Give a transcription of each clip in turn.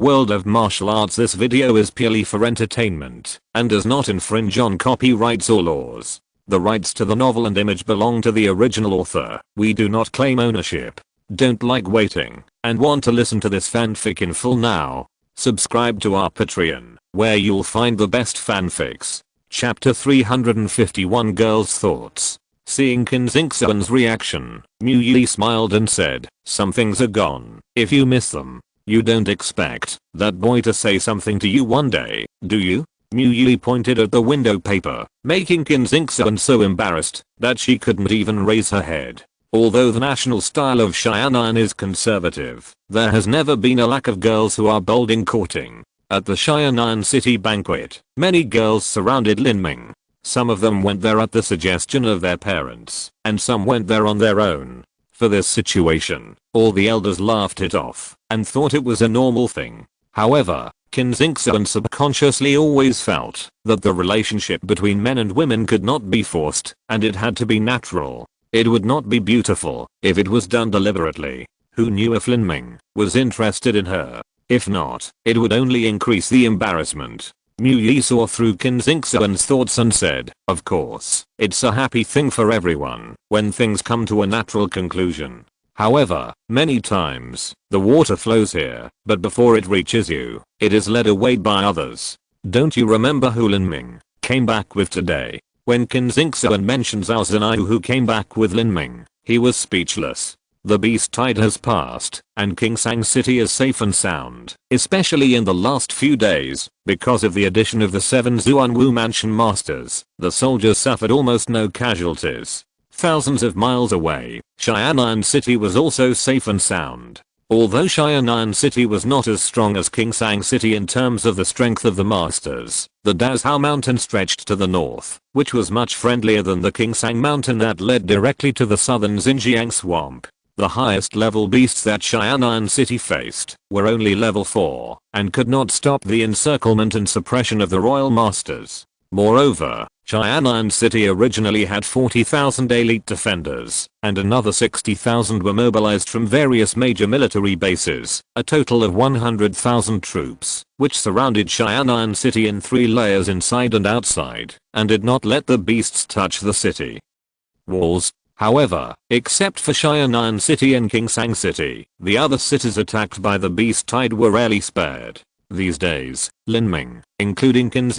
world of martial arts. This video is purely for entertainment and does not infringe on copyrights or laws. The rights to the novel and image belong to the original author. We do not claim ownership. Don't like waiting and want to listen to this fanfic in full now? Subscribe to our Patreon, where you'll find the best fanfics. Chapter 351 Girl's Thoughts. Seeing Qin Xingxuan's reaction, Mu Yi smiled and said, "Some things are gone. If you miss them, you don't expect that boy to say something to you one day, do you?" Mu Yi pointed at the window paper, making Qin Xingxuan so embarrassed that she couldn't even raise her head. Although the national style of Xianan is conservative, there has never been a lack of girls who are bold in courting. At the Xianan city banquet, many girls surrounded Lin Ming. Some of them went there at the suggestion of their parents, and some went there on their own. For this situation, all the elders laughed it off and thought it was a normal thing. However, Qin Xingxuan subconsciously always felt that the relationship between men and women could not be forced, and it had to be natural. It would not be beautiful if it was done deliberately. Who knew if Lin Ming was interested in her? If not, it would only increase the embarrassment. Mu Yi saw through Qin Xingxuan's thoughts and said, "Of course, it's a happy thing for everyone when things come to a natural conclusion. However, many times, the water flows here, but before it reaches you, it is led away by others. Don't you remember who Lin Ming came back with today?" When Qin Xingxuan mentions Zhao Zhenai who came back with Lin Ming, he was speechless. The beast tide has passed, and Qingsang City is safe and sound, especially in the last few days, because of the addition of the 7 Zuanwu Mansion Masters. The soldiers suffered almost no casualties. Thousands of miles away, Xianan City was also safe and sound. Although Xianan City was not as strong as Qingsang City in terms of the strength of the masters, the Dazhao Mountain stretched to the north, which was much friendlier than the Qingsang Mountain that led directly to the southern Xinjiang swamp. The highest level beasts that Xianan City faced were only level 4 and could not stop the encirclement and suppression of the royal masters. Moreover, Xianan City originally had 40,000 elite defenders, and another 60,000 were mobilized from various major military bases, a total of 100,000 troops, which surrounded Xianan City in 3 layers inside and outside, and did not let the beasts touch the city walls. However, except for Xianan City and Qingsang City, the other cities attacked by the beast tide were rarely spared. These days, Lin Ming, including Qin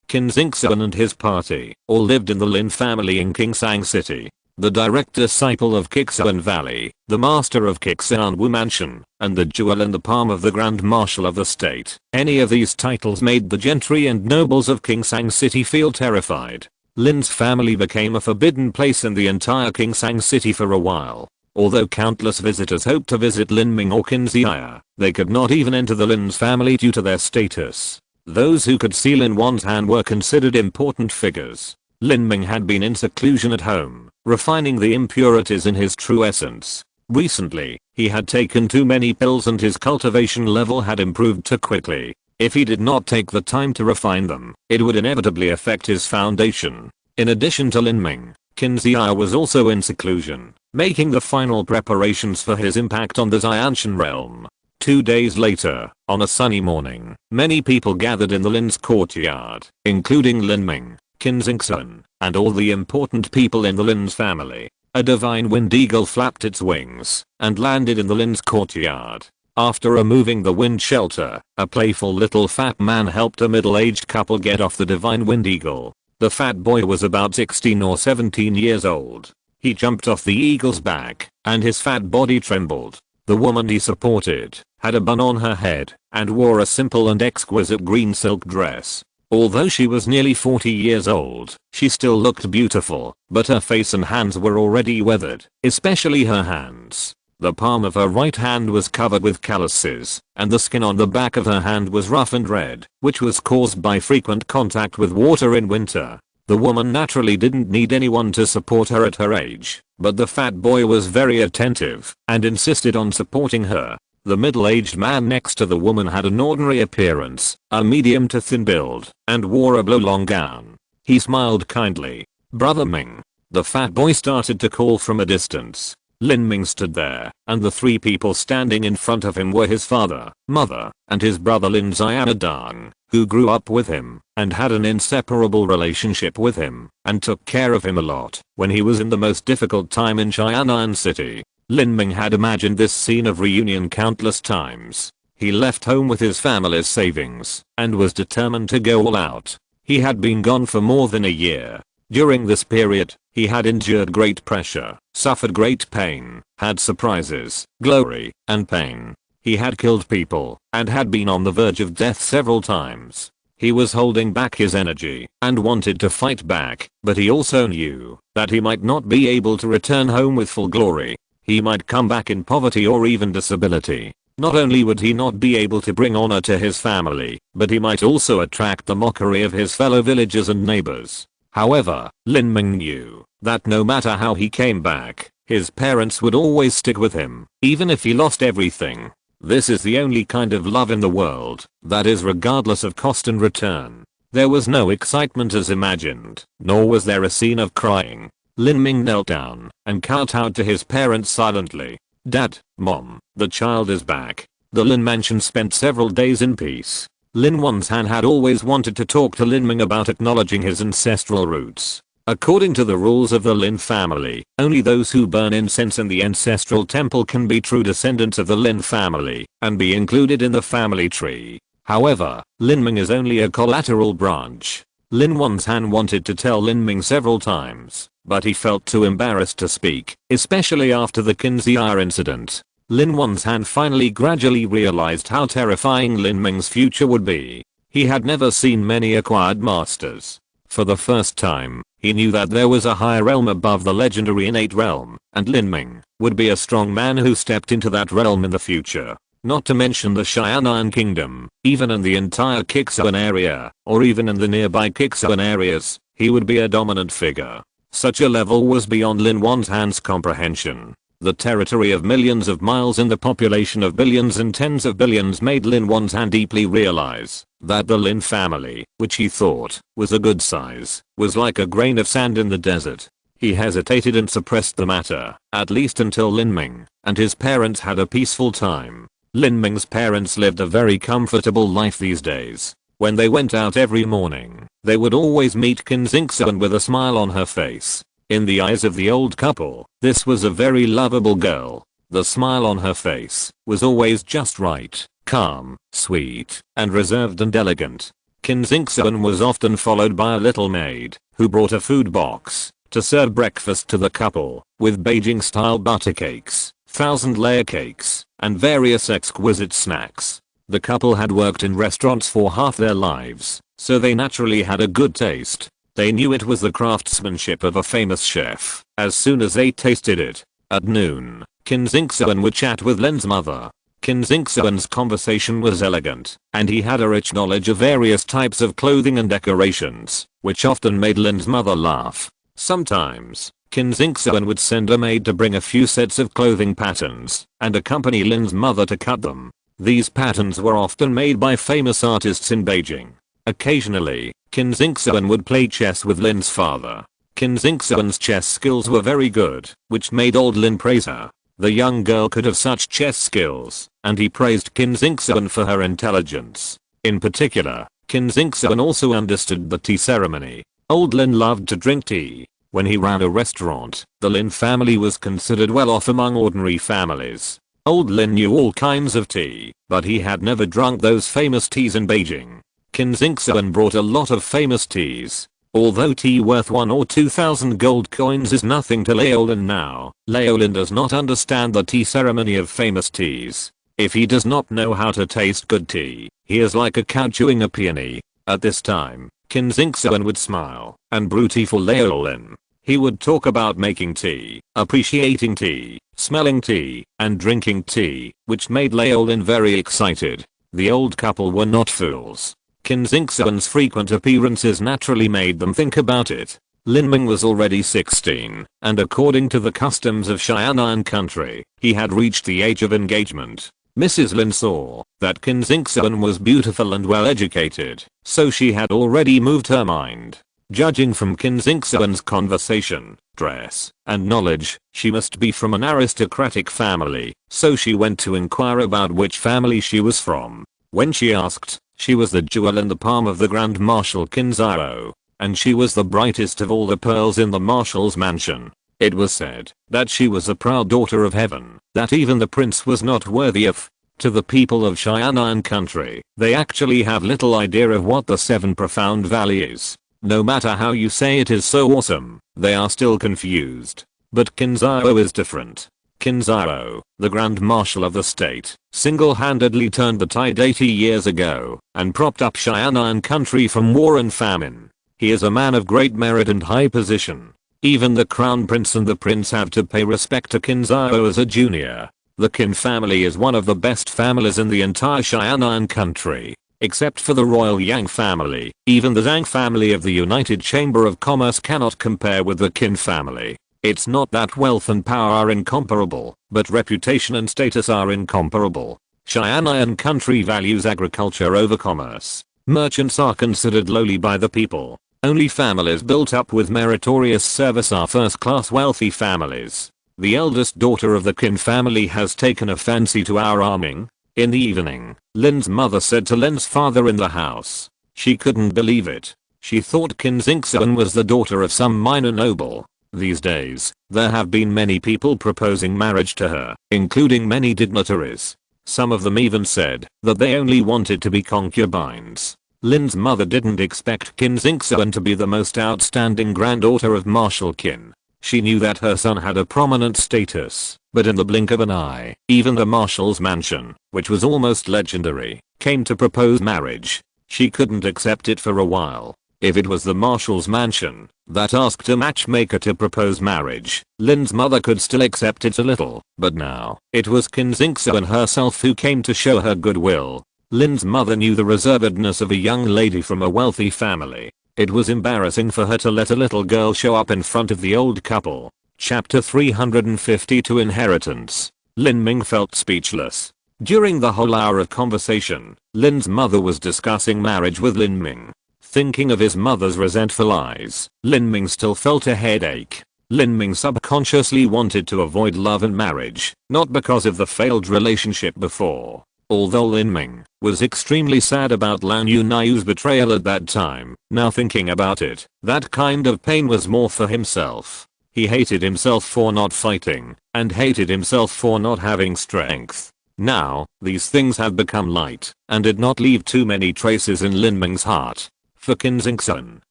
Xingxuan and his party, all lived in the Lin family in Qingsang City. The direct disciple of Qixuan Valley, the master of Qixuanwu Mansion, and the jewel in the palm of the Grand Marshal of the state. Any of these titles made the gentry and nobles of Qingsang City feel terrified. Lin's family became a forbidden place in the entire Qingsang City for a while. Although countless visitors hoped to visit Lin Ming or Qin Xingxuan, they could not even enter the Lin's family due to their status. Those who could see Lin Wan's hand were considered important figures. Lin Ming had been in seclusion at home, refining the impurities in his true essence. Recently, he had taken too many pills and his cultivation level had improved too quickly. If he did not take the time to refine them, it would inevitably affect his foundation. In addition to Lin Ming, Qin Xingxuan was also in seclusion, making the final preparations for his impact on the Xianshan realm. 2 days later, on a sunny morning, many people gathered in the Lin's courtyard, including Lin Ming, Qin Xingxuan, and all the important people in the Lin's family. A divine wind eagle flapped its wings and landed in the Lin's courtyard. After removing the wind shelter, a playful little fat man helped a middle-aged couple get off the divine wind eagle. The fat boy was about 16 or 17 years old. He jumped off the eagle's back, and his fat body trembled. The woman he supported had a bun on her head and wore a simple and exquisite green silk dress. Although she was nearly 40 years old, she still looked beautiful, but her face and hands were already weathered, especially her hands. The palm of her right hand was covered with calluses, and the skin on the back of her hand was rough and red, which was caused by frequent contact with water in winter. The woman naturally didn't need anyone to support her at her age, but the fat boy was very attentive and insisted on supporting her. The middle-aged man next to the woman had an ordinary appearance, a medium to thin build, and wore a blow-long gown. He smiled kindly. "Brother Ming." The fat boy started to call from a distance. Lin Ming stood there, and the three people standing in front of him were his father, mother, and his brother Lin Xianadang, who grew up with him and had an inseparable relationship with him and took care of him a lot when he was in the most difficult time in Xianan City. Lin Ming had imagined this scene of reunion countless times. He left home with his family's savings and was determined to go all out. He had been gone for more than a year. During this period, he had endured great pressure, suffered great pain, had surprises, glory, and pain. He had killed people and had been on the verge of death several times. He was holding back his energy and wanted to fight back, but he also knew that he might not be able to return home with full glory. He might come back in poverty or even disability. Not only would he not be able to bring honor to his family, but he might also attract the mockery of his fellow villagers and neighbors. However, Lin Ming knew that no matter how he came back, his parents would always stick with him, even if he lost everything. This is the only kind of love in the world that is regardless of cost and return. There was no excitement as imagined, nor was there a scene of crying. Lin Ming knelt down and kowtowed to his parents silently. Dad, Mom, the child is back. The Lin mansion spent several days in peace. Lin Wanzhan had always wanted to talk to Lin Ming about acknowledging his ancestral roots. According to the rules of the Lin family, only those who burn incense in the ancestral temple can be true descendants of the Lin family and be included in the family tree. However, Lin Ming is only a collateral branch. Lin Wanzhan wanted to tell Lin Ming several times, but he felt too embarrassed to speak, especially after the Qinxia incident. Lin Wanzhan finally gradually realized how terrifying Lin Ming's future would be. He had never seen many acquired masters. For the first time, he knew that there was a higher realm above the legendary innate realm, and Lin Ming would be a strong man who stepped into that realm in the future. Not to mention the Xianan kingdom, even in the entire Qixuan area, or even in the nearby Qixuan areas, he would be a dominant figure. Such a level was beyond Lin Wanzhan's comprehension. The territory of millions of miles and the population of billions and tens of billions made Lin Wanzhan deeply realize that the Lin family, which he thought was a good size, was like a grain of sand in the desert. He hesitated and suppressed the matter, at least until Lin Ming and his parents had a peaceful time. Lin Ming's parents lived a very comfortable life these days. When they went out every morning, they would always meet Qin Xingxuan with a smile on her face. In the eyes of the old couple, this was a very lovable girl. The smile on her face was always just right, calm, sweet, and reserved and elegant. Qin Xingxuan was often followed by a little maid, who brought a food box to serve breakfast to the couple, with Beijing-style butter cakes, 1,000-layer cakes, and various exquisite snacks. The couple had worked in restaurants for half their lives, so they naturally had a good taste. They knew it was the craftsmanship of a famous chef as soon as they tasted it. At noon, Qin Xingxuan would chat with Lin's mother. Qin Xingxuan's conversation was elegant, and he had a rich knowledge of various types of clothing and decorations, which often made Lin's mother laugh. Sometimes, Qin Xingxuan would send a maid to bring a few sets of clothing patterns and accompany Lin's mother to cut them. These patterns were often made by famous artists in Beijing. Occasionally, Qin Xingxuan would play chess with Lin's father. Qin Xingxuan's chess skills were very good, which made old Lin praise her. The young girl could have such chess skills, and he praised Qin Xingxuan for her intelligence. In particular, Qin Xingxuan also understood the tea ceremony. Old Lin loved to drink tea. When he ran a restaurant, the Lin family was considered well off among ordinary families. Old Lin knew all kinds of tea, but he had never drunk those famous teas in Beijing. Qin Xingxuan brought a lot of famous teas. Although tea worth 1 or 2,000 gold coins is nothing to Leolin now, Leolin does not understand the tea ceremony of famous teas. If he does not know how to taste good tea, he is like a cow chewing a peony. At this time, Qin Xingxuan would smile and brew tea for Leolin. He would talk about making tea, appreciating tea, smelling tea, and drinking tea, which made Leolin very excited. The old couple were not fools. Qin Xingxuan's frequent appearances naturally made them think about it. Lin Ming was already 16, and according to the customs of Xianan country, he had reached the age of engagement. Mrs. Lin saw that Qin Xingxuan was beautiful and well educated, so she had already moved her mind. Judging from Qin Xingxuan's conversation, dress, and knowledge, she must be from an aristocratic family, so she went to inquire about which family she was from. When she asked, she was the jewel in the palm of the Grand Marshal Qin Zhao, and she was the brightest of all the pearls in the marshal's mansion. It was said that she was a proud daughter of heaven, that even the prince was not worthy of. To the people of Qianxue country, they actually have little idea of what the 7 profound values. No matter how you say it is so awesome, they are still confused. But Qin Zhao is different. Qin Zhao, the Grand Marshal of the state, single-handedly turned the tide 80 years ago and propped up Qianxue country from war and famine. He is a man of great merit and high position. Even the crown prince and the prince have to pay respect to Qin Zhao as a junior. The Qin family is one of the best families in the entire Qianxue country. Except for the royal Yang family, even the Zhang family of the United Chamber of Commerce cannot compare with the Qin family. It's not that wealth and power are incomparable, but reputation and status are incomparable. Qianxue country values agriculture over commerce. Merchants are considered lowly by the people. Only families built up with meritorious service are first-class wealthy families. The eldest daughter of the Qin family has taken a fancy to our arming. In the evening, Lin's mother said to Lin's father in the house. She couldn't believe it. She thought Qin Xingxuan was the daughter of some minor noble. These days, there have been many people proposing marriage to her, including many dignitaries. Some of them even said that they only wanted to be concubines. Lin's mother didn't expect Qin Xingxuan to be the most outstanding granddaughter of Marshal Qin. She knew that her son had a prominent status, but in the blink of an eye, even the marshal's mansion, which was almost legendary, came to propose marriage. She couldn't accept it for a while. If it was the marshal's mansion that asked a matchmaker to propose marriage, Lin's mother could still accept it a little, but now, it was Qin Xingxuan herself who came to show her goodwill. Lin's mother knew the reservedness of a young lady from a wealthy family. It was embarrassing for her to let a little girl show up in front of the old couple. Chapter 352 Inheritance. Lin Ming felt speechless. During the whole hour of conversation, Lin's mother was discussing marriage with Lin Ming. Thinking of his mother's resentful eyes, Lin Ming still felt a headache. Lin Ming subconsciously wanted to avoid love and marriage, not because of the failed relationship before. Although Lin Ming was extremely sad about Lan Yunayu's betrayal at that time, now thinking about it, that kind of pain was more for himself. He hated himself for not fighting, and hated himself for not having strength. Now, these things had become light, and did not leave too many traces in Lin Ming's heart. For Qin Xingxuan,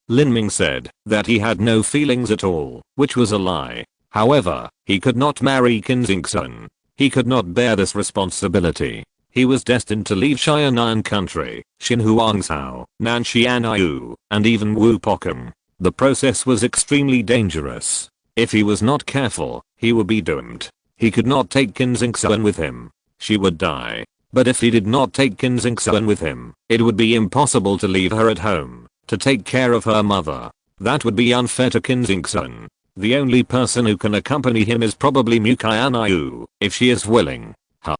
Lin Ming said that he had no feelings at all, which was a lie. However, he could not marry Qin Xingxuan. He could not bear this responsibility. He was destined to leave Qianxue country, Xinhuangzhou, Nanxianyu, and even Wu Pokem. The process was extremely dangerous. If he was not careful, he would be doomed. He could not take Qin Xingxuan with him. She would die. But if he did not take Qin Xingxuan with him, it would be impossible to leave her at home, to take care of her mother. That would be unfair to Qin Xingxuan. The only person who can accompany him is probably Mu Qianxue, if she is willing.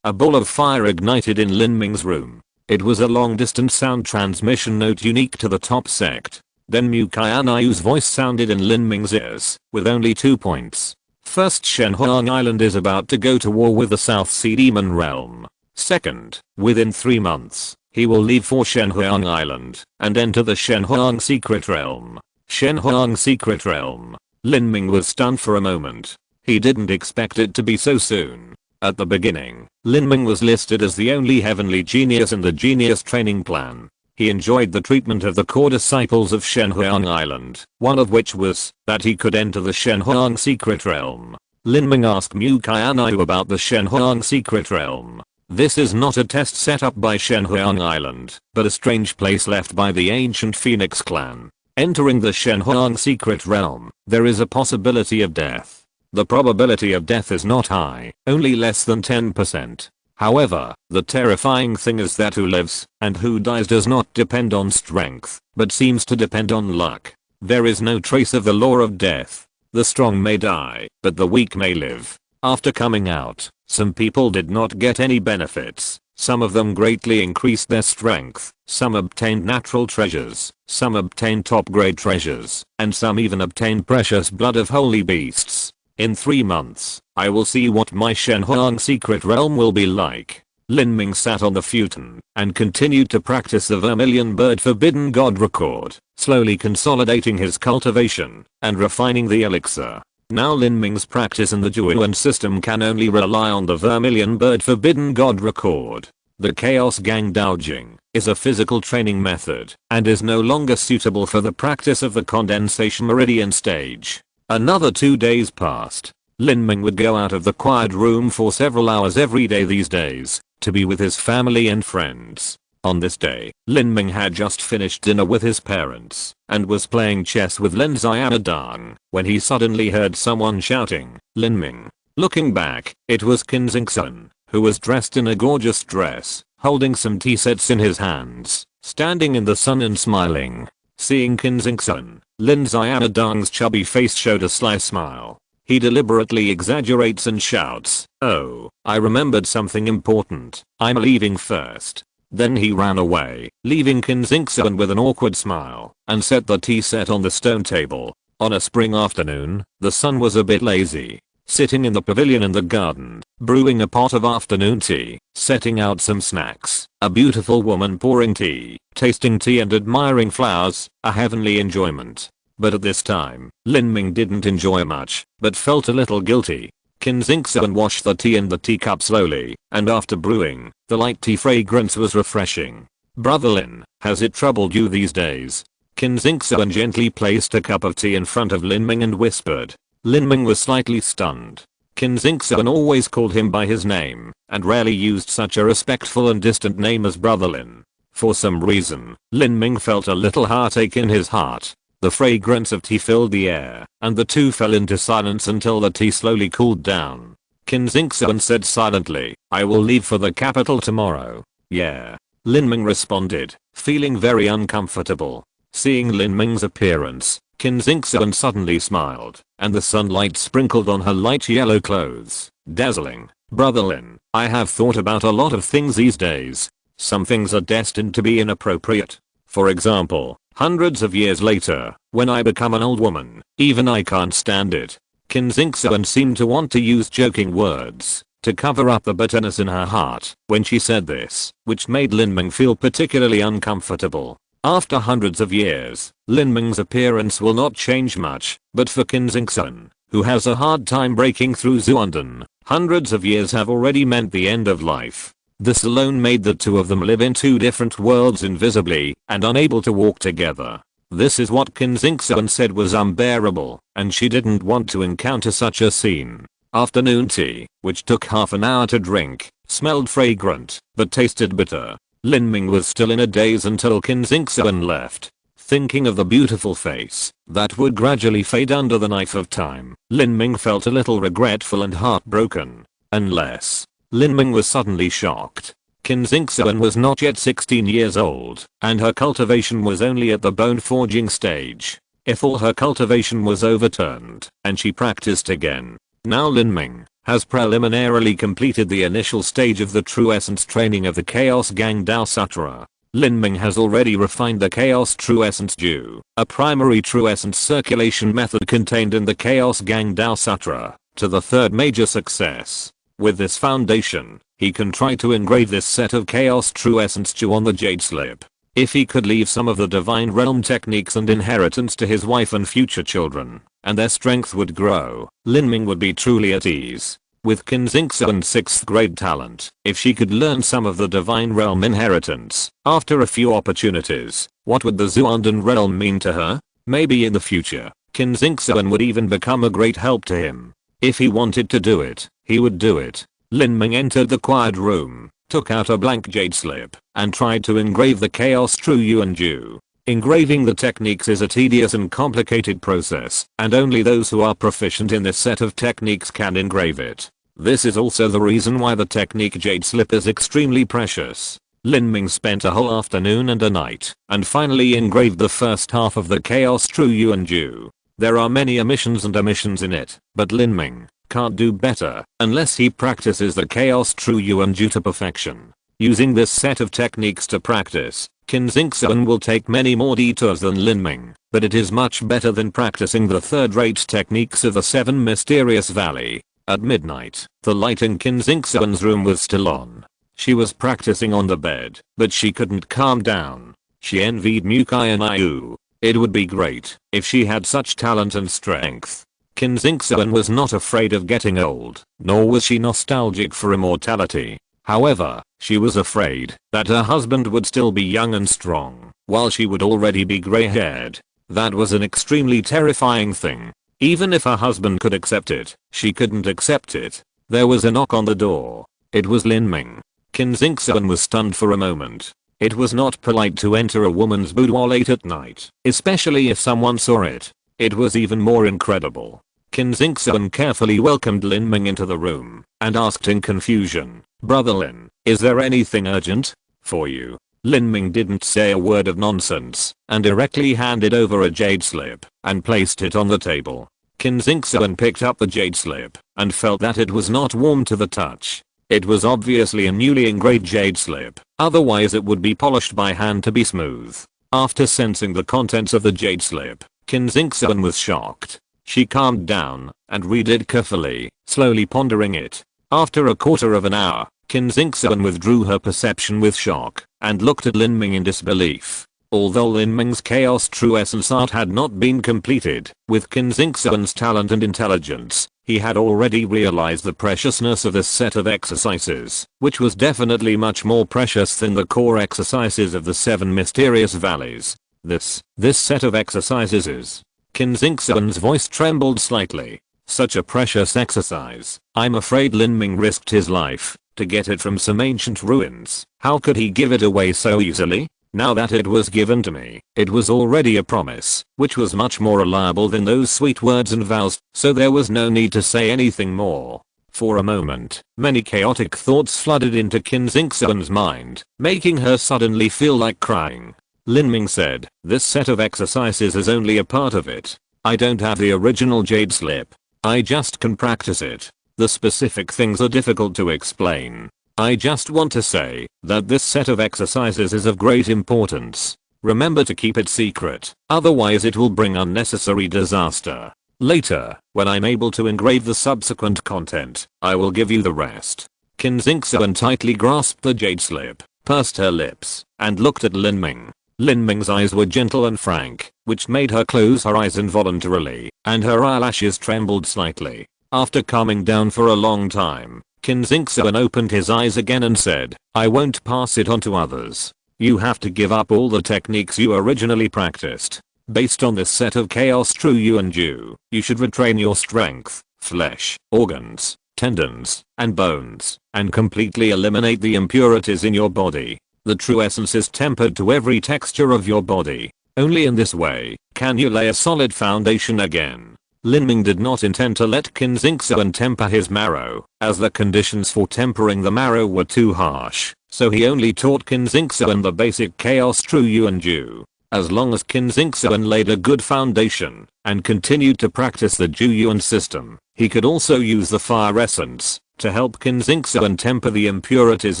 A ball of fire ignited in Lin Ming's room. It was a long-distance sound transmission note unique to the top sect. Then Mu Qianxue's voice sounded in Lin Ming's ears, with only 2 points. First, Shenhuang Island is about to go to war with the South Sea Demon Realm. Second, within 3 months, he will leave for Shenhuang Island, and enter the Shenhuang Secret Realm. Shenhuang Secret Realm. Lin Ming was stunned for a moment. He didn't expect it to be so soon. At the beginning, Lin Ming was listed as the only heavenly genius in the genius training plan. He enjoyed the treatment of the core disciples of Shenhuang Island, one of which was that he could enter the Shenhuang Secret Realm. Lin Ming asked Mu Qianxue about the Shenhuang Secret Realm. This is not a test set up by Shenhuang Island, but a strange place left by the ancient Phoenix clan. Entering the Shenhuang Secret Realm, there is a possibility of death. The probability of death is not high, only less than 10%. However, the terrifying thing is that who lives and who dies does not depend on strength, but seems to depend on luck. There is no trace of the law of death. The strong may die, but the weak may live. After coming out, some people did not get any benefits. Some of them greatly increased their strength, some obtained natural treasures, some obtained top grade treasures, and some even obtained precious blood of holy beasts. In 3 months, I will see what my Shenhuang secret realm will be like. Lin Ming sat on the futon and continued to practice the vermilion bird forbidden god record, slowly consolidating his cultivation and refining the elixir. Now Lin Ming's practice in the Juan system can only rely on the vermilion bird forbidden god record. The chaos gang Daojing is a physical training method and is no longer suitable for the practice of the condensation meridian stage. Another 2 days passed. Lin Ming would go out of the quiet room for several hours every day these days to be with his family and friends. On this day, Lin Ming had just finished dinner with his parents and was playing chess with Lin Xiaodong when he suddenly heard someone shouting, "Lin Ming." Looking back, it was Qin Xingsun, who was dressed in a gorgeous dress, holding some tea sets in his hands, standing in the sun and smiling. Seeing Qin Xingsun, Lin Xiaodong's chubby face showed a sly smile. He deliberately exaggerates and shouts, "Oh, I remembered something important. I'm leaving first." Then he ran away, leaving Qin Xingsun with an awkward smile, and set the tea set on the stone table. On a spring afternoon, the sun was a bit lazy. Sitting in the pavilion in the garden, brewing a pot of afternoon tea, setting out some snacks, a beautiful woman pouring tea, tasting tea and admiring flowers, a heavenly enjoyment. But at this time, Lin Ming didn't enjoy much, but felt a little guilty. Qin Xingsun washed the tea in the teacup slowly, and after brewing, the light tea fragrance was refreshing. "Brother Lin, has it troubled you these days?" Qin Xingsun gently placed a cup of tea in front of Lin Ming and whispered. Lin Ming was slightly stunned. Qin Xingsun always called him by his name, and rarely used such a respectful and distant name as Brother Lin. For some reason, Lin Ming felt a little heartache in his heart. The fragrance of tea filled the air, and the two fell into silence until the tea slowly cooled down. Qin Xingsun said silently, "I will leave for the capital tomorrow." "Yeah." Lin Ming responded, feeling very uncomfortable. Seeing Lin Ming's appearance, Qin Xingsun suddenly smiled, and the sunlight sprinkled on her light yellow clothes. "Dazzling. Brother Lin, I have thought about a lot of things these days. Some things are destined to be inappropriate. For example, hundreds of years later, when I become an old woman, even I can't stand it." Qin Xingsun seemed to want to use joking words to cover up the bitterness in her heart when she said this, which made Lin Ming feel particularly uncomfortable. After hundreds of years, Lin Ming's appearance will not change much, but for Qin Xingsun, who has a hard time breaking through Zuanden, hundreds of years have already meant the end of life. This alone made the two of them live in two different worlds invisibly and unable to walk together. This is what Qin Xingsun said was unbearable, and she didn't want to encounter such a scene. Afternoon tea, which took half an hour to drink, smelled fragrant, but tasted bitter. Lin Ming was still in a daze until Qin Xingsun left. Thinking of the beautiful face that would gradually fade under the knife of time, Lin Ming felt a little regretful and heartbroken. Unless Lin Ming was suddenly shocked. Qin Xingsun was not yet 16 years old, and her cultivation was only at the bone forging stage. If all her cultivation was overturned, and she practiced again. Now Lin Ming has preliminarily completed the initial stage of the true essence training of the Chaos Gang Dao Sutra. Lin Ming has already refined the Chaos True Essence Ju, a primary true essence circulation method contained in the Chaos Gang Dao Sutra, to the third major success. With this foundation, he can try to engrave this set of Chaos True Essence Ju on the jade slip. If he could leave some of the divine realm techniques and inheritance to his wife and future children, and their strength would grow, Lin Ming would be truly at ease. With Qin Xingsun's 6th grade talent, if she could learn some of the divine realm inheritance, after a few opportunities, what would the Zuanden realm mean to her? Maybe in the future, Qin Xingsun would even become a great help to him. If he wanted to do it, he would do it. Lin Ming entered the quiet room, took out a blank jade slip, and tried to engrave the Chaos True Yuan Ju. Engraving the techniques is a tedious and complicated process, and only those who are proficient in this set of techniques can engrave it. This is also the reason why the technique jade slip is extremely precious. Lin Ming spent a whole afternoon and a night, and finally engraved the first half of the Chaos True Yuan Ju. There are many omissions and omissions in it, but Lin Ming can't do better unless he practices the Chaos True Yuan Ju to perfection. Using this set of techniques to practice, Qin Xingxuan will take many more detours than Lin Ming, but it is much better than practicing the third-rate techniques of the Seven Mysterious Valley. At midnight, the light in Qin Xingxuan's room was still on. She was practicing on the bed, but she couldn't calm down. She envied Mu Qianxue. It would be great if she had such talent and strength. Qin Xingxuan was not afraid of getting old, nor was she nostalgic for immortality. However, she was afraid that her husband would still be young and strong, while she would already be gray-haired. That was an extremely terrifying thing. Even if her husband could accept it, she couldn't accept it. There was a knock on the door. It was Lin Ming. Qin Xingxuan was stunned for a moment. It was not polite to enter a woman's boudoir late at night, especially if someone saw it. It was even more incredible. Qin Xingxuan carefully welcomed Lin Ming into the room and asked in confusion, "Brother Lin, is there anything urgent for you?" Lin Ming didn't say a word of nonsense and directly handed over a jade slip and placed it on the table. Qin Xingxuan picked up the jade slip and felt that it was not warm to the touch. It was obviously a newly engraved jade slip, otherwise it would be polished by hand to be smooth. After sensing the contents of the jade slip, Qin Xingxuan was shocked. She calmed down and read it carefully, slowly pondering it. After a quarter of an hour, Qin Xingxuan withdrew her perception with shock and looked at Lin Ming in disbelief. Although Lin Ming's Chaos True Essence art had not been completed, with Qin Xingxuan's talent and intelligence, he had already realized the preciousness of this set of exercises, which was definitely much more precious than the core exercises of the Seven Mysterious Valleys. This set of exercises is... Qin Xingxuan's voice trembled slightly. Such a precious exercise. I'm afraid Lin Ming risked his life to get it from some ancient ruins. How could he give it away so easily? Now that it was given to me, it was already a promise, which was much more reliable than those sweet words and vows, so there was no need to say anything more. For a moment, many chaotic thoughts flooded into Qin Xingxuan's mind, making her suddenly feel like crying. Lin Ming said, "This set of exercises is only a part of it. I don't have the original jade slip. I just can practice it. The specific things are difficult to explain. I just want to say that this set of exercises is of great importance. Remember to keep it secret, otherwise it will bring unnecessary disaster. Later, when I'm able to engrave the subsequent content, I will give you the rest." Qin Xingxuan tightly grasped the jade slip, pursed her lips, and looked at Lin Ming. Lin Ming's eyes were gentle and frank, which made her close her eyes involuntarily, and her eyelashes trembled slightly. After calming down for a long time, Qin Xingxuan opened his eyes again and said, "I won't pass it on to others. You have to give up all the techniques you originally practiced. Based on this set of Chaos True Yuanju, you should retrain your strength, flesh, organs, tendons, and bones, and completely eliminate the impurities in your body. The true essence is tempered to every texture of your body. Only in this way can you lay a solid foundation again." Lin Ming did not intend to let Qin Xingxuan temper his marrow, as the conditions for tempering the marrow were too harsh, so he only taught Qin Xingxuan the basic Chaos True Yuanju. As long as Qin Xingxuan laid a good foundation and continued to practice the Ju Yuan system, he could also use the fire essence to help Qin Xingxuan temper the impurities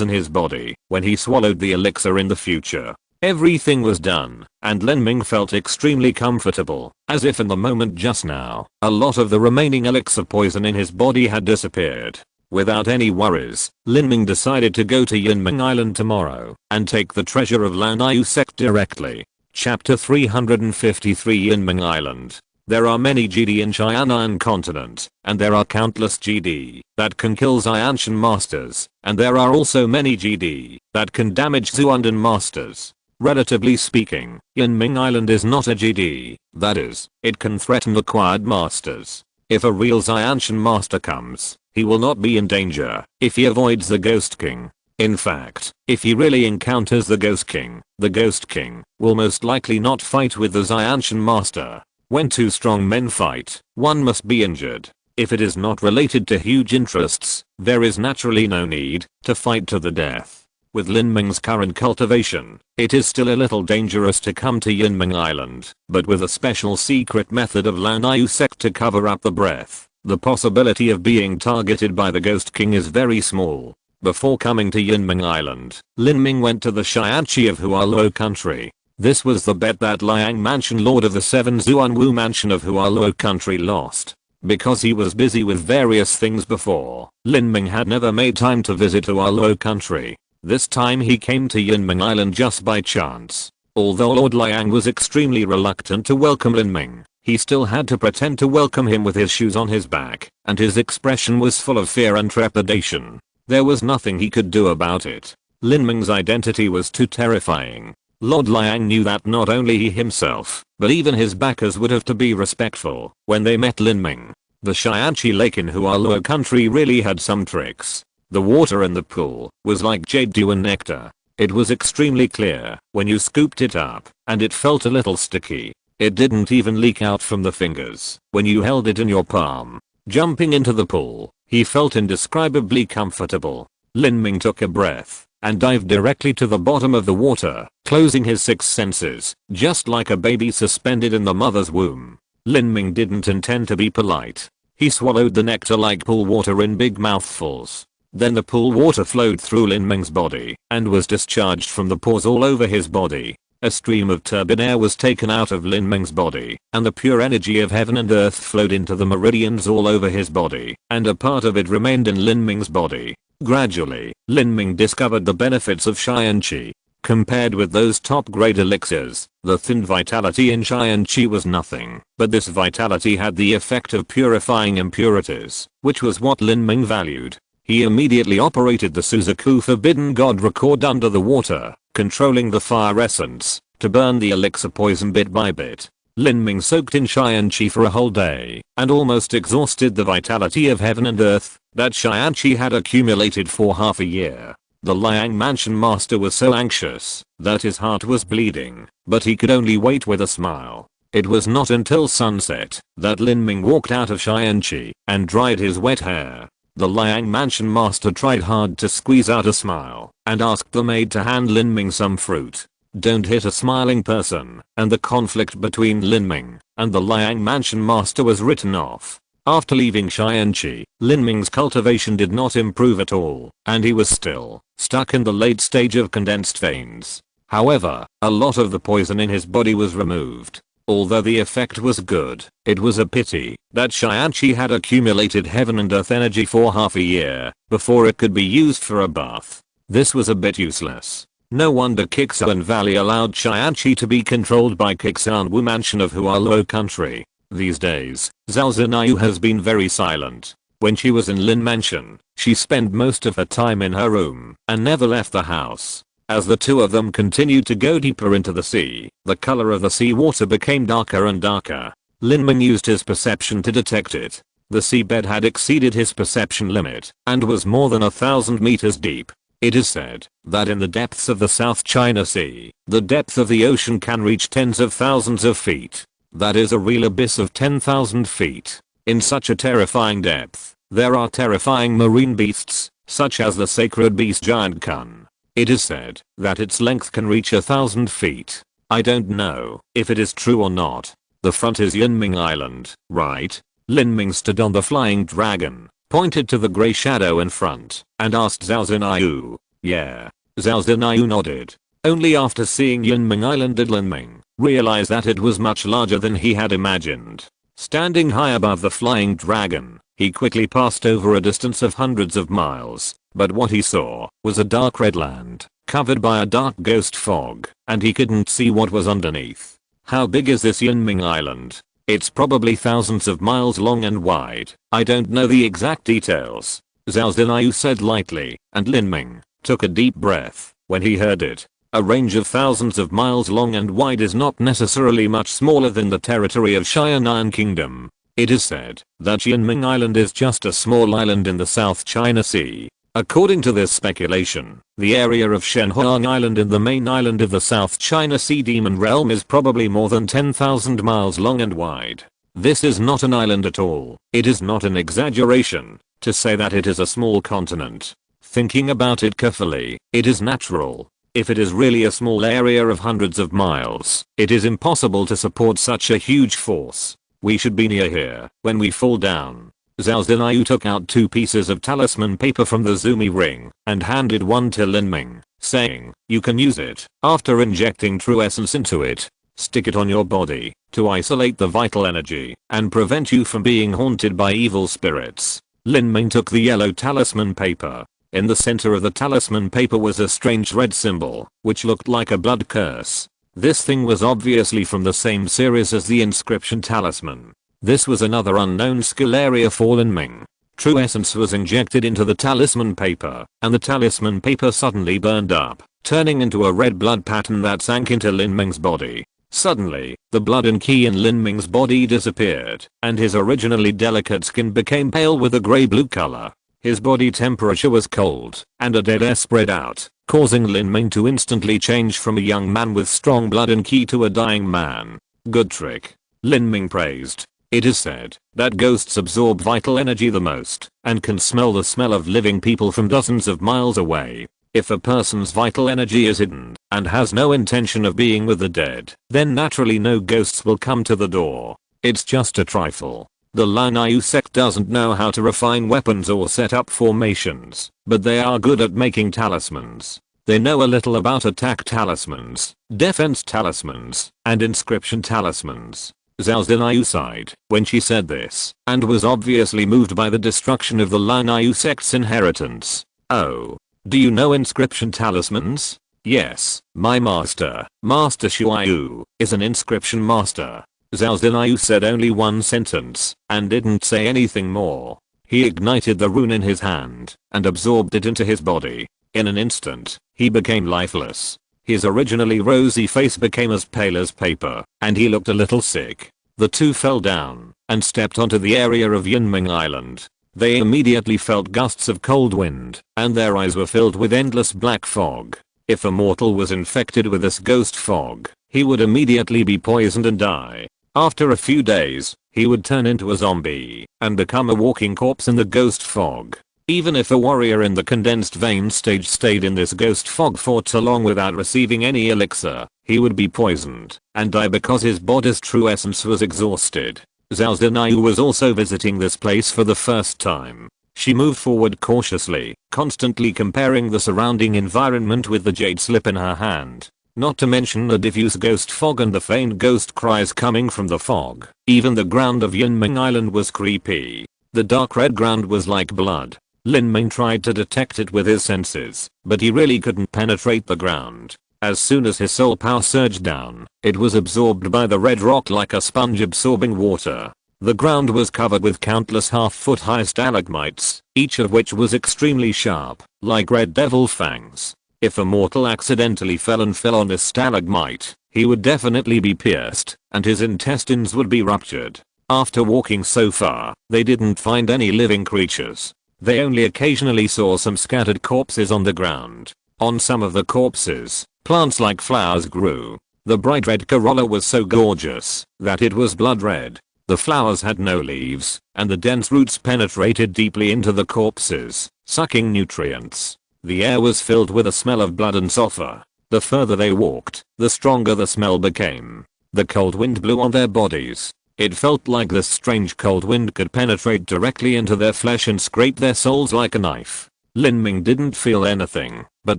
in his body when he swallowed the elixir in the future. Everything was done, and Lin Ming felt extremely comfortable, as if in the moment just now, a lot of the remaining elixir poison in his body had disappeared. Without any worries, Lin Ming decided to go to Yunming Island tomorrow and take the treasure of Lanniu sect directly. Chapter 353 Yunming Island. There are many GD in Qian'an continent, and there are countless GD that can kill Xianshan masters, and there are also many GD that can damage Xuandan masters. Relatively speaking, Yunming Island is not a GD, that is, it can threaten acquired masters. If a real Xianshan master comes, he will not be in danger if he avoids the Ghost King. In fact, if he really encounters the Ghost King will most likely not fight with the Xianshan master. When two strong men fight, one must be injured. If it is not related to huge interests, there is naturally no need to fight to the death. With Lin Ming's current cultivation, it is still a little dangerous to come to Yunming Island, but with a special secret method of Lanniu sect to cover up the breath, the possibility of being targeted by the Ghost King is very small. Before coming to Yunming Island, Lin Ming went to the Qianxue of Hualuo country. This was the bet that Liang Mansion, lord of the 7 Zuanwu mansion of Hualuo country, lost. Because he was busy with various things before, Lin Ming had never made time to visit Hualuo country. This time he came to Yunming Island just by chance. Although Lord Liang was extremely reluctant to welcome Lin Ming, he still had to pretend to welcome him with his shoes on his back, and his expression was full of fear and trepidation. There was nothing he could do about it. Lin Ming's identity was too terrifying. Lord Liang knew that not only he himself, but even his backers would have to be respectful when they met Lin Ming. The Qianxue lake in Hualuo country really had some tricks. The water in the pool was like jade dew and nectar. It was extremely clear when you scooped it up, and it felt a little sticky. It didn't even leak out from the fingers when you held it in your palm. Jumping into the pool, he felt indescribably comfortable. Lin Ming took a breath and dived directly to the bottom of the water, closing his 6 senses, just like a baby suspended in the mother's womb. Lin Ming didn't intend to be polite. He swallowed the nectar like pool water in big mouthfuls. Then the pool water flowed through Lin Ming's body and was discharged from the pores all over his body. A stream of turbid air was taken out of Lin Ming's body, and the pure energy of heaven and earth flowed into the meridians all over his body, and a part of it remained in Lin Ming's body. Gradually, Lin Ming discovered the benefits of Qianxue. Compared with those top-grade elixirs, the thin vitality in Qianxue was nothing, but this vitality had the effect of purifying impurities, which was what Lin Ming valued. He immediately operated the Suzaku Forbidden God record under the water, controlling the fire essence, to burn the elixir poison bit by bit. Lin Ming soaked in Qianxue for a whole day, and almost exhausted the vitality of heaven and earth that Qianxue had accumulated for half a year. The Liang Mansion master was so anxious that his heart was bleeding, but he could only wait with a smile. It was not until sunset that Lin Ming walked out of Qianxue and dried his wet hair. The Liang Mansion master tried hard to squeeze out a smile and asked the maid to hand Lin Ming some fruit. Don't hit a smiling person, and the conflict between Lin Ming and the Liang Mansion master was written off. After leaving Qianxue, Lin Ming's cultivation did not improve at all, and he was still stuck in the late stage of condensed veins. However, a lot of the poison in his body was removed. Although the effect was good, it was a pity that Qianxue had accumulated heaven and earth energy for half a year before it could be used for a bath. This was a bit useless. No wonder Kixan Valley allowed Qianxue to be controlled by Kixan Wu Mansion of Hualuo country. These days, Zhao Zinayu has been very silent. When she was in Lin Mansion, she spent most of her time in her room and never left the house. As the two of them continued to go deeper into the sea, the color of the sea water became darker and darker. Lin Ming used his perception to detect it. The seabed had exceeded his perception limit and was more than 1,000 meters deep. It is said that in the depths of the South China Sea, the depth of the ocean can reach tens of thousands of feet. That is a real abyss of 10,000 feet. In such a terrifying depth, there are terrifying marine beasts, such as the sacred beast giant kun. It is said that its length can reach 1,000 feet. I don't know if it is true or not. The front is Yunming Island, right? Lin Ming stood on the flying dragon, pointed to the grey shadow in front, and asked Zhao Zinayu. Yeah. Zhao Zinayu nodded. Only after seeing Yunming Island did Lin Ming realize that it was much larger than he had imagined. Standing high above the flying dragon, he quickly passed over a distance of hundreds of miles, but what he saw was a dark red land, covered by a dark ghost fog, and he couldn't see what was underneath. How big is this Yunming Island? It's probably thousands of miles long and wide. I don't know the exact details, Zhao Zinayu said lightly, and Lin Ming took a deep breath when he heard it. A range of thousands of miles long and wide is not necessarily much smaller than the territory of Xianan Kingdom. It is said that Yunming Island is just a small island in the South China Sea. According to this speculation, the area of Shenhuang Island in the main island of the South China Sea Demon Realm is probably more than 10,000 miles long and wide. This is not an island at all. It is not an exaggeration to say that it is a small continent. Thinking about it carefully, it is natural. If it is really a small area of hundreds of miles, it is impossible to support such a huge force. We should be near here when we fall down. Zhao Zinayu took out 2 pieces of talisman paper from the Zumi ring and handed one to Lin Ming, saying, "You can use it after injecting true essence into it. Stick it on your body to isolate the vital energy and prevent you from being haunted by evil spirits." Lin Ming took the yellow talisman paper. In the center of the talisman paper was a strange red symbol, which looked like a blood curse. This thing was obviously from the same series as the inscription talisman. This was another unknown skill area for Lin Ming. True essence was injected into the talisman paper, and the talisman paper suddenly burned up, turning into a red blood pattern that sank into Lin Ming's body. Suddenly, the blood and ki in Lin Ming's body disappeared, and his originally delicate skin became pale with a grey-blue color. His body temperature was cold, and a dead air spread out, causing Lin Ming to instantly change from a young man with strong blood and ki to a dying man. "Good trick," Lin Ming praised. "It is said that ghosts absorb vital energy the most and can smell the smell of living people from dozens of miles away. If a person's vital energy is hidden and has no intention of being with the dead, then naturally no ghosts will come to the door. It's just a trifle." The Lin sect doesn't know how to refine weapons or set up formations, but they are good at making talismans. They know a little about attack talismans, defense talismans, and inscription talismans. Zhao Zinayu sighed when she said this, and was obviously moved by the destruction of the Lin sect's inheritance. "Oh. Do you know inscription talismans?" "Yes, my master, Master Shuaiyu, is an inscription master." Zhao Zinayu said only one sentence, and didn't say anything more. He ignited the rune in his hand, and absorbed it into his body. In an instant, he became lifeless. His originally rosy face became as pale as paper, and he looked a little sick. The two fell down, and stepped onto the area of Yunming Island. They immediately felt gusts of cold wind, and their eyes were filled with endless black fog. If a mortal was infected with this ghost fog, he would immediately be poisoned and die. After a few days, he would turn into a zombie and become a walking corpse in the ghost fog. Even if a warrior in the condensed vein stage stayed in this ghost fog for too long without receiving any elixir, he would be poisoned and die because his body's true essence was exhausted. Zhao Zinayu was also visiting this place for the first time. She moved forward cautiously, constantly comparing the surrounding environment with the jade slip in her hand. Not to mention the diffuse ghost fog and the faint ghost cries coming from the fog. Even the ground of Yunming Island was creepy. The dark red ground was like blood. Lin Ming tried to detect it with his senses, but he really couldn't penetrate the ground. As soon as his soul power surged down, it was absorbed by the red rock like a sponge absorbing water. The ground was covered with countless half-foot high stalagmites, each of which was extremely sharp, like red devil fangs. If a mortal accidentally fell on a stalagmite, he would definitely be pierced, and his intestines would be ruptured. After walking so far, they didn't find any living creatures. They only occasionally saw some scattered corpses on the ground. On some of the corpses, plants like flowers grew. The bright red corolla was so gorgeous that it was blood red. The flowers had no leaves, and the dense roots penetrated deeply into the corpses, sucking nutrients. The air was filled with a smell of blood and sulfur. The further they walked, the stronger the smell became. The cold wind blew on their bodies. It felt like this strange cold wind could penetrate directly into their flesh and scrape their souls like a knife. Lin Ming didn't feel anything, but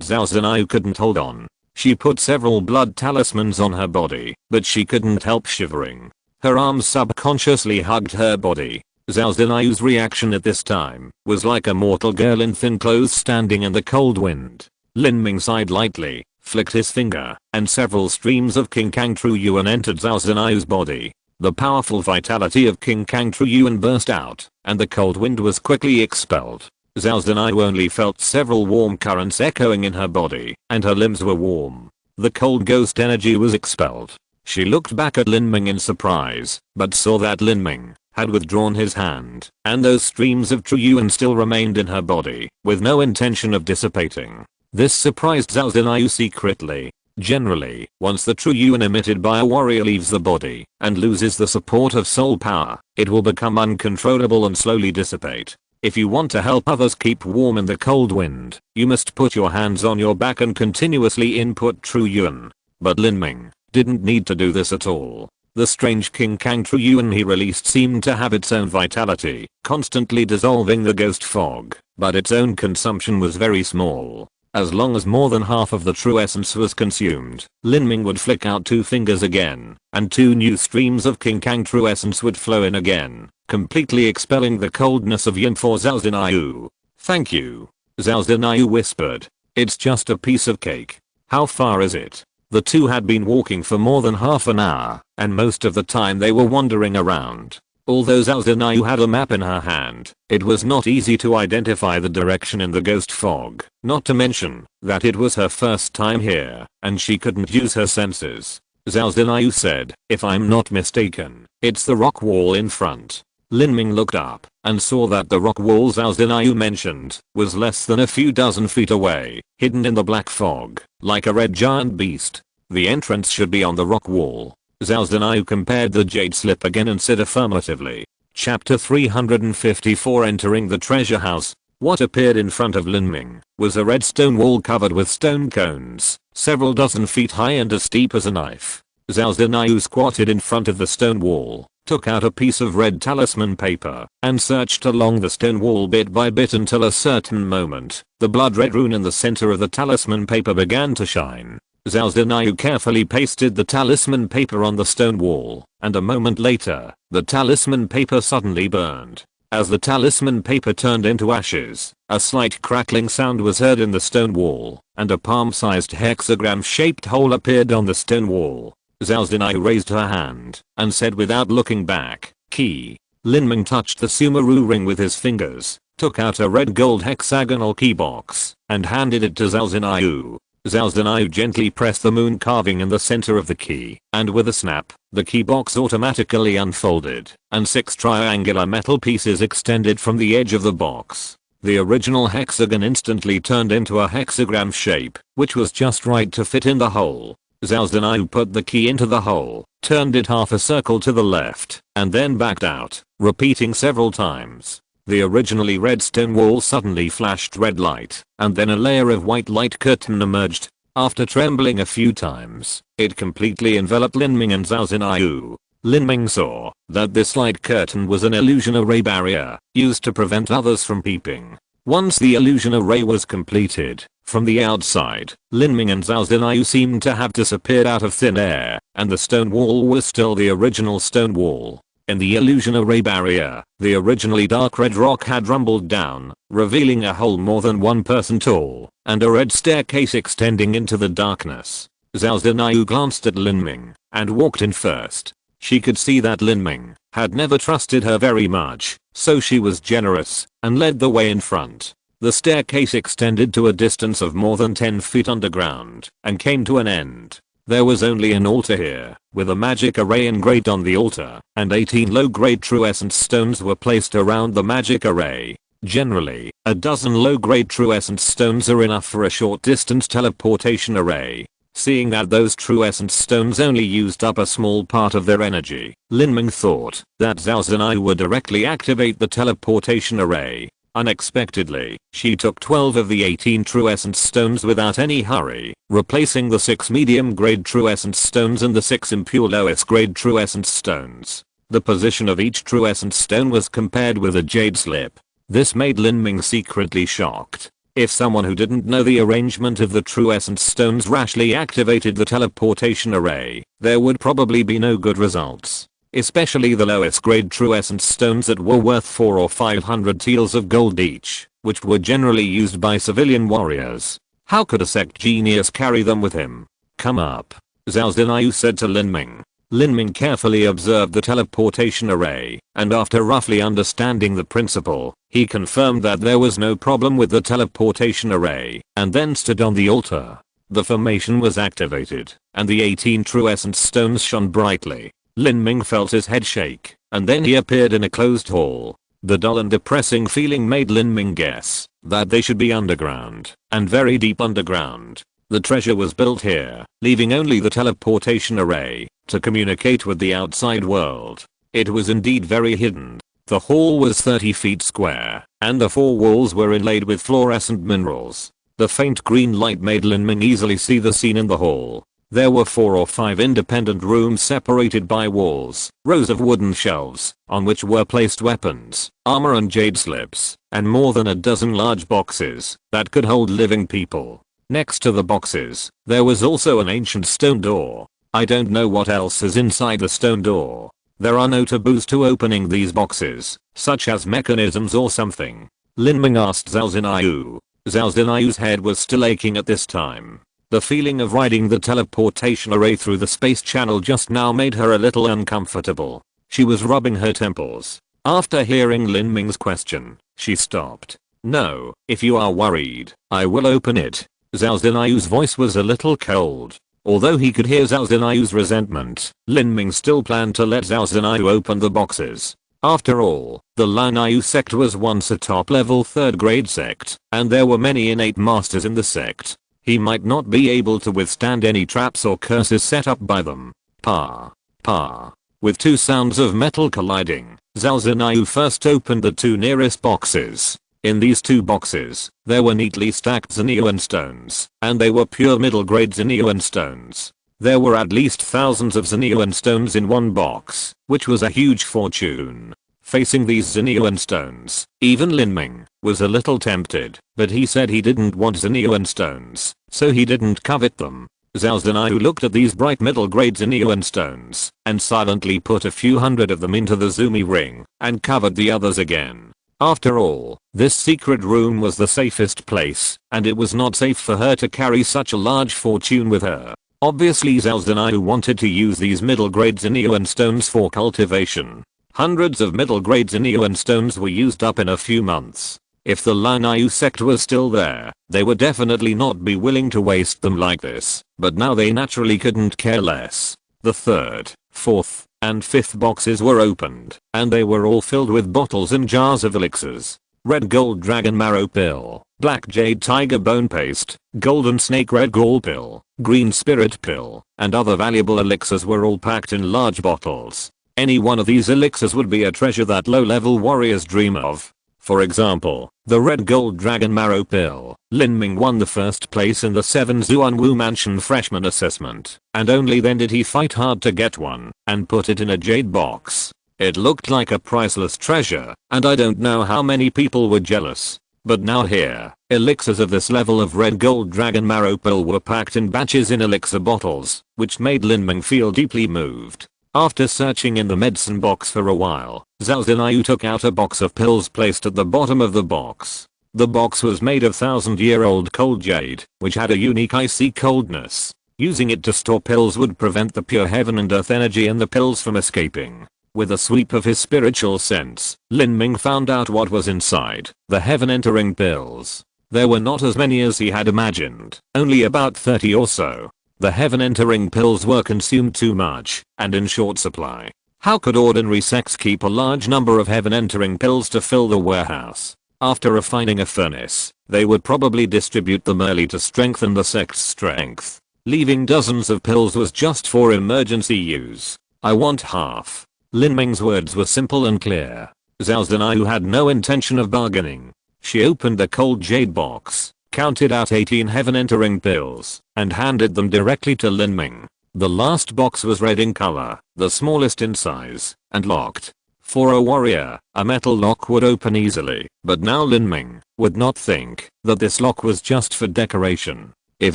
Zhao Zinayu couldn't hold on. She put several blood talismans on her body, but she couldn't help shivering. Her arms subconsciously hugged her body. Zhao Zinayu's reaction at this time was like a mortal girl in thin clothes standing in the cold wind. Lin Ming sighed lightly, flicked his finger, and several streams of King Kang True Yuan entered Zhao Zinayu's body. The powerful vitality of King Kang True Yuan burst out, and the cold wind was quickly expelled. Zhao Zinayu only felt several warm currents echoing in her body, and her limbs were warm. The cold ghost energy was expelled. She looked back at Lin Ming in surprise, but saw that Lin Ming had withdrawn his hand, and those streams of True Yuan still remained in her body, with no intention of dissipating. This surprised Zhao Zinayu secretly. Generally, once the True Yuan emitted by a warrior leaves the body and loses the support of soul power, it will become uncontrollable and slowly dissipate. If you want to help others keep warm in the cold wind, you must put your hands on your back and continuously input True Yuan. But Lin Ming didn't need to do this at all. The strange Qianxue yuan he released seemed to have its own vitality, constantly dissolving the ghost fog, but its own consumption was very small. As long as more than half of the true essence was consumed, Lin Ming would flick out 2 fingers again, and 2 new streams of Qianxue essence would flow in again, completely expelling the coldness of yin for Zhao Zhenyu. "Thank you," Zhao Zhenyu whispered. "It's just a piece of cake. How far is it?" The two had been walking for more than half an hour, and most of the time they were wandering around. Although Zhao Zhenyu had a map in her hand, it was not easy to identify the direction in the ghost fog, not to mention that it was her first time here, and she couldn't use her senses. Zhao Zhenyu said, "If I'm not mistaken, it's the rock wall in front." Lin Ming looked up and saw that the rock wall Zhao Zhenyu mentioned was less than a few dozen feet away, hidden in the black fog, like a red giant beast. The entrance should be on the rock wall. Zhao Zhenyu compared the jade slip again and said affirmatively. Chapter 354 Entering the treasure house. What appeared in front of Lin Ming was a red stone wall covered with stone cones, several dozen feet high and as steep as a knife. Zhao Zhenyu squatted in front of the stone wall, took out a piece of red talisman paper, and searched along the stone wall bit by bit until a certain moment, the blood red rune in the center of the talisman paper began to shine. Zhao Zhenyu carefully pasted the talisman paper on the stone wall, and a moment later, the talisman paper suddenly burned. As the talisman paper turned into ashes, a slight crackling sound was heard in the stone wall, and a palm-sized hexagram-shaped hole appeared on the stone wall. Zhao Zhenyu raised her hand and said without looking back, "Key." Lin Ming touched the Sumeru ring with his fingers, took out a red gold hexagonal key box, and handed it to Zhao Zhenyu. Zhao Zhenyu gently pressed the moon carving in the center of the key, and with a snap, the key box automatically unfolded, and 6 triangular metal pieces extended from the edge of the box. The original hexagon instantly turned into a hexagram shape, which was just right to fit in the hole. Zhao Zhenyu put the key into the hole, turned it half a circle to the left, and then backed out, repeating several times. The originally red stone wall suddenly flashed red light, and then a layer of white light curtain emerged. After trembling a few times, it completely enveloped Lin Ming and Zhao Zhenyu. Lin Ming saw that this light curtain was an illusion array barrier, used to prevent others from peeping. Once the illusion array was completed, from the outside, Lin Ming and Zhao Zhenyu seemed to have disappeared out of thin air, and the stone wall was still the original stone wall. In the illusion array barrier, the originally dark red rock had rumbled down, revealing a hole more than 1 person tall, and a red staircase extending into the darkness. Zhao Zhenyu glanced at Lin Ming, and walked in first. She could see that Lin Ming had never trusted her very much, so she was generous, and led the way in front. The staircase extended to a distance of more than 10 feet underground, and came to an end. There was only an altar here, with a magic array engraved on the altar, and 18 low-grade true essence stones were placed around the magic array. Generally, a dozen low-grade true essence stones are enough for a short-distance teleportation array. Seeing that those true essence stones only used up a small part of their energy, Lin Ming thought that Zhao Zhenyu would directly activate the teleportation array. Unexpectedly, she took 12 of the 18 true essence stones without any hurry, replacing the 6 medium-grade true essence stones and the 6 impure lowest-grade true essence stones. The position of each true essence stone was compared with a jade slip. This made Lin Ming secretly shocked. If someone who didn't know the arrangement of the true essence stones rashly activated the teleportation array, there would probably be no good results. Especially the lowest grade true essence stones that were worth 400 or 500 taels of gold each, which were generally used by civilian warriors. How could a sect genius carry them with him? "Come up," Zhao Zhenyu said to Lin Ming. Lin Ming carefully observed the teleportation array, and after roughly understanding the principle, he confirmed that there was no problem with the teleportation array, and then stood on the altar. The formation was activated, and the 18 true essence stones shone brightly. Lin Ming felt his head shake, and then he appeared in a closed hall. The dull and depressing feeling made Lin Ming guess that they should be underground, and very deep underground. The treasure was built here, leaving only the teleportation array to communicate with the outside world. It was indeed very hidden. The hall was 30 feet square, and the 4 walls were inlaid with fluorescent minerals. The faint green light made Lin Ming easily see the scene in the hall. There were 4 or 5 independent rooms separated by walls, rows of wooden shelves, on which were placed weapons, armor and jade slips, and more than a dozen large boxes that could hold living people. Next to the boxes, there was also an ancient stone door. I don't know what else is inside the stone door. There are no taboos to opening these boxes, such as mechanisms or something. Lin Ming asked Zhao Zinayu. Zhao Zinayu's head was still aching at this time. The feeling of riding the teleportation array through the space channel just now made her a little uncomfortable. She was rubbing her temples. After hearing Lin Ming's question, she stopped. No, if you are worried, I will open it. Zhao Zinayu's voice was a little cold. Although he could hear Zhao Zinayu's resentment, Lin Ming still planned to let Zhao Zinayu open the boxes. After all, the Lin sect was once a top-level 3rd grade sect, and there were many innate masters in the sect. He might not be able to withstand any traps or curses set up by them. Pa. Pa. With 2 sounds of metal colliding, Zhao Zinayu first opened the 2 nearest boxes. In these 2 boxes, there were neatly stacked Xiniyuan stones, and they were pure middle-grade Xiniyuan stones. There were at least thousands of Xiniyuan stones in one box, which was a huge fortune. Facing these Xiniyuan stones, even Lin Ming was a little tempted, but he said he didn't want Xiniyuan stones, so he didn't covet them. Zhao Zinayu looked at these bright middle-grade Xiniyuan stones, and silently put a few hundred of them into the Zumi ring, and covered the others again. After all, this secret room was the safest place, and it was not safe for her to carry such a large fortune with her. Obviously Zhao Zinayu wanted to use these middle-grade Xiniyuan stones for cultivation. Hundreds of middle-grade Xiniyuan stones were used up in a few months. If the Lin sect was still there, they would definitely not be willing to waste them like this, but now they naturally couldn't care less. The 3rd, 4th, and 5th boxes were opened, and they were all filled with bottles and jars of elixirs. Red gold dragon marrow pill, black jade tiger bone paste, golden snake red gall pill, green spirit pill, and other valuable elixirs were all packed in large bottles. Any one of these elixirs would be a treasure that low-level warriors dream of. For example, the red gold dragon marrow pill. Lin Ming won the 1st place in the 7 Zuanwu Mansion freshman assessment, and only then did he fight hard to get one, and put it in a jade box. It looked like a priceless treasure, and I don't know how many people were jealous. But now here, elixirs of this level of red gold dragon marrow pill were packed in batches in elixir bottles, which made Lin Ming feel deeply moved. After searching in the medicine box for a while, Zhao Zinayu took out a box of pills placed at the bottom of the box. The box was made of 1000-year-old cold jade, which had a unique icy coldness. Using it to store pills would prevent the pure heaven and earth energy in the pills from escaping. With a sweep of his spiritual sense, Lin Ming found out what was inside the heaven-entering pills. There were not as many as he had imagined, only about 30 or so. The heaven-entering pills were consumed too much, and in short supply. How could ordinary sects keep a large number of heaven-entering pills to fill the warehouse? After refining a furnace, they would probably distribute them early to strengthen the sect's strength. Leaving dozens of pills was just for emergency use. I want half. Lin Ming's words were simple and clear. Zhao Zinayu had no intention of bargaining. She opened the cold jade box, counted out 18 heaven-entering pills, and handed them directly to Lin Ming. The last box was red in color, the smallest in size, and locked. For a warrior, a metal lock would open easily, but now Lin Ming would not think that this lock was just for decoration. If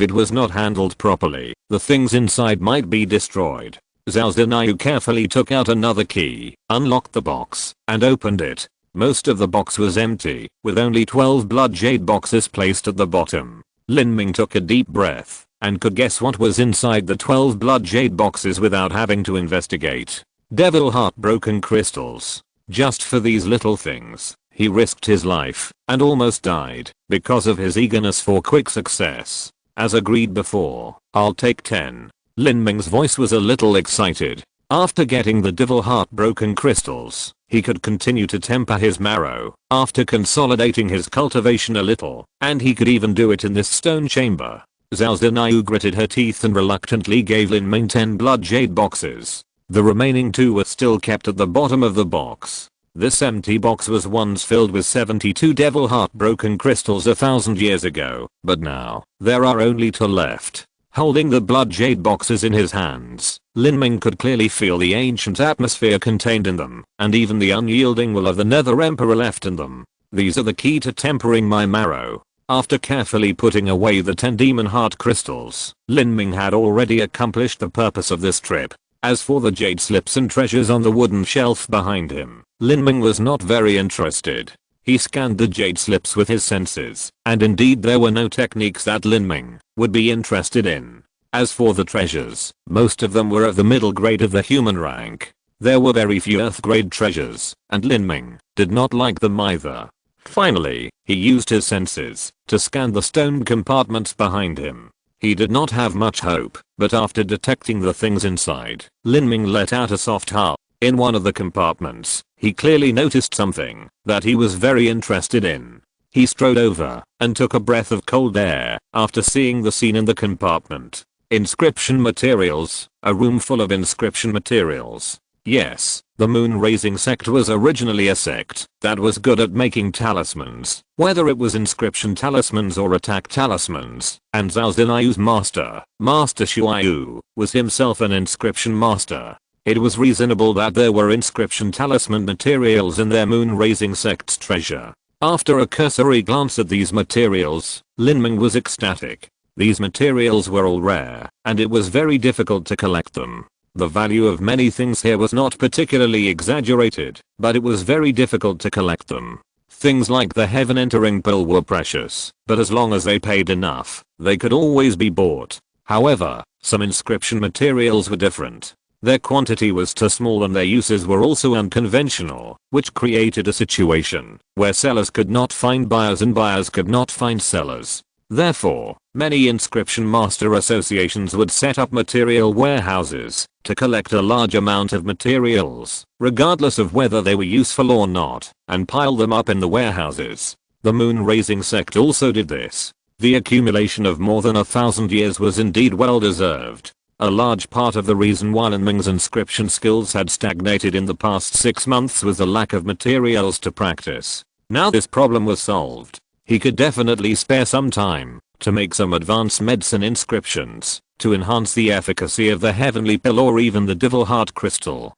it was not handled properly, the things inside might be destroyed. Zhao Zinayu carefully took out another key, unlocked the box, and opened it. Most of the box was empty, with only 12 blood jade boxes placed at the bottom. Lin Ming took a deep breath, and could guess what was inside the 12 blood jade boxes without having to investigate. Devil heartbroken crystals. Just for these little things, he risked his life, and almost died, because of his eagerness for quick success. As agreed before, I'll take 10. Lin Ming's voice was a little excited. After getting the devil heartbroken crystals, he could continue to temper his marrow, after consolidating his cultivation a little, and he could even do it in this stone chamber. Zhao Zinayu gritted her teeth and reluctantly gave Lin Ming 10 blood jade boxes. The remaining 2 were still kept at the bottom of the box. This empty box was once filled with 72 devil heartbroken crystals 1,000 years ago, but now, there are only 2 left. Holding the blood jade boxes in his hands, Lin Ming could clearly feel the ancient atmosphere contained in them, and even the unyielding will of the Nether Emperor left in them. These are the key to tempering my marrow. After carefully putting away the 10 demon heart crystals, Lin Ming had already accomplished the purpose of this trip. As for the jade slips and treasures on the wooden shelf behind him, Lin Ming was not very interested. He scanned the jade slips with his senses, and indeed there were no techniques that Lin Ming would be interested in. As for the treasures, most of them were of the middle grade of the human rank. There were very few earth grade treasures, and Lin Ming did not like them either. Finally, he used his senses to scan the stone compartments behind him. He did not have much hope, but after detecting the things inside, Lin Ming let out a soft howl. In one of the compartments, he clearly noticed something that he was very interested in. He strode over and took a breath of cold air after seeing the scene in the compartment. Inscription materials, a room full of inscription materials. Yes, the moon raising sect was originally a sect that was good at making talismans, whether it was inscription talismans or attack talismans, and Zhao Zinayu's master, Master Shuaiyu, was himself an inscription master. It was reasonable that there were inscription talisman materials in their moon raising sect's treasure. After a cursory glance at these materials, Lin Ming was ecstatic. These materials were all rare, and it was very difficult to collect them. The value of many things here was not particularly exaggerated, but it was very difficult to collect them. Things like the heaven entering pearl were precious, but as long as they paid enough, they could always be bought. However, some inscription materials were different. Their quantity was too small and their uses were also unconventional, which created a situation where sellers could not find buyers and buyers could not find sellers. Therefore, many inscription master associations would set up material warehouses to collect a large amount of materials, regardless of whether they were useful or not, and pile them up in the warehouses. The moon raising sect also did this. The accumulation of more than 1,000 years was indeed well deserved. A large part of the reason why Lin Ming's inscription skills had stagnated in the past 6 months was the lack of materials to practice. Now this problem was solved. He could definitely spare some time to make some advanced medicine inscriptions to enhance the efficacy of the heavenly pill or even the devil heart crystal.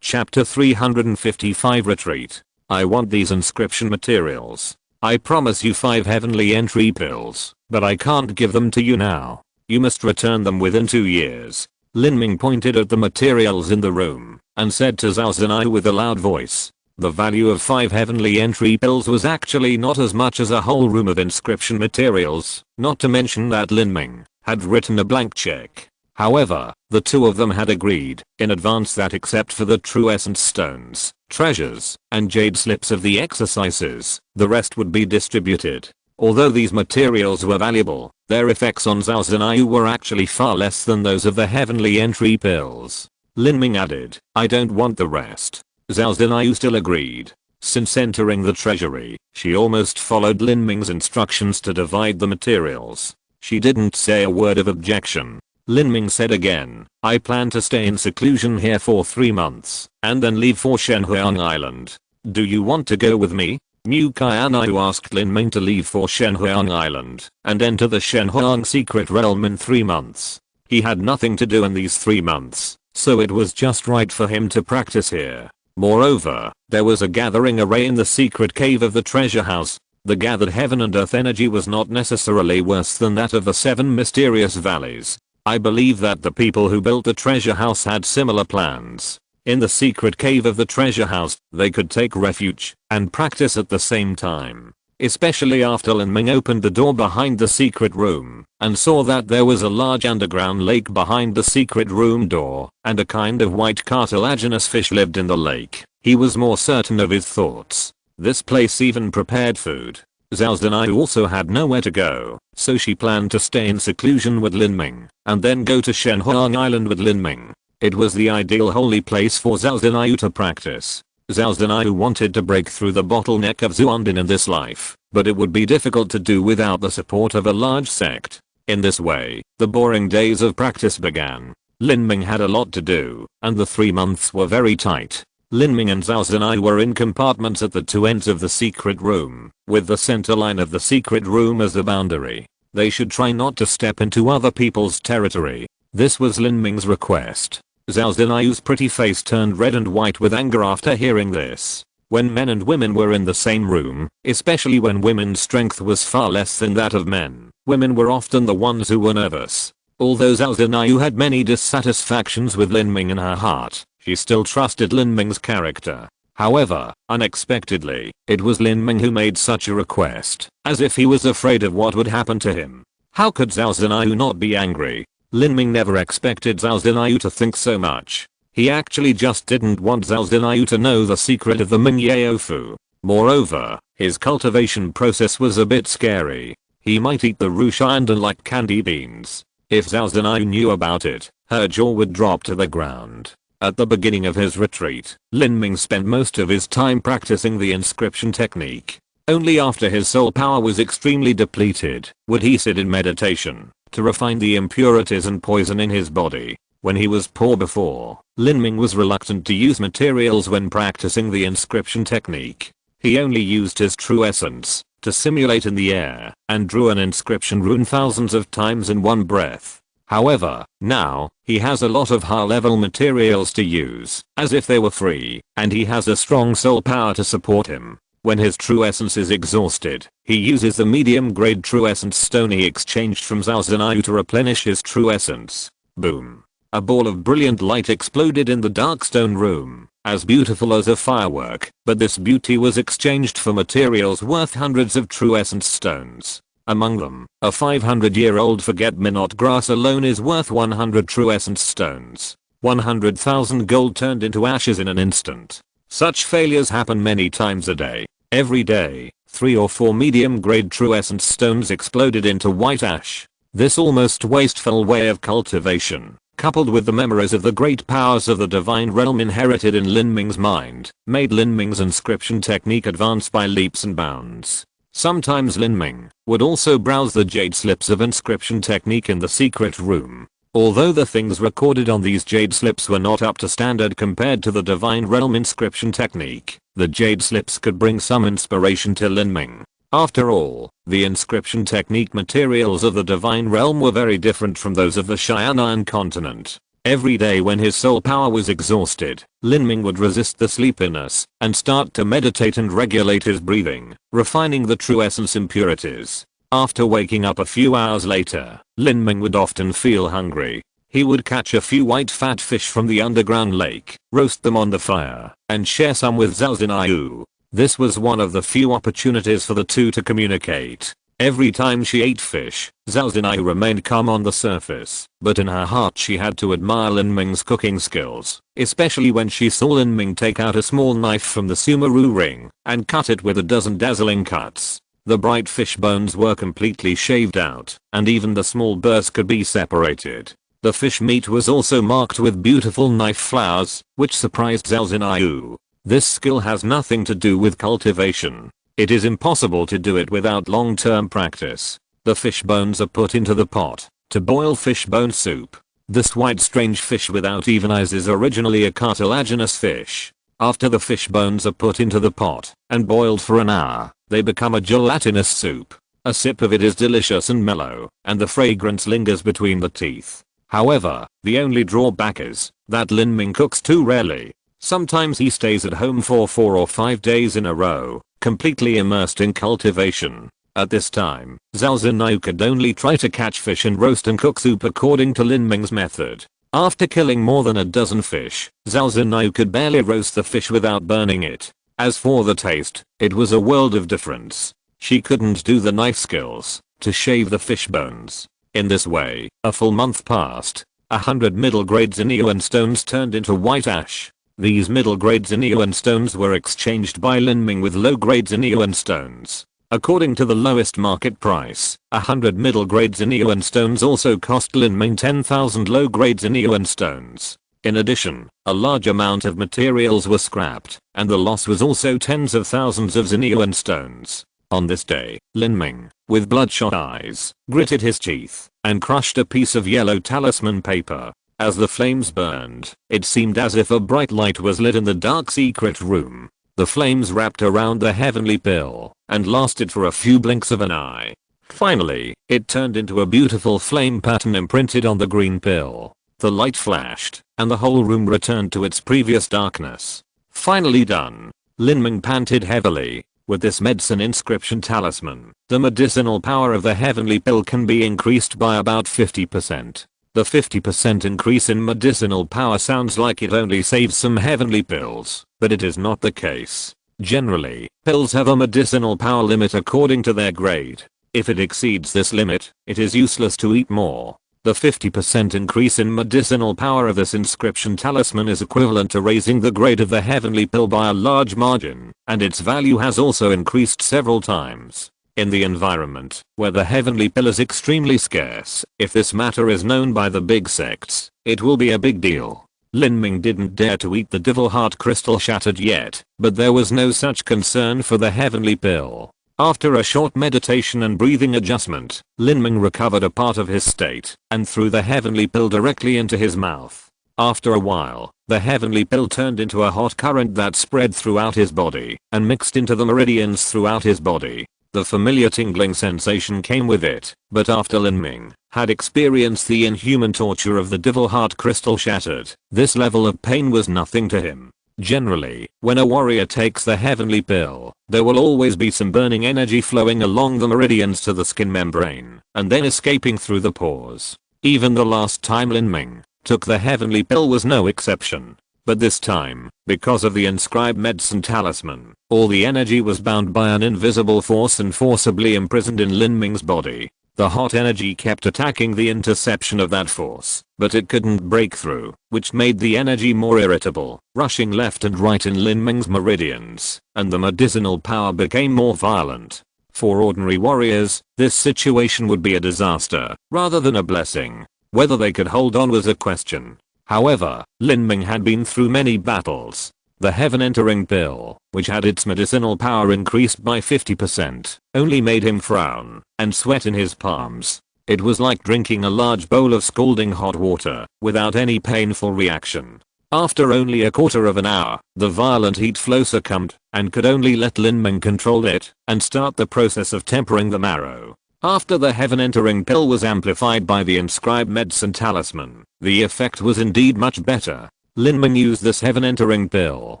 Chapter 355 Retreat. I want these inscription materials. I promise you 5 heavenly entry pills, but I can't give them to you now. You must return them within 2 years. Lin Ming pointed at the materials in the room and said to Zhao Zinai with a loud voice. The value of 5 heavenly entry pills was actually not as much as a whole room of inscription materials, not to mention that Lin Ming had written a blank check. However, the two of them had agreed in advance that except for the true essence stones, treasures, and jade slips of the exercises, the rest would be distributed. Although these materials were valuable, their effects on Zhao Zinayu were actually far less than those of the heavenly entry pills. Lin Ming added, I don't want the rest. Zhao Zinayu still agreed. Since entering the treasury, she almost followed Lin Ming's instructions to divide the materials. She didn't say a word of objection. Lin Ming said again, I plan to stay in seclusion here for 3 months, and then leave for Shenhuang Island. Do you want to go with me? Mu Qianxue asked Lin Ming to leave for Shenhuang Island and enter the Shenhuang secret realm in 3 months. He had nothing to do in these 3 months, so it was just right for him to practice here. Moreover, there was a gathering array in the secret cave of the treasure house. The gathered heaven and earth energy was not necessarily worse than that of the 7 mysterious valleys. I believe that the people who built the treasure house had similar plans. In the secret cave of the treasure house, they could take refuge and practice at the same time. Especially after Lin Ming opened the door behind the secret room and saw that there was a large underground lake behind the secret room door and a kind of white cartilaginous fish lived in the lake. He was more certain of his thoughts. This place even prepared food. Zhao Zinayu also had nowhere to go, so she planned to stay in seclusion with Lin Ming and then go to Shenhuang Island with Lin Ming. It was the ideal holy place for Zhao Zinayu to practice. Zhao Zinayu wanted to break through the bottleneck of Zuandin in this life, but it would be difficult to do without the support of a large sect. In this way, the boring days of practice began. Lin Ming had a lot to do, and the 3 months were very tight. Lin Ming and Zhao Zinai were in compartments at the 2 ends of the secret room, with the center line of the secret room as the boundary. They should try not to step into other people's territory. This was Lin Ming's request. Zhao Zinayu's pretty face turned red and white with anger after hearing this. When men and women were in the same room, especially when women's strength was far less than that of men, women were often the ones who were nervous. Although Zhao Zinayu had many dissatisfactions with Lin Ming in her heart, she still trusted Lin Ming's character. However, unexpectedly, it was Lin Ming who made such a request, as if he was afraid of what would happen to him. How could Zhao Zinayu not be angry? Lin Ming never expected Zhao Zinayu to think so much. He actually just didn't want Zhao Zinayu to know the secret of the Ming Yao Fu. Moreover, his cultivation process was a bit scary. He might eat the Rushanda like candy beans. If Zhao Zinayu knew about it, her jaw would drop to the ground. At the beginning of his retreat, Lin Ming spent most of his time practicing the inscription technique. Only after his soul power was extremely depleted would he sit in meditation to refine the impurities and poison in his body. When he was poor before, Lin Ming was reluctant to use materials when practicing the inscription technique. He only used his true essence to simulate in the air and drew an inscription rune thousands of times in one breath. However, now, he has a lot of high-level materials to use, as if they were free, and he has a strong soul power to support him. When his true essence is exhausted, he uses the medium-grade true essence stone he exchanged from Zhao Zinayu to replenish his true essence. Boom. A ball of brilliant light exploded in the dark stone room, as beautiful as a firework, but this beauty was exchanged for materials worth hundreds of true essence stones. Among them, a 500-year-old forget-me-not grass alone is worth 100 true essence stones. 100,000 gold turned into ashes in an instant. Such failures happen many times a day. Every day, 3 or 4 medium-grade true essence stones exploded into white ash. This almost wasteful way of cultivation, coupled with the memories of the great powers of the divine realm inherited in Lin Ming's mind, made Lin Ming's inscription technique advance by leaps and bounds. Sometimes Lin Ming would also browse the jade slips of inscription technique in the secret room. Although the things recorded on these jade slips were not up to standard compared to the divine realm inscription technique, the jade slips could bring some inspiration to Lin Ming. After all, the inscription technique materials of the divine realm were very different from those of the Xianan continent. Every day when his soul power was exhausted, Lin Ming would resist the sleepiness and start to meditate and regulate his breathing, refining the true essence impurities. After waking up a few hours later, Lin Ming would often feel hungry. He would catch a few white fat fish from the underground lake, roast them on the fire, and share some with Zhao Zinayu. This was one of the few opportunities for the two to communicate. Every time she ate fish, Zhao Zinayu remained calm on the surface, but in her heart she had to admire Lin Ming's cooking skills, especially when she saw Lin Ming take out a small knife from the sumaru ring and cut it with a dozen dazzling cuts. The bright fish bones were completely shaved out, and even the small burrs could be separated. The fish meat was also marked with beautiful knife flowers, which surprised Zhao Zinayu. This skill has nothing to do with cultivation. It is impossible to do it without long-term practice. The fish bones are put into the pot to boil fish bone soup. This white strange fish without even eyes is originally a cartilaginous fish. After the fish bones are put into the pot and boiled for an hour, they become a gelatinous soup. A sip of it is delicious and mellow, and the fragrance lingers between the teeth. However, the only drawback is that Lin Ming cooks too rarely. Sometimes he stays at home for 4 or 5 days in a row, completely immersed in cultivation. At this time, Zhao Zinayu could only try to catch fish and roast and cook soup according to Lin Ming's method. After killing more than a dozen fish, Zhao Zinayu could barely roast the fish without burning it. As for the taste, it was a world of difference. She couldn't do the knife skills to shave the fish bones. In this way, a full month passed. 100 middle-grade Ziniyuan stones turned into white ash. These middle-grade Ziniyuan stones were exchanged by Lin Ming with low-grade Ziniyuan stones. According to the lowest market price, 100 middle-grade Ziniyuan stones also cost Lin Ming 10,000 low-grade Ziniyuan stones. In addition, a large amount of materials were scrapped, and the loss was also tens of thousands of Ziniyuan stones. On this day, Lin Ming, with bloodshot eyes, gritted his teeth and crushed a piece of yellow talisman paper. As the flames burned, it seemed as if a bright light was lit in the dark secret room. The flames wrapped around the heavenly pill and lasted for a few blinks of an eye. Finally, it turned into a beautiful flame pattern imprinted on the green pill. The light flashed, and the whole room returned to its previous darkness. Finally done. Lin Ming panted heavily. With this medicine inscription talisman, the medicinal power of the heavenly pill can be increased by about 50%. The 50% increase in medicinal power sounds like it only saves some heavenly pills, but it is not the case. Generally, pills have a medicinal power limit according to their grade. If it exceeds this limit, it is useless to eat more. The 50% increase in medicinal power of this inscription talisman is equivalent to raising the grade of the heavenly pill by a large margin, and its value has also increased several times. In the environment, where the heavenly pill is extremely scarce, if this matter is known by the big sects, it will be a big deal. Lin Ming didn't dare to eat the devil heart crystal shattered yet, but there was no such concern for the heavenly pill. After a short meditation and breathing adjustment, Lin Ming recovered a part of his state and threw the heavenly pill directly into his mouth. After a while, the heavenly pill turned into a hot current that spread throughout his body and mixed into the meridians throughout his body. The familiar tingling sensation came with it, but after Lin Ming had experienced the inhuman torture of the devil heart crystal shattered, this level of pain was nothing to him. Generally, when a warrior takes the heavenly pill, there will always be some burning energy flowing along the meridians to the skin membrane, and then escaping through the pores. Even the last time Lin Ming took the heavenly pill was no exception. But this time, because of the inscribed medicine talisman, all the energy was bound by an invisible force and forcibly imprisoned in Lin Ming's body. The hot energy kept attacking the interception of that force, but it couldn't break through, which made the energy more irritable, rushing left and right in Lin Ming's meridians, and the medicinal power became more violent. For ordinary warriors, this situation would be a disaster, rather than a blessing. Whether they could hold on was a question. However, Lin Ming had been through many battles. The heaven entering pill, which had its medicinal power increased by 50%, only made him frown and sweat in his palms. It was like drinking a large bowl of scalding hot water without any painful reaction. After only a quarter of an hour, the violent heat flow succumbed and could only let Lin Ming control it and start the process of tempering the marrow. After the heaven entering pill was amplified by the inscribed medicine talisman, the effect was indeed much better. Lin Ming used this heaven entering pill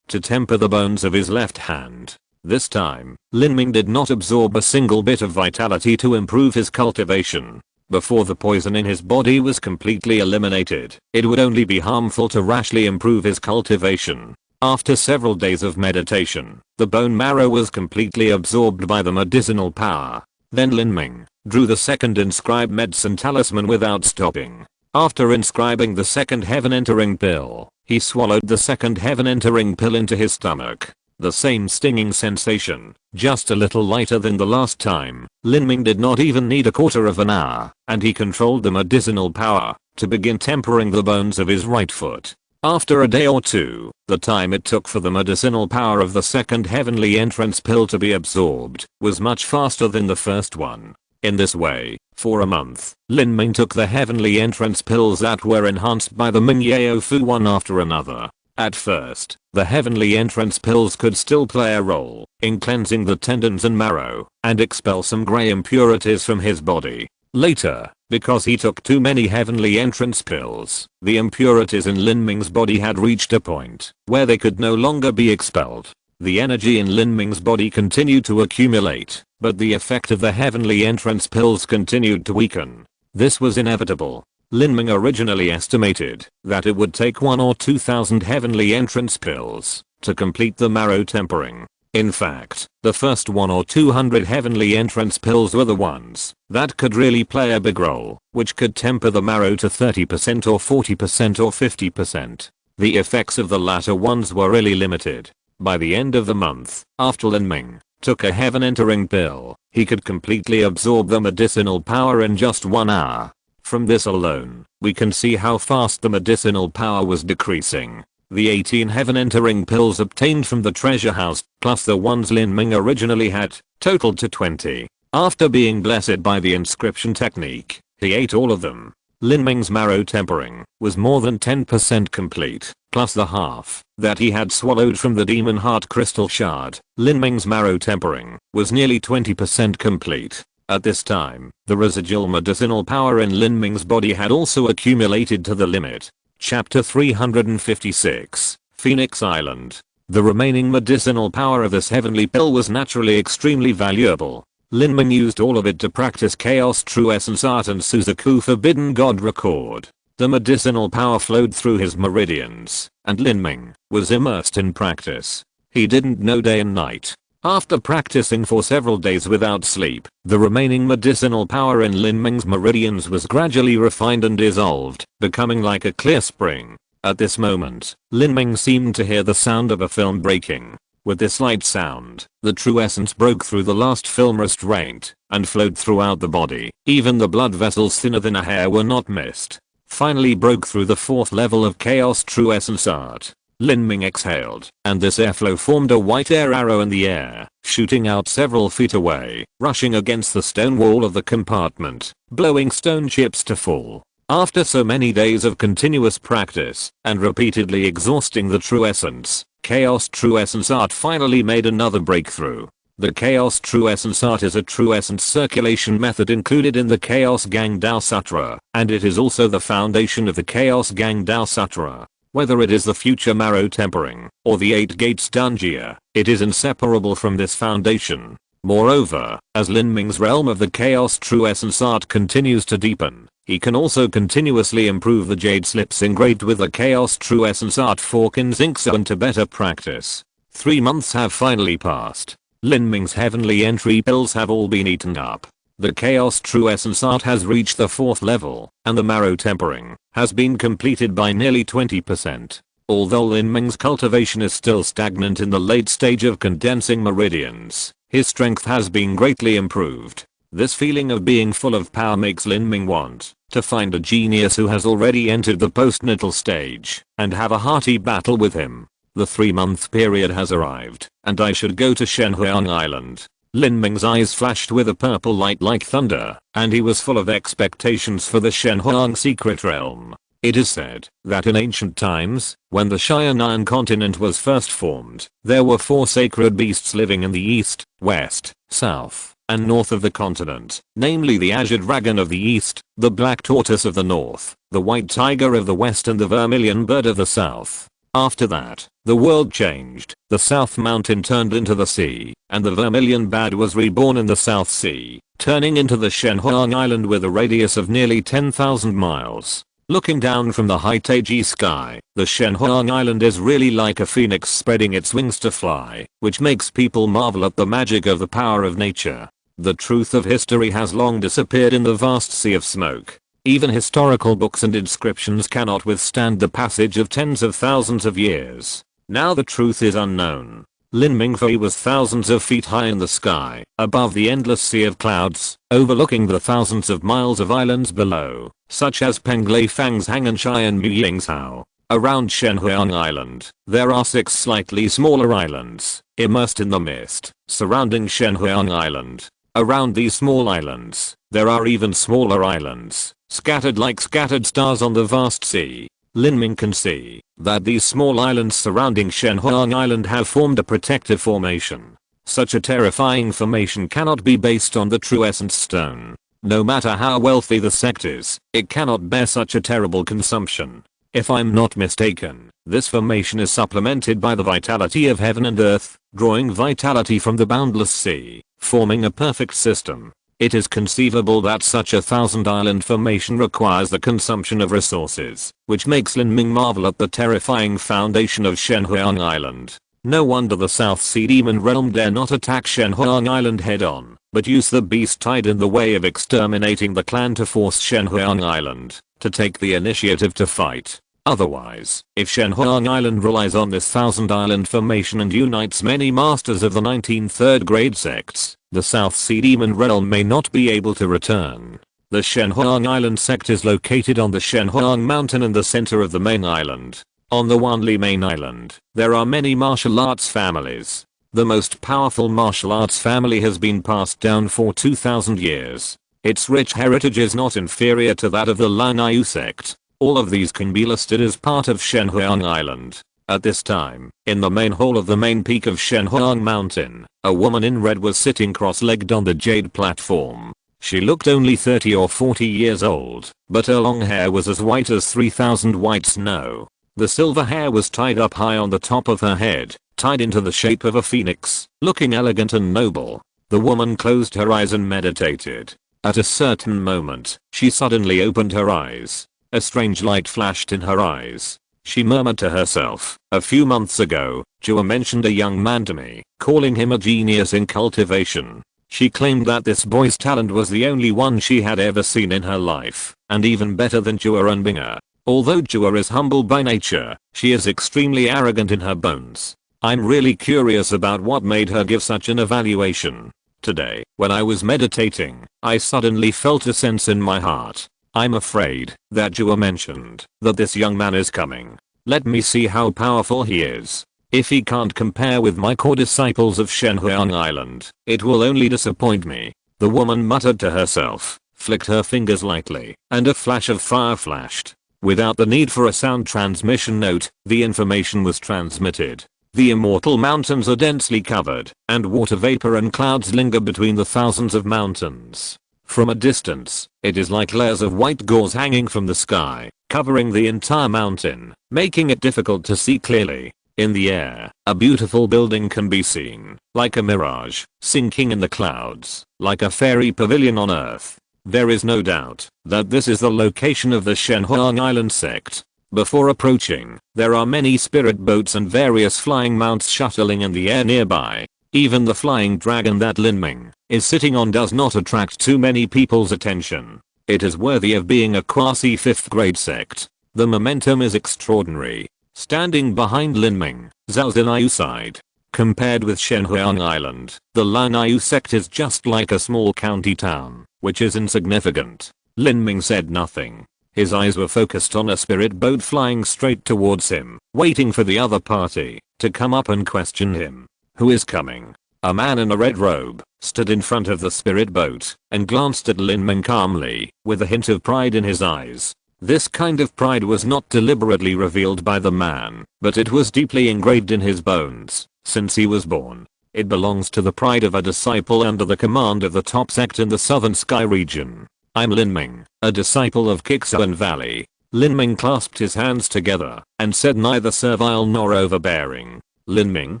to temper the bones of his left hand. This time, Lin Ming did not absorb a single bit of vitality to improve his cultivation. Before the poison in his body was completely eliminated, it would only be harmful to rashly improve his cultivation. After several days of meditation, the bone marrow was completely absorbed by the medicinal power. Then Lin Ming drew the second inscribed medicine talisman without stopping. After inscribing the second heaven entering pill, he swallowed the second heaven entering pill into his stomach. The same stinging sensation, just a little lighter than the last time. Lin Ming did not even need a quarter of an hour, and he controlled the medicinal power to begin tempering the bones of his right foot. After a day or two, the time it took for the medicinal power of the second heavenly entrance pill to be absorbed was much faster than the first one. In this way, for a month, Lin Ming took the heavenly entrance pills that were enhanced by the Ming Yao Fu one after another. At first, the heavenly entrance pills could still play a role in cleansing the tendons and marrow and expel some gray impurities from his body. Later, because he took too many heavenly entrance pills, the impurities in Lin Ming's body had reached a point where they could no longer be expelled. The energy in Lin Ming's body continued to accumulate, but the effect of the heavenly entrance pills continued to weaken. This was inevitable. Lin Ming originally estimated that it would take 1 or 2,000 heavenly entrance pills to complete the marrow tempering. In fact, the first 1 or 200 heavenly entrance pills were the ones that could really play a big role, which could temper the marrow to 30% or 40% or 50%. The effects of the latter ones were really limited. By the end of the month, after Lin Ming took a heaven entering pill, he could completely absorb the medicinal power in just 1 hour. From this alone, we can see how fast the medicinal power was decreasing. The 18 heaven entering pills obtained from the treasure house, plus the ones Lin Ming originally had, totaled to 20. After being blessed by the inscription technique, he ate all of them. Lin Ming's marrow tempering was more than 10% complete, plus the half that he had swallowed from the demon heart crystal shard. Lin Ming's marrow tempering was nearly 20% complete. At this time, the residual medicinal power in Lin Ming's body had also accumulated to the limit. Chapter 356, Phoenix Island. The remaining medicinal power of this heavenly pill was naturally extremely valuable. Lin Ming used all of it to practice Chaos True Essence Art and Suzaku Forbidden God Record. The medicinal power flowed through his meridians, and Lin Ming was immersed in practice. He didn't know day and night. After practicing for several days without sleep, the remaining medicinal power in Lin Ming's meridians was gradually refined and dissolved, becoming like a clear spring. At this moment, Lin Ming seemed to hear the sound of a film breaking. With this light sound, the true essence broke through the last film restraint and flowed throughout the body. Even the blood vessels thinner than a hair were not missed. Finally broke through the 4th level of Chaos True Essence Art. Lin Ming exhaled, and this airflow formed a white air arrow in the air, shooting out several feet away, rushing against the stone wall of the compartment, blowing stone chips to fall. After so many days of continuous practice, and repeatedly exhausting the true essence, Chaos True Essence Art finally made another breakthrough. The Chaos True Essence Art is a true essence circulation method included in the Chaos Gang Dao Sutra, and it is also the foundation of the Chaos Gang Dao Sutra. Whether it is the future marrow tempering, or the 8 gates Danjia, it is inseparable from this foundation. Moreover, as Lin Ming's realm of the Chaos True Essence Art continues to deepen, he can also continuously improve the jade slips engraved with the Chaos True Essence Art fork in zinc so to better practice. 3 months have finally passed. Lin Ming's heavenly entry pills have all been eaten up. The Chaos True Essence Art has reached the 4th level, and the marrow tempering has been completed by nearly 20%. Although Lin Ming's cultivation is still stagnant in the late stage of condensing meridians, his strength has been greatly improved. This feeling of being full of power makes Lin Ming want to find a genius who has already entered the postnatal stage and have a hearty battle with him. The 3-month period has arrived, and I should go to Shenhuang Island. Lin Ming's eyes flashed with a purple light like thunder, and he was full of expectations for the Shenhuang secret realm. It is said that in ancient times, when the Xianan continent was first formed, there were 4 sacred beasts living in the east, west, south, and north of the continent, namely the azure dragon of the east, the black tortoise of the north, the white tiger of the west and the vermilion bird of the south. After that, the world changed. The South Mountain turned into the sea, and the vermilion bird was reborn in the South Sea, turning into the Shenhuang Island with a radius of nearly 10,000 miles. Looking down from the high Taiji sky, the Shenhuang Island is really like a phoenix spreading its wings to fly, which makes people marvel at the magic of the power of nature. The truth of history has long disappeared in the vast sea of smoke. Even historical books and inscriptions cannot withstand the passage of tens of thousands of years. Now the truth is unknown. Lin Ming was thousands of feet high in the sky, above the endless sea of clouds, overlooking the thousands of miles of islands below, such as Penglei Fang's Hang and Shai and Mu Qianxue. Around Shenhuang Island, there are 6 slightly smaller islands, immersed in the mist, surrounding Shenhuang Island. Around these small islands, there are even smaller islands, scattered like scattered stars on the vast sea. Lin Ming can see that these small islands surrounding Shenhuang Island have formed a protective formation. Such a terrifying formation cannot be based on the true essence stone. No matter how wealthy the sect is, it cannot bear such a terrible consumption. If I'm not mistaken, this formation is supplemented by the vitality of heaven and earth, drawing vitality from the boundless sea, forming a perfect system. It is conceivable that such a 1,000-island formation requires the consumption of resources, which makes Lin Ming marvel at the terrifying foundation of Shenhuang Island. No wonder the South Sea Demon Realm dare not attack Shenhuang Island head-on, but use the beast tide in the way of exterminating the clan to force Shenhuang Island to take the initiative to fight. Otherwise, if Shenhuang Island relies on this 1,000-island formation and unites many masters of the 19 third-grade sects, the South Sea Demon Realm may not be able to return. The Shenhuang Island sect is located on the Shenhuang Mountain in the center of the main island. On the Wanli main island, there are many martial arts families. The most powerful martial arts family has been passed down for 2,000 years. Its rich heritage is not inferior to that of the Lanyu sect. All of these can be listed as part of Shenhuang Island. At this time, in the main hall of the main peak of Shenhuang Mountain, a woman in red was sitting cross-legged on the jade platform. She looked only 30 or 40 years old, but her long hair was as white as 3,000 white snow. The silver hair was tied up high on the top of her head, tied into the shape of a phoenix, looking elegant and noble. The woman closed her eyes and meditated. At a certain moment, she suddenly opened her eyes. A strange light flashed in her eyes. She murmured to herself, "A few months ago, Jua mentioned a young man to me, calling him a genius in cultivation." She claimed that this boy's talent was the only one she had ever seen in her life, and even better than Jua and Ming. Although Jua is humble by nature, she is extremely arrogant in her bones. I'm really curious about what made her give such an evaluation. Today, when I was meditating, I suddenly felt a sense in my heart. I'm afraid that Jua mentioned that this young man is coming. Let me see how powerful he is. If he can't compare with my core disciples of Shenhuang Island, it will only disappoint me. The woman muttered to herself, flicked her fingers lightly, and a flash of fire flashed. Without the need for a sound transmission note, the information was transmitted. The immortal mountains are densely covered, and water vapor and clouds linger between the thousands of mountains. From a distance, it is like layers of white gauze hanging from the sky, covering the entire mountain, making it difficult to see clearly. In the air, a beautiful building can be seen, like a mirage, sinking in the clouds, like a fairy pavilion on earth. There is no doubt that this is the location of the Shenhuang Island sect. Before approaching, there are many spirit boats and various flying mounts shuttling in the air nearby. Even the flying dragon that Lin Ming is sitting on does not attract too many people's attention. It is worthy of being a quasi 5th grade sect. The momentum is extraordinary. Standing behind Lin Ming, Zhao Zinayu sighed. Compared with Shenhuang Island, the Lanayu sect is just like a small county town, which is insignificant. Lin Ming said nothing. His eyes were focused on a spirit boat flying straight towards him, waiting for the other party to come up and question him. Who is coming? A man in a red robe stood in front of the spirit boat and glanced at Lin Ming calmly, with a hint of pride in his eyes. This kind of pride was not deliberately revealed by the man, but it was deeply engraved in his bones since he was born. It belongs to the pride of a disciple under the command of the top sect in the Southern Sky region. I'm Lin Ming, a disciple of Qianxue Valley. Lin Ming clasped his hands together and said, neither servile nor overbearing. Lin Ming?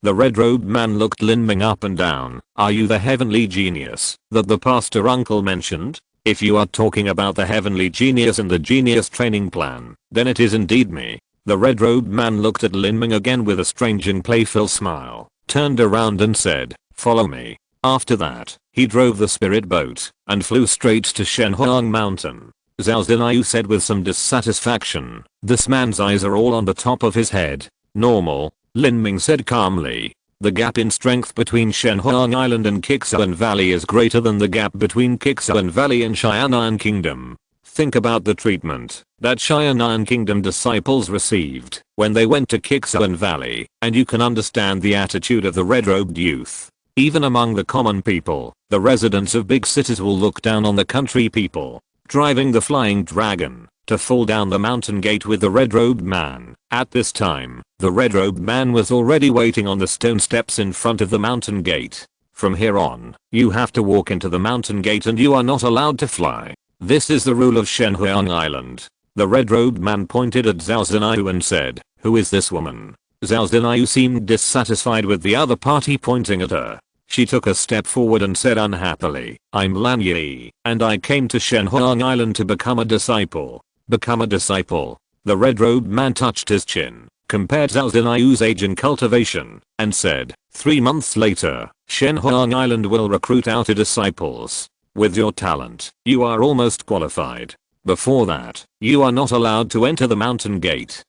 The red-robed man looked Lin Ming up and down. Are you the heavenly genius that the pastor uncle mentioned? If you are talking about the heavenly genius in the genius training plan, then it is indeed me. The red-robed man looked at Lin Ming again with a strange and playful smile, turned around and said, follow me. After that, he drove the spirit boat and flew straight to Shenhuang Mountain. Zhao Zinayu said with some dissatisfaction, this man's eyes are all on the top of his head. Normal, Lin Ming said calmly. The gap in strength between Shenhuang Island and Qianxue Valley is greater than the gap between Qianxue Valley and Xianan Kingdom. Think about the treatment that Xianan Kingdom disciples received when they went to Qianxue Valley, and you can understand the attitude of the red-robed youth. Even among the common people, the residents of big cities will look down on the country people. Driving the flying dragon to fall down the mountain gate with the red-robed man. At this time, the red-robed man was already waiting on the stone steps in front of the mountain gate. From here on, you have to walk into the mountain gate and you are not allowed to fly. This is the rule of Shenhuang Island. The red-robed man pointed at Zhao Zinayu and said, who is this woman? Zhao Zinayu seemed dissatisfied with the other party pointing at her. She took a step forward and said unhappily, I'm Lan Yi, and I came to Shenhuang Island to become a disciple. Become a disciple? The red-robed man touched his chin, compared Zhao Zinayu's age in cultivation, and said, 3 months later, Shenhuang Island will recruit outer disciples. With your talent, you are almost qualified. Before that, you are not allowed to enter the mountain gate.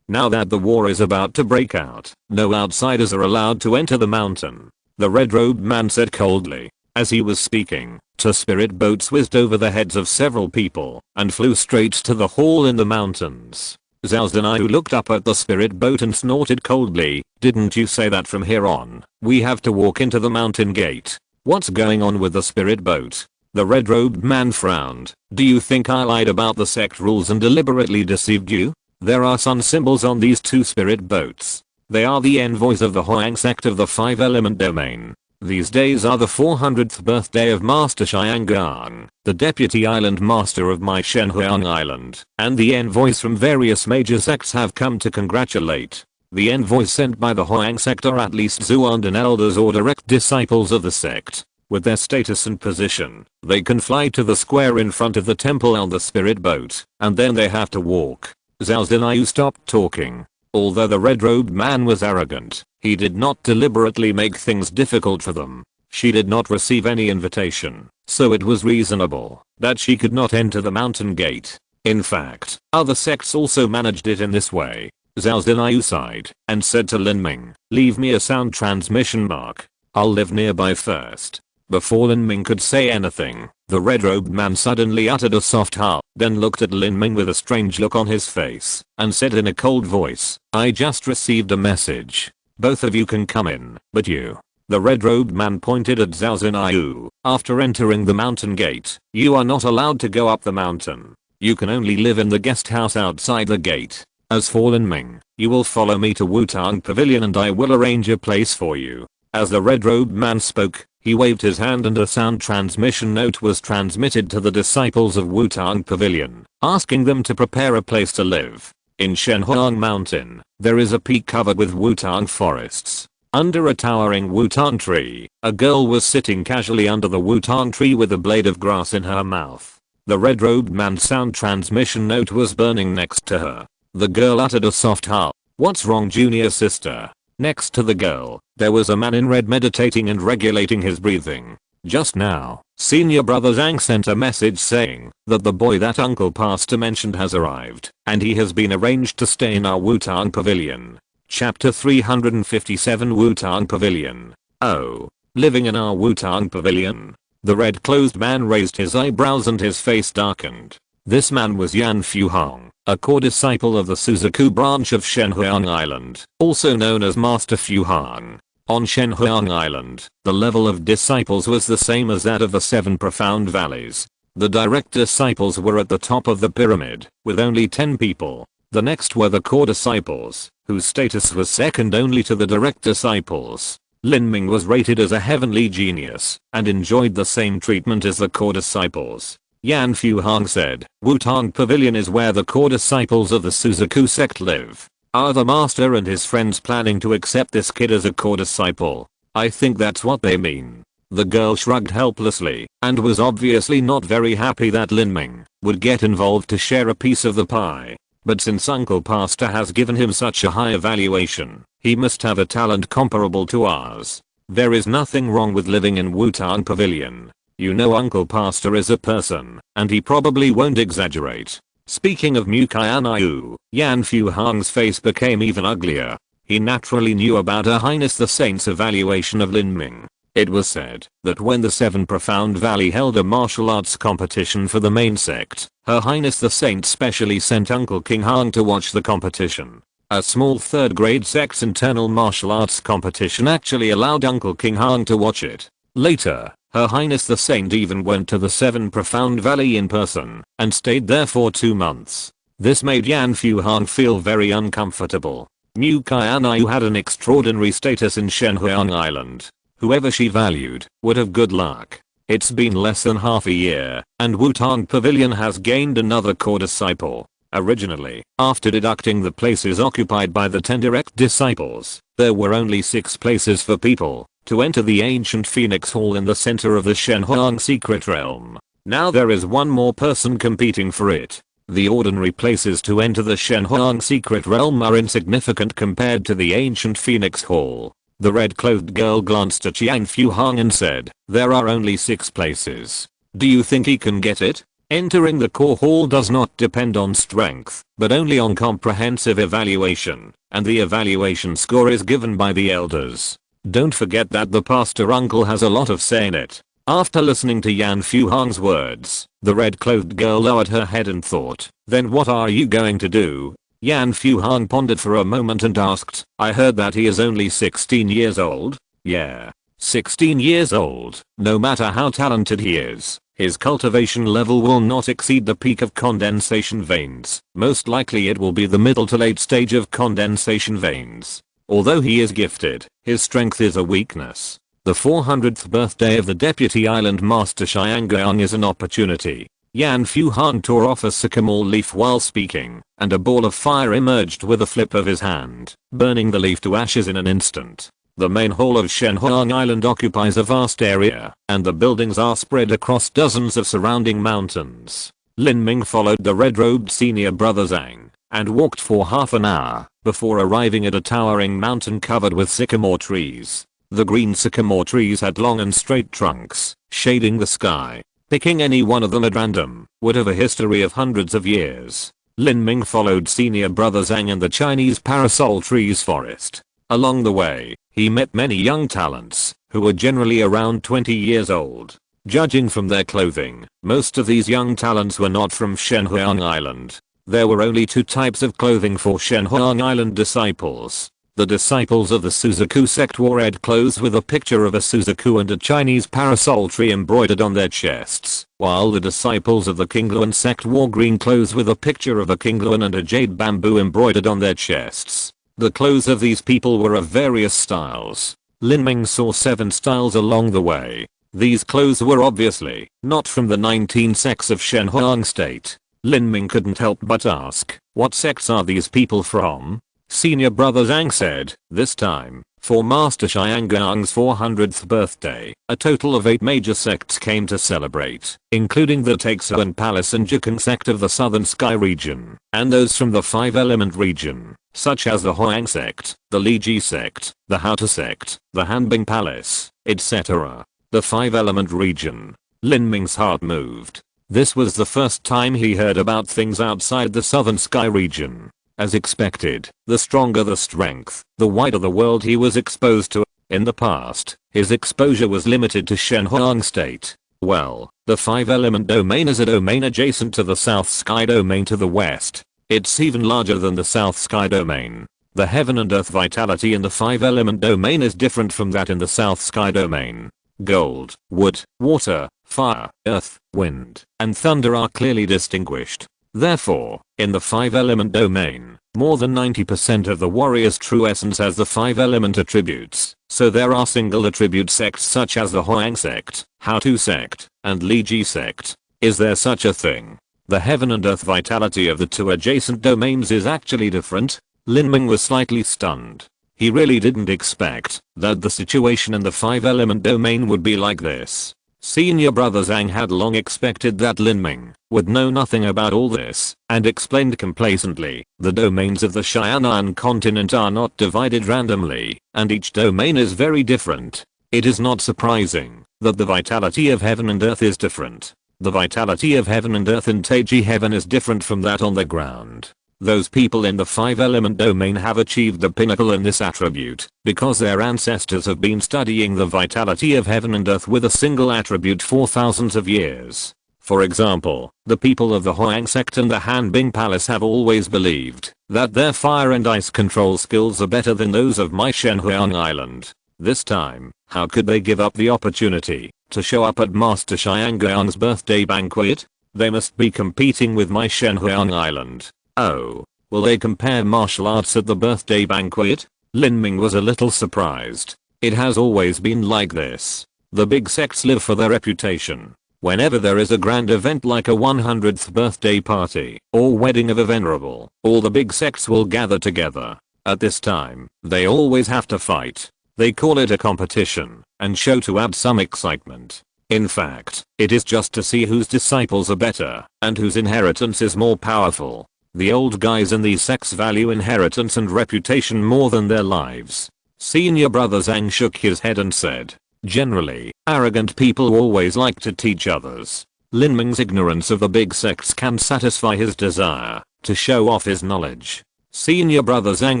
Now that the war is about to break out, no outsiders are allowed to enter the mountain. The red-robed man said coldly. As he was speaking, two spirit boats whizzed over the heads of several people and flew straight to the hall in the mountains. Zhao Zinayu looked up at the spirit boat and snorted coldly, didn't you say that from here on, we have to walk into the mountain gate? What's going on with the spirit boat? The red-robed man frowned. Do you think I lied about the sect rules and deliberately deceived you? There are sun symbols on these two spirit boats. They are the envoys of the Huang sect of the 5-element domain. These days are the 400th birthday of Master Xiangang, the deputy island master of Mu Qianxue Island, and the envoys from various major sects have come to congratulate. The envoys sent by the Huang sect are at least Zuandan elders or direct disciples of the sect. With their status and position, they can fly to the square in front of the temple on the spirit boat, and then they have to walk. Zhao Zinayu stopped talking. Although the red-robed man was arrogant, he did not deliberately make things difficult for them. She did not receive any invitation, so it was reasonable that she could not enter the mountain gate. In fact, other sects also managed it in this way. Zhao Zinayu sighed and said to Lin Ming, "Leave me a sound transmission mark. I'll live nearby first." Before Lin Ming could say anything, the red-robed man suddenly uttered a soft "ha," then looked at Lin Ming with a strange look on his face, and said in a cold voice, "I just received a message. Both of you can come in, but you." The red-robed man pointed at Zhao Zinayu. "After entering the mountain gate, you are not allowed to go up the mountain. You can only live in the guest house outside the gate. As for Lin Ming, you will follow me to Wutang Pavilion and I will arrange a place for you." As the red-robed man spoke, he waved his hand and a sound transmission note was transmitted to the disciples of Wutang Pavilion, asking them to prepare a place to live. In Shenhuang Mountain, there is a peak covered with Wutang forests. Under a towering Wutang tree, a girl was sitting casually under the Wutang tree with a blade of grass in her mouth. The red-robed man's sound transmission note was burning next to her. The girl uttered a soft "ha." "What's wrong, junior sister?" Next to the girl, there was a man in red meditating and regulating his breathing. Just now, senior brother Zhang sent a message saying that the boy that Uncle Pastor mentioned has arrived, and he has been arranged to stay in our Wutang Pavilion. Chapter 357 Wutang Pavilion. "Oh, living in our Wutang Pavilion?" The red-clothed man raised his eyebrows and his face darkened. This man was Yan Fuhong, a core disciple of the Suzaku branch of Shenhuang Island, also known as Master Fuhong. On Shenhuang Island, the level of disciples was the same as that of the 7 profound valleys. The direct disciples were at the top of the pyramid, with only 10 people. The next were the core disciples, whose status was second only to the direct disciples. Lin Ming was rated as a heavenly genius, and enjoyed the same treatment as the core disciples. Yan Fuhong said, "Wutang Pavilion is where the core disciples of the Suzaku sect live. Are the master and his friends planning to accept this kid as a core disciple?" "I think that's what they mean." The girl shrugged helplessly, and was obviously not very happy that Lin Ming would get involved to share a piece of the pie. But since Uncle Pastor has given him such a high evaluation, he must have a talent comparable to ours. There is nothing wrong with living in Wutang Pavilion. You know Uncle Pastor is a person, and he probably won't exaggerate. Speaking of Mu Qianxue, Yan Fuhong's face became even uglier. He naturally knew about Her Highness the Saint's evaluation of Lin Ming. It was said that when the 7 Profound Valley held a martial arts competition for the main sect, Her Highness the Saint specially sent Uncle King Hang to watch the competition. A small 3rd grade sect's internal martial arts competition actually allowed Uncle King Hang to watch it. Later, Her Highness the Saint even went to the 7 Profound Valley in person and stayed there for 2 months. This made Yan Fuhong feel very uncomfortable. Mu Qianxue had an extraordinary status in Shenhuang Island. Whoever she valued would have good luck. It's been less than half a year, and Wutang Pavilion has gained another core disciple. Originally, after deducting the places occupied by the 10 direct disciples, there were only 6 places for people to enter the ancient Phoenix Hall in the center of the Shenhuang secret realm. Now there is one more person competing for it. The ordinary places to enter the Shenhuang secret realm are insignificant compared to the ancient Phoenix Hall. The red-clothed girl glanced at Yan Fuhong and said, "There are only 6 places. Do you think he can get it?" Entering the core hall does not depend on strength, but only on comprehensive evaluation, and the evaluation score is given by the elders. Don't forget that the pastor uncle has a lot of say in it. After listening to Yan Fuhong's words, the red-clothed girl lowered her head and thought, "Then what are you going to do?" Yan Fuhong pondered for a moment and asked, "I heard that he is only 16 years old?" "Yeah. 16 years old. No matter how talented he is, his cultivation level will not exceed the peak of condensation veins. Most likely it will be the middle to late stage of condensation veins. Although he is gifted, his strength is a weakness. The 400th birthday of the Deputy Island Master Qianxue is an opportunity. Yan Fuhan tore off a sycamore leaf while speaking, and a ball of fire emerged with a flip of his hand, burning the leaf to ashes in an instant. The main hall of Shenhuang Island occupies a vast area, and the buildings are spread across dozens of surrounding mountains. Lin Ming followed the red-robed senior brother Zhang, and walked for half an hour, before arriving at a towering mountain covered with sycamore trees. The green sycamore trees had long and straight trunks, shading the sky. Picking any one of them at random would have a history of hundreds of years. Lin Ming followed senior brother Zhang in the Chinese parasol trees forest. Along the way, he met many young talents, who were generally around 20 years old. Judging from their clothing, most of these young talents were not from Shenhuang Island. There were only two types of clothing for Shenhuang Island disciples. The disciples of the Suzaku sect wore red clothes with a picture of a Suzaku and a Chinese parasol tree embroidered on their chests, while the disciples of the Qingluan sect wore green clothes with a picture of a Qingluan and a jade bamboo embroidered on their chests. The clothes of these people were of various styles. Lin Ming saw 7 styles along the way. These clothes were obviously not from the 19 sects of Shenhuang state. Lin Ming couldn't help but ask, what sects are these people from? Senior brother Zhang said, this time, for Master Qianxue's 400th birthday, a total of 8 major sects came to celebrate, including the Taixuan Palace and Jikeng sect of the Southern Sky region, and those from the 5-element region, such as the Huang sect, the Liji sect, the Haota sect, the Hanbing Palace, etc. The 5-element region. Lin Ming's heart moved. This was the first time he heard about things outside the Southern Sky region. As expected, the stronger the strength, the wider the world he was exposed to. In the past, his exposure was limited to Shenhuang state. Well, the 5-element domain is a domain adjacent to the South Sky domain to the west. It's even larger than the South Sky domain. The heaven and earth vitality in the 5-element domain is different from that in the South Sky domain. Gold, wood, water, fire, earth, wind, and thunder are clearly distinguished. Therefore, in the 5-element domain, more than 90% of the warrior's true essence has the 5-element attributes, so there are single attribute sects such as the Huang sect, Haota sect, and Liji sect. Is there such a thing? The heaven and earth vitality of the 2 adjacent domains is actually different? Lin Ming was slightly stunned. He really didn't expect that the situation in the 5-element domain would be like this. Senior brother Zhang had long expected that Lin Ming would know nothing about all this, and explained complacently, the domains of the Xianan continent are not divided randomly, and each domain is very different. It is not surprising that the vitality of heaven and earth is different. The vitality of heaven and earth in Taiji heaven is different from that on the ground. Those people in the 5-element domain have achieved the pinnacle in this attribute, because their ancestors have been studying the vitality of heaven and earth with a single attribute for thousands of years. For example, the people of the Huang sect and the Hanbing Palace have always believed that their fire and ice control skills are better than those of my Shenhuang Island. This time, how could they give up the opportunity to show up at Master Qianxue's birthday banquet? They must be competing with my Shenhuang Island. Oh, will they compare martial arts at the birthday banquet? Lin Ming was a little surprised. It has always been like this. The big sects live for their reputation. Whenever there is a grand event like a 100th birthday party or wedding of a venerable, all the big sects will gather together. At this time, they always have to fight. They call it a competition and show to add some excitement. In fact, it is just to see whose disciples are better and whose inheritance is more powerful. The old guys in these sects value inheritance and reputation more than their lives. Senior brother Zhang shook his head and said, generally, arrogant people always like to teach others. Lin Ming's ignorance of the big sects can satisfy his desire to show off his knowledge. Senior brother Zhang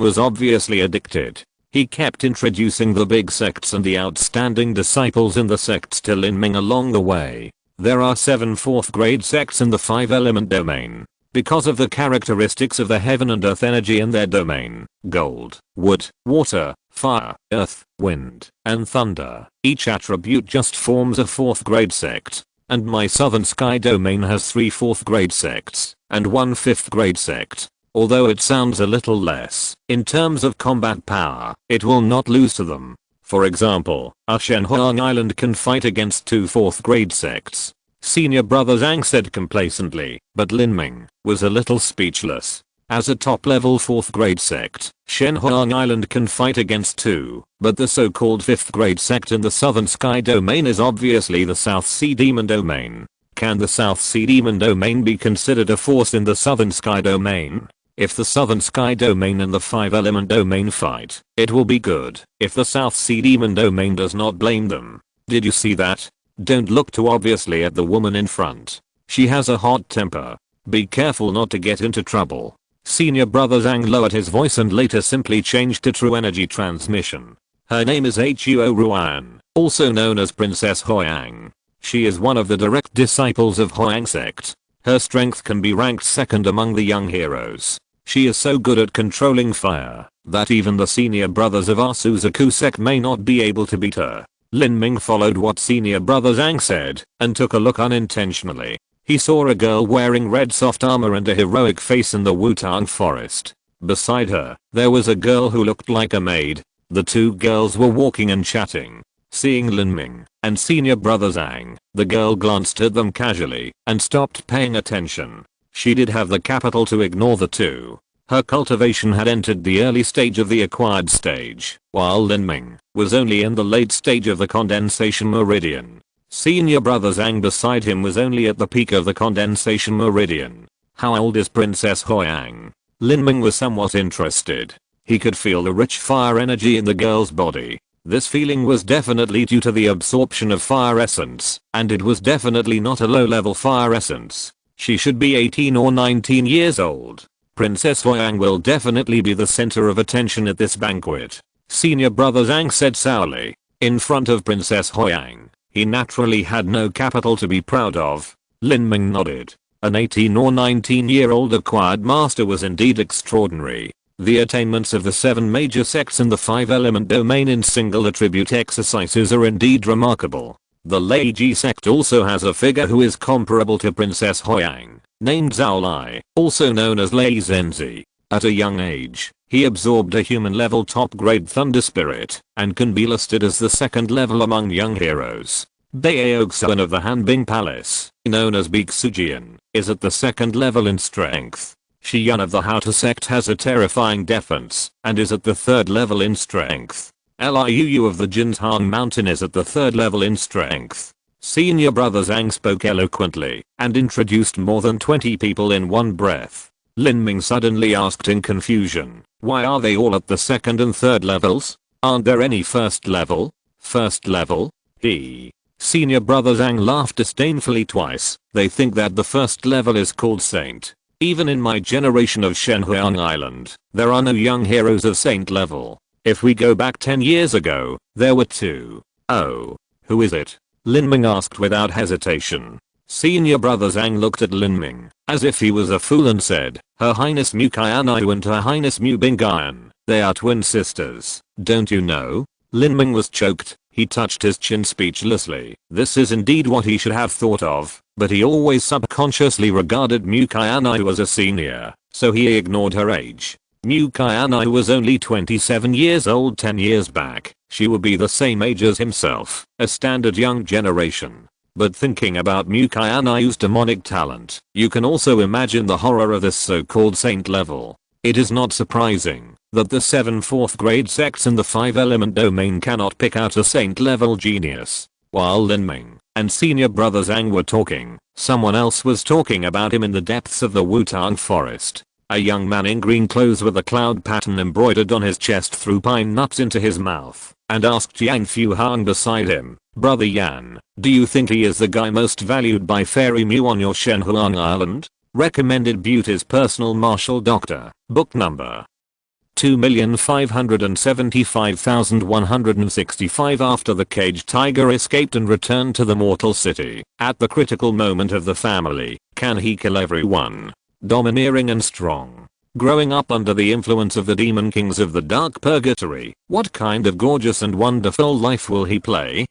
was obviously addicted. He kept introducing the big sects and the outstanding disciples in the sects to Lin Ming along the way. There are 7 4th grade sects in the 5-element domain. Because of the characteristics of the heaven and earth energy in their domain, gold, wood, water, fire, earth, wind, and thunder, each attribute just forms a 4th grade sect. And my Southern Sky domain has 3 4th grade sects, and 1 5th grade sect. Although it sounds a little less, in terms of combat power, it will not lose to them. For example, a Shenhuang Island can fight against 2 4th grade sects. Senior brother Zhang said complacently, but Lin Ming was a little speechless. As a top level 4th grade sect, Shenhuang Island can fight against 2, but the so-called 5th grade sect in the Southern Sky Domain is obviously the South Sea Demon Domain. Can the South Sea Demon Domain be considered a force in the Southern Sky Domain? If the Southern Sky Domain and the 5-element domain fight, it will be good if the South Sea Demon Domain does not blame them. Did you see that? Don't look too obviously at the woman in front. She has a hot temper. Be careful not to get into trouble. Senior brother Zhang lowered his voice and later simply changed to true energy transmission. Her name is Huo Ruan, also known as Princess Huang. She is one of the direct disciples of Huang sect. Her strength can be ranked second among the young heroes. She is so good at controlling fire that even the senior brothers of our Suzaku sect may not be able to beat her. Lin Ming followed what senior brother Zhang said and took a look unintentionally. He saw a girl wearing red soft armor and a heroic face in the Wutang forest. Beside her, there was a girl who looked like a maid. The two girls were walking and chatting. Seeing Lin Ming and senior brother Zhang, the girl glanced at them casually and stopped paying attention. She did have the capital to ignore the two. Her cultivation had entered the early stage of the acquired stage, while Lin Ming was only in the late stage of the condensation meridian. Senior brother Zhang beside him was only at the peak of the condensation meridian. How old is Princess Huang? Lin Ming was somewhat interested. He could feel the rich fire energy in the girl's body. This feeling was definitely due to the absorption of fire essence, and it was definitely not a low-level fire essence. She should be 18 or 19 years old. Princess Huang will definitely be the center of attention at this banquet. Senior brother Zhang said sourly. In front of Princess Huang, he naturally had no capital to be proud of. Lin Ming nodded. An 18 or 19-year-old acquired master was indeed extraordinary. The attainments of the 7 major sects in the 5-element domain in single attribute exercises are indeed remarkable. The Lei Ji sect also has a figure who is comparable to Princess Huang, named Zhao Lai, also known as Lei Zhenzi. At a young age, he absorbed a human-level top-grade thunder spirit and can be listed as the second level among young heroes. Baeogsuan of the Hanbing Palace, known as Bixujian, is at the second level in strength. Xian of the Houta sect has a terrifying defense and is at the third level in strength. Liu of the Jintang Mountain is at the third level in strength. Senior brother Zhang spoke eloquently and introduced more than 20 people in one breath. Lin Ming suddenly asked in confusion, why are they all at the second and third levels? Aren't there any first level? First level? Senior brother Zhang laughed disdainfully twice. They think that the first level is called Saint. Even in my generation of Shenhuang Island, there are no young heroes of Saint level. If we go back 10 years ago, there were 2. Oh. Who is it? Lin Ming asked without hesitation. Senior brother Zhang looked at Lin Ming as if he was a fool and said, Her Highness Mu Qianxue and Her Highness Mu Bingyan. They are twin sisters. Don't you know? Lin Ming was choked. He touched his chin speechlessly. This is indeed what he should have thought of, but he always subconsciously regarded Mu Qianxue as a senior, so he ignored her age. Mu Qianxue was only 27 years old 10 years back. She would be the same age as himself, a standard young generation. But thinking about Mu Qianxue's demonic talent, you can also imagine the horror of this so-called saint level. It is not surprising that the 7 4th grade sects in the 5-element domain cannot pick out a saint level genius. While Lin Ming and senior brother Zhang were talking, someone else was talking about him in the depths of the Wutang forest. A young man in green clothes with a cloud pattern embroidered on his chest threw pine nuts into his mouth and asked Yang Fu Hang beside him, Brother Yan, do you think he is the guy most valued by Fairy Mu on your Shenhuang Island? Recommended Beauty's Personal Martial Doctor, book number 2,575,165. After the caged tiger escaped and returned to the mortal city, at the critical moment of the family, can he kill everyone? Domineering and strong. Growing up under the influence of the demon kings of the dark purgatory, what kind of gorgeous and wonderful life will he play?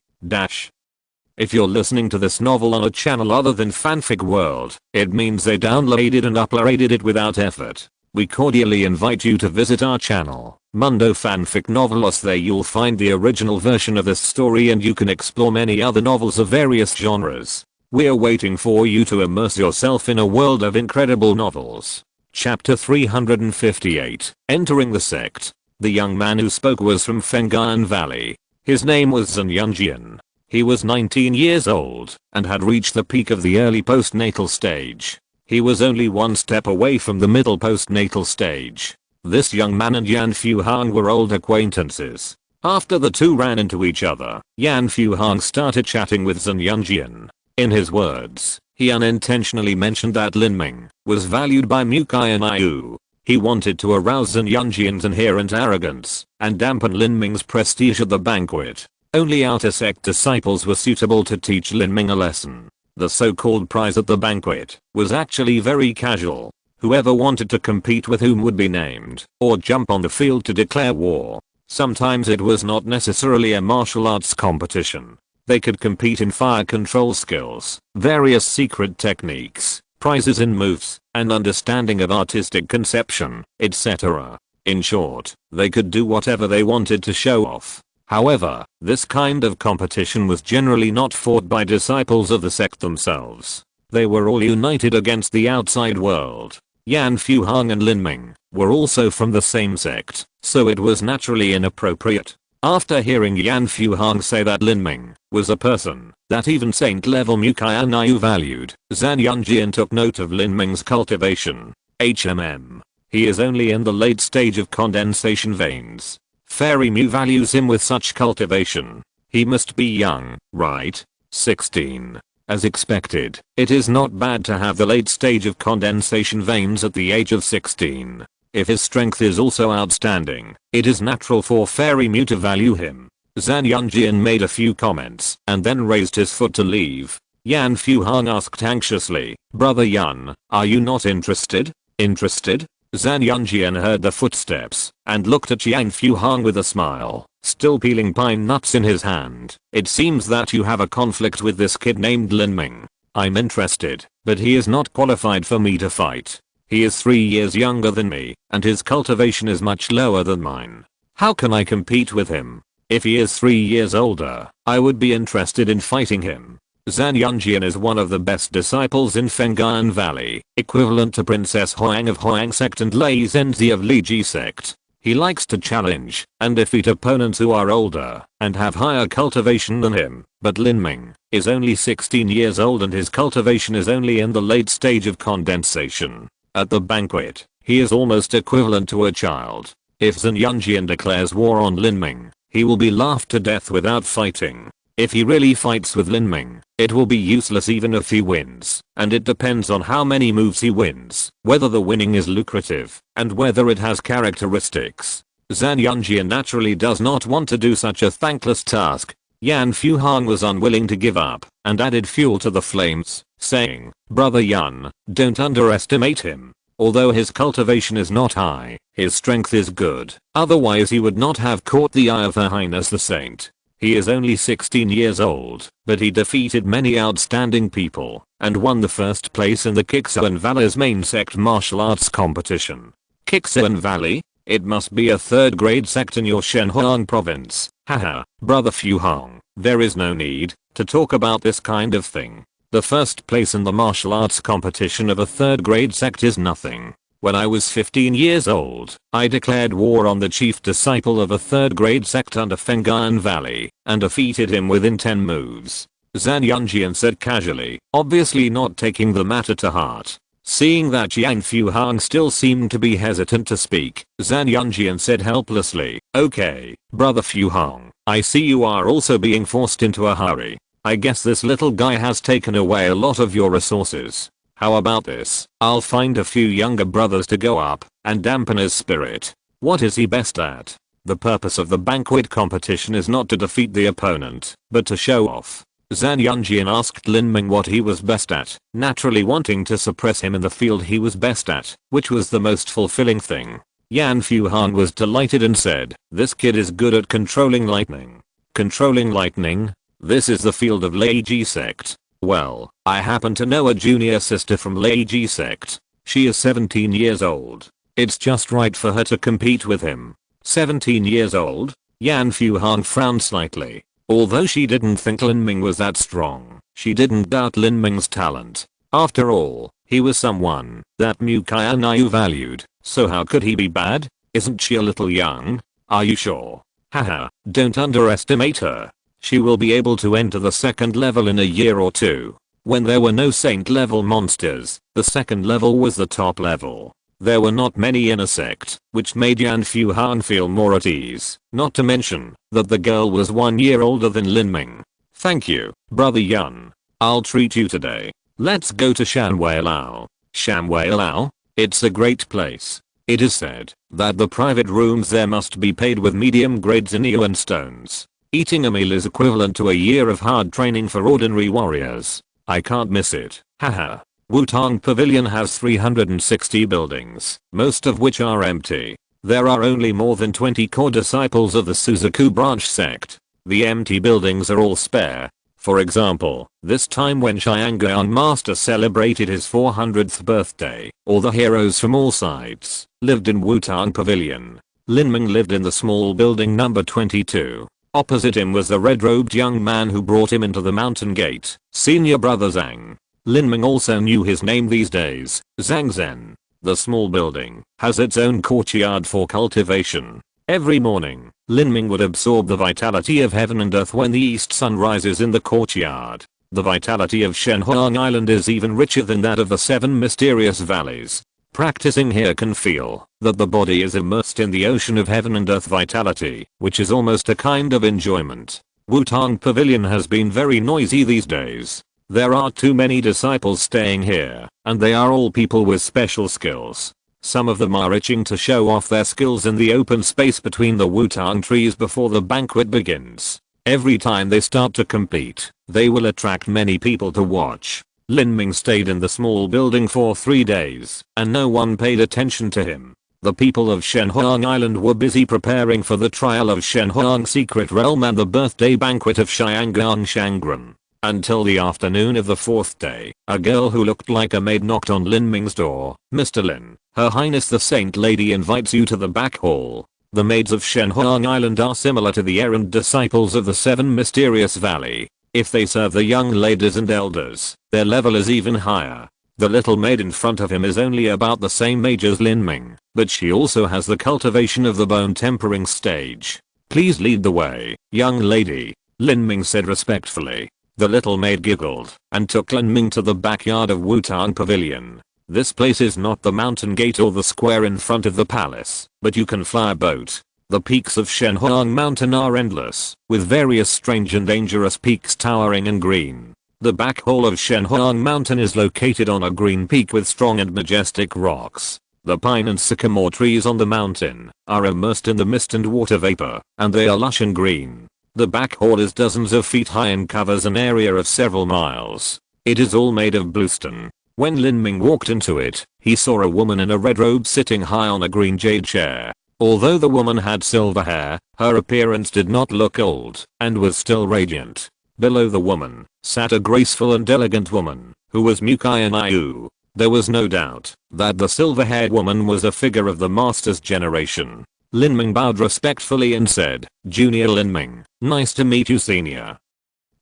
If you're listening to this novel on a channel other than Fanfic World, it means they downloaded and uploaded it without effort. we cordially invite you to visit our channel, Mundo Fanfic Novelos. There you'll find the original version of this story and you can explore many other novels of various genres. We're waiting for you to immerse yourself in a world of incredible novels. Chapter 358, Entering the Sect. The young man who spoke was from Feng'an Valley. His name was Zhen Yunjian. He was 19 years old and had reached the peak of the early postnatal stage. He was only one step away from the middle postnatal stage. This young man and Yan Fuhang were old acquaintances. After the two ran into each other, Yan Fuhang started chatting with Zhen Yunjian. In his words, he unintentionally mentioned that Lin Ming was valued by Mu Qianxue. He wanted to arouse Zhen Yunjian's inherent arrogance and dampen Lin Ming's prestige at the banquet. Only outer sect disciples were suitable to teach Lin Ming a lesson. The so-called prize at the banquet was actually very casual. Whoever wanted to compete with whom would be named, or jump on the field to declare war. Sometimes it was not necessarily a martial arts competition. They could compete in fire control skills, various secret techniques, prizes in moves, and understanding of artistic conception, etc. In short, they could do whatever they wanted to show off. However, this kind of competition was generally not fought by disciples of the sect themselves. They were all united against the outside world. Yan Fuhang and Lin Ming were also from the same sect, so it was naturally inappropriate. After hearing Yan Fuhang say that Lin Ming was a person that even saint-level Mu Qianxue valued, Zhen Yunjian took note of Lin Ming's cultivation. He is only in the late stage of condensation veins. Fairy Mu values him with such cultivation. He must be young, right? 16. As expected, it is not bad to have the late stage of condensation veins at the age of 16. If his strength is also outstanding, it is natural for Fairy Mu to value him. Zhen Yunjian made a few comments and then raised his foot to leave. Yan Fuhang asked anxiously, "Brother Yan, are you not interested?" "Interested?" Zhen Yunjian heard the footsteps and looked at Yan Fuhang with a smile, still peeling pine nuts in his hand. "It seems that you have a conflict with this kid named Lin Ming." "I'm interested, but he is not qualified for me to fight. He is 3 years younger than me, and his cultivation is much lower than mine. How can I compete with him? If he is 3 years older, I would be interested in fighting him." Zhen Yunjian is one of the best disciples in Feng'an Valley, equivalent to Princess Huang of Huang sect and Lei Zhenzi of Li Ji sect. He likes to challenge and defeat opponents who are older and have higher cultivation than him, but Lin Ming is only 16 years old and his cultivation is only in the late stage of condensation. At the banquet, he is almost equivalent to a child. If Zhen Yunjian declares war on Lin Ming, he will be laughed to death without fighting. If he really fights with Lin Ming, it will be useless even if he wins, and it depends on how many moves he wins, whether the winning is lucrative, and whether it has characteristics. Zhen Yunjian naturally does not want to do such a thankless task. Yan Fuhang was unwilling to give up, and added fuel to the flames, saying, "Brother Yan, don't underestimate him. Although his cultivation is not high, his strength is good, otherwise he would not have caught the eye of Her Highness the Saint. He is only 16 years old, but he defeated many outstanding people, and won the first place in the Qixuan Valley's main sect martial arts competition." Qixuan Valley? It must be a third-grade sect in your Shenhuang province. Haha, Brother Fuhang, there is no need to talk about this kind of thing. The first place in the martial arts competition of a third-grade sect is nothing. When I was 15 years old, I declared war on the chief disciple of a third-grade sect under Feng'an Valley, and defeated him within 10 moves. Zhen Yunjian said casually, obviously not taking the matter to heart. Seeing that Yan Fuhang still seemed to be hesitant to speak, Zhen Yunjian said helplessly, "Okay, Brother Fuhang, I see you are also being forced into a hurry. I guess this little guy has taken away a lot of your resources. How about this? I'll find a few younger brothers to go up and dampen his spirit. What is he best at?" The purpose of the banquet competition is not to defeat the opponent, but to show off. Zhen Yunjian asked Lin Ming what he was best at, naturally wanting to suppress him in the field he was best at, which was the most fulfilling thing. Yan Fuhang was delighted and said, "This kid is good at controlling lightning." Controlling lightning? This is the field of Lei Ji sect. Well, I happen to know a junior sister from Lei Ji sect. She is 17 years old. It's just right for her to compete with him. 17 years old? Yan Fuhan frowned slightly. Although she didn't think Lin Ming was that strong, she didn't doubt Lin Ming's talent. After all, he was someone that Mu Qianxue valued, so how could he be bad? Isn't she a little young? Are you sure? Haha, don't underestimate her. She will be able to enter the second level in a year or two. When there were no saint level monsters, the second level was the top level. There were not many in a sect, which made Yan Fuhan feel more at ease, not to mention that the girl was 1 year older than Lin Ming. Thank you, brother Yan. I'll treat you today. Let's go to Shanweilao. Shanweilao? It's a great place. It is said that the private rooms there must be paid with medium grade sinew and stones. Eating a meal is equivalent to a year of hard training for ordinary warriors. I can't miss it. Haha. Wutong Pavilion has 360 buildings, most of which are empty. There are only more than 20 core disciples of the Suzaku branch sect. The empty buildings are all spare. For example, this time when Xianguan Master celebrated his 400th birthday, all the heroes from all sides lived in Wutong Pavilion. Lin Ming lived in the small building number 22. Opposite him was the red-robed young man who brought him into the mountain gate, senior brother Zhang. Lin Ming also knew his name these days, Zhang Zhen. The small building has its own courtyard for cultivation. Every morning, Lin Ming would absorb the vitality of heaven and earth when the east sun rises in the courtyard. The vitality of Shenhuang Island is even richer than that of the 7 mysterious valleys. Practicing here can feel that the body is immersed in the ocean of heaven and earth vitality, which is almost a kind of enjoyment. Wutong Pavilion has been very noisy these days. There are too many disciples staying here, and they are all people with special skills. Some of them are itching to show off their skills in the open space between the Wutong trees before the banquet begins. Every time they start to compete, they will attract many people to watch. Lin Ming stayed in the small building for 3 days, and no one paid attention to him. The people of Shenhuang Island were busy preparing for the trial of Shenhuang Secret Realm and the birthday banquet of Xianguan Shangren. Until the afternoon of the 4th day, a girl who looked like a maid knocked on Lin Ming's door. Mr. Lin, Her Highness the Saint Lady invites you to the back hall. The maids of Shenhuang Island are similar to the errant disciples of the 7 Mysterious Valley. If they serve the young ladies and elders, their level is even higher. The little maid in front of him is only about the same age as Lin Ming, but she also has the cultivation of the bone tempering stage. Please lead the way, young lady, Lin Ming said respectfully. The little maid giggled and took Lin Ming to the backyard of Wutong Pavilion. This place is not the mountain gate or the square in front of the palace, but you can fly a boat. The peaks of Shenhuang Mountain are endless, with various strange and dangerous peaks towering and green. The back hall of Shenhuang Mountain is located on a green peak with strong and majestic rocks. The pine and sycamore trees on the mountain are immersed in the mist and water vapor, and they are lush and green. The back hall is dozens of feet high and covers an area of several miles. It is all made of bluestone. When Lin Ming walked into it, he saw a woman in a red robe sitting high on a green jade chair. Although the woman had silver hair, her appearance did not look old, and was still radiant. Below the woman, sat a graceful and elegant woman, who was Mu Qianxue. There was no doubt that the silver-haired woman was a figure of the master's generation. Lin Ming bowed respectfully and said, Junior Lin Ming, nice to meet you senior.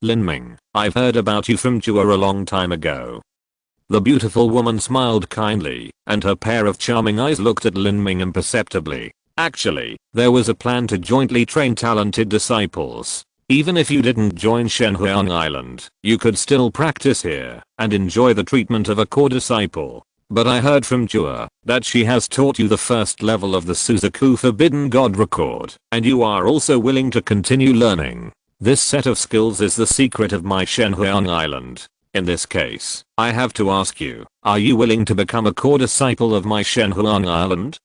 Lin Ming, I've heard about you from Jua a long time ago. The beautiful woman smiled kindly, and her pair of charming eyes looked at Lin Ming imperceptibly. Actually, there was a plan to jointly train talented disciples. Even if you didn't join Shenhuang Island, you could still practice here and enjoy the treatment of a core disciple. But I heard from Jua that she has taught you the first level of the Suzaku Forbidden God record, and you are also willing to continue learning. This set of skills is the secret of my Shenhuang Island. In this case, I have to ask you, are you willing to become a core disciple of my Shenhuang Island?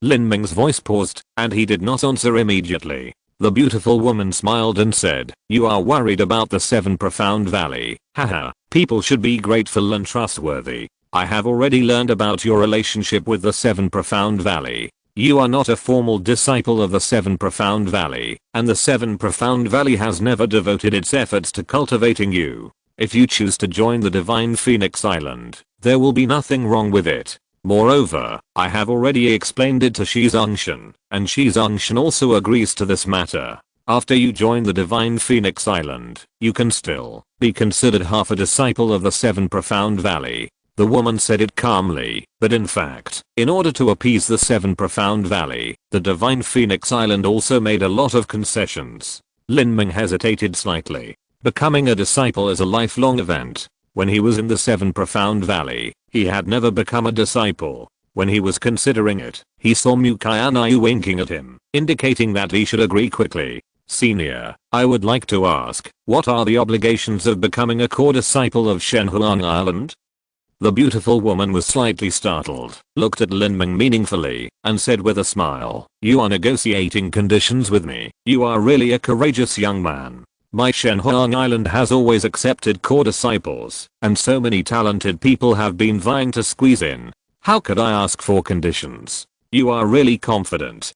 Lin Ming's voice paused, and he did not answer immediately. The beautiful woman smiled and said, you are worried about the 7 Profound Valley. Haha, people should be grateful and trustworthy. I have already learned about your relationship with the 7 Profound Valley. You are not a formal disciple of the 7 Profound Valley, and the 7 Profound Valley has never devoted its efforts to cultivating you. If you choose to join the Divine Phoenix Island, there will be nothing wrong with it. Moreover, I have already explained it to Shizongshan, and Shizongshan also agrees to this matter. After you join the Divine Phoenix Island, you can still be considered half a disciple of the Seven Profound Valley. The woman said it calmly, but in fact, in order to appease the Seven Profound Valley, the Divine Phoenix Island also made a lot of concessions. Lin Ming hesitated slightly. Becoming a disciple is a lifelong event. When he was in the Seven Profound Valley, he had never become a disciple. When he was considering it, he saw Mu Qianxue winking at him, indicating that he should agree quickly. Senior, I would like to ask, what are the obligations of becoming a core disciple of Shenhuang Island? The beautiful woman was slightly startled, looked at Lin Ming meaningfully, and said with a smile, "You are negotiating conditions with me. You are really a courageous young man. My Shenhuang Island has always accepted core disciples, and so many talented people have been vying to squeeze in. How could I ask for conditions? You are really confident."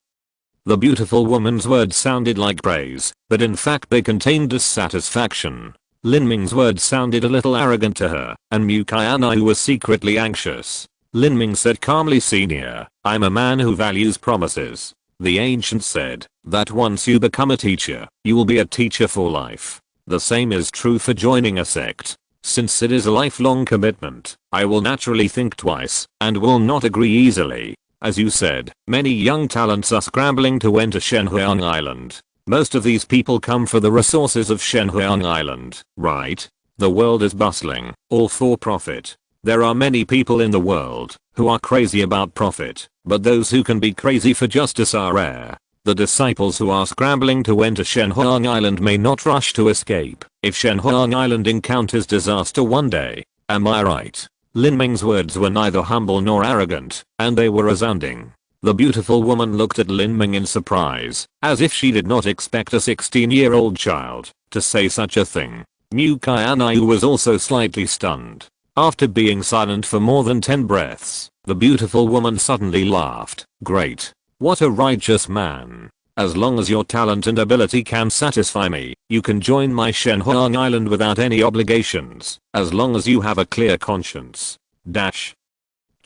The beautiful woman's words sounded like praise, but in fact they contained dissatisfaction. Lin Ming's words sounded a little arrogant to her, and Mu Qianxue was secretly anxious. Lin Ming said calmly, "Senior, I'm a man who values promises. The ancients said that once you become a teacher, you will be a teacher for life. The same is true for joining a sect. Since it is a lifelong commitment, I will naturally think twice and will not agree easily. As you said, many young talents are scrambling to enter Shenhuang Island. Most of these people come for the resources of Shenhuang Island, right? The world is bustling, all for profit. There are many people in the world who are crazy about profit, but those who can be crazy for justice are rare. The disciples who are scrambling to enter Shenhuang Island may not rush to escape if Shenhuang Island encounters disaster one day. Am I right?" Lin Ming's words were neither humble nor arrogant, and they were resounding. The beautiful woman looked at Lin Ming in surprise, as if she did not expect a 16-year-old child to say such a thing. Mu Qianxue was also slightly stunned. After being silent for more than 10 breaths, the beautiful woman suddenly laughed. "Great. What a righteous man. As long as your talent and ability can satisfy me, you can join my Shenhuang Island without any obligations, as long as you have a clear conscience."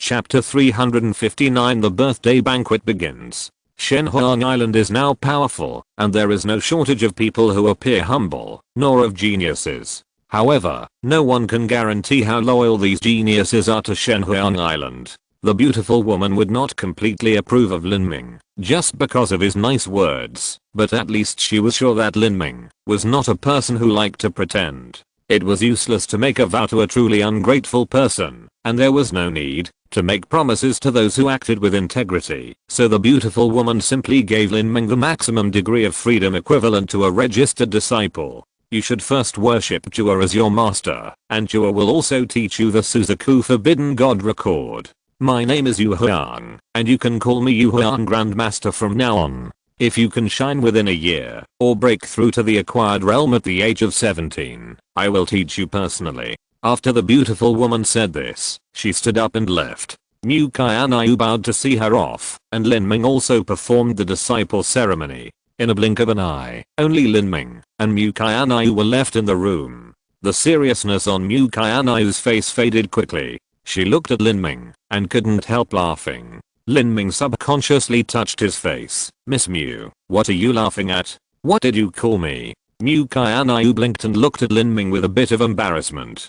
Chapter 359 The birthday banquet begins. Shenhuang Island is now powerful, and there is no shortage of people who appear humble, nor of geniuses. However, no one can guarantee how loyal these geniuses are to Shenhuang Island. The beautiful woman would not completely approve of Lin Ming, just because of his nice words, but at least she was sure that Lin Ming was not a person who liked to pretend. It was useless to make a vow to a truly ungrateful person, and there was no need to make promises to those who acted with integrity, so the beautiful woman simply gave Lin Ming the maximum degree of freedom equivalent to a registered disciple. You should first worship Jua as your master, and Jua will also teach you the Suzaku Forbidden God record. My name is Yu Huang, and you can call me Yu Huang Grandmaster from now on. If you can shine within a year, or break through to the acquired realm at the age of 17, I will teach you personally. After the beautiful woman said this, she stood up and left. Mu Qianxue bowed to see her off, and Lin Ming also performed the disciple ceremony. In a blink of an eye, only Lin Ming and Mu Qianxue were left in the room. The seriousness on Mu Qianxue's face faded quickly. She looked at Lin Ming and couldn't help laughing. Lin Ming subconsciously touched his face. "Miss Mu, what are you laughing at? What did you call me?" Mu Qianxue blinked and looked at Lin Ming with a bit of embarrassment.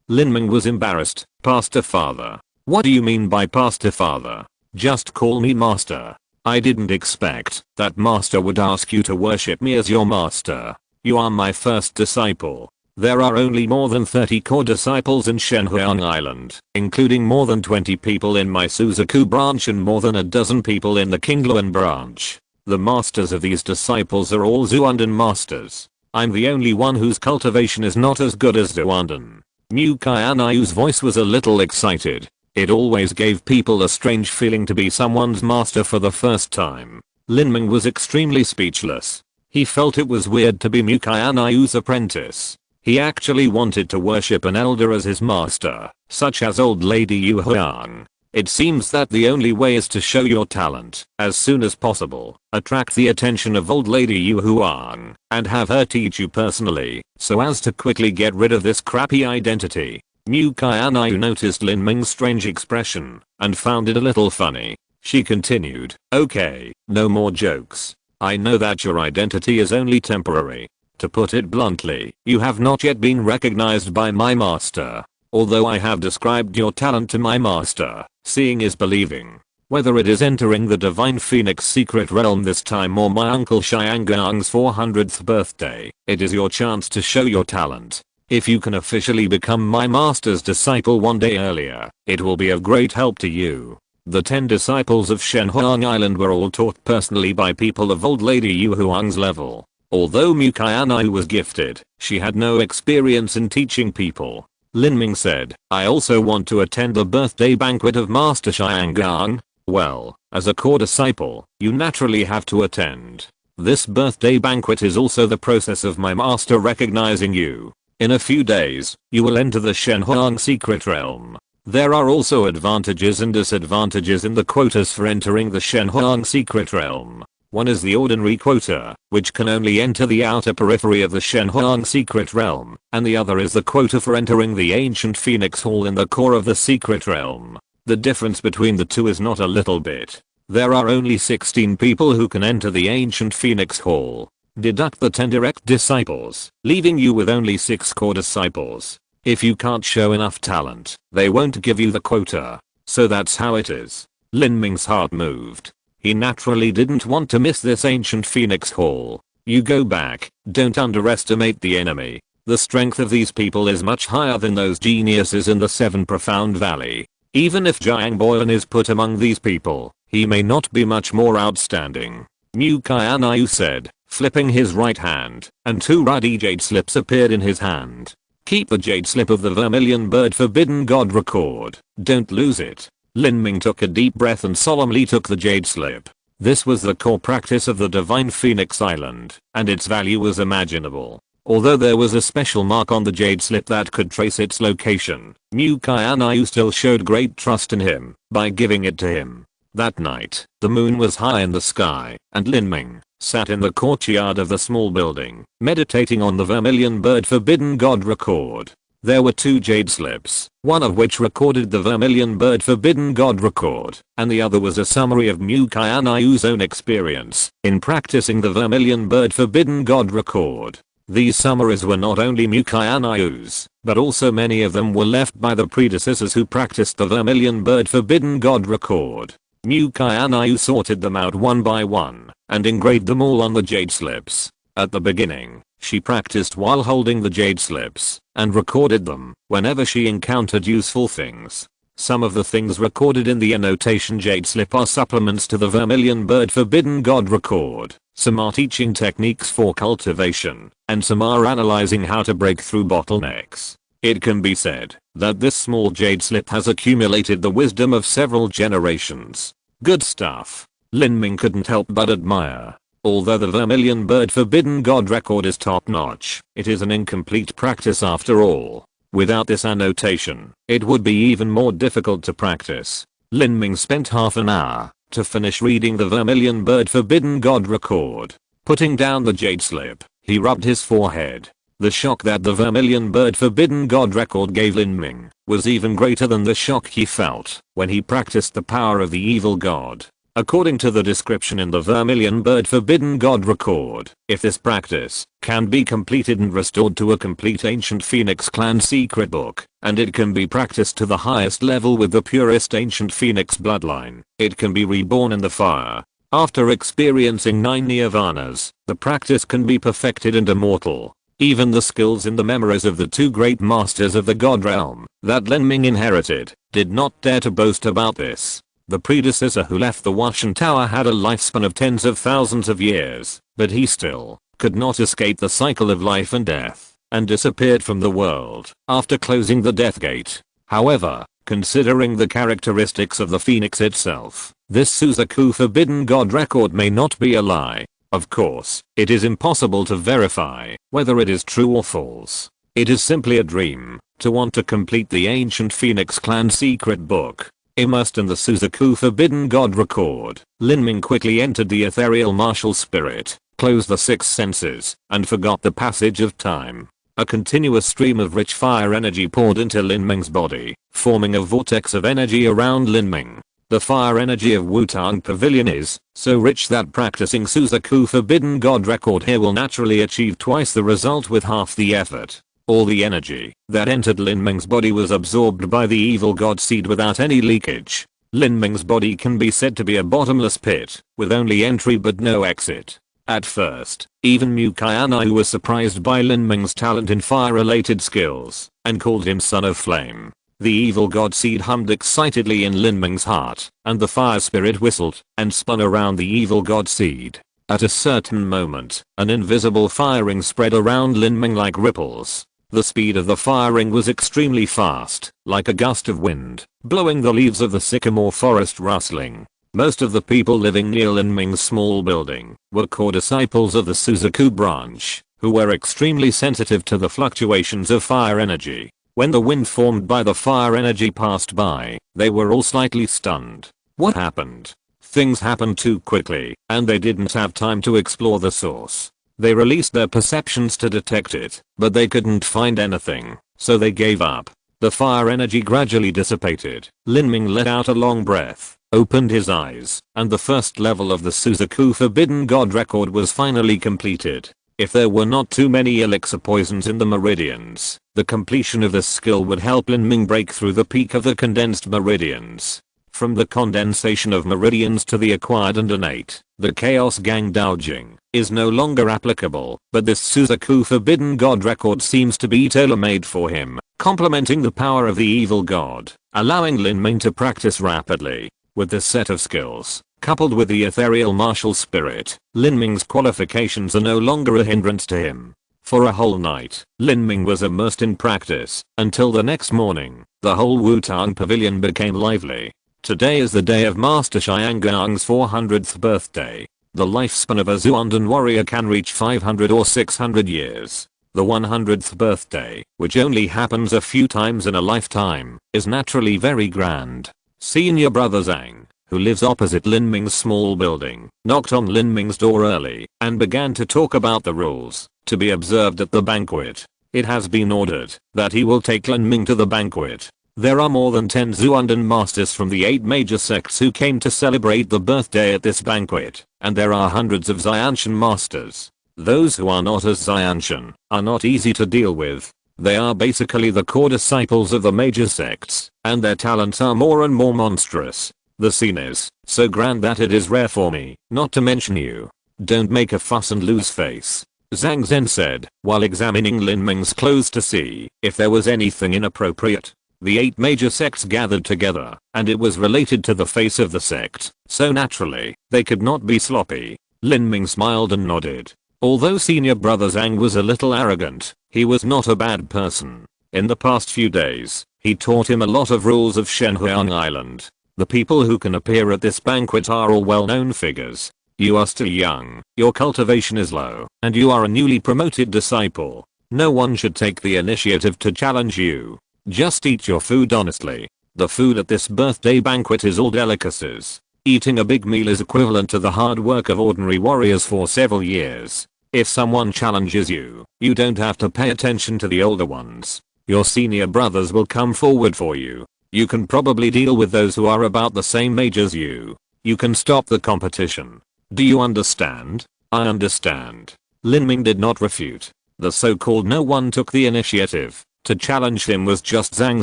Lin Ming was embarrassed. "Pastor Father. What do you mean by Pastor Father? Just call me Master. I didn't expect that Master would ask you to worship me as your master. You are my first disciple. There are only more than 30 core disciples in Shenhuang Island, including more than 20 people in my Suzaku branch and more than a dozen people in the Qingluan branch. The masters of these disciples are all Zuandan masters. I'm the only one whose cultivation is not as good as Zuandan." Mu Qianxue's voice was a little excited. It always gave people a strange feeling to be someone's master for the first time. Lin Ming was extremely speechless. He felt it was weird to be Mu Qianxue's apprentice. He actually wanted to worship an elder as his master, such as old lady Yu Huang. It seems that the only way is to show your talent as soon as possible, attract the attention of old lady Yu Huang, and have her teach you personally, so as to quickly get rid of this crappy identity. Mu Qianxue noticed Lin Ming's strange expression and found it a little funny. She continued, okay, no more jokes. I know that your identity is only temporary. To put it bluntly, you have not yet been recognized by my master. Although I have described your talent to my master, seeing is believing. Whether it is entering the Divine Phoenix secret realm this time or my uncle Xianggang's 400th birthday, it is your chance to show your talent. If you can officially become my master's disciple one day earlier, it will be of great help to you. The 10 disciples of Shenhuang Island were all taught personally by people of old lady Yu Huang's level. Although Mu Qianxue was gifted, she had no experience in teaching people. Lin Ming said, I also want to attend the birthday banquet of Master Xianggang. Well, as a core disciple, you naturally have to attend. This birthday banquet is also the process of my master recognizing you. In a few days, you will enter the Shenhuang secret realm. There are also advantages and disadvantages in the quotas for entering the Shenhuang secret realm. One is the ordinary quota, which can only enter the outer periphery of the Shenhuang secret realm, and the other is the quota for entering the ancient Phoenix Hall in the core of the secret realm. The difference between the two is not a little bit. There are only 16 people who can enter the ancient Phoenix Hall. Deduct the 10 direct disciples, leaving you with only 6 core disciples. If you can't show enough talent, they won't give you the quota. So that's how it is. Lin Ming's heart moved. He naturally didn't want to miss this ancient Phoenix Hall. You go back, don't underestimate the enemy. The strength of these people is much higher than those geniuses in the 7 Profound Valley. Even if Jiang Boyan is put among these people, he may not be much more outstanding. Mu Qianxue said, flipping his right hand, and 2 ruddy jade slips appeared in his hand. Keep the jade slip of the Vermilion Bird Forbidden God record. Don't lose it. Lin Ming took a deep breath and solemnly took the jade slip. This was the core practice of the Divine Phoenix Island, and its value was imaginable. Although there was a special mark on the jade slip that could trace its location, Mu Qianxue still showed great trust in him by giving it to him. That night, the moon was high in the sky, and Lin Ming sat in the courtyard of the small building, meditating on the Vermilion Bird Forbidden God record. There were 2 jade slips, one of which recorded the Vermilion Bird Forbidden God record, and the other was a summary of Mu Qianxue's own experience in practicing the Vermilion Bird Forbidden God record. These summaries were not only Mu Qianxue's, but also many of them were left by the predecessors who practiced the Vermilion Bird Forbidden God record. Mu Qianxue sorted them out one by one and engraved them all on the jade slips. At the beginning, she practiced while holding the jade slips and recorded them whenever she encountered useful things. Some of the things recorded in the annotation jade slip are supplements to the Vermilion Bird Forbidden God record. Some are teaching techniques for cultivation, and some are analyzing how to break through bottlenecks. It can be said that this small jade slip has accumulated the wisdom of several generations. Good stuff. Lin Ming couldn't help but admire. Although the Vermilion Bird Forbidden God record is top notch, it is an incomplete practice after all. Without this annotation, it would be even more difficult to practice. Lin Ming spent half an hour to finish reading the Vermilion Bird Forbidden God record. Putting down the jade slip, he rubbed his forehead. The shock that the Vermilion Bird Forbidden God record gave Lin Ming was even greater than the shock he felt when he practiced the power of the evil god. According to the description in the Vermilion Bird Forbidden God record, if this practice can be completed and restored to a complete ancient Phoenix clan secret book, and it can be practiced to the highest level with the purest ancient Phoenix bloodline, it can be reborn in the fire. After experiencing 9 nirvanas, the practice can be perfected and immortal. Even the skills in the memories of the 2 great masters of the god realm that Lin Ming inherited did not dare to boast about this. The predecessor who left the Washan Tower had a lifespan of tens of thousands of years, but he still could not escape the cycle of life and death, and disappeared from the world after closing the death gate. However, considering the characteristics of the phoenix itself, this Suzaku Forbidden God record may not be a lie. Of course, it is impossible to verify whether it is true or false. It is simply a dream to want to complete the ancient Phoenix clan secret book. Immersed in the Suzaku Forbidden God record, Lin Ming quickly entered the ethereal martial spirit, closed the 6 senses, and forgot the passage of time. A continuous stream of rich fire energy poured into Lin Ming's body, forming a vortex of energy around Lin Ming. The fire energy of Wutang Pavilion is so rich that practicing Suzaku Forbidden God record here will naturally achieve twice the result with half the effort. All the energy that entered Lin Ming's body was absorbed by the evil god seed without any leakage. Lin Ming's body can be said to be a bottomless pit, with only entry but no exit. At first, even Mu Qianxue was surprised by Lin Ming's talent in fire-related skills, and called him Son of Flame. The evil god seed hummed excitedly in Lin Ming's heart, and the fire spirit whistled and spun around the evil god seed. At a certain moment, an invisible firing spread around Lin Ming like ripples. The speed of the firing was extremely fast, like a gust of wind, blowing the leaves of the sycamore forest rustling. Most of the people living near Lin Ming's small building were core disciples of the Suzaku branch, who were extremely sensitive to the fluctuations of fire energy. When the wind formed by the fire energy passed by, they were all slightly stunned. What happened? Things happened too quickly, and they didn't have time to explore the source. They released their perceptions to detect it, but they couldn't find anything, so they gave up. The fire energy gradually dissipated. Lin Ming let out a long breath, opened his eyes, and the first level of the Suzaku Forbidden God record was finally completed. If there were not too many elixir poisons in the meridians, the completion of this skill would help Lin Ming break through the peak of the condensed meridians. From the condensation of meridians to the acquired and innate, the chaos gang doujing is no longer applicable, but this Suzaku Forbidden God record seems to be tailor-made for him, complementing the power of the evil god, allowing Lin Ming to practice rapidly. With this set of skills, coupled with the ethereal martial spirit, Lin Ming's qualifications are no longer a hindrance to him. For a whole night, Lin Ming was immersed in practice, until the next morning, the whole Wutang Pavilion became lively. Today is the day of Master Xianggang's 400th birthday. The lifespan of a Zuandan warrior can reach 500 or 600 years. The 100th birthday, which only happens a few times in a lifetime, is naturally very grand. Senior brother Zhang, who lives opposite Lin Ming's small building, knocked on Lin Ming's door early and began to talk about the rules to be observed at the banquet. It has been ordered that he will take Lin Ming to the banquet. There are more than 10 Zuandan masters from the 8 major sects who came to celebrate the birthday at this banquet, and there are hundreds of Xianxian masters. Those who are not as Xianxian are not easy to deal with. They are basically the core disciples of the major sects, and their talents are more and more monstrous. The scene is so grand that it is rare for me not to mention you. Don't make a fuss and lose face, Zhang Zhen said, while examining Lin Ming's clothes to see if there was anything inappropriate. The 8 major sects gathered together, and it was related to the face of the sect, so naturally, they could not be sloppy. Lin Ming smiled and nodded. Although senior brother Zhang was a little arrogant, he was not a bad person. In the past few days, he taught him a lot of rules of Shenhuang Island. The people who can appear at this banquet are all well-known figures. You are still young, your cultivation is low, and you are a newly promoted disciple. No one should take the initiative to challenge you. Just eat your food honestly. The food at this birthday banquet is all delicacies. Eating a big meal is equivalent to the hard work of ordinary warriors for several years. If someone challenges you, you don't have to pay attention to the older ones. Your senior brothers will come forward for you. You can probably deal with those who are about the same age as you. You can stop the competition. Do you understand? I understand. Lin Ming did not refute. The so-called no one took the initiative. To challenge him was just Zhang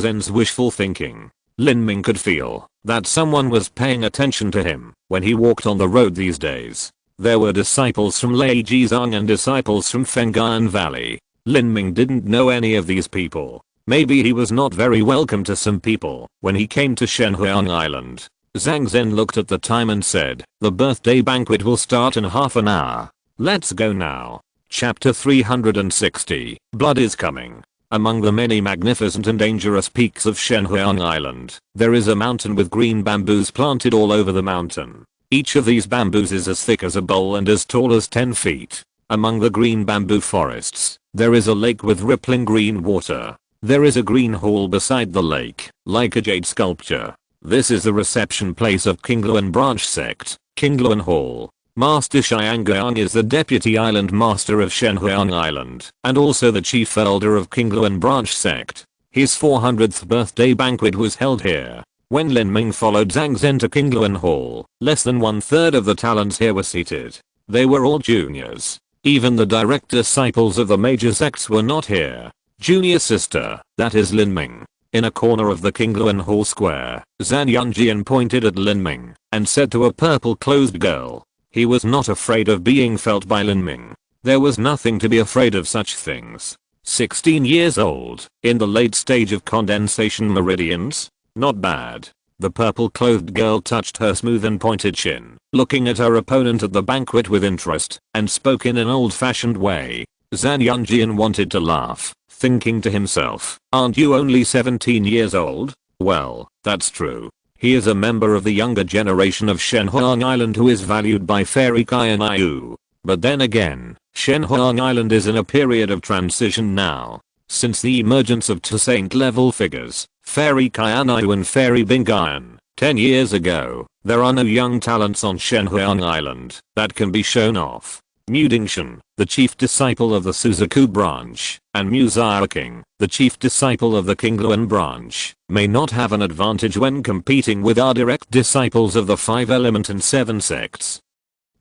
Zhen's wishful thinking. Lin Ming could feel that someone was paying attention to him when he walked on the road these days. There were disciples from Leijizang and disciples from Feng'an Valley. Lin Ming didn't know any of these people. Maybe he was not very welcome to some people when he came to Shenhuang Island. Zhang Zhen looked at the time and said, the birthday banquet will start in half an hour. Let's go now. Chapter 360. Blood is coming. Among the many magnificent and dangerous peaks of Shenhuang Island, there is a mountain with green bamboos planted all over the mountain. Each of these bamboos is as thick as a bowl and as tall as 10 feet. Among the green bamboo forests, there is a lake with rippling green water. There is a green hall beside the lake, like a jade sculpture. This is the reception place of Qingluan branch sect, Qingluan Hall. Master Qianxue is the deputy island master of Shenhuang Island and also the chief elder of Qingluan branch sect. His 400th birthday banquet was held here. When Lin Ming followed Zhang Zhen to Qingluan Hall, less than 1/3 of the talents here were seated. They were all juniors. Even the direct disciples of the major sects were not here. Junior sister, that is Lin Ming. In a corner of the Qingluan Hall square, Zhan Yunjian pointed at Lin Ming and said to a purple-clothed girl. He was not afraid of being felt by Lin Ming. There was nothing to be afraid of such things. 16 years old, in the late stage of condensation meridians? Not bad. The purple-clothed girl touched her smooth and pointed chin, looking at her opponent at the banquet with interest, and spoke in an old-fashioned way. Zhan Yunjian wanted to laugh, thinking to himself, aren't you only 17 years old? Well, that's true. He is a member of the younger generation of Shenhuang Island who is valued by Fairy Qianxue. But then again, Shenhuang Island is in a period of transition now. Since the emergence of two saint-level figures, Fairy Qianxue and Fairy Bingayan, 10 years ago, there are no young talents on Shenhuang Island that can be shown off. Mu Qianxue, the chief disciple of the Suzaku branch, and Mu Qianxue, the chief disciple of the Qingluan branch, may not have an advantage when competing with our direct disciples of the 5 element and 7 sects.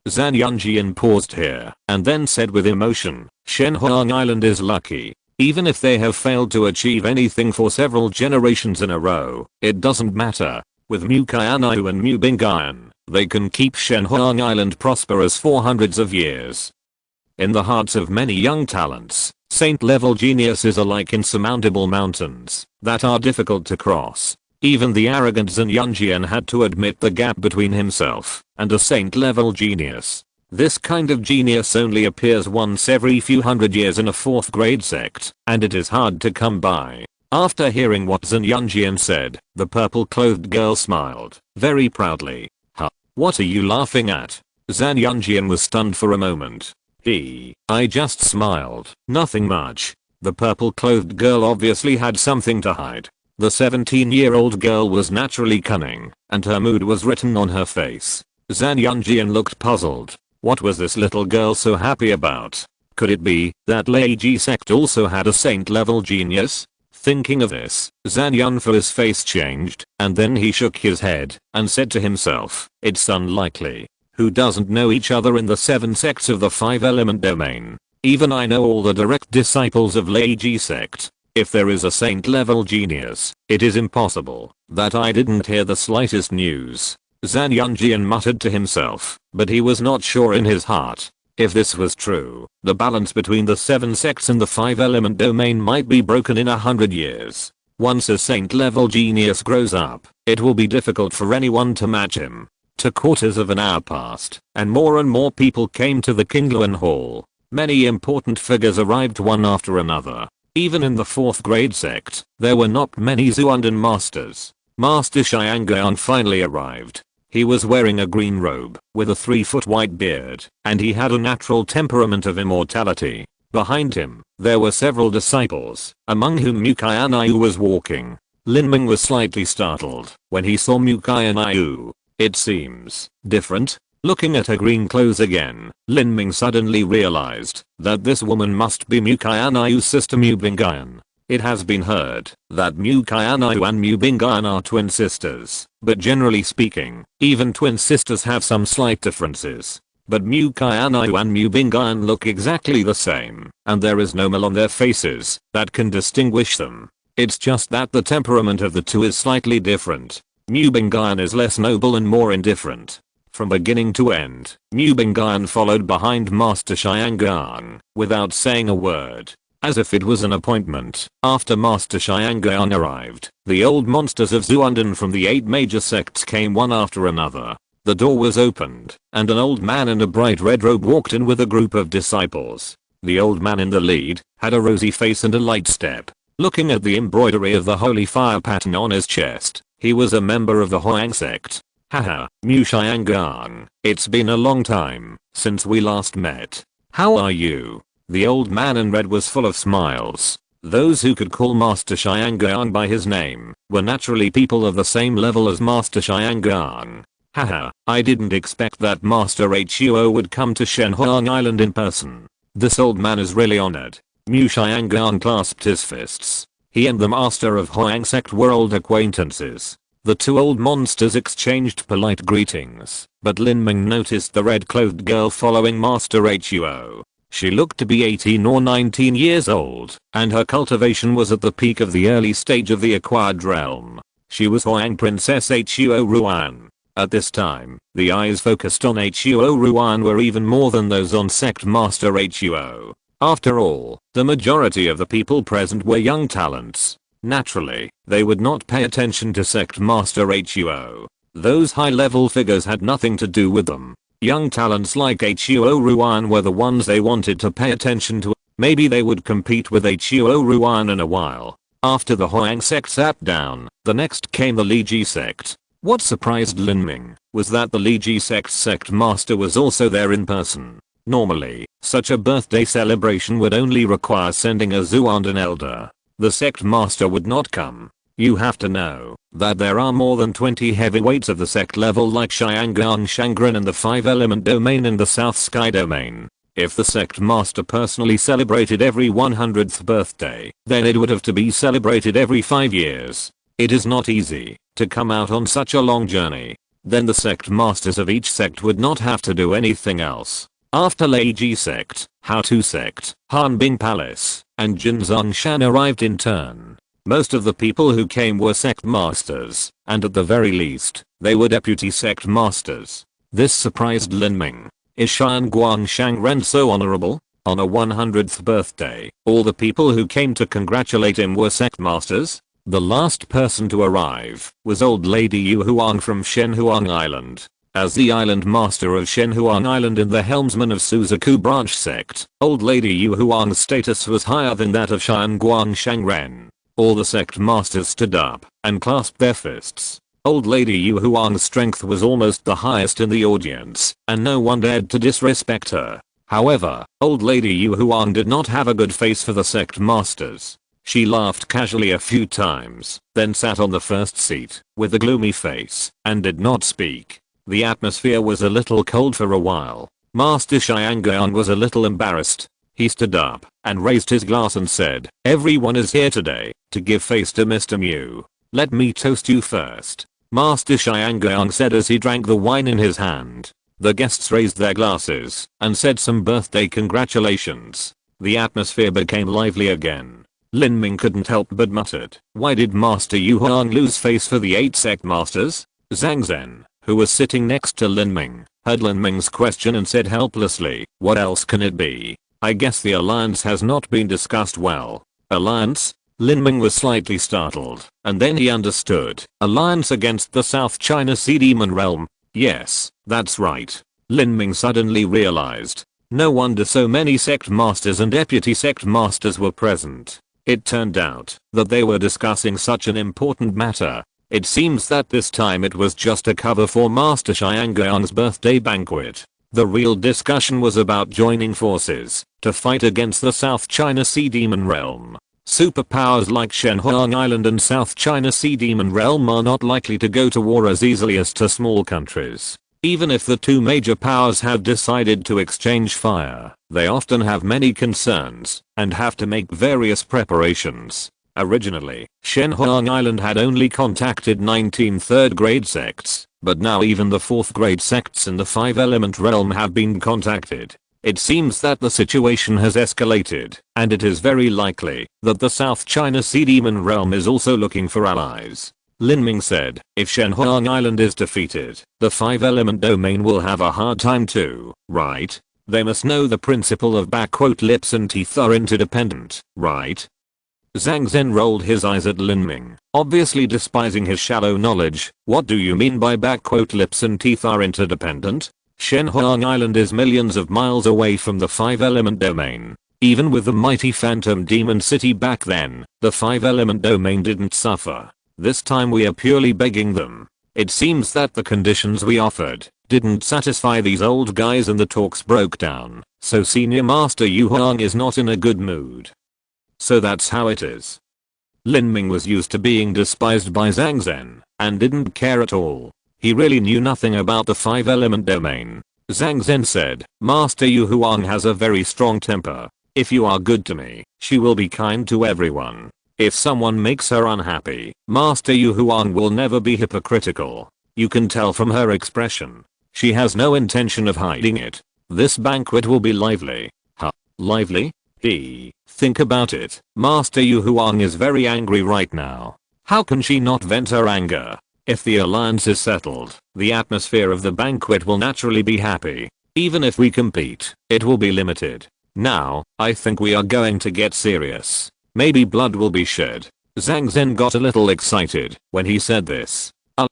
Zhan Yunjian paused here, and then said with emotion, Shenhuang Island is lucky. Even if they have failed to achieve anything for several generations in a row, it doesn't matter. With Mu Qianxue and Mu Bingayan, they can keep Shenhuang Island prosperous for hundreds of years. In the hearts of many young talents, saint-level geniuses are like insurmountable mountains that are difficult to cross. Even the arrogant Zhan Yunjian had to admit the gap between himself and a saint-level genius. This kind of genius only appears once every few hundred years in a 4th grade sect, and it is hard to come by. After hearing what Zhan Yunjian said, the purple-clothed girl smiled, very proudly. Huh? What are you laughing at? Zhan Yunjian was stunned for a moment. I just smiled, nothing much. The purple-clothed girl obviously had something to hide. The 17-year-old girl was naturally cunning, and her mood was written on her face. Zhan Yunjian looked puzzled. What was this little girl so happy about? Could it be that Lei Ji sect also had a saint-level genius? Thinking of this, Zhan Yunfu's face changed, and then he shook his head and said to himself, it's unlikely. Who doesn't know each other in the 7 sects of the 5 element domain? Even I know all the direct disciples of Lei Ji sect. If there is a saint-level genius, it is impossible that I didn't hear the slightest news. Zhan Yunjian muttered to himself, but he was not sure in his heart. If this was true, the balance between the 7 sects and the 5 element domain might be broken in 100 years. Once a saint-level genius grows up, it will be difficult for anyone to match him. 2/4 of an hour passed, and more people came to the Qingluan Hall. Many important figures arrived one after another. Even in the 4th grade sect, there were not many Zuundan masters. Master Qianxue finally arrived. He was wearing a green robe, with a 3-foot white beard, and he had a natural temperament of immortality. Behind him, there were several disciples, among whom Mu Qianxue was walking. Lin Ming was slightly startled when he saw Mu Qianxue. It seems different. Looking at her green clothes again, Lin Ming suddenly realized that this woman must be Mu Qianxue's sister Mu Bingayan. It has been heard that Mu Qianxue and Mu Bingayan are twin sisters, but generally speaking, even twin sisters have some slight differences. But Mu Qianxue and Mu Bingayan look exactly the same, and there is no mole on their faces that can distinguish them. It's just that the temperament of the two is slightly different. Mu Bingayan is less noble and more indifferent. From beginning to end, Mu Bingayan followed behind Master Qianxue without saying a word. As if it was an appointment. After Master Qianxue arrived, the old monsters of Zuundan from the 8 major sects came one after another. The door was opened, and an old man in a bright red robe walked in with a group of disciples. The old man in the lead had a rosy face and a light step. Looking at the embroidery of the holy fire pattern on his chest, he was a member of the Huang sect. Haha, Mu Qianxue, it's been a long time since we last met. How are you? The old man in red was full of smiles. Those who could call Master Qianxue by his name were naturally people of the same level as Master Qianxue. Haha, I didn't expect that Master Huo would come to Shenhuang Island in person. This old man is really honored. Mu Qianxue clasped his fists. He and the master of Huang sect were old acquaintances. The two old monsters exchanged polite greetings, but Lin Ming noticed the red-clothed girl following Master Huo. She looked to be 18 or 19 years old, and her cultivation was at the peak of the early stage of the acquired realm. She was Huang Princess Huo Ruan. At this time, the eyes focused on Huo Ruan were even more than those on Sect Master Huo. After all, the majority of the people present were young talents. Naturally, they would not pay attention to Sect Master Huo. Those high-level figures had nothing to do with them. Young talents like Huo Ruan were the ones they wanted to pay attention to. Maybe they would compete with Huo Ruan in a while. After the Huang sect sat down, the next came the Liji sect. What surprised Lin Ming was that the Liji sect master was also there in person. Normally, such a birthday celebration would only require sending a Zhu and an elder. The sect master would not come. You have to know that there are more than 20 heavyweights of the sect level like Xiangang Shangren in the 5-element domain and the South Sky domain. If the sect master personally celebrated every 100th birthday, then it would have to be celebrated every 5 years. It is not easy to come out on such a long journey. Then the sect masters of each sect would not have to do anything else. After Leiji sect, Haotu sect, Hanbing Palace, and Jinzhong Shan arrived in turn. Most of the people who came were sect masters, and at the very least, they were deputy sect masters. This surprised Lin Ming. Is Shanguang Shangren so honorable? On a 100th birthday, all the people who came to congratulate him were sect masters? The last person to arrive was old lady Yu Huang from Shenhuang Island. As the island master of Shenhuang Island and the helmsman of Suzaku branch sect, old lady Yu Huang's status was higher than that of Shanguang Shangren. All the sect masters stood up and clasped their fists. Old lady Yu Huang's strength was almost the highest in the audience, and no one dared to disrespect her. However, old lady Yu Huang did not have a good face for the sect masters. She laughed casually a few times, then sat on the first seat, with a gloomy face, and did not speak. The atmosphere was a little cold for a while. Master Xianguan was a little embarrassed. He stood up, and raised his glass and said, "Everyone is here today, to give face to Mr. Mu. Let me toast you first." Master Xianguan said as he drank the wine in his hand. The guests raised their glasses, and said some birthday congratulations. The atmosphere became lively again. Lin Ming couldn't help but muttered, "Why did Master Yu Huang lose face for the 8 sect masters?" Zhang Zhen, who was sitting next to Lin Ming, heard Lin Ming's question and said helplessly, "What else can it be? I guess the alliance has not been discussed well." Alliance? Lin Ming was slightly startled, and then he understood. Alliance against the South China Sea Demon Realm? Yes, that's right. Lin Ming suddenly realized. No wonder so many sect masters and deputy sect masters were present. It turned out that they were discussing such an important matter. It seems that this time it was just a cover for Master Xianguang's birthday banquet. The real discussion was about joining forces to fight against the South China Sea Demon Realm. Superpowers like Shenhuang Island and South China Sea Demon Realm are not likely to go to war as easily as to small countries. Even if the two major powers have decided to exchange fire, they often have many concerns and have to make various preparations. Originally, Shenhuang Island had only contacted 19 third-grade sects, but now even the 4th-grade sects in the 5-element realm have been contacted. It seems that the situation has escalated, and it is very likely that the South China Sea Demon Realm is also looking for allies. Lin Ming said, if Shenhuang Island is defeated, the 5-element domain will have a hard time too, right? They must know the principle of lips and teeth are interdependent, right? Zhang Zhen rolled his eyes at Lin Ming, obviously despising his shallow knowledge. What do you mean by lips and teeth are interdependent? Shenhuang Island is millions of miles away from the 5-element domain. Even with the mighty Phantom Demon City back then, the 5-element domain didn't suffer. This time we are purely begging them. It seems that the conditions we offered didn't satisfy these old guys and the talks broke down, so Senior Master Yu Huang is not in a good mood. So that's how it is. Lin Ming was used to being despised by Zhang Zhen, and didn't care at all. He really knew nothing about the 5-element domain. Zhang Zhen said, Master Yu Huang has a very strong temper. If you are good to me, she will be kind to everyone. If someone makes her unhappy, Master Yu Huang will never be hypocritical. You can tell from her expression. She has no intention of hiding it. This banquet will be lively. Huh? Lively? Think about it. Master Yu Huang is very angry right now. How can she not vent her anger? If the alliance is settled, the atmosphere of the banquet will naturally be happy. Even if we compete, it will be limited. Now, I think we are going to get serious. Maybe blood will be shed. Zhang Zhen got a little excited when he said this.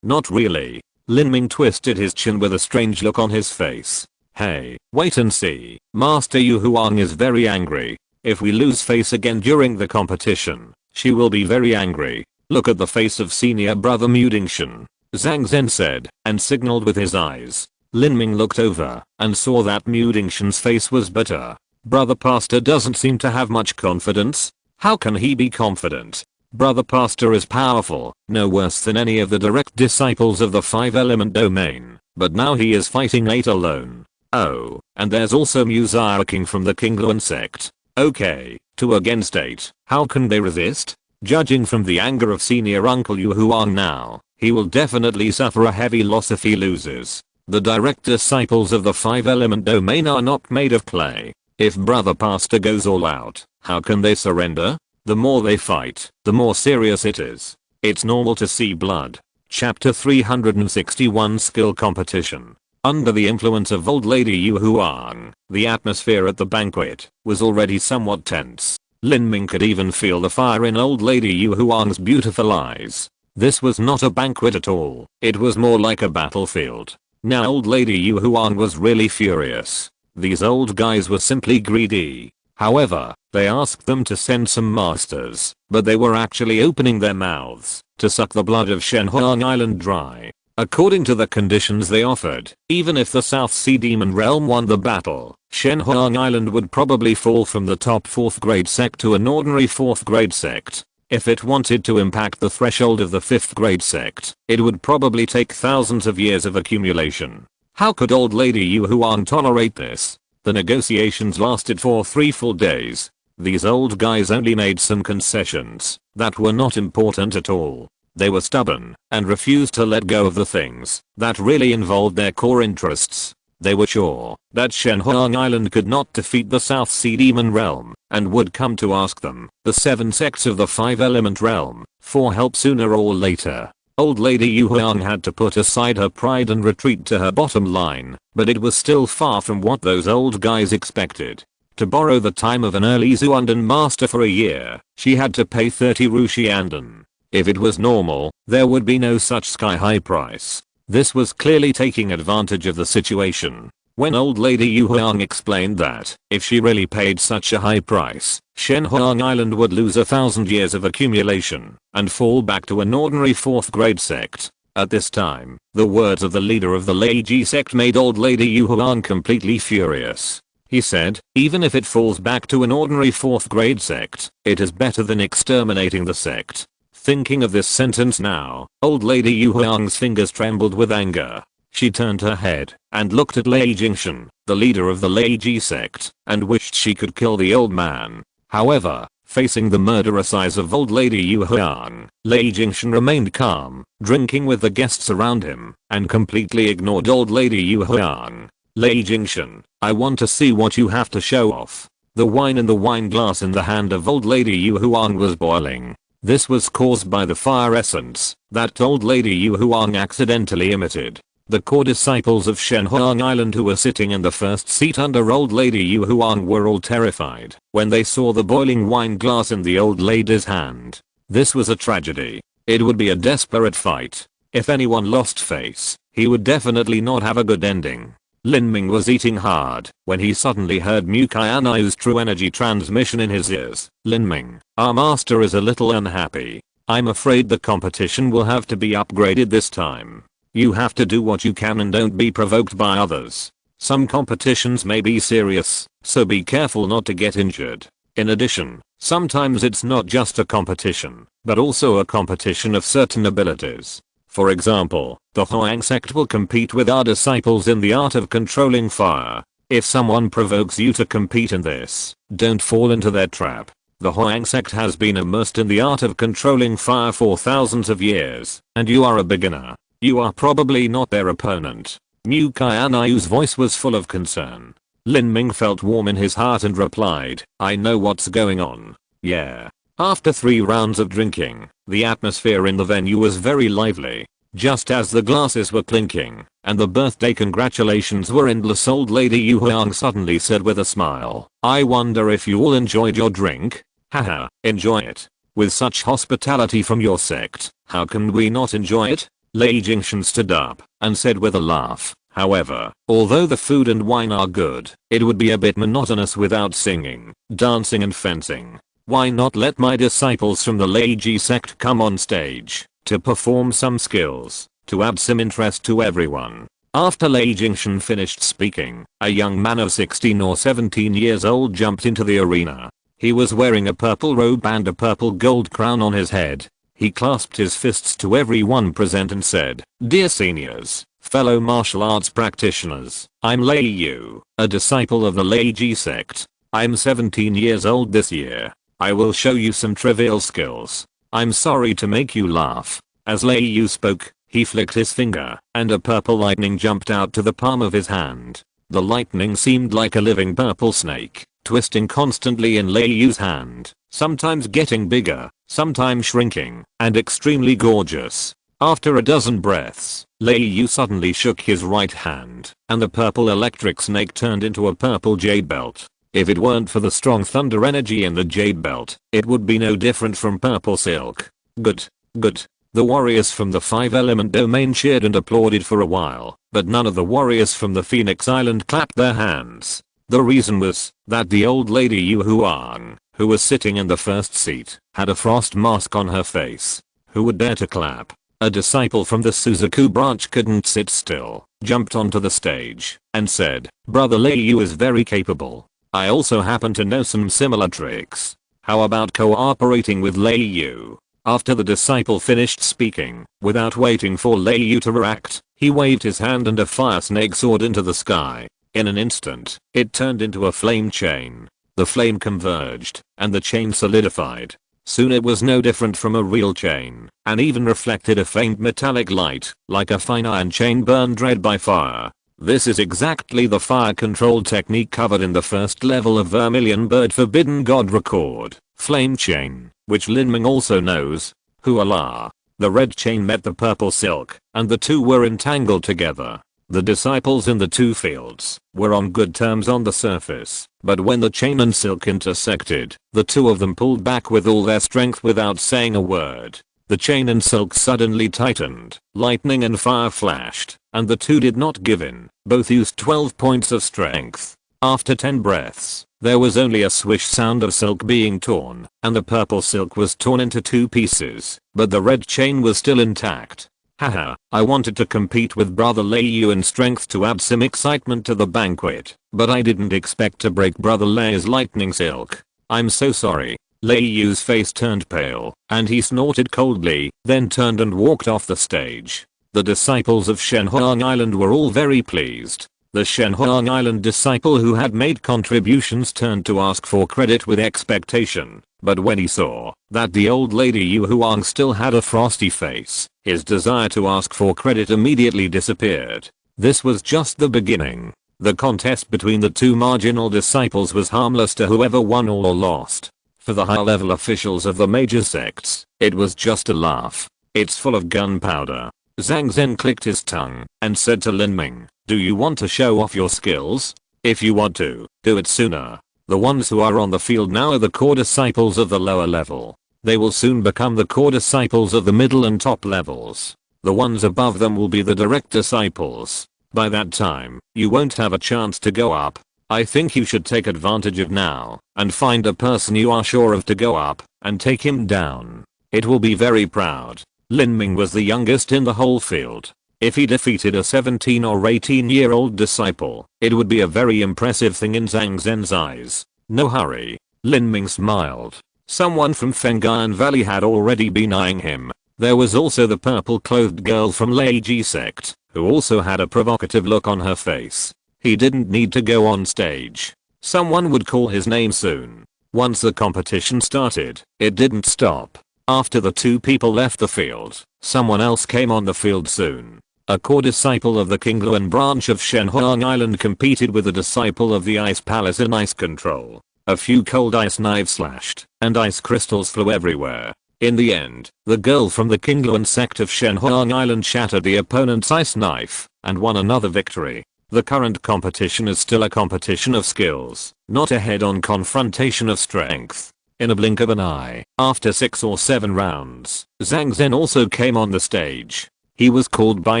Not really. Lin Ming twisted his chin with a strange look on his face. Hey, wait and see. Master Yu Huang is very angry. If we lose face again during the competition, she will be very angry. Look at the face of senior brother Mu Qianxue. Zhang Zhen said, and signaled with his eyes. Lin Ming looked over and saw that Mu Qianxue's face was bitter. Brother Pastor doesn't seem to have much confidence. How can he be confident? Brother Pastor is powerful, no worse than any of the direct disciples of the 5-element domain, but now he is fighting 8 alone. Oh, and there's also Mu Qianxue from the Qingluan sect. Okay, 2 against 8, how can they resist? Judging from the anger of senior Uncle Yu Huang now, he will definitely suffer a heavy loss if he loses. The direct disciples of the 5-element domain are not made of clay. If Brother Pastor goes all out, how can they surrender? The more they fight, the more serious it is. It's normal to see blood. Chapter 361 Skill Competition. Under the influence of old lady Yu Huang, the atmosphere at the banquet was already somewhat tense. Lin Ming could even feel the fire in old lady Yu Huang's beautiful eyes. This was not a banquet at all, it was more like a battlefield. Now old lady Yu Huang was really furious. These old guys were simply greedy. However, they asked them to send some masters, but they were actually opening their mouths to suck the blood of Shenhuang Island dry. According to the conditions they offered, even if the South Sea Demon Realm won the battle, Shenhuang Island would probably fall from the top 4th grade sect to an ordinary 4th grade sect. If it wanted to impact the threshold of the 5th grade sect, it would probably take thousands of years of accumulation. How could old lady Yu Huang tolerate this? The negotiations lasted for 3 full days. These old guys only made some concessions that were not important at all. They were stubborn and refused to let go of the things that really involved their core interests. They were sure that Shenhuang Island could not defeat the South Sea Demon Realm and would come to ask them, the 7 sects of the 5-element realm, for help sooner or later. Old lady Yu Huang had to put aside her pride and retreat to her bottom line, but it was still far from what those old guys expected. To borrow the time of an early Zuandan master for a year, she had to pay 30 Rushiandan. If it was normal, there would be no such sky-high price. This was clearly taking advantage of the situation. When old lady Yu Huang explained that, if she really paid such a high price, Shenhuang Island would lose 1,000 years of accumulation and fall back to an ordinary 4th grade sect. At this time, the words of the leader of the Leiji sect made old lady Yu Huang completely furious. He said, even if it falls back to an ordinary 4th grade sect, it is better than exterminating the sect. Thinking of this sentence now, old lady Yu Huang's fingers trembled with anger. She turned her head and looked at Lei Jingxun, the leader of the Leiji sect, and wished she could kill the old man. However, facing the murderous eyes of old lady Yu Huang, Lei Jingxun remained calm, drinking with the guests around him, and completely ignored old lady Yu Huang. Lei Jingxun, I want to see what you have to show off. The wine in the wine glass in the hand of old lady Yu Huang was boiling. This was caused by the fire essence that old lady Yu Huang accidentally emitted. The core disciples of Shenhuang Island who were sitting in the first seat under old lady Yu Huang were all terrified when they saw the boiling wine glass in the old lady's hand. This was a tragedy. It would be a desperate fight. If anyone lost face, he would definitely not have a good ending. Lin Ming was eating hard when he suddenly heard Mu Qianxue's true energy transmission in his ears. Lin Ming, our master is a little unhappy. I'm afraid the competition will have to be upgraded this time. You have to do what you can and don't be provoked by others. Some competitions may be serious, so be careful not to get injured. In addition, sometimes it's not just a competition, but also a competition of certain abilities. For example, the Huang sect will compete with our disciples in the art of controlling fire. If someone provokes you to compete in this, don't fall into their trap. The Huang sect has been immersed in the art of controlling fire for thousands of years, and you are a beginner. You are probably not their opponent. Mu Qianxue's voice was full of concern. Lin Ming felt warm in his heart and replied, I know what's going on. Yeah. After 3 rounds of drinking, the atmosphere in the venue was very lively. Just as the glasses were clinking, and the birthday congratulations were endless, old lady Yu Huang suddenly said with a smile, I wonder if you all enjoyed your drink? Haha, enjoy it. With such hospitality from your sect, how can we not enjoy it? Lei Jingxian stood up and said with a laugh, however, although the food and wine are good, it would be a bit monotonous without singing, dancing and fencing. Why not let my disciples from the Lei Ji sect come on stage to perform some skills, to add some interest to everyone. After Lei Jingxian finished speaking, a young man of 16 or 17 years old jumped into the arena. He was wearing a purple robe and a purple gold crown on his head. He clasped his fists to everyone present and said, Dear seniors, fellow martial arts practitioners, I'm Lei Yu, a disciple of the Lei Ji sect. I'm 17 years old this year. I will show you some trivial skills. I'm sorry to make you laugh. As Lei Yu spoke, he flicked his finger, and a purple lightning jumped out to the palm of his hand. The lightning seemed like a living purple snake, twisting constantly in Lei Yu's hand, sometimes getting bigger, sometimes shrinking, and extremely gorgeous. After a dozen breaths, Lei Yu suddenly shook his right hand, and the purple electric snake turned into a purple jade belt. If it weren't for the strong thunder energy in the jade belt, it would be no different from purple silk. Good. Good. The warriors from the 5-element domain cheered and applauded for a while, but none of the warriors from the Phoenix Island clapped their hands. The reason was that the old lady Yu Huang, who was sitting in the first seat, had a frost mask on her face. Who would dare to clap? A disciple from the Suzaku branch couldn't sit still, jumped onto the stage, and said, Brother Lei Yu is very capable. I also happen to know some similar tricks. How about cooperating with Lei Yu? After the disciple finished speaking, without waiting for Lei Yu to react, he waved his hand and a fire snake soared into the sky. In an instant, it turned into a flame chain. The flame converged, and the chain solidified. Soon it was no different from a real chain, and even reflected a faint metallic light, like a fine iron chain burned red by fire. This is exactly the fire control technique covered in the first level of Vermilion Bird Forbidden God Record, Flame Chain, which Lin Ming also knows. Huala. The red chain met the purple silk, and the two were entangled together. The disciples in the two fields were on good terms on the surface, but when the chain and silk intersected, the two of them pulled back with all their strength without saying a word. The chain and silk suddenly tightened, lightning and fire flashed, and the two did not give in. Both used 12 points of strength. After 10 breaths, there was only a swish sound of silk being torn, and the purple silk was torn into 2 pieces, but the red chain was still intact. Haha, I wanted to compete with Brother Lei Yu in strength to add some excitement to the banquet, but I didn't expect to break Brother Lei's lightning silk. I'm so sorry. Lei Yu's face turned pale, and he snorted coldly, then turned and walked off the stage. The disciples of Shenhuang Island were all very pleased. The Shenhuang Island disciple who had made contributions turned to ask for credit with expectation, but when he saw that the old lady Yu Huang still had a frosty face, his desire to ask for credit immediately disappeared. This was just the beginning. The contest between the two marginal disciples was harmless to whoever won or lost. For the high-level officials of the major sects, it was just a laugh. It's full of gunpowder. Zhang Zhen clicked his tongue and said to Lin Ming, do you want to show off your skills? If you want to, do it sooner. The ones who are on the field now are the core disciples of the lower level. They will soon become the core disciples of the middle and top levels. The ones above them will be the direct disciples. By that time, you won't have a chance to go up. I think you should take advantage of now, and find a person you are sure of to go up, and take him down. It will be very proud. Lin Ming was the youngest in the whole field. If he defeated a 17 or 18-year-old disciple, it would be a very impressive thing in Zhang Zhen's eyes. No hurry. Lin Ming smiled. Someone from Feng'an Valley had already been eyeing him. There was also the purple-clothed girl from Leiji sect, who also had a provocative look on her face. He didn't need to go on stage. Someone would call his name soon. Once the competition started, it didn't stop. After the two people left the field, someone else came on the field soon. A core disciple of the Qingluan branch of Shenhuang Island competed with a disciple of the Ice Palace in ice control. A few cold ice knives slashed, and ice crystals flew everywhere. In the end, the girl from the Qingluan sect of Shenhuang Island shattered the opponent's ice knife, and won another victory. The current competition is still a competition of skills, not a head-on confrontation of strength. In a blink of an eye, after 6 or 7 rounds, Zhang Zhen also came on the stage. He was called by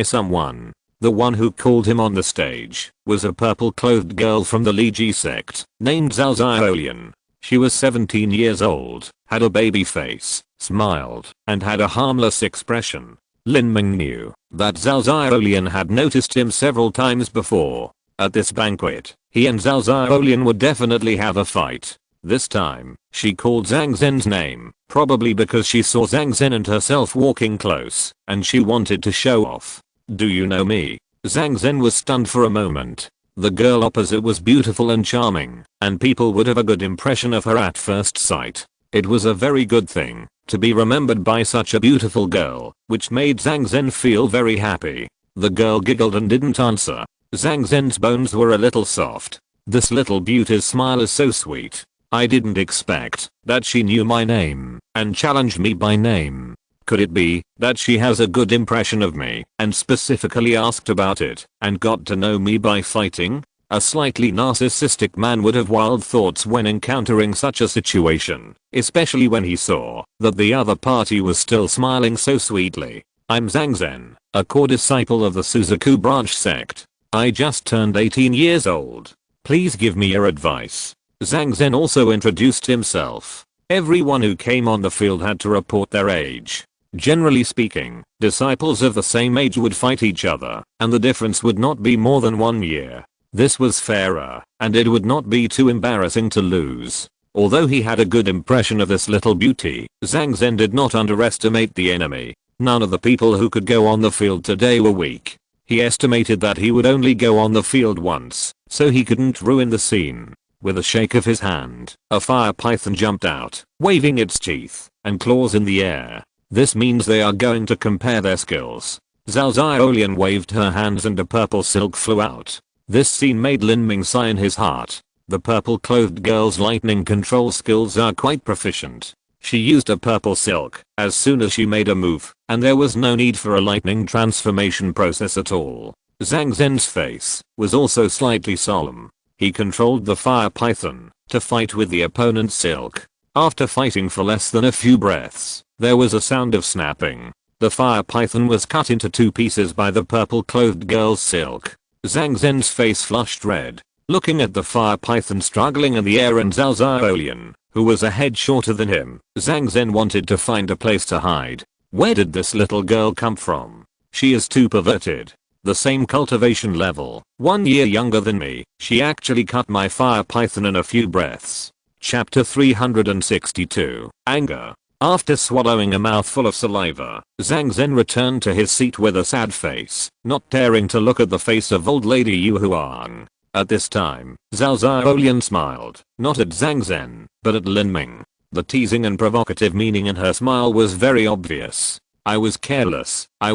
someone. The one who called him on the stage was a purple-clothed girl from the Leiji sect, named Zhao Xiaolian. She was 17 years old, had a baby face, smiled, and had a harmless expression. Lin Ming knew that Zhao Xiaolian had noticed him several times before. At this banquet, he and Zhao Xiaolian would definitely have a fight. This time, she called Zhang Zhen's name, probably because she saw Zhang Zhen and herself walking close, and she wanted to show off. "Do you know me?" Zhang Zhen was stunned for a moment. The girl opposite was beautiful and charming, and people would have a good impression of her at first sight. It was a very good thing to be remembered by such a beautiful girl, which made Zhang Zhen feel very happy. The girl giggled and didn't answer. Zhang Zhen's bones were a little soft. This little beauty's smile is so sweet. I didn't expect that she knew my name and challenged me by name. Could it be that she has a good impression of me and specifically asked about it and got to know me by fighting? A slightly narcissistic man would have wild thoughts when encountering such a situation, especially when he saw that the other party was still smiling so sweetly. "I'm Zhang Zhen, a core disciple of the Suzaku branch sect. I just turned 18 years old. Please give me your advice." Zhang Zhen also introduced himself. Everyone who came on the field had to report their age. Generally speaking, disciples of the same age would fight each other, and the difference would not be more than 1 year. This was fairer, and it would not be too embarrassing to lose. Although he had a good impression of this little beauty, Zhang Zhen did not underestimate the enemy. None of the people who could go on the field today were weak. He estimated that he would only go on the field once, so he couldn't ruin the scene. With a shake of his hand, a fire python jumped out, waving its teeth and claws in the air. This means they are going to compare their skills. Zhao Xiaolian waved her hands and a purple silk flew out. This scene made Lin Ming sigh in his heart. The purple-clothed girl's lightning control skills are quite proficient. She used a purple silk as soon as she made a move, and there was no need for a lightning transformation process at all. Zhang Zhen's face was also slightly solemn. He controlled the fire python to fight with the opponent's silk. After fighting for less than a few breaths, there was a sound of snapping. The fire python was cut into 2 pieces by the purple-clothed girl's silk. Zhang Zhen's face flushed red, looking at the fire python struggling in the air and Zhao Xiaolian, who was a head shorter than him. Zhang Zhen wanted to find a place to hide. Where did this little girl come from? She is too perverted. The same cultivation level, 1 year younger than me. She actually cut my fire python in a few breaths. Chapter 362. Anger. After swallowing a mouthful of saliva, Zhang Zhen returned to his seat with a sad face, not daring to look at the face of old lady Yu Huang. At this time, Zhao Xiaolian smiled, not at Zhang Zhen, but at Lin Ming. The teasing and provocative meaning in her smile was very obvious. I was careless. I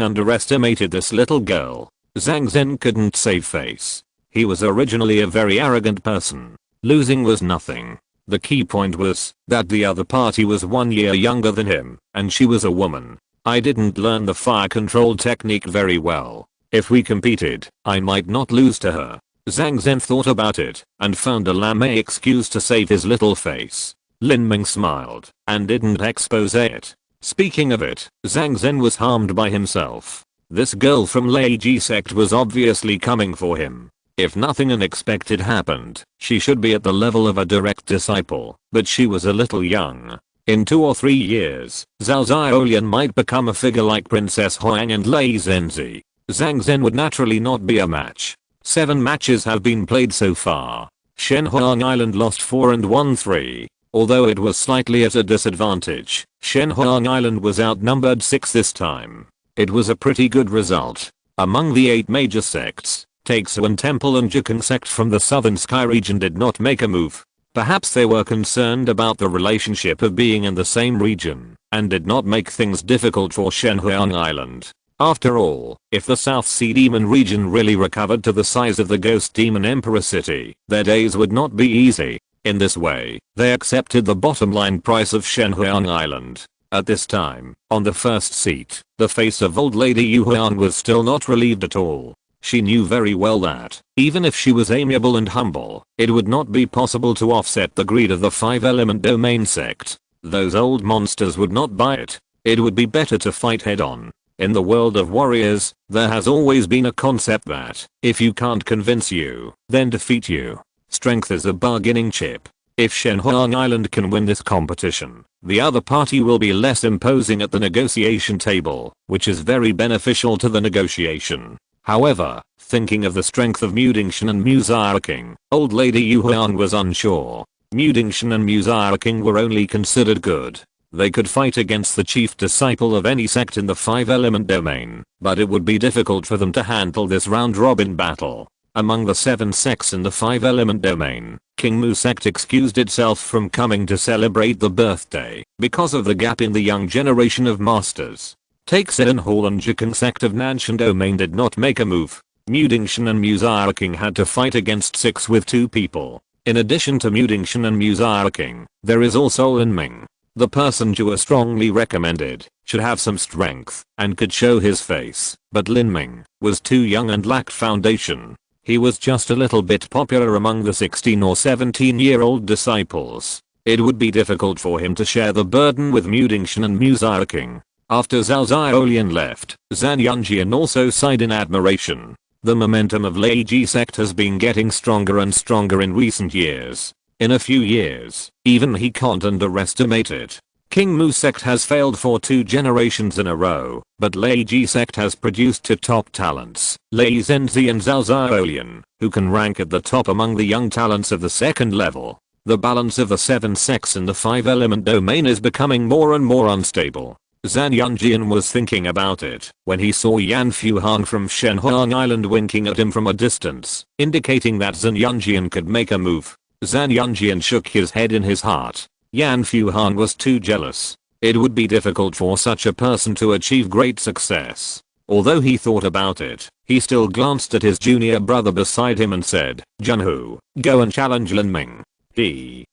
underestimated this little girl. Zhang Zhen couldn't save face. He was originally a very arrogant person. Losing was nothing. The key point was that the other party was 1 year younger than him, and she was a woman. I didn't learn the fire control technique very well. If we competed, I might not lose to her. Zhang Zhen thought about it and found a lame excuse to save his little face. Lin Ming smiled and didn't expose it. Speaking of it, Zhang Zhen was harmed by himself. This girl from Leiji sect was obviously coming for him. If nothing unexpected happened, she should be at the level of a direct disciple, but she was a little young. In 2 or 3 years, Zhao Xiaolian might become a figure like Princess Huang and Lei Zhenzi. Zhang Zhen would naturally not be a match. 7 matches have been played so far. Shenhuang Island lost 4 and won 3. Although it was slightly at a disadvantage, Shenhuang Island was outnumbered 6 this time. It was a pretty good result. Among the 8 major sects, Taixuan Temple and Jukun sect from the southern sky region did not make a move. Perhaps they were concerned about the relationship of being in the same region, and did not make things difficult for Shenhuang Island. After all, if the South Sea Demon region really recovered to the size of the Ghost Demon Emperor city, their days would not be easy. In this way, they accepted the bottom line price of Shenhuang Island. At this time, on the first seat, the face of old lady Yuhuan was still not relieved at all. She knew very well that, even if she was amiable and humble, it would not be possible to offset the greed of the 5-element domain sect. Those old monsters would not buy it. It would be better to fight head on. In the world of warriors, there has always been a concept that, if you can't convince you, then defeat you. Strength is a bargaining chip. If Shenhuang Island can win this competition, the other party will be less imposing at the negotiation table, which is very beneficial to the negotiation. However, thinking of the strength of Mu Qianxue and Mu Qianxue, old lady Yuhuan was unsure. Mu Qianxue and Mu Qianxue were only considered good. They could fight against the chief disciple of any sect in the 5-element domain, but it would be difficult for them to handle this round-robin battle. Among the 7 sects in the 5-element domain, King Mu sect excused itself from coming to celebrate the birthday because of the gap in the young generation of masters. Taixuan Hall and Jukun sect of Nanshan domain did not make a move. Mu Qianxue and Mu Qianxue had to fight against 6 with 2 people. In addition to Mu Qianxue and Mu Qianxue, there is also Lin Ming. The person Jua strongly recommended should have some strength and could show his face, but Lin Ming was too young and lacked foundation. He was just a little bit popular among the 16 or 17-year-old disciples. It would be difficult for him to share the burden with Mu Qianxue and Mu Qianxue. After Zhao Xiaolian left, Zhan Yunjian also sighed in admiration. The momentum of Lei Ji sect has been getting stronger and stronger in recent years. In a few years, even he can't underestimate it. King Mu sect has failed for 2 generations in a row, but Lei Ji sect has produced 2 top talents, Lei Zhenzi and Zhao Xiaolian, who can rank at the top among the young talents of the 2nd level. The balance of the 7 sects in the 5-element domain is becoming more and more unstable. Zhan Yunjian was thinking about it when he saw Yan Fuhan from Shenhuang Island winking at him from a distance, indicating that Zhan Yunjian could make a move. Zhan Yunjian shook his head in his heart. Yan Fuhan was too jealous. It would be difficult for such a person to achieve great success. Although he thought about it, he still glanced at his junior brother beside him and said, Junhu, go and challenge Lin Ming.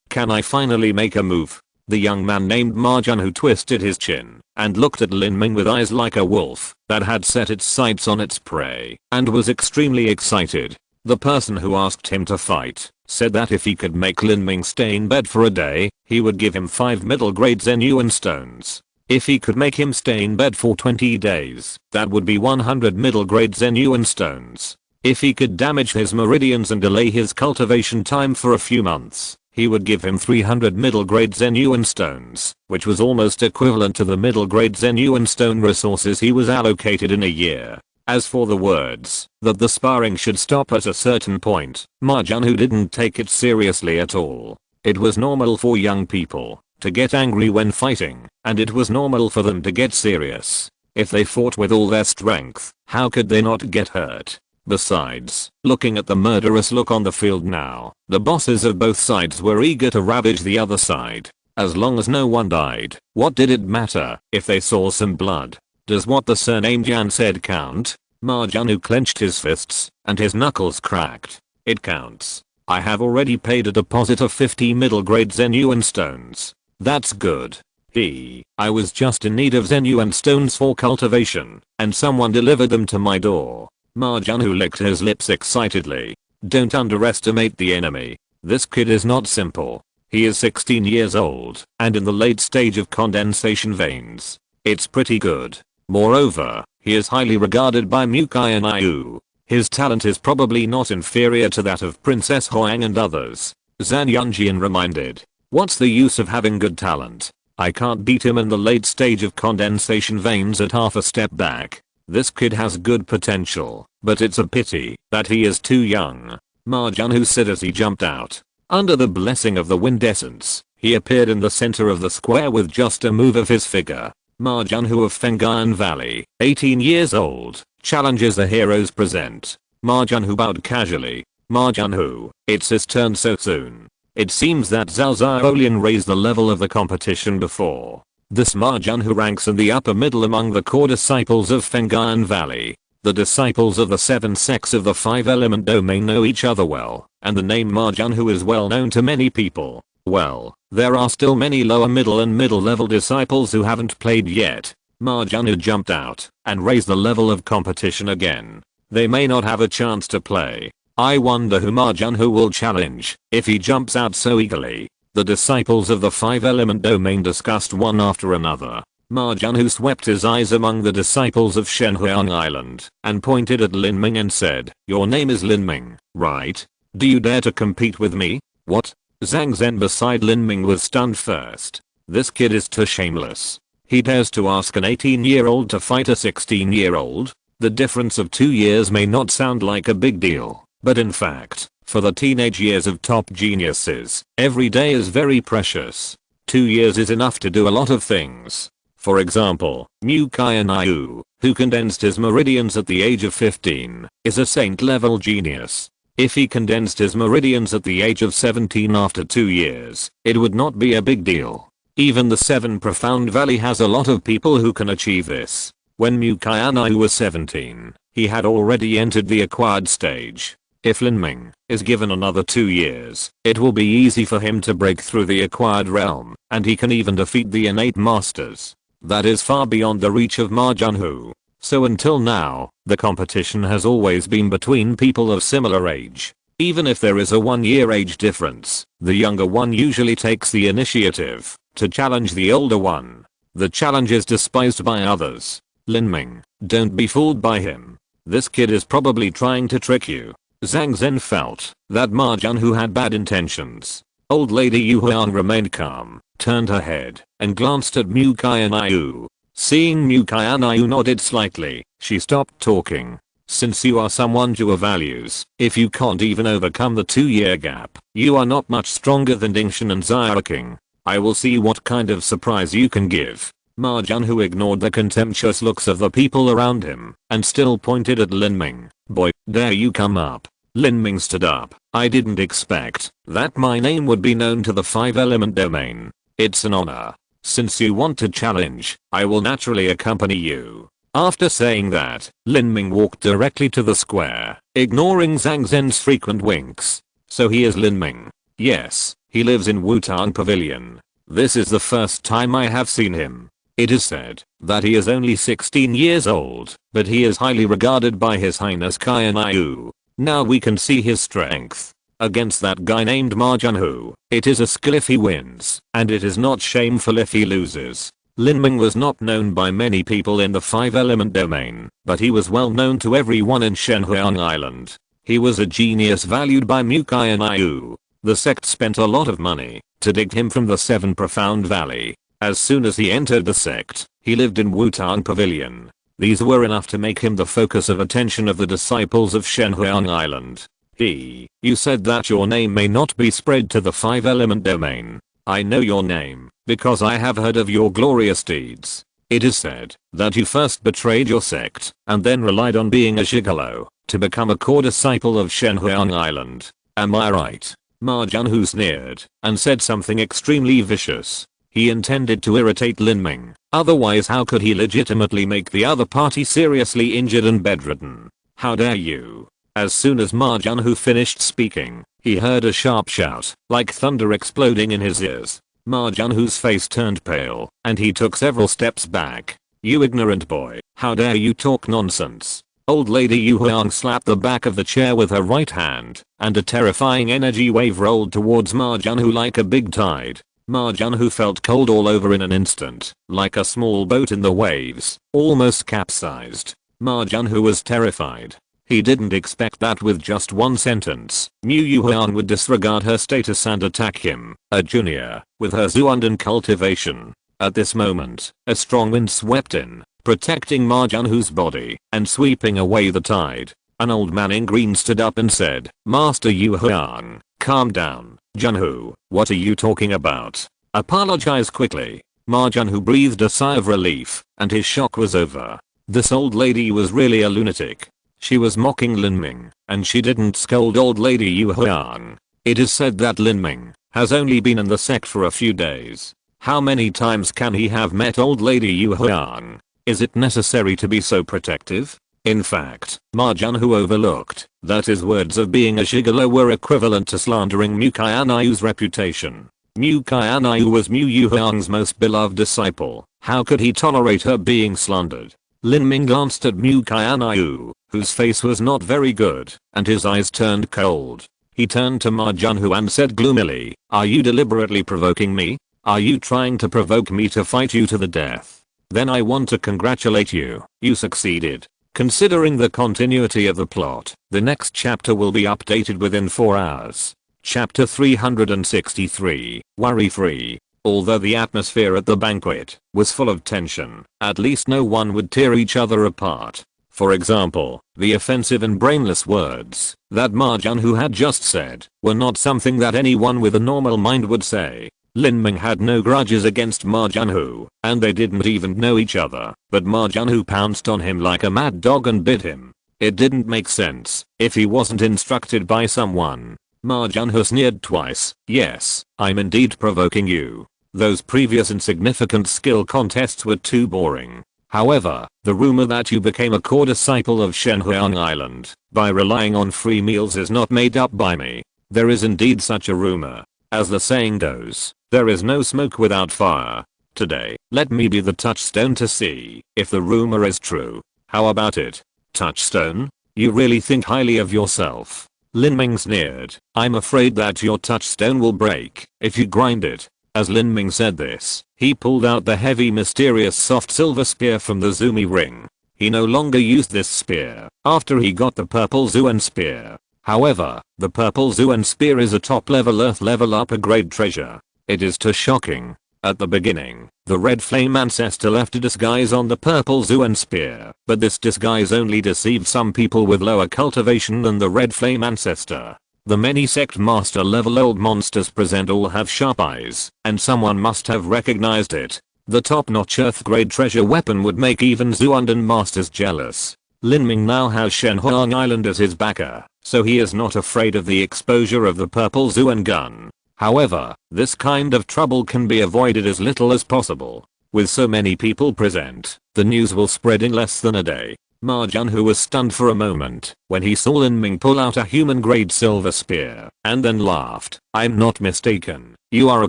Can I finally make a move? The young man named Ma Junhu twisted his chin and looked at Lin Ming with eyes like a wolf that had set its sights on its prey and was extremely excited. The person who asked him to fight said that if he could make Lin Ming stay in bed for a day, he would give him 5 middle-grade Zenyuan stones. If he could make him stay in bed for 20 days, that would be 100 middle-grade Zenyuan stones. If he could damage his meridians and delay his cultivation time for a few months, he would give him 300 middle-grade Zenyuan stones, which was almost equivalent to the middle-grade Zenyuan stone resources he was allocated in a year. As for the words that the sparring should stop at a certain point, Ma Junhu didn't take it seriously at all. It was normal for young people to get angry when fighting, and it was normal for them to get serious. If they fought with all their strength, how could they not get hurt? Besides, looking at the murderous look on the field now, the bosses of both sides were eager to ravage the other side. As long as no one died, what did it matter if they saw some blood? Does what the surname Jan said count? Ma Junhu clenched his fists, and his knuckles cracked. It counts. I have already paid a deposit of 50 middle-grade Zenyuan stones. That's good. I was just in need of Zenyuan stones for cultivation, and someone delivered them to my door. Ma Junhu licked his lips excitedly. Don't underestimate the enemy. This kid is not simple. He is 16 years old, and in the late stage of condensation veins. It's pretty good. Moreover, he is highly regarded by Mu Qianxue. His talent is probably not inferior to that of Princess Huang and others. Zhan Yunjian reminded. What's the use of having good talent? I can't beat him in the late stage of condensation veins at half a step back. This kid has good potential, but it's a pity that he is too young. Ma Junhu said as he jumped out. Under the blessing of the wind essence, He appeared in the center of the square with just a move of his figure. Ma Jianhu of Feng'an Valley, 18 years old, challenges the heroes present. Ma Jianhu bowed casually. Ma Jianhu, it's his turn so soon. It seems that Zhao Xiaolian raised the level of the competition before. This Ma Jianhu ranks in the upper middle among the core disciples of Feng'an Valley. The disciples of the 7 sects of the 5-element domain know each other well, and the name Ma Jianhu is well known to many people. Well, there are still many lower middle and middle level disciples who haven't played yet. Ma Jianhu jumped out and raised the level of competition again. They may not have a chance to play. I wonder who Ma Jianhu will challenge if he jumps out so eagerly. The disciples of the 5-element domain discussed one after another. Ma Jianhu swept his eyes among the disciples of Shenhuang Island and pointed at Lin Ming and said, "Your name is Lin Ming, right? Do you dare to compete with me?" "What?" Zhang Zhen beside Lin Ming was stunned first. This kid is too shameless. He dares to ask an 18-year-old to fight a 16-year-old? The difference of 2 years may not sound like a big deal, but in fact, for the teenage years of top geniuses, every day is very precious. 2 years is enough to do a lot of things. For example, Mu Qianxue, who condensed his meridians at the age of 15, is a saint-level genius. If he condensed his meridians at the age of 17 after 2 years, it would not be a big deal. Even the 7 Profound Valley has a lot of people who can achieve this. When Mu Qianxue was 17, he had already entered the acquired stage. If Lin Ming is given another 2 years, it will be easy for him to break through the acquired realm, and he can even defeat the innate masters. That is far beyond the reach of Ma Jianhu. So until now, the competition has always been between people of similar age. Even if there is a 1-year age difference, the younger one usually takes the initiative to challenge the older one. The challenge is despised by others. Lin Ming, don't be fooled by him. This kid is probably trying to trick you. Zhang Zhen felt that Ma Jianhu had bad intentions. Old lady Yu Huang remained calm, turned her head, and glanced at Mu Qianxue. Seeing Mu Qianxue nodded slightly, she stopped talking. Since you are someone to values, if you can't even overcome the 2-year gap, you are not much stronger than Dingshan and Xiaoqing. I will see what kind of surprise you can give. Ma Jianhu ignored the contemptuous looks of the people around him and still pointed at Lin Ming. "Boy, dare you come up?" Lin Ming stood up. "I didn't expect that my name would be known to the 5-element domain. It's an honor. Since you want to challenge, I will naturally accompany you." After saying that, Lin Ming walked directly to the square, ignoring Zhang Zhen's frequent winks. So he is Lin Ming. Yes, he lives in Wutang Pavilion. This is the first time I have seen him. It is said that he is only 16 years old, but he is highly regarded by His Highness Qianxue. Now we can see his strength. Against that guy named Ma Jianhu, it is a skill if he wins, and it is not shameful if he loses. Lin Ming was not known by many people in the 5-element domain, but he was well known to everyone in Shenhuang Island. He was a genius valued by Mu Qianxue. The sect spent a lot of money to dig him from the 7 Profound Valley. As soon as he entered the sect, he lived in Wutang Pavilion. These were enough to make him the focus of attention of the disciples of Shenhuang Island. You said that your name may not be spread to the 5-element domain. I know your name, because I have heard of your glorious deeds. It is said that you first betrayed your sect, and then relied on being a gigolo to become a core disciple of Shenhuang Island. Am I right? Ma Jianhu sneered and said something extremely vicious. He intended to irritate Lin Ming, otherwise how could he legitimately make the other party seriously injured and bedridden? How dare you? As soon as Ma Jianhu finished speaking, he heard a sharp shout, like thunder exploding in his ears. Ma Jianhu's face turned pale, and he took several steps back. "You ignorant boy, how dare you talk nonsense?" Old lady Yu Huang slapped the back of the chair with her right hand, and a terrifying energy wave rolled towards Ma Jianhu like a big tide. Ma Jianhu felt cold all over in an instant, like a small boat in the waves, almost capsized. Ma Jianhu was terrified. He didn't expect that with just one sentence, Mu Yuhuan would disregard her status and attack him, a junior, with her Zuandan cultivation. At this moment, a strong wind swept in, protecting Ma Jianhu's body and sweeping away the tide. An old man in green stood up and said, "Master Yuhuan, calm down. Junhu, what are you talking about? Apologize quickly. Ma Junhu breathed a sigh of relief, and his shock was over. This old lady was really a lunatic. She was mocking Lin Ming, and she didn't scold old lady Yu Huang. It is said that Lin Ming has only been in the sect for a few days. How many times can he have met old lady Yu Huang? Is it necessary to be so protective? In fact, Ma Junhu overlooked that his words of being a gigolo were equivalent to slandering Mu Qianxue's reputation. Mu Qianxue was Mu Yuhuang's most beloved disciple. How could he tolerate her being slandered? Lin Ming glanced at Mu Qianxue, whose face was not very good, and his eyes turned cold. He turned to Ma Junhu and said gloomily, "Are you deliberately provoking me? Are you trying to provoke me to fight you to the death? Then I want to congratulate you. You succeeded. Considering the continuity of the plot, the next chapter will be updated within 4 hours. Chapter 363, Worry-Free. Although the atmosphere at the banquet was full of tension, at least no one would tear each other apart. For example, the offensive and brainless words that Ma Junhu had just said were not something that anyone with a normal mind would say. Lin Ming had no grudges against Ma Junhu, and they didn't even know each other, but Ma Junhu pounced on him like a mad dog and bit him. It didn't make sense if he wasn't instructed by someone. Ma Junhu sneered twice. "Yes, I'm indeed provoking you. Those previous insignificant skill contests were too boring. However, the rumor that you became a core disciple of Shenhuang Island by relying on free meals is not made up by me. There is indeed such a rumor. As the saying goes, there is no smoke without fire. Today, let me be the touchstone to see if the rumor is true. How about it? Touchstone? You really think highly of yourself?" Lin Ming sneered. "I'm afraid that your touchstone will break if you grind it." As Lin Ming said this, he pulled out the heavy mysterious soft silver spear from the Zumi ring. He no longer used this spear after he got the purple Zuan spear. However, the purple Zuan spear is a top level earth level upper grade treasure. It is too shocking. At the beginning, the red flame ancestor left a disguise on the purple Zuan spear, but this disguise only deceived some people with lower cultivation than the red flame ancestor. The many sect master level old monsters present all have sharp eyes, and someone must have recognized it. The top-notch earth grade treasure weapon would make even Zuandan masters jealous. Lin Ming now has Shenhuang Island as his backer, so he is not afraid of the exposure of the purple Zuan gun. However, this kind of trouble can be avoided as little as possible. With so many people present, the news will spread in less than a day. Ma Junhu was stunned for a moment when he saw Lin Ming pull out a human-grade silver spear, and then laughed. "I'm not mistaken. You are a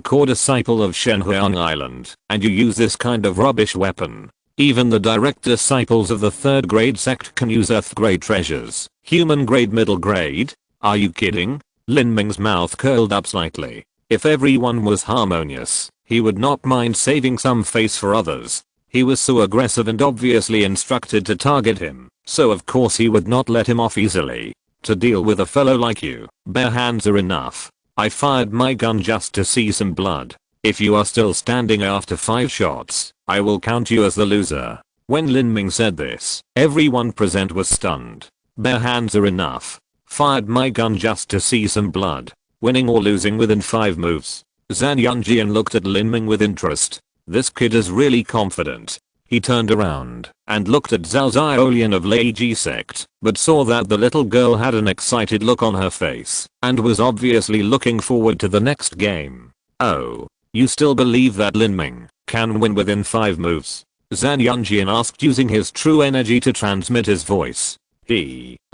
core disciple of Shenhuang Island, and you use this kind of rubbish weapon. Even the direct disciples of the 3rd grade sect can use earth grade treasures. Human grade middle grade? Are you kidding?" Lin Ming's mouth curled up slightly. If everyone was harmonious, he would not mind saving some face for others. He was so aggressive and obviously instructed to target him, so of course he would not let him off easily. "To deal with a fellow like you, bare hands are enough. I fired my gun just to see some blood. If you are still standing after 5 shots, I will count you as the loser." When Lin Ming said this, everyone present was stunned. Bare hands are enough. Fired my gun just to see some blood. Winning or losing within 5 moves. Zhang Yunjian looked at Lin Ming with interest. This kid is really confident. He turned around and looked at Zhao Xiaolian of Lei Ji sect, but saw that the little girl had an excited look on her face and was obviously looking forward to the next game. "Oh, you still believe that Lin Ming can win within 5 moves?" Zhang Yunjian asked, using his true energy to transmit his voice.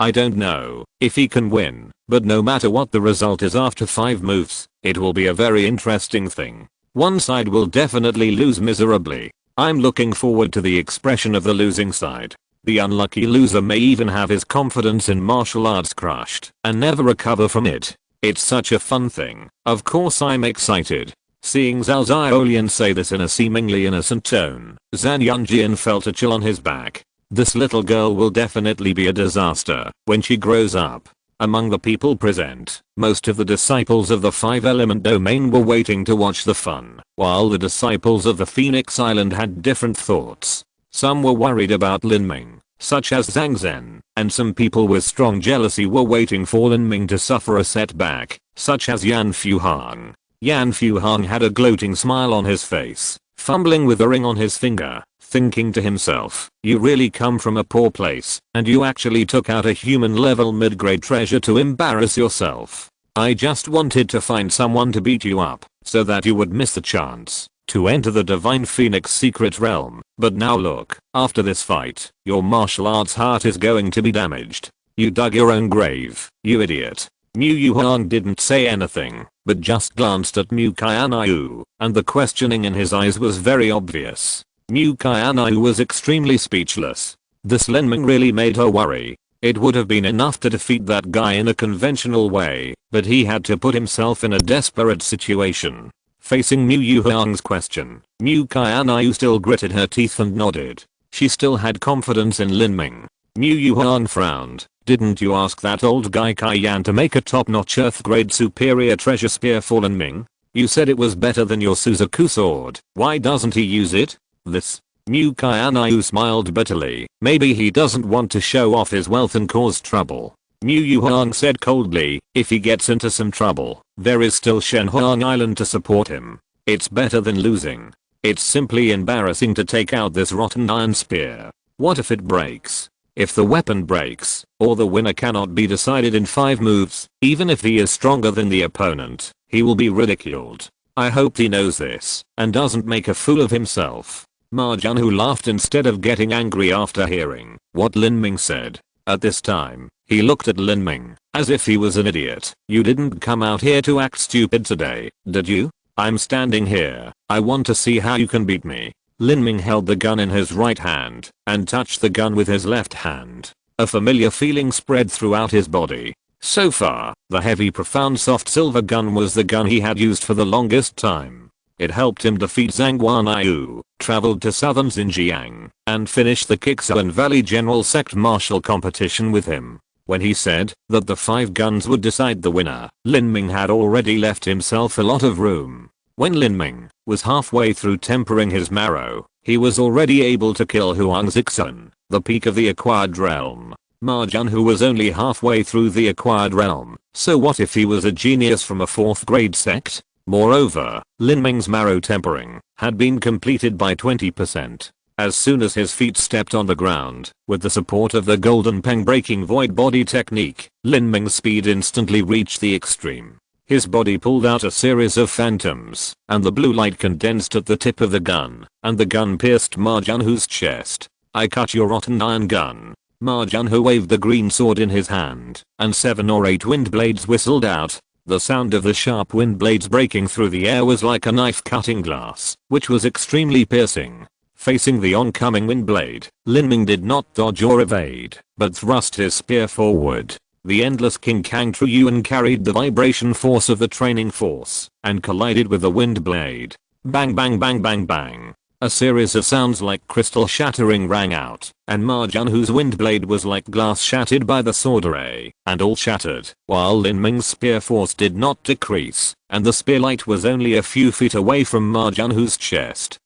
I don't know if he can win, but no matter what the result is after 5 moves, it will be a very interesting thing. One side will definitely lose miserably. I'm looking forward to the expression of the losing side. The unlucky loser may even have his confidence in martial arts crushed and never recover from it. It's such a fun thing. Of course I'm excited. Seeing Zhao Xiaolian say this in a seemingly innocent tone, Zhang Yunjian felt a chill on his back. This little girl will definitely be a disaster when she grows up. Among the people present, most of the disciples of the 5-element domain were waiting to watch the fun, while the disciples of the Phoenix Island had different thoughts. Some were worried about Lin Ming, such as Zhang Zhen, and some people with strong jealousy were waiting for Lin Ming to suffer a setback, such as Yan Fuhang. Yan Fuhang had a gloating smile on his face, fumbling with a ring on his finger, thinking to himself, you really come from a poor place, and you actually took out a human level mid-grade treasure to embarrass yourself. I just wanted to find someone to beat you up, so that you would miss the chance to enter the Divine Phoenix secret realm, but now look, after this fight, your martial arts heart is going to be damaged. You dug your own grave, you idiot. Mu Yuhang didn't say anything, but just glanced at Mu Qianxue, and the questioning in his eyes was very obvious. Mu Qianxue was extremely speechless. This Lin Ming really made her worry. It would have been enough to defeat that guy in a conventional way, but he had to put himself in a desperate situation. Facing Mu Yuhang's question, Mu Qianxue still gritted her teeth and nodded. She still had confidence in Lin Ming. Mu Yuhang frowned. Didn't you ask that old guy Kai Yan to make a top-notch Earth-grade superior treasure spear for Lin Ming? You said it was better than your Suzaku sword. Why doesn't he use it? This. Mu Qianxue smiled bitterly. Maybe he doesn't want to show off his wealth and cause trouble. Mu Yuhang said coldly, if he gets into some trouble, there is still Shenhuang Island to support him. It's better than losing. It's simply embarrassing to take out this rotten iron spear. What if it breaks? If the weapon breaks, or the winner cannot be decided in 5 moves, even if he is stronger than the opponent, he will be ridiculed. I hope he knows this, and doesn't make a fool of himself. Ma Jianhu laughed instead of getting angry after hearing what Lin Ming said. At this time, he looked at Lin Ming, as if he was an idiot. You didn't come out here to act stupid today, did you? I'm standing here. I want to see how you can beat me. Lin Ming held the gun in his right hand, and touched the gun with his left hand. A familiar feeling spread throughout his body. So far, the heavy profound soft silver gun was the gun he had used for the longest time. It helped him defeat Zhang Guanyu, traveled to southern Xinjiang, and finished the Kixuan Valley General Sect martial competition with him. When he said that the 5 guns would decide the winner, Lin Ming had already left himself a lot of room. When Lin Ming was halfway through tempering his marrow, he was already able to kill Huang Zixun, the peak of the acquired realm. Ma Jianhu was only halfway through the acquired realm, so what if he was a genius from a 4th grade sect? Moreover, Lin Ming's marrow tempering had been completed by 20%. As soon as his feet stepped on the ground, with the support of the golden peng breaking void body technique, Lin Ming's speed instantly reached the extreme. His body pulled out a series of phantoms, and the blue light condensed at the tip of the gun, and the gun pierced Ma Jianhu's chest. I cut your rotten iron gun. Ma Jianhu waved the green sword in his hand, and 7 or 8 wind blades whistled out. The sound of the sharp wind blades breaking through the air was like a knife cutting glass, which was extremely piercing. Facing the oncoming wind blade, Lin Ming did not dodge or evade, but thrust his spear forward. The endless King Kang Tru Yuan carried the vibration force of the training force, and collided with the wind blade. Bang bang bang bang bang. A series of sounds like crystal shattering rang out, and Ma Jianhu's wind blade was like glass shattered by the sword array, and all shattered, while Lin Ming's spear force did not decrease, and the spear light was only a few feet away from Ma Jianhu's chest.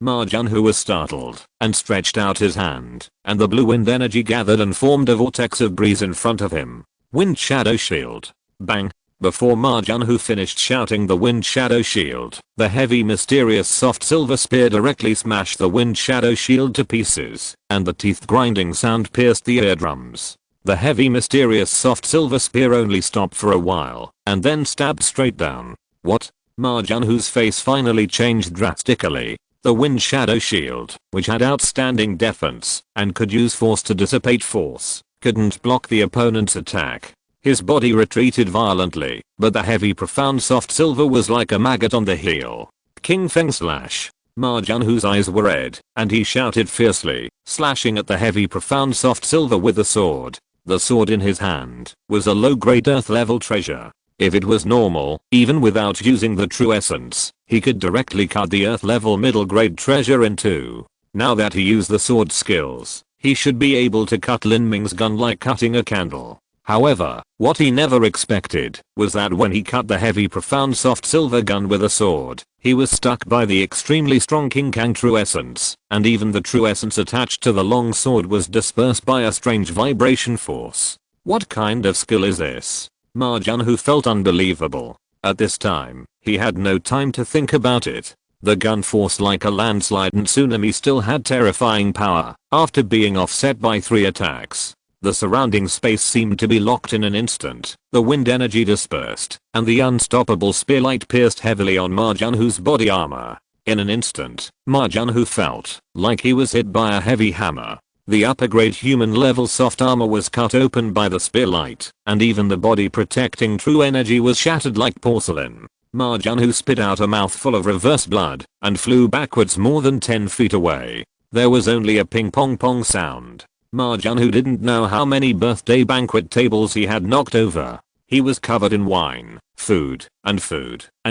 Ma Jianhu was startled, and stretched out his hand, and the blue wind energy gathered and formed a vortex of breeze in front of him. Wind shadow shield. Bang. Before Ma Jianhu finished shouting the wind shadow shield, the heavy mysterious soft silver spear directly smashed the wind shadow shield to pieces, and the teeth grinding sound pierced the eardrums. The heavy mysterious soft silver spear only stopped for a while, and then stabbed straight down. What? Ma Jianhu's face finally changed drastically. The wind shadow shield, which had outstanding defense, and could use force to dissipate force, couldn't block the opponent's attack. His body retreated violently, but the heavy profound soft silver was like a maggot on the heel. King Feng slash. Ma Jianhu's eyes were red, and he shouted fiercely, slashing at the heavy profound soft silver with the sword. The sword in his hand was a low-grade earth-level treasure. If it was normal, even without using the true essence, he could directly cut the earth-level middle-grade treasure in two. Now that he used the sword skills, he should be able to cut Lin Ming's gun like cutting a candle. However, what he never expected was that when he cut the heavy profound soft silver gun with a sword, he was stuck by the extremely strong King Kang true essence, and even the true essence attached to the long sword was dispersed by a strange vibration force. What kind of skill is this? Ma Jianhu felt unbelievable. At this time, he had no time to think about it. The gun force like a landslide and tsunami still had terrifying power. After being offset by 3 attacks, the surrounding space seemed to be locked in an instant. The wind energy dispersed, and the unstoppable spear light pierced heavily on Ma Jianhu's body armor. In an instant, Ma Jianhu felt like he was hit by a heavy hammer. The upper grade human level soft armor was cut open by the spear light, and even the body protecting true energy was shattered like porcelain. Ma Jianhu spit out a mouthful of reverse blood and flew backwards more than 10 feet away. There was only a ping pong pong sound. Ma Jianhu didn't know how many birthday banquet tables he had knocked over. He was covered in wine, food, and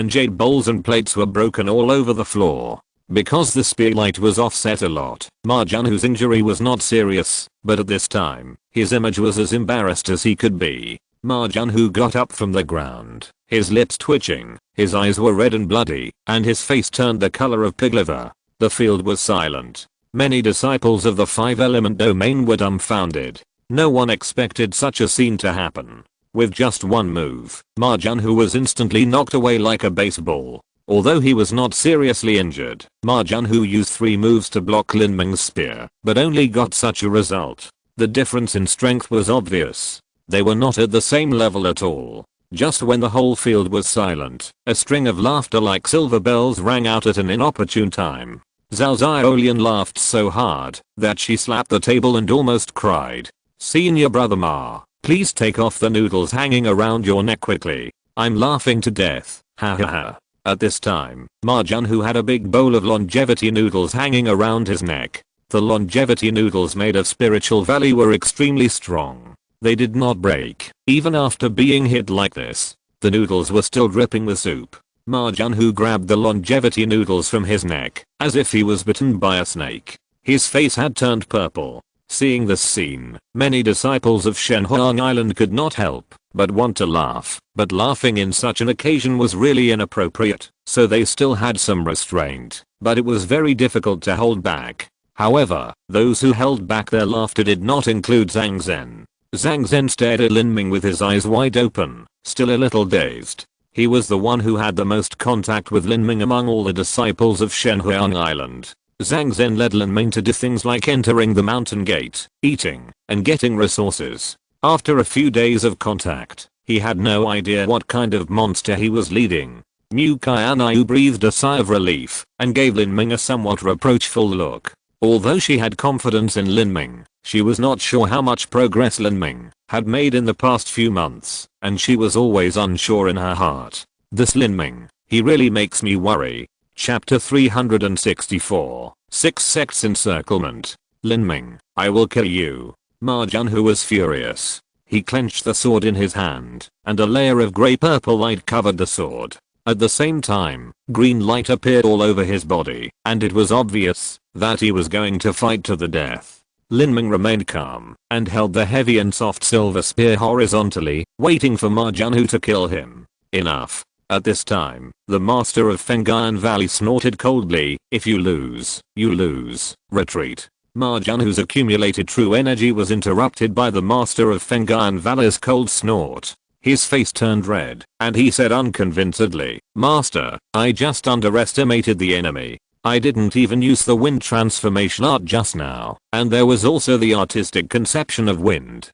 jade bowls and plates were broken all over the floor. Because the spear light was offset a lot, Ma Jianhu's injury was not serious, but at this time, his image was as embarrassed as he could be. Ma Jianhu got up from the ground, his lips twitching, his eyes were red and bloody, and his face turned the color of pig liver. The field was silent. Many disciples of the 5-element domain were dumbfounded. No one expected such a scene to happen. With just one move, Ma Jianhu was instantly knocked away like a baseball. Although he was not seriously injured, Ma Jianhu used 3 moves to block Lin Ming's spear, but only got such a result. The difference in strength was obvious. They were not at the same level at all. Just when the whole field was silent, a string of laughter like silver bells rang out at an inopportune time. Zhao Xiaolian laughed so hard that she slapped the table and almost cried. "Senior brother Ma, please take off the noodles hanging around your neck quickly. I'm laughing to death, ha ha ha." At this time, Ma Jianhu had a big bowl of longevity noodles hanging around his neck. The longevity noodles made of spiritual value were extremely strong. They did not break, even after being hit like this. The noodles were still dripping with soup. Ma Jianhu grabbed the longevity noodles from his neck, as if he was bitten by a snake. His face had turned purple. Seeing this scene, many disciples of Shenhuang Island could not help but want to laugh, but laughing in such an occasion was really inappropriate, so they still had some restraint, but it was very difficult to hold back. However, those who held back their laughter did not include Zhang Zhen. Zhang Zhen stared at Lin Ming with his eyes wide open, still a little dazed. He was the one who had the most contact with Lin Ming among all the disciples of Shenhuang Island. Zhang Zhen led Lin Ming to do things like entering the mountain gate, eating, and getting resources. After a few days of contact, he had no idea what kind of monster he was leading. Mu Qianxue breathed a sigh of relief and gave Lin Ming a somewhat reproachful look. Although she had confidence in Lin Ming, she was not sure how much progress Lin Ming had made in the past few months, and she was always unsure in her heart. This Lin Ming, he really makes me worry. Chapter 364, 6 Sects Encirclement. Lin Ming, I will kill you. Ma Jianhu was furious. He clenched the sword in his hand, and a layer of grey-purple light covered the sword. At the same time, green light appeared all over his body, and it was obvious that he was going to fight to the death. Lin Ming remained calm and held the heavy and soft silver spear horizontally, waiting for Ma Jianhu to kill him. Enough. At this time, the master of Feng'an Valley snorted coldly, "If you lose, you lose. Retreat." Ma Jianhu's accumulated true energy was interrupted by the master of Feng'an Valley's cold snort. His face turned red, and he said unconvincedly, "Master, I just underestimated the enemy. I didn't even use the wind transformation art just now, and there was also the artistic conception of wind.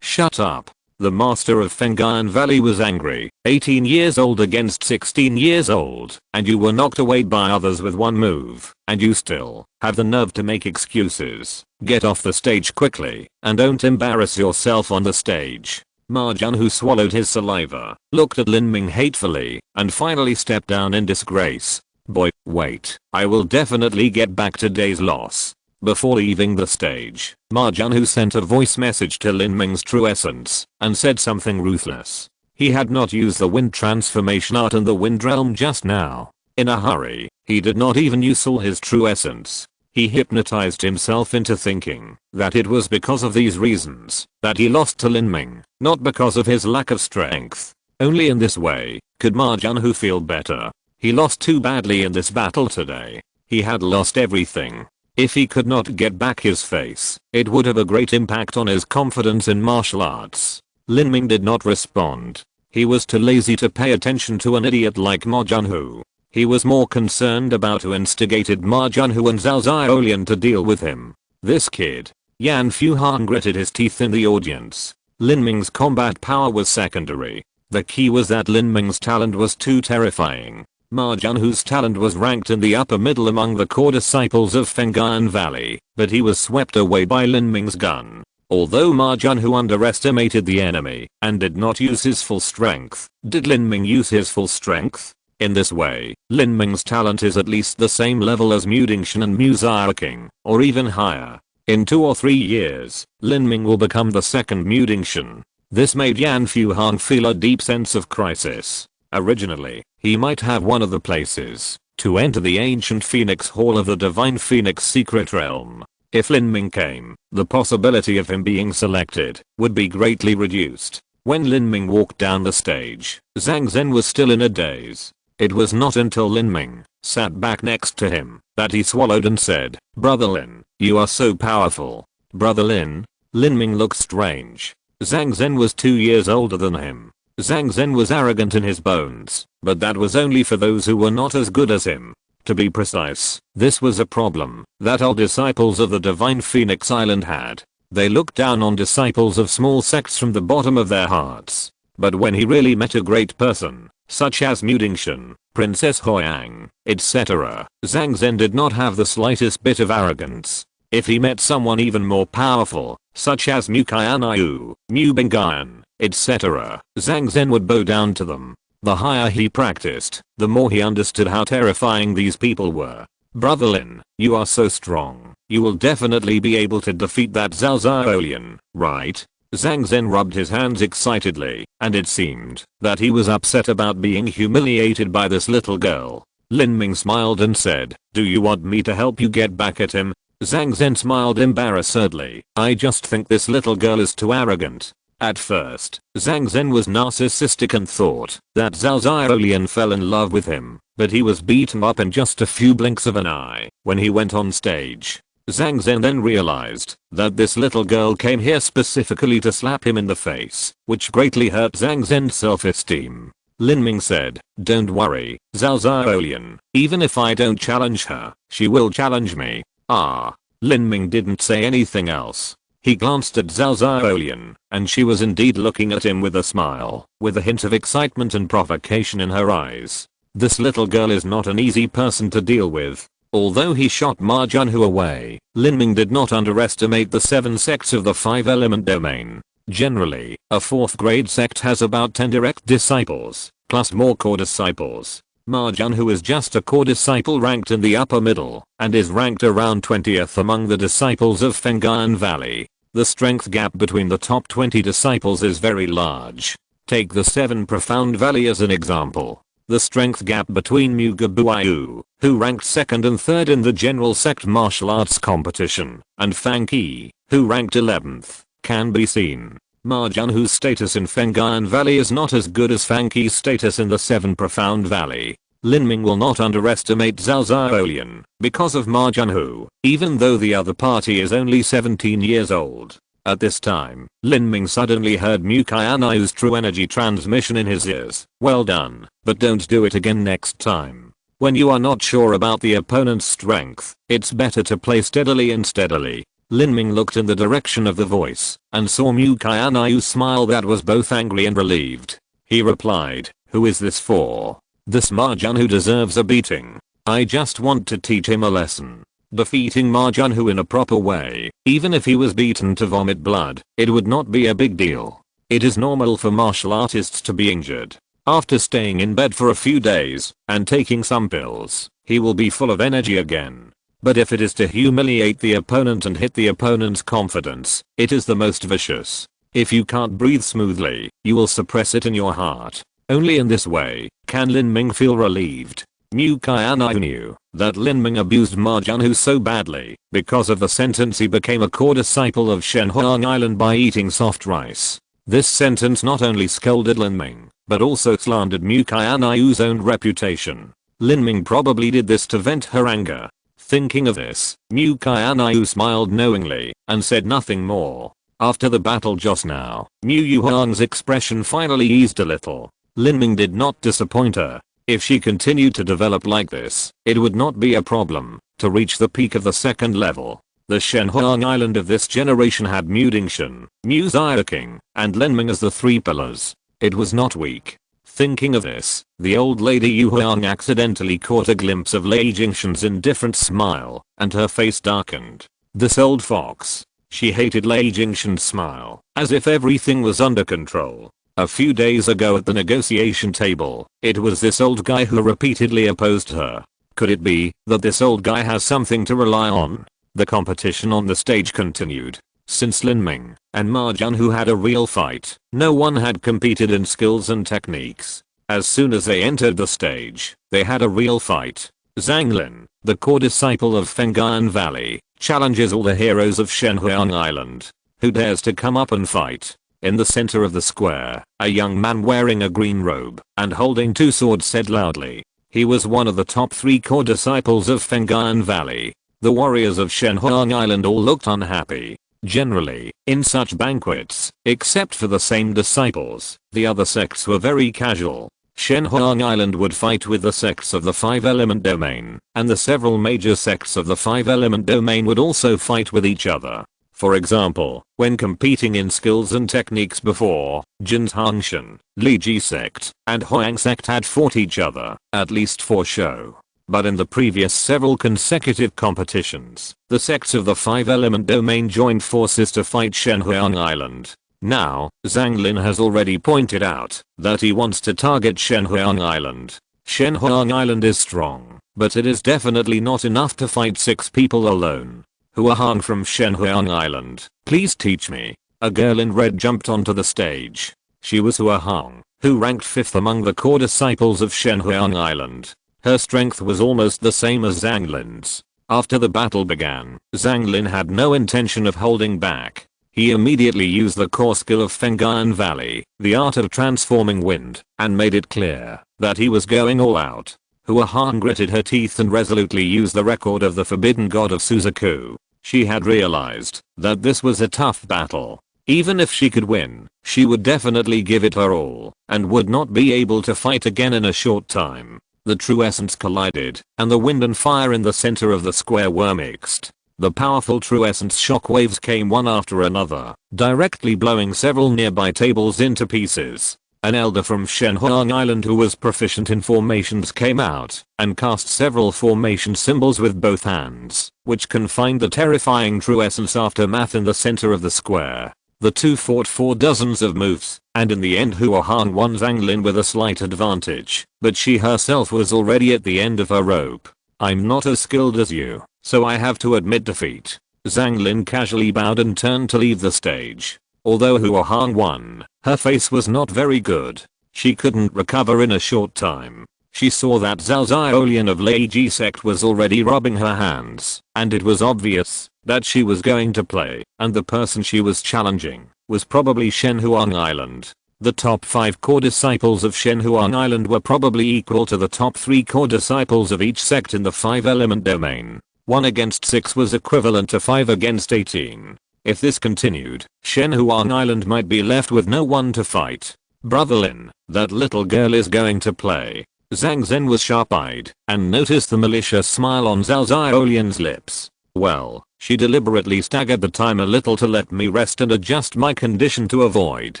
Shut up." The master of Feng'an Valley was angry. 18 years old against 16 years old, and you were knocked away by others with one move, and you still have the nerve to make excuses. Get off the stage quickly, and don't embarrass yourself on the stage. Ma Jianhu swallowed his saliva, looked at Lin Ming hatefully, and finally stepped down in disgrace. "Boy, wait, I will definitely get back today's loss." Before leaving the stage, Ma Jianhu sent a voice message to Lin Ming's true essence and said something ruthless. He had not used the wind transformation art in the wind realm just now. In a hurry, he did not even use all his true essence. He hypnotized himself into thinking that it was because of these reasons that he lost to Lin Ming, not because of his lack of strength. Only in this way could Ma Qianxue feel better. He lost too badly in this battle today. He had lost everything. If he could not get back his face, it would have a great impact on his confidence in martial arts. Lin Ming did not respond. He was too lazy to pay attention to an idiot like Ma Qianxue. He was more concerned about who instigated Ma Qianxue and Zhao Xiaolian to deal with him. This kid. Yan Fuhan gritted his teeth in the audience. Lin Ming's combat power was secondary. The key was that Lin Ming's talent was too terrifying. Ma Qianxue's talent was ranked in the upper middle among the core disciples of Feng'an Valley, but he was swept away by Lin Ming's gun. Although Ma Qianxue underestimated the enemy and did not use his full strength, did Lin Ming use his full strength? In this way, Lin Ming's talent is at least the same level as Mu Qianxue and Mu Qianxue, or even higher. In 2 or 3 years, Lin Ming will become the second Mu Qianxue. This made Yan Fuhan feel a deep sense of crisis. Originally, he might have one of the places to enter the ancient Phoenix Hall of the Divine Phoenix Secret Realm. If Lin Ming came, the possibility of him being selected would be greatly reduced. When Lin Ming walked down the stage, Zhang Zhen was still in a daze. It was not until Lin Ming sat back next to him that he swallowed and said, "Brother Lin, you are so powerful." Brother Lin? Lin Ming looked strange. Zhang Zhen was 2 years older than him. Zhang Zhen was arrogant in his bones, but that was only for those who were not as good as him. To be precise, this was a problem that all disciples of the Divine Phoenix Island had. They looked down on disciples of small sects from the bottom of their hearts. But when he really met a great person, such as Mu Qianxue, Princess Huiyang, etc., Zhang Zhen did not have the slightest bit of arrogance. If he met someone even more powerful, such as Mu Qianxue, Mu Bingyan, etc., Zhang Zhen would bow down to them. The higher he practiced, the more he understood how terrifying these people were. Brother Lin, you are so strong. You will definitely be able to defeat that Zhao Xiaolian, right? Zhang Zhen rubbed his hands excitedly, and it seemed that he was upset about being humiliated by this little girl. Lin Ming smiled and said, "Do you want me to help you get back at him?" Zhang Zhen smiled embarrassedly. "I just think this little girl is too arrogant." At first, Zhang Zhen was narcissistic and thought that Zhao Xiaolian fell in love with him, but he was beaten up in just a few blinks of an eye when he went on stage. Zhang Zhen then realized that this little girl came here specifically to slap him in the face, which greatly hurt Zhang Zhen's self-esteem. Lin Ming said, "Don't worry, Zhao Xiaolian, even if I don't challenge her, she will challenge me." Ah. Lin Ming didn't say anything else. He glanced at Zhao Xiaolian, and she was indeed looking at him with a smile, with a hint of excitement and provocation in her eyes. This little girl is not an easy person to deal with. Although he shot Ma Qianxue away, Lin Ming did not underestimate the 7 sects of the 5-element domain. Generally, a 4th grade sect has about 10 direct disciples, plus more core disciples. Ma Qianxue is just a core disciple ranked in the upper middle, and is ranked around 20th among the disciples of Feng'an Valley. The strength gap between the top 20 disciples is very large. Take the 7 Profound Valley as an example. The strength gap between Mu Qianxue, who ranked 2nd and 3rd in the general sect martial arts competition, and Fang Qi, who ranked 11th, can be seen. Ma Qianxue's status in Feng'an Valley is not as good as Fang Qi's status in the 7 Profound Valley. Lin Ming will not underestimate Zhao Xiaolian because of Ma Qianxue, even though the other party is only 17 years old. At this time, Lin Ming suddenly heard Mu Qianxue's true energy transmission in his ears. "Well done, but don't do it again next time. When you are not sure about the opponent's strength, it's better to play steadily and steadily." Lin Ming looked in the direction of the voice and saw Mu Qianxue's smile that was both angry and relieved. He replied, "Who is this for? This Ma Qianxue deserves a beating. I just want to teach him a lesson." Defeating Ma Qianxue in a proper way, even if he was beaten to vomit blood, it would not be a big deal. It is normal for martial artists to be injured. After staying in bed for a few days and taking some pills, he will be full of energy again. But if it is to humiliate the opponent and hit the opponent's confidence, it is the most vicious. If you can't breathe smoothly, you will suppress it in your heart. Only in this way can Lin Ming feel relieved. Mu Qianxue knew that Lin Ming abused Ma Jianhu so badly. Because of the sentence, he became a core disciple of Shenhuang Island by eating soft rice. This sentence not only scolded Lin Ming, but also slandered Mu Qianxue's own reputation. Lin Ming probably did this to vent her anger. Thinking of this, Mu Qianxue smiled knowingly and said nothing more. After the battle just now, Mu Yuhang's expression finally eased a little. Lin Ming did not disappoint her. If she continued to develop like this, it would not be a problem to reach the peak of the second level. The Shenhuang Island of this generation had Mu Dingshan, Mu Xiaoqing, and Lin Ming as the three pillars. It was not weak. Thinking of this, the old lady Yuhuang accidentally caught a glimpse of Lei Jingshan's indifferent smile, and her face darkened. This old fox. She hated Lei Jingshan's smile, as if everything was under control. A few days ago at the negotiation table, it was this old guy who repeatedly opposed her. Could it be that this old guy has something to rely on? The competition on the stage continued. Since Lin Ming and Ma Jianhu had a real fight, no one had competed in skills and techniques. As soon as they entered the stage, they had a real fight. Zhang Lin, the core disciple of Feng'an Valley, challenges all the heroes of Shenhuang Island. Who dares to come up and fight? In the center of the square, a young man wearing a green robe and holding two swords said loudly. He was one of the top 3 core disciples of Feng'an Valley. The warriors of Shenhuang Island all looked unhappy. Generally, in such banquets, except for the same disciples, the other sects were very casual. Shenhuang Island would fight with the sects of the 5-element domain, and the several major sects of the 5-element domain would also fight with each other. For example, when competing in skills and techniques before, Jin's Hangshan, Li Ji sect, and Huang sect had fought each other, at least for show. But in the previous several consecutive competitions, the sects of the 5-element domain joined forces to fight Shenhuang Island. Now, Zhang Lin has already pointed out that he wants to target Shenhuang Island. Shenhuang Island is strong, but it is definitely not enough to fight 6 people alone. Hua Han from Shenhuang Island, please teach me. A girl in red jumped onto the stage. She was Hua Han, who ranked 5th among the core disciples of Shenhuang Island. Her strength was almost the same as Zhang Lin's. After the battle began, Zhang Lin had no intention of holding back. He immediately used the core skill of Feng'an Valley, the art of transforming wind, and made it clear that he was going all out. Hua Han gritted her teeth and resolutely used the record of the forbidden god of Suzaku. She had realized that this was a tough battle. Even if she could win, she would definitely give it her all, and would not be able to fight again in a short time. The true essence collided, and the wind and fire in the center of the square were mixed. The powerful true essence shockwaves came one after another, directly blowing several nearby tables into pieces. An elder from Shenhuang Island who was proficient in formations came out and cast several formation symbols with both hands, which confined the terrifying true essence aftermath in the center of the square. The two fought for dozens of moves, and in the end Hua Han won Zhang Lin with a slight advantage, but she herself was already at the end of her rope. I'm not as skilled as you, so I have to admit defeat. Zhang Lin casually bowed and turned to leave the stage. Although Hua Han won, her face was not very good. She couldn't recover in a short time. She saw that Zhao Xiaolian of Lei Ji sect was already rubbing her hands, and it was obvious that she was going to play, and the person she was challenging was probably Shenhuang Island. The top 5 core disciples of Shenhuang Island were probably equal to the top 3 core disciples of each sect in the 5-element domain. 1 against 6 was equivalent to 5 against 18. If this continued, Shenhuang Island might be left with no one to fight. Brother Lin, that little girl is going to play. Zhang Zhen was sharp-eyed and noticed the malicious smile on Zhao Xiaolian's lips. Well, she deliberately staggered the time a little to let me rest and adjust my condition to avoid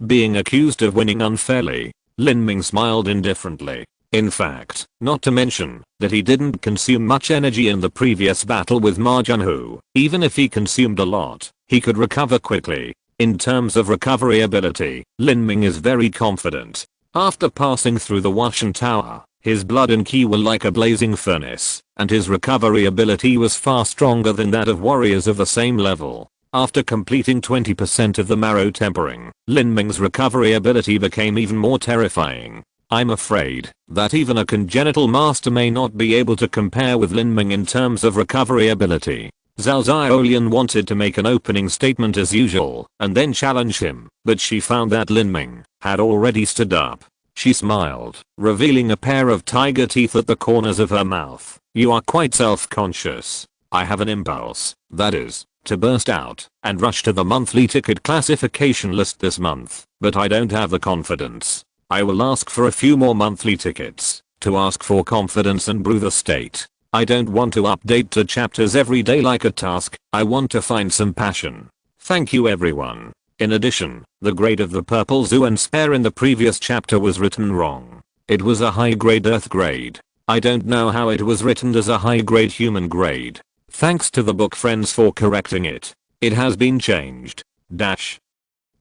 being accused of winning unfairly. Lin Ming smiled indifferently. In fact, not to mention that he didn't consume much energy in the previous battle with Ma Jianhu. Even if he consumed a lot, he could recover quickly. In terms of recovery ability, Lin Ming is very confident. After passing through the Washan Tower, his blood and ki were like a blazing furnace, and his recovery ability was far stronger than that of warriors of the same level. After completing 20% of the marrow tempering, Lin Ming's recovery ability became even more terrifying. I'm afraid that even a congenital master may not be able to compare with Lin Ming in terms of recovery ability. Zhao Xiaolian wanted to make an opening statement as usual and then challenge him, but she found that Lin Ming had already stood up. She smiled, revealing a pair of tiger teeth at the corners of her mouth. You are quite self-conscious. I have an impulse, that is, to burst out and rush to the monthly ticket classification list this month, but I don't have the confidence. I will ask for a few more monthly tickets, to ask for confidence and brew the state. I don't want to update to chapters every day like a task, I want to find some passion. Thank you everyone. In addition, the grade of the purple zoo and spare in the previous chapter was written wrong. It was a high grade earth grade. I don't know how it was written as a high grade human grade. Thanks to the book friends for correcting it. It has been changed. Dash.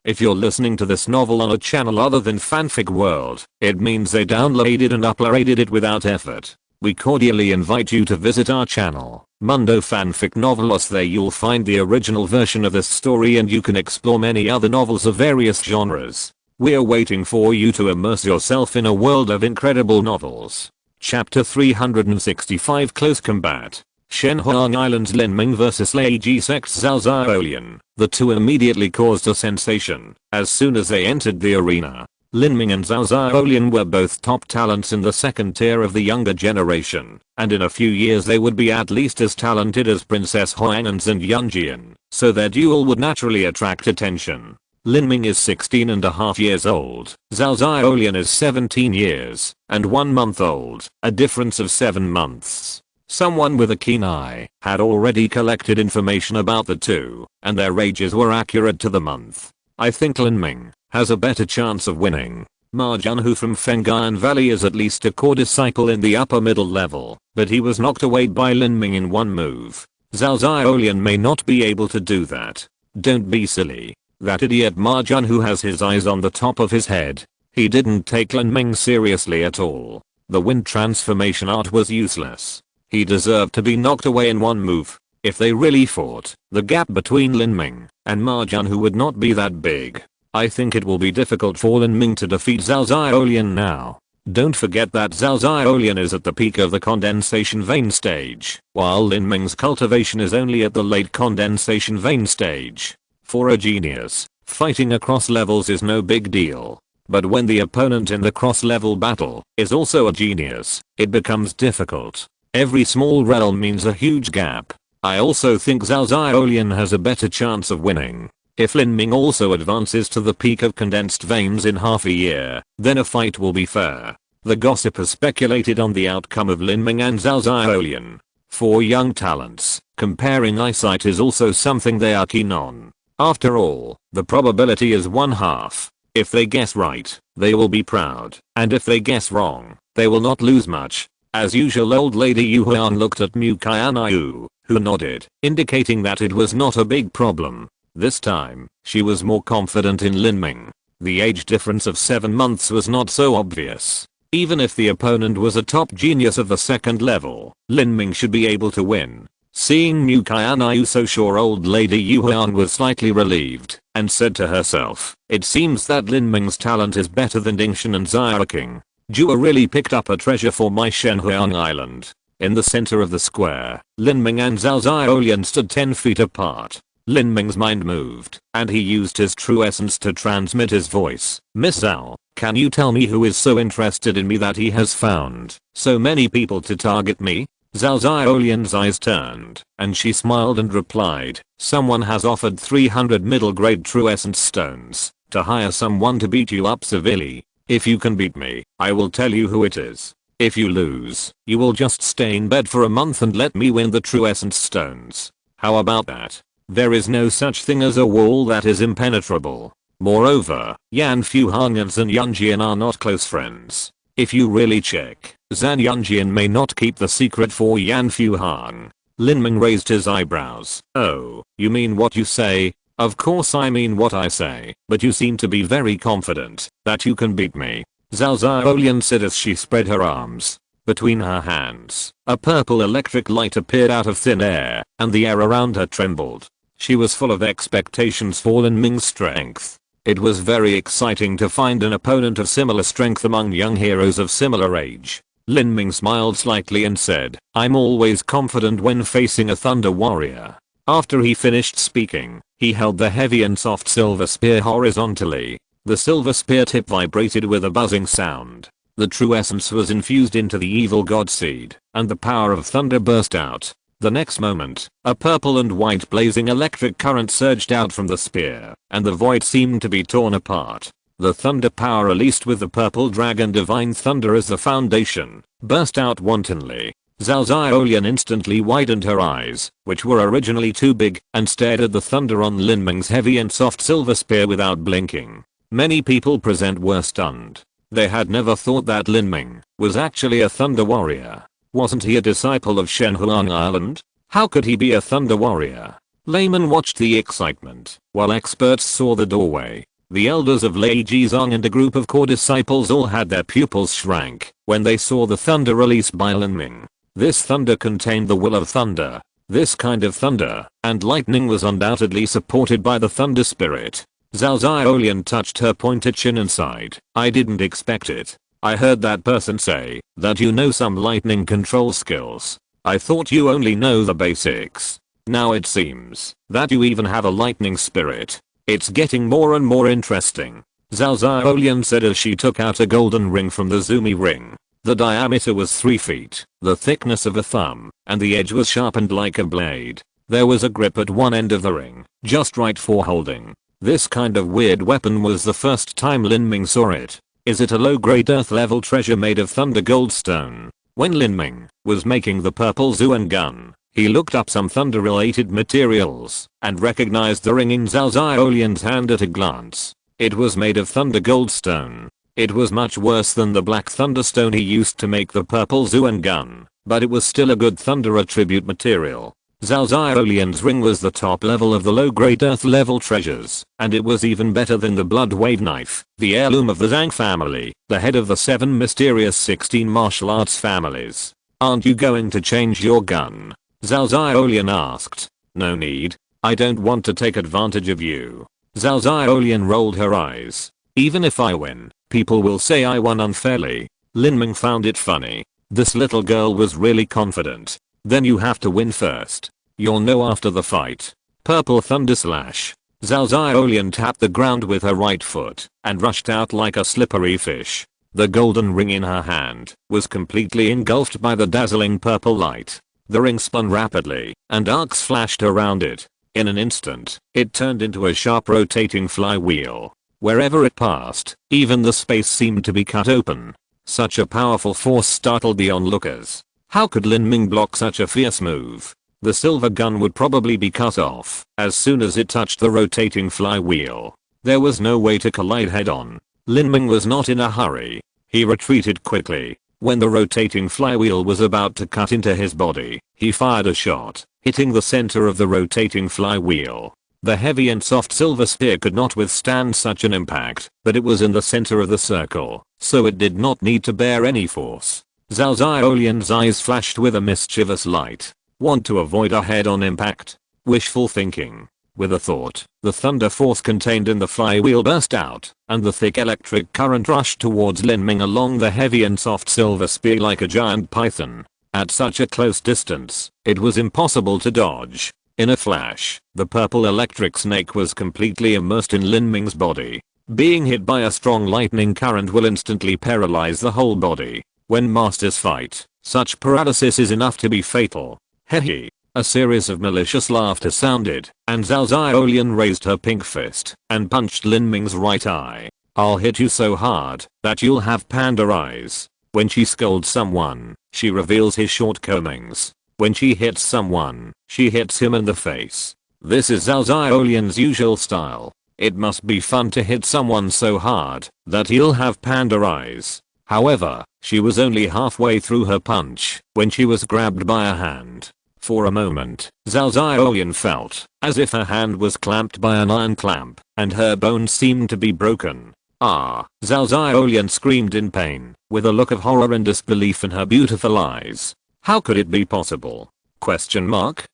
If you're listening to this novel on a channel other than Fanfic World, it means they downloaded and uploaded it without effort. We cordially invite you to visit our channel, Mundo Fanfic Novelos. There you'll find the original version of this story and you can explore many other novels of various genres. We're waiting for you to immerse yourself in a world of incredible novels. Chapter 365 Close Combat. Shenhuang Island's Lin Ming vs Lei Ji Sect's Zhao Xiaolian. The two immediately caused a sensation as soon as they entered the arena. Lin Ming and Zhao Xiaolian were both top talents in the second tier of the younger generation, and in a few years they would be at least as talented as Princess Huangans and Yunjian, so their duel would naturally attract attention. Lin Ming is 16.5 years old, Zhao Xiaolian is 17 years and 1 month old, a difference of 7 months. Someone with a keen eye had already collected information about the two, and their ages were accurate to the month. I think Lin Ming has a better chance of winning. Ma Jianhu from Feng'an Valley is at least a core disciple in the upper middle level, but he was knocked away by Lin Ming in one move. Zhao Xiaolian may not be able to do that. Don't be silly. That idiot Ma Jianhu has his eyes on the top of his head. He didn't take Lin Ming seriously at all. The wind transformation art was useless. He deserved to be knocked away in one move. If they really fought, the gap between Lin Ming and Ma Jianhu would not be that big. I think it will be difficult for Lin Ming to defeat Zhao Xiaolian now. Don't forget that Zhao Xiaolian is at the peak of the condensation vein stage, while Lin Ming's cultivation is only at the late condensation vein stage. For a genius, fighting across levels is no big deal. But when the opponent in the cross-level battle is also a genius, it becomes difficult. Every small realm means a huge gap. I also think Zhao Xiaolian has a better chance of winning. If Lin Ming also advances to the peak of condensed veins in half a year, then a fight will be fair. The gossip has speculated on the outcome of Lin Ming and Zhao Xiaolian. For young talents, comparing eyesight is also something they are keen on. After all, the probability is 1/2. If they guess right, they will be proud, and if they guess wrong, they will not lose much. As usual, old lady Yu Huang looked at Mu Qianxue, who nodded, indicating that it was not a big problem. This time, she was more confident in Lin Ming. The age difference of 7 months was not so obvious. Even if the opponent was a top genius of the second level, Lin Ming should be able to win. Seeing Mu Qianxue so sure, old lady Yu Huang was slightly relieved, and said to herself, it seems that Lin Ming's talent is better than Dingshan and Xiaoqing. Jua really picked up a treasure for my Shenhuang Island. In the center of the square, Lin Ming and Zhao Xiaolian stood 10 feet apart. Lin Ming's mind moved, and he used his true essence to transmit his voice. Miss Zhao, can you tell me who is so interested in me that he has found so many people to target me? Zhao Xiaolian's eyes turned, and she smiled and replied, someone has offered 300 middle grade true essence stones to hire someone to beat you up severely. If you can beat me, I will tell you who it is. If you lose, you will just stay in bed for a month and let me win the true essence stones. How about that? There is no such thing as a wall that is impenetrable. Moreover, Yan Fu Hangans and Yunjian are not close friends. If you really check, Zhan Yunjian may not keep the secret for Yan Fu Hang. Lin Ming raised his eyebrows. Oh, you mean what you say? Of course I mean what I say, but you seem to be very confident that you can beat me. Zhao Xiaolian said as she spread her arms. Between her hands, a purple electric light appeared out of thin air, and the air around her trembled. She was full of expectations for Lin Ming's strength. It was very exciting to find an opponent of similar strength among young heroes of similar age. Lin Ming smiled slightly and said, "I'm always confident when facing a Thunder Warrior." After he finished speaking, he held the heavy and soft silver spear horizontally. The silver spear tip vibrated with a buzzing sound. The true essence was infused into the evil god seed, and the power of thunder burst out. The next moment, a purple and white blazing electric current surged out from the spear, and the void seemed to be torn apart. The thunder power released with the purple dragon divine thunder as the foundation, burst out wantonly. Zhao Xiaolian instantly widened her eyes, which were originally too big, and stared at the thunder on Lin Ming's heavy and soft silver spear without blinking. Many people present were stunned. They had never thought that Lin Ming was actually a thunder warrior. Wasn't he a disciple of Shenhuang Island? How could he be a thunder warrior? Laymen watched the excitement, while experts saw the doorway. The elders of Lei Jizong and a group of core disciples all had their pupils shrank when they saw the thunder released by Lin Ming. This thunder contained the will of thunder. This kind of thunder and lightning was undoubtedly supported by the thunder spirit. Zhao Xiaolian touched her pointed chin and sighed. "I didn't expect it. I heard that person say that you know some lightning control skills. I thought you only know the basics. Now it seems that you even have a lightning spirit. It's getting more and more interesting." Zhao Xiaolian said as she took out a golden ring from the Zumi ring. The diameter was 3 feet, the thickness of a thumb, and the edge was sharpened like a blade. There was a grip at one end of the ring, just right for holding. This kind of weird weapon was the first time Lin Ming saw it. Is it a low-grade earth-level treasure made of thunder goldstone? When Lin Ming was making the purple Zuan gun, he looked up some thunder-related materials and recognized the ring in Zhao Xiaolian's hand at a glance. It was made of thunder goldstone. It was much worse than the black thunderstone he used to make the purple Zuan gun, but it was still a good thunder attribute material. Zhao Xiaolian's ring was the top level of the low-grade earth-level treasures, and it was even better than the blood wave knife, the heirloom of the Zhang family, the head of the 7 mysterious 16 martial arts families. "Aren't you going to change your gun?" Zhao Xiaolian asked. "No need. I don't want to take advantage of you." Zhao Xiaolian rolled her eyes. "Even if I win, people will say I won unfairly." Lin Ming found it funny. This little girl was really confident. "Then you have to win first. You'll know after the fight." Purple thunder slash. Zhao Xiaolian tapped the ground with her right foot and rushed out like a slippery fish. The golden ring in her hand was completely engulfed by the dazzling purple light. The ring spun rapidly, and arcs flashed around it. In an instant, it turned into a sharp rotating flywheel. Wherever it passed, even the space seemed to be cut open. Such a powerful force startled the onlookers. How could Lin Ming block such a fierce move? The silver gun would probably be cut off as soon as it touched the rotating flywheel. There was no way to collide head-on. Lin Ming was not in a hurry. He retreated quickly. When the rotating flywheel was about to cut into his body, he fired a shot, hitting the center of the rotating flywheel. The heavy and soft silver spear could not withstand such an impact, but it was in the center of the circle, so it did not need to bear any force. Zhao Xiaolian's eyes flashed with a mischievous light. Want to avoid a head-on impact? Wishful thinking. With a thought, the thunder force contained in the flywheel burst out, and the thick electric current rushed towards Lin Ming along the heavy and soft silver spear like a giant python. At such a close distance, it was impossible to dodge. In a flash, the purple electric snake was completely immersed in Lin Ming's body. Being hit by a strong lightning current will instantly paralyze the whole body. When masters fight, such paralysis is enough to be fatal. Hehe. A series of malicious laughter sounded, and Zhao Xiaolian raised her pink fist and punched Lin Ming's right eye. "I'll hit you so hard that you'll have panda eyes." When she scolds someone, she reveals his shortcomings. When she hits someone, she hits him in the face. This is Zhao Xiaolian's usual style. It must be fun to hit someone so hard that he'll have panda eyes. However, she was only halfway through her punch when she was grabbed by a hand. For a moment, Zhao Xiaolian felt as if her hand was clamped by an iron clamp, and her bones seemed to be broken. "Ah!" Zhao Xiaolian screamed in pain, with a look of horror and disbelief in her beautiful eyes. "How could it be possible? Question mark?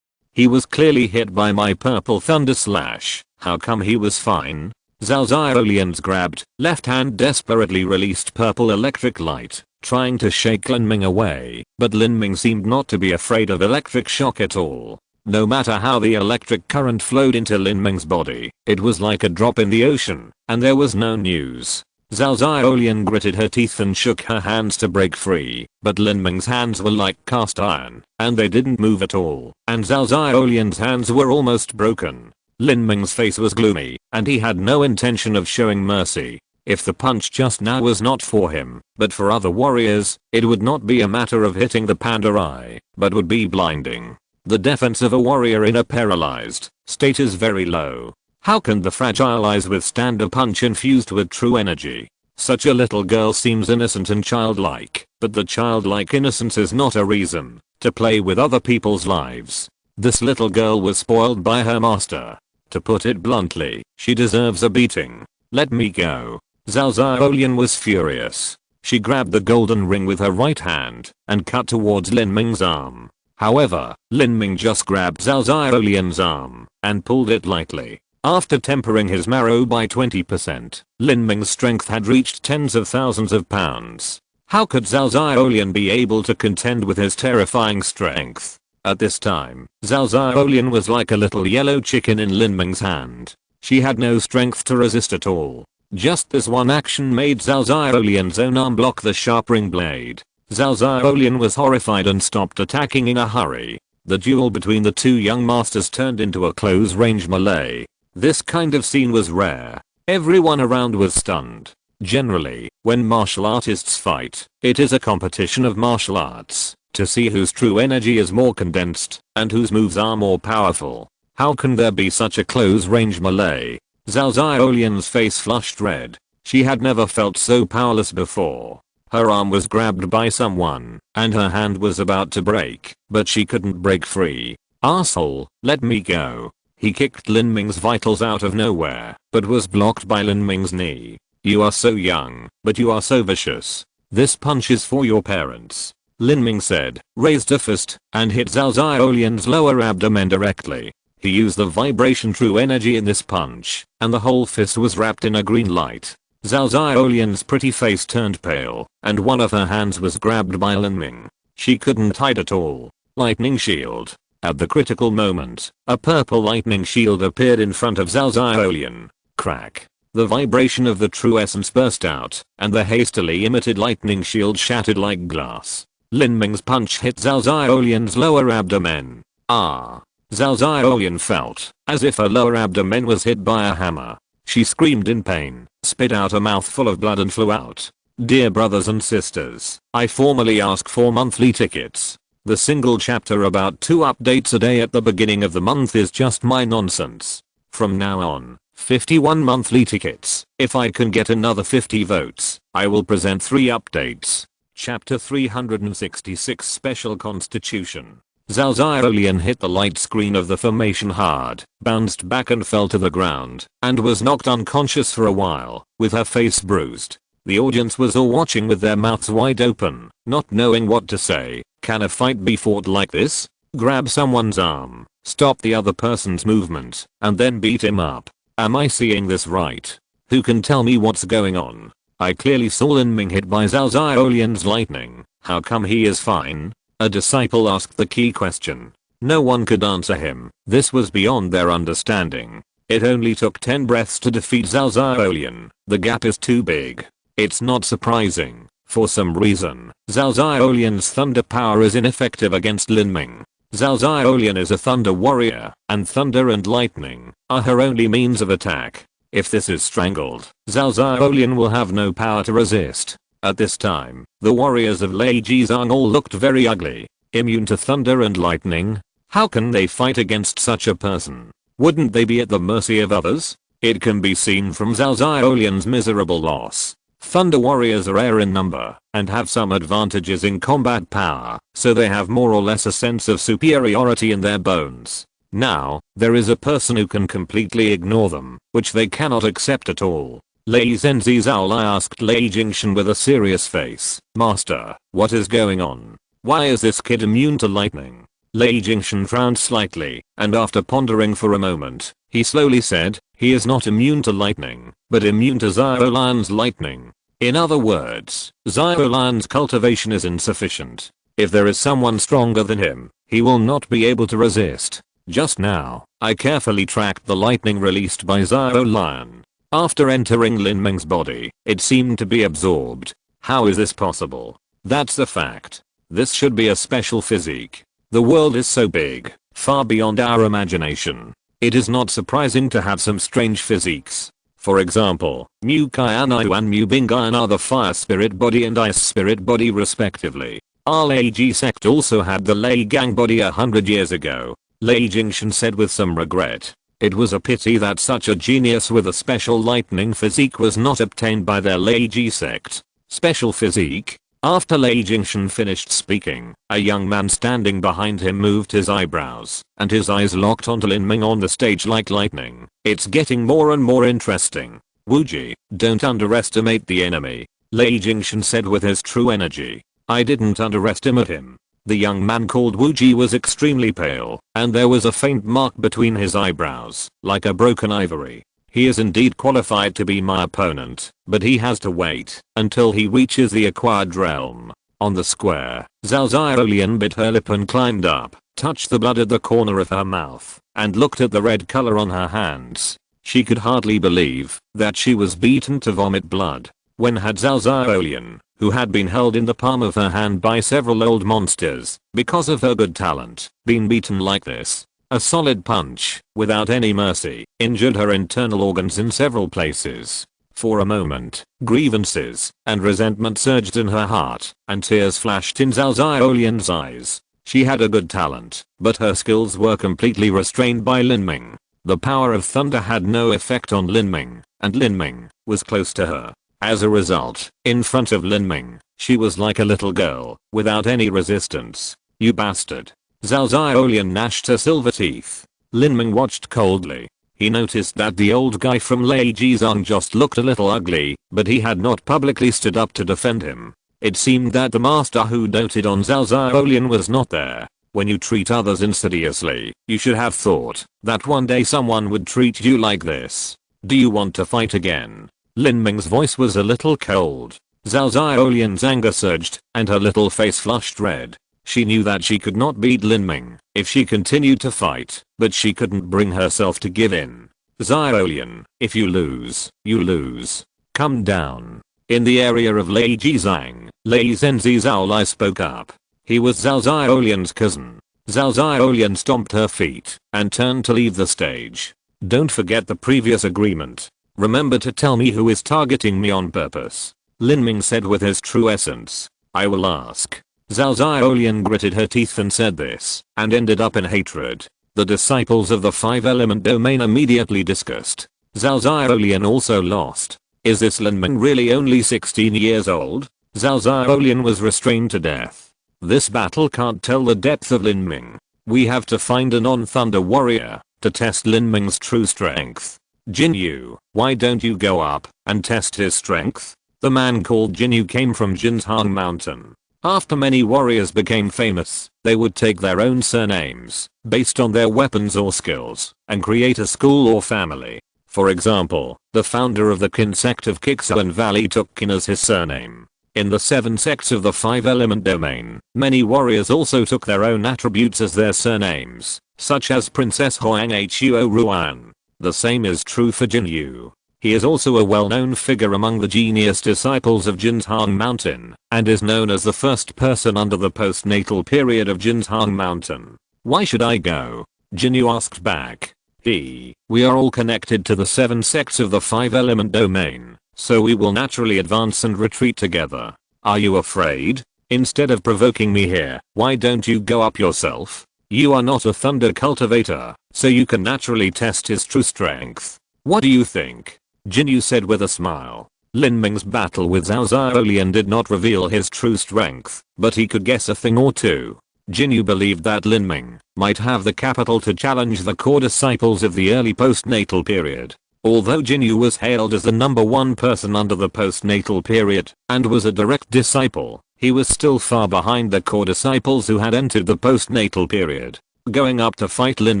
He was clearly hit by my purple thunder slash. How come he was fine?" Zhao Xiaolian's grabbed left hand desperately released purple electric light, trying to shake Lin Ming away, but Lin Ming seemed not to be afraid of electric shock at all. No matter how the electric current flowed into Lin Ming's body, it was like a drop in the ocean, and there was no news. Zhao Xiaolian gritted her teeth and shook her hands to break free, but Lin Ming's hands were like cast iron, and they didn't move at all, and Zhao Xiaolian's hands were almost broken. Lin Ming's face was gloomy, and he had no intention of showing mercy. If the punch just now was not for him, but for other warriors, it would not be a matter of hitting the panda eye, but would be blinding. The defense of a warrior in a paralyzed state is very low. How can the fragile eyes withstand a punch infused with true energy? Such a little girl seems innocent and childlike, but the childlike innocence is not a reason to play with other people's lives. This little girl was spoiled by her master. To put it bluntly, she deserves a beating. Let me go. Zhao Xiaolian was furious. She grabbed the golden ring with her right hand and cut towards Lin Ming's arm. However, Lin Ming just grabbed Zhao Xiaolian's arm and pulled it lightly. After tempering his marrow by 20%, Lin Ming's strength had reached tens of thousands of pounds. How could Zhao Xiaolian be able to contend with his terrifying strength? At this time, Zhao Xiaolian was like a little yellow chicken in Lin Ming's hand. She had no strength to resist at all. Just this one action made Zhao Xiaolian's own arm block the sharp ring blade. Zhao Xiaolian was horrified and stopped attacking in a hurry. The duel between the two young masters turned into a close-range melee. This kind of scene was rare. Everyone around was stunned. Generally, when martial artists fight, it is a competition of martial arts to see whose true energy is more condensed and whose moves are more powerful. How can there be such a close-range melee? Zhao Xiaolian's face flushed red. She had never felt so powerless before. Her arm was grabbed by someone, and her hand was about to break, but she couldn't break free. Asshole, let me go. He kicked Lin Ming's vitals out of nowhere, but was blocked by Lin Ming's knee. You are so young, but you are so vicious. This punch is for your parents. Lin Ming said, raised a fist, and hit Zhao Xiaolian's lower abdomen directly. He used the vibration true energy in this punch, and the whole fist was wrapped in a green light. Zhao Xiaolian's pretty face turned pale, and one of her hands was grabbed by Lin Ming. She couldn't hide at all. Lightning shield. At the critical moment, a purple lightning shield appeared in front of Zhao Xiaolian. Crack. The vibration of the true essence burst out, and the hastily imitated lightning shield shattered like glass. Lin Ming's punch hit Zhao Xiaolian's lower abdomen. Ah. Zhao Xiaolian felt as if her lower abdomen was hit by a hammer. She screamed in pain, spit out a mouthful of blood and flew out. Dear brothers and sisters, I formally ask for monthly tickets. The single chapter about 2 updates a day at the beginning of the month is just my nonsense. From now on, 51 monthly tickets. If I can get another 50 votes, I will present 3 updates. Chapter 366 Special Constitution. Zhao Xiaolian hit the light screen of the formation hard, bounced back and fell to the ground, and was knocked unconscious for a while, with her face bruised. The audience was all watching with their mouths wide open, not knowing what to say. Can a fight be fought like this? Grab someone's arm, stop the other person's movement, and then beat him up. Am I seeing this right? Who can tell me what's going on? I clearly saw Lin Ming hit by Zhao Xiaolian's lightning. How come he is fine? A disciple asked the key question. No one could answer him. This was beyond their understanding. It only took 10 breaths to defeat Zhao Xiaolian. The gap is too big. It's not surprising. For some reason, Zhao Xiaolian's thunder power is ineffective against Lin Ming. Zhao Xiaolian is a thunder warrior, and thunder and lightning are her only means of attack. If this is strangled, Zhao Xiaolian will have no power to resist. At this time, the warriors of Lei Jizang all looked very ugly, immune to thunder and lightning. How can they fight against such a person? Wouldn't they be at the mercy of others? It can be seen from Zhao Xiaolian's miserable loss. Thunder warriors are rare in number and have some advantages in combat power, so they have more or less a sense of superiority in their bones. Now, there is a person who can completely ignore them, which they cannot accept at all. Lei Zenzi Zhaolai asked Lei Jingshan with a serious face, Master, what is going on? Why is this kid immune to lightning? Lei Jingshan frowned slightly, and after pondering for a moment, he slowly said, He is not immune to lightning, but immune to Xiao Lian's lightning. In other words, Xiao Lian's cultivation is insufficient. If there is someone stronger than him, he will not be able to resist. Just now, I carefully tracked the lightning released by Xiao Lian. After entering Lin Ming's body, it seemed to be absorbed. How is this possible? That's a fact. This should be a special physique. The world is so big, far beyond our imagination. It is not surprising to have some strange physiques. For example, Mu Qianxue and Mu Bingyan are the fire spirit body and ice spirit body respectively. Our Lei Ji sect also had the Lei Gang body 100 years ago. Lei Jingshan said with some regret. It was a pity that such a genius with a special lightning physique was not obtained by their Lei Ji sect. Special physique? After Lei Jingshan finished speaking, a young man standing behind him moved his eyebrows, and his eyes locked onto Lin Ming on the stage like lightning. It's getting more and more interesting. Wuji, don't underestimate the enemy, Lei Jingshan said with his true energy. I didn't underestimate him. The young man called Wuji was extremely pale, and there was a faint mark between his eyebrows, like a broken ivory. He is indeed qualified to be my opponent, but he has to wait until he reaches the acquired realm. On the square, Zhao Xiaolian bit her lip and climbed up, touched the blood at the corner of her mouth, and looked at the red color on her hands. She could hardly believe that she was beaten to vomit blood. When had Zhao Xiaolian, who had been held in the palm of her hand by several old monsters, because of her good talent, been beaten like this? A solid punch, without any mercy, injured her internal organs in several places. For a moment, grievances and resentment surged in her heart, and tears flashed in Zhao Xiaolian's eyes. She had a good talent, but her skills were completely restrained by Lin Ming. The power of thunder had no effect on Lin Ming, and Lin Ming was close to her. As a result, in front of Lin Ming, she was like a little girl, without any resistance. You bastard. Zhao Xiaolian gnashed her silver teeth. Lin Ming watched coldly. He noticed that the old guy from Lei Jizong just looked a little ugly, but he had not publicly stood up to defend him. It seemed that the master who doted on Zhao Xiaolian was not there. When you treat others insidiously, you should have thought that one day someone would treat you like this. Do you want to fight again? Lin Ming's voice was a little cold. Zhao Xiaolian's anger surged, and her little face flushed red. She knew that she could not beat Lin Ming if she continued to fight, but she couldn't bring herself to give in. Xiaolian, if you lose, you lose. Come down. In the area of Lei Jizang, Lei Zenzi Zhaolai spoke up. He was Zhao Xiaolian's cousin. Zhao Xiaolian stomped her feet and turned to leave the stage. Don't forget the previous agreement. Remember to tell me who is targeting me on purpose. Lin Ming said with his true essence. I will ask. Zhao Xiaolian gritted her teeth and said this, and ended up in hatred. The disciples of the 5-element domain immediately discussed. Zhao Xiaolian also lost. Is this Lin Ming really only 16 years old? Zhao Xiaolian was restrained to death. This battle can't tell the depth of Lin Ming. We have to find a non-thunder warrior to test Lin Ming's true strength. Jin Yu, why don't you go up and test his strength? The man called Jin Yu came from Jinzhang Mountain. After many warriors became famous, they would take their own surnames, based on their weapons or skills, and create a school or family. For example, the founder of the Qin sect of Kixuan Valley took Qin as his surname. In the 7 sects of the 5-element domain, many warriors also took their own attributes as their surnames, such as Princess Huang Huo Ruan. The same is true for Jin Yu. He is also a well-known figure among the genius disciples of Jinzhang Mountain, and is known as the first person under the postnatal period of Jinzhang Mountain. Why should I go? Jin Yu asked back. We are all connected to the 7 sects of the 5-element domain, so we will naturally advance and retreat together. Are you afraid? Instead of provoking me here, why don't you go up yourself? You are not a thunder cultivator, so you can naturally test his true strength. What do you think? Jin Yu said with a smile. Lin Ming's battle with Zhao Xiaolian did not reveal his true strength, but he could guess a thing or two. Jin Yu believed that Lin Ming might have the capital to challenge the core disciples of the early postnatal period. Although Jin Yu was hailed as the #1 person under the postnatal period, and was a direct disciple, he was still far behind the core disciples who had entered the postnatal period. Going up to fight Lin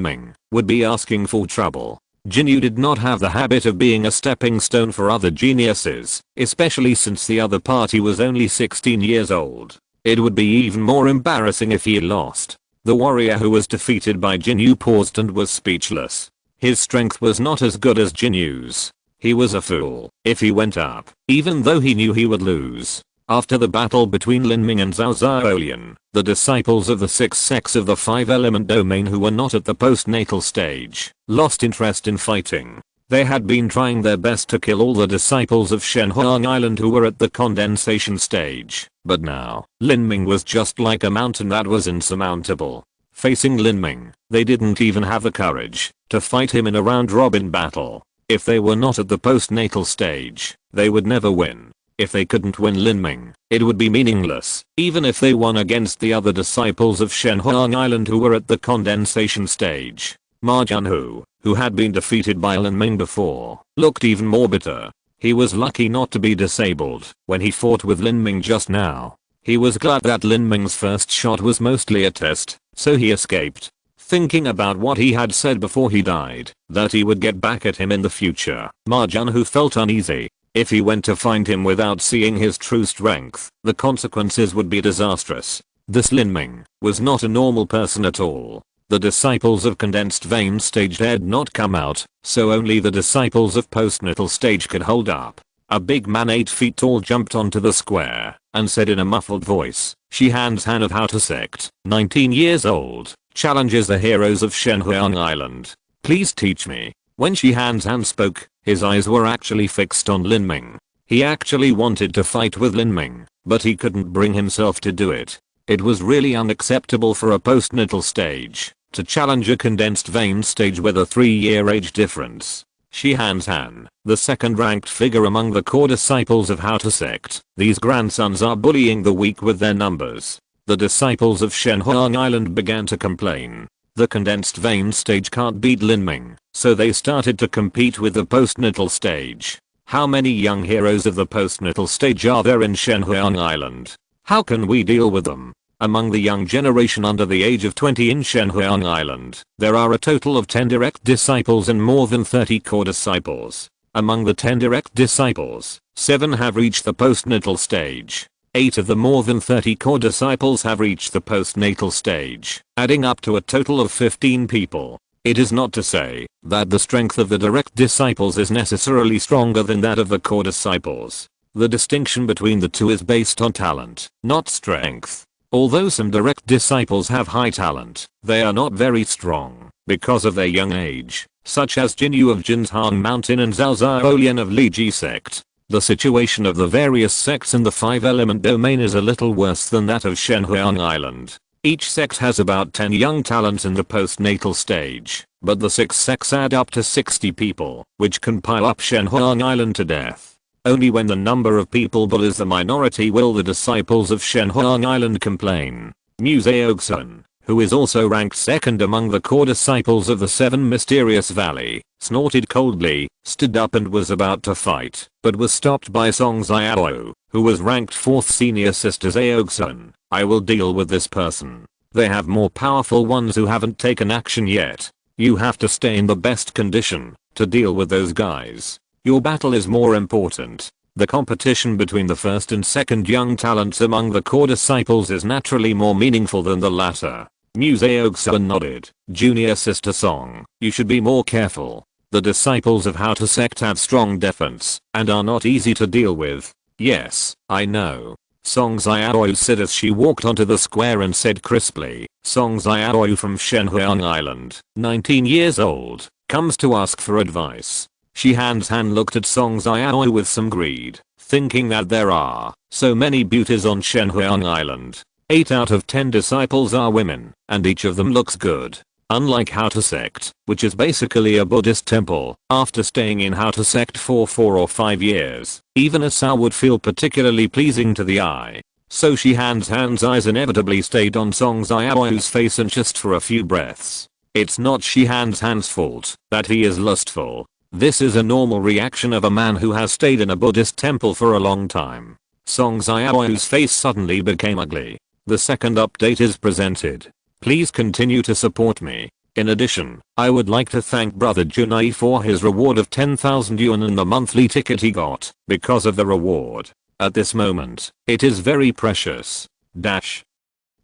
Ming would be asking for trouble. Jinyu did not have the habit of being a stepping stone for other geniuses, especially since the other party was only 16 years old. It would be even more embarrassing if he lost. The warrior who was defeated by Jinyu paused and was speechless. His strength was not as good as Jinyu's. He was a fool if he went up, even though he knew he would lose. After the battle between Lin Ming and Zhao Zhaolian, the disciples of the 6 sects of the 5-element domain who were not at the postnatal stage lost interest in fighting. They had been trying their best to kill all the disciples of Shenhuang Island who were at the condensation stage, but now, Lin Ming was just like a mountain that was insurmountable. Facing Lin Ming, they didn't even have the courage to fight him in a round-robin battle. If they were not at the postnatal stage, they would never win. If they couldn't win Lin Ming, it would be meaningless, even if they won against the other disciples of Shenhuang Island who were at the condensation stage. Mu Qianxue, who had been defeated by Lin Ming before, looked even more bitter. He was lucky not to be disabled when he fought with Lin Ming just now. He was glad that Lin Ming's first shot was mostly a test, so he escaped. Thinking about what he had said before he died, that he would get back at him in the future, Mu Qianxue felt uneasy. If he went to find him without seeing his true strength, the consequences would be disastrous. This Lin Ming was not a normal person at all. The disciples of condensed vein stage dared not come out, so only the disciples of postnatal stage could hold up. A big man 8 feet tall jumped onto the square and said in a muffled voice, "Shihan's Han of How to Sect, 19 years old, challenges the heroes of Shenhuang Island. Please teach me." When Shihan's Han spoke, his eyes were actually fixed on Lin Ming. He actually wanted to fight with Lin Ming, but he couldn't bring himself to do it. It was really unacceptable for a postnatal stage to challenge a condensed vein stage with a 3-year age difference. Shihan's Han, the second-ranked figure among the core disciples of How to Sect, these grandsons are bullying the weak with their numbers. The disciples of Shenhuang Island began to complain. The condensed vein stage can't beat Lin Ming, so they started to compete with the postnatal stage. How many young heroes of the postnatal stage are there in Shenhuang Island? How can we deal with them? Among the young generation under the age of 20 in Shenhuang Island, there are a total of 10 direct disciples and more than 30 core disciples. Among the 10 direct disciples, 7 have reached the postnatal stage. 8 of the more than 30 core disciples have reached the postnatal stage, adding up to a total of 15 people. It is not to say that the strength of the direct disciples is necessarily stronger than that of the core disciples. The distinction between the two is based on talent, not strength. Although some direct disciples have high talent, they are not very strong because of their young age, such as Jinyu of Jinzhang Mountain and Zhao Zhaolian of Li Ji sect. The situation of the various sects in the 5-element domain is a little worse than that of Shenhuang Island. Each sect has about 10 young talents in the postnatal stage, but the 6 sects add up to 60 people, which can pile up Shenhuang Island to death. Only when the number of people bullies the minority will the disciples of Shenhuang Island complain. Mu Qianxue, who is also ranked second among the core disciples of the 7 Mysterious Valley, snorted coldly, stood up and was about to fight, but was stopped by Song Xiaoyu, who was ranked 4th senior sister Qianxue. "I will deal with this person. They have more powerful ones who haven't taken action yet. You have to stay in the best condition to deal with those guys. Your battle is more important." The competition between the first and second young talents among the core disciples is naturally more meaningful than the latter. Mu Qianxue nodded. "Junior sister Song, you should be more careful. The disciples of How to Sect have strong defense and are not easy to deal with." "Yes, I know." Song Xiaoyu said as she walked onto the square and said crisply. Song Xiaoyu from Shenhuang Island, 19 years old, comes to ask for advice. Shihan's Han looked at Song Xiaoyu with some greed, thinking that there are so many beauties on Shenhuang Island. 8 out of 10 disciples are women, and each of them looks good. Unlike How to Sect, which is basically a Buddhist temple, after staying in How to Sect for 4 or 5 years, even a sow would feel particularly pleasing to the eye. So Shihan's Han's eyes inevitably stayed on Song Xiaoyu's face and just for a few breaths. It's not Shihan's Han's fault that he is lustful. This is a normal reaction of a man who has stayed in a Buddhist temple for a long time. Song Xiaoyu's face suddenly became ugly. The second update is presented. Please continue to support me. In addition, I would like to thank brother Junai for his reward of 10,000 yuan and the monthly ticket he got because of the reward. At this moment, it is very precious. Dash.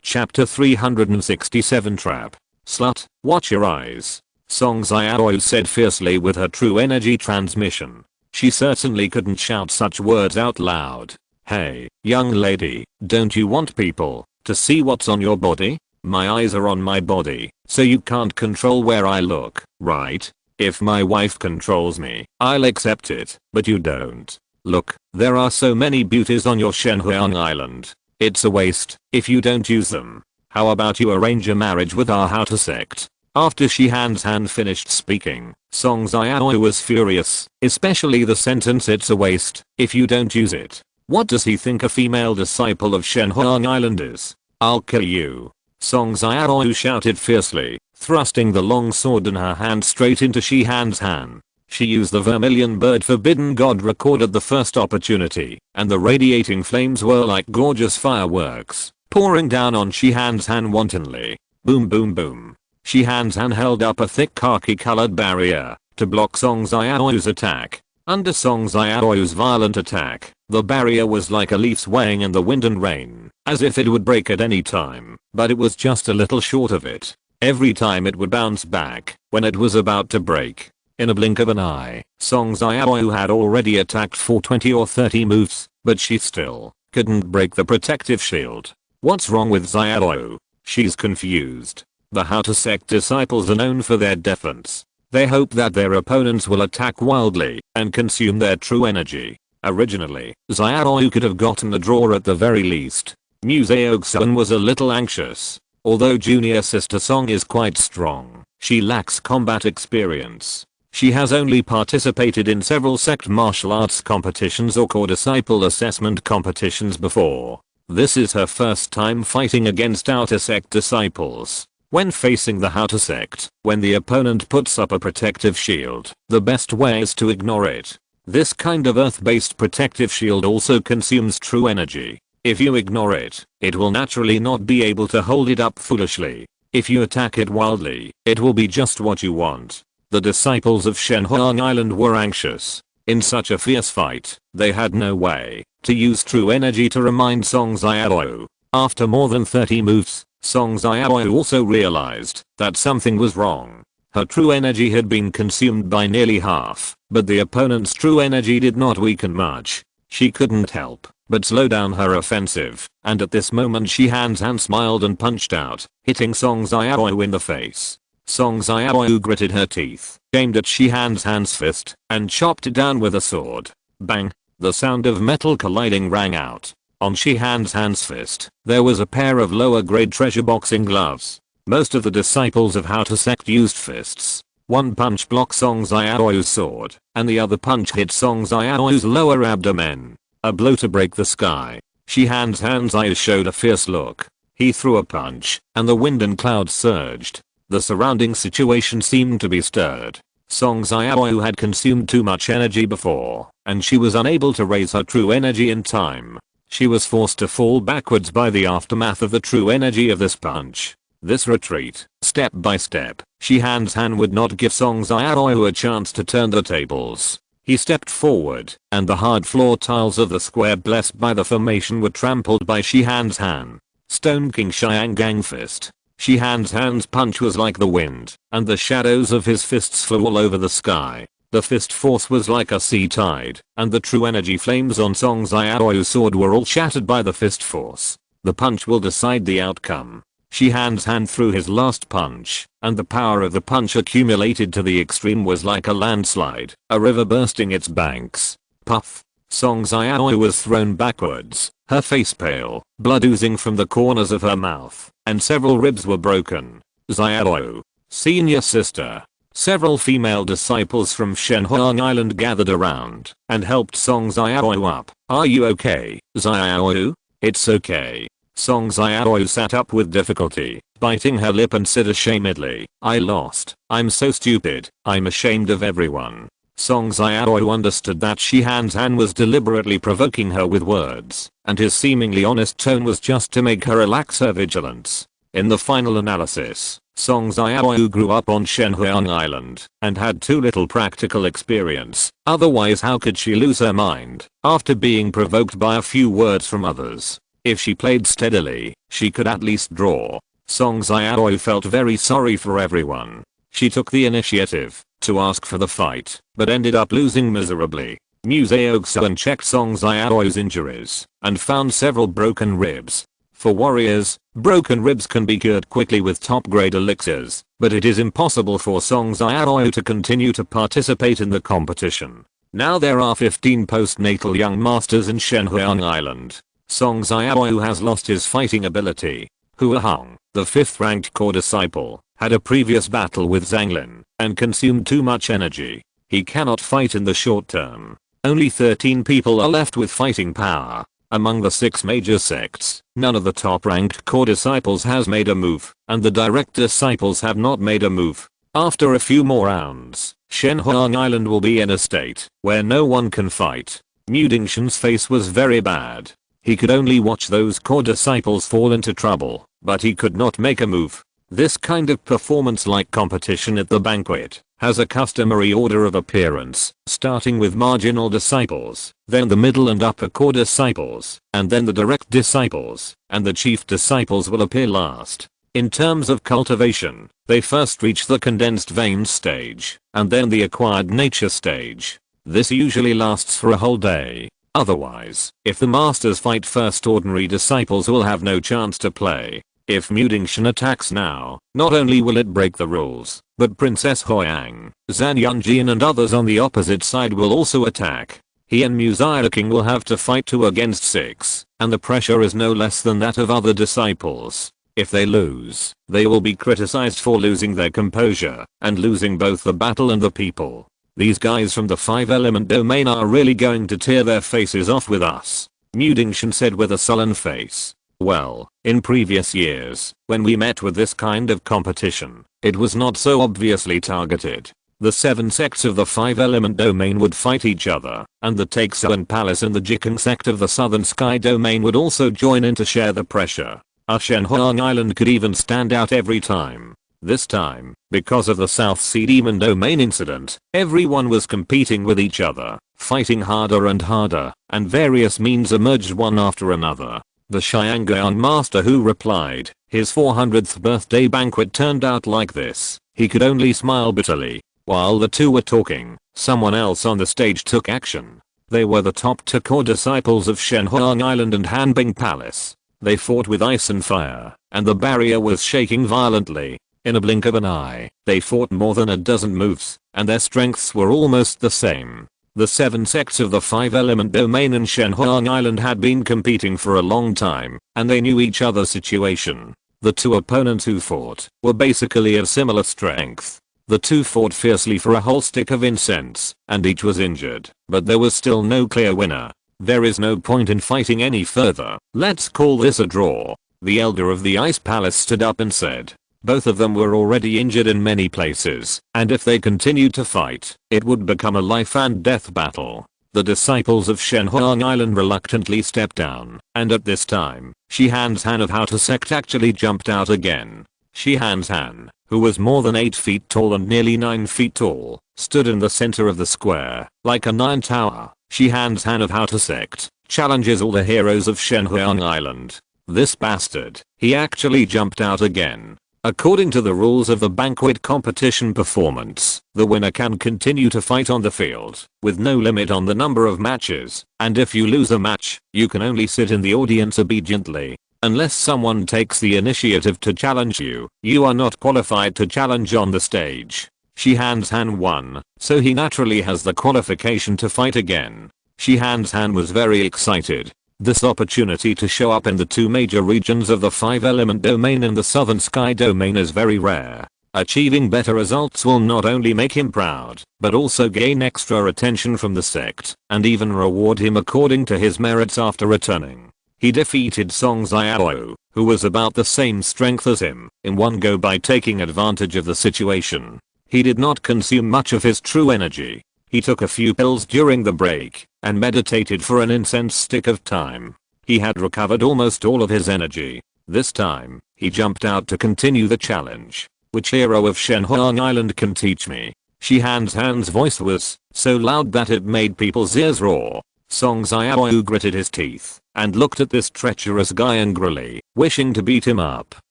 Chapter 367 Trap. Slut, watch your eyes. Song Xiaoyu said fiercely with her true energy transmission. She certainly couldn't shout such words out loud. Hey, young lady, don't you want people to see what's on your body? My eyes are on my body, so you can't control where I look, right? If my wife controls me, I'll accept it, but you don't. Look, there are so many beauties on your Shenhuang island. It's a waste if you don't use them. How about you arrange a marriage with our Houter sect? After Han finished speaking, Song Xiaoyu was furious, especially the sentence "it's a waste if you don't use it." What does he think a female disciple of Shenhuang island is? I'll kill you. Song Xiaoyu shouted fiercely, thrusting the long sword in her hand straight into Han's hand. She used the vermilion bird forbidden god record at the first opportunity, and the radiating flames were like gorgeous fireworks, pouring down on Han's hand wantonly. Boom boom boom. Han's hand held up a thick khaki-colored barrier to block Song Xiaoyu's attack. Under Song Xiaoyu's violent attack, the barrier was like a leaf swaying in the wind and rain, as if it would break at any time, but it was just a little short of it. Every time it would bounce back when it was about to break. In a blink of an eye, Song Xiaoyu had already attacked for 20 or 30 moves, but she still couldn't break the protective shield. What's wrong with Xiaoyu? She's confused. The Houter sect disciples are known for their defense. They hope that their opponents will attack wildly and consume their true energy. Originally, Xiaoyu could have gotten the draw at the very least. Mu Qianxue was a little anxious. Although junior sister Song is quite strong, she lacks combat experience. She has only participated in several sect martial arts competitions or core disciple assessment competitions before. This is her first time fighting against outer sect disciples. When facing the Houter sect, when the opponent puts up a protective shield, the best way is to ignore it. This kind of earth-based protective shield also consumes true energy. If you ignore it, it will naturally not be able to hold it up foolishly. If you attack it wildly, it will be just what you want. The disciples of Shenhuang Island were anxious. In such a fierce fight, they had no way to use true energy to remind Song Xiaoyu. After more than 30 moves, Song Xiaoyu also realized that something was wrong. Her true energy had been consumed by nearly half, but the opponent's true energy did not weaken much. She couldn't help but slow down her offensive, and at this moment Han's hand smiled and punched out, hitting Song Xiaoyu in the face. Song Xiaoyu gritted her teeth, aimed at Han's hand's fist, and chopped it down with a sword. Bang! The sound of metal colliding rang out. On Han's hand's fist, there was a pair of lower grade treasure boxing gloves. Most of the disciples of Houter sect used fists. One punch blocked Song Xiaoyu's sword, and the other punch hit Song Xiaoyu's lower abdomen. A blow to break the sky. Han's eyes showed a fierce look. He threw a punch, and the wind and clouds surged. The surrounding situation seemed to be stirred. Song Xiaoyu had consumed too much energy before, and she was unable to raise her true energy in time. She was forced to fall backwards by the aftermath of the true energy of this punch. This retreat, step by step, Han's hand would not give Song Xiaoyu a chance to turn the tables. He stepped forward, and the hard floor tiles of the square blessed by the formation were trampled by Han's hand. Stone King Xiangang fist. Han's hand's punch was like the wind, and the shadows of his fists flew all over the sky. The fist force was like a sea tide, and the true energy flames on Song Xiaoyu's sword were all shattered by the fist force. The punch will decide the outcome. Han's hand threw his last punch, and the power of the punch accumulated to the extreme was like a landslide, a river bursting its banks. Puff! Song Xiaoyu was thrown backwards, her face pale, blood oozing from the corners of her mouth, and several ribs were broken. Xiaoyu, senior sister. Several female disciples from Shenhuang Island gathered around and helped Song Xiaoyu up. Are you okay, Xiaoyu? It's okay. Song Xiaoyu sat up with difficulty, biting her lip and said ashamedly, I lost. I'm so stupid. I'm ashamed of everyone. Song Xiaoyu understood that Han's hand was deliberately provoking her with words, and his seemingly honest tone was just to make her relax her vigilance. In the final analysis, Song Xiaoyu grew up on Shenhuang Island and had too little practical experience, otherwise how could she lose her mind after being provoked by a few words from others? If she played steadily, she could at least draw. Song Xiaoyu felt very sorry for everyone. She took the initiative to ask for the fight, but ended up losing miserably. Mu Qianxue checked Song Xiaoyu's injuries and found several broken ribs. For warriors, broken ribs can be cured quickly with top-grade elixirs, but it is impossible for Song Xiaoyu to continue to participate in the competition. Now there are 15 postnatal young masters in Shenhuang Island. Song Xiaoyu has lost his fighting ability. Hua Hong, the 5th ranked core disciple, had a previous battle with Zhang Lin and consumed too much energy. He cannot fight in the short term. Only 13 people are left with fighting power. Among the 6 major sects, none of the top-ranked core disciples has made a move, and the direct disciples have not made a move. After a few more rounds, Shenhuang Island will be in a state where no one can fight. Mu Qianxue's face was very bad. He could only watch those core disciples fall into trouble, but he could not make a move. This kind of performance-like competition at the banquet has a customary order of appearance, starting with marginal disciples, then the middle and upper core disciples, and then the direct disciples, and the chief disciples will appear last. In terms of cultivation, they first reach the condensed vein stage, and then the acquired nature stage. This usually lasts for a whole day. Otherwise, if the masters fight first, ordinary disciples will have no chance to play. If Mu Qianxue attacks now, not only will it break the rules, but Princess Huang, Zhan Yunjin and others on the opposite side will also attack. He and Mu Qianxue will have to fight 2 against 6, and the pressure is no less than that of other disciples. If they lose, they will be criticized for losing their composure and losing both the battle and the people. These guys from the 5-element domain are really going to tear their faces off with us, Mu Qianxue said with a sullen face. Well, in previous years, when we met with this kind of competition, it was not so obviously targeted. The 7 sects of the 5-element domain would fight each other, and the Taixuan Palace and the Jikeng sect of the Southern Sky domain would also join in to share the pressure. Shenhuang Island could even stand out every time. This time, because of the South Sea Demon domain incident, everyone was competing with each other, fighting harder and harder, and various means emerged one after another. The Xianguan master who replied, his 400th birthday banquet turned out like this. He could only smile bitterly. While the two were talking, someone else on the stage took action. They were the top 2 core disciples of Shenhuang Island and Hanbing Palace. They fought with ice and fire, and the barrier was shaking violently. In a blink of an eye, they fought more than a dozen moves, and their strengths were almost the same. The 7 sects of the 5-element domain in Shenhuang Island had been competing for a long time, and they knew each other's situation. The 2 opponents who fought were basically of similar strength. The 2 fought fiercely for a whole stick of incense, and each was injured, but there was still no clear winner. There is no point in fighting any further. Let's call this a draw. The elder of the Ice Palace stood up and said. Both of them were already injured in many places, and if they continued to fight, it would become a life and death battle. The disciples of Shenhuang Island reluctantly stepped down, and at this time, Shihan's Han of How to Sect actually jumped out again. Shihan's Han, who was more than 8 feet tall and nearly 9 feet tall, stood in the center of the square, like a 9 tower. Shihan's Han of How to Sect challenges all the heroes of Shenhuang Island. This bastard, he actually jumped out again. According to the rules of the banquet competition performance, the winner can continue to fight on the field, with no limit on the number of matches, and if you lose a match, you can only sit in the audience obediently. Unless someone takes the initiative to challenge you, you are not qualified to challenge on the stage. Shihan's Han won, so he naturally has the qualification to fight again. Shihan's Han was very excited. This opportunity to show up in the 2 major regions of the 5-element domain and the Southern Sky domain is very rare. Achieving better results will not only make him proud, but also gain extra attention from the sect, and even reward him according to his merits after returning. He defeated Song Xiaoyu, who was about the same strength as him, in one go by taking advantage of the situation. He did not consume much of his true energy. He took a few pills during the break, and meditated for an incense stick of time. He had recovered almost all of his energy. This time, he jumped out to continue the challenge. Which hero of Shenhuang Island can teach me? Han's voice was so loud that it made people's ears roar. Song Xiaoyu gritted his teeth and looked at this treacherous guy angrily, wishing to beat him up.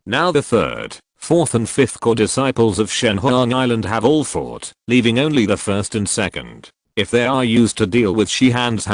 Now the third, fourth and fifth core disciples of Shenhuang Island have all fought, leaving only the first and second. If they are used to deal with Han's,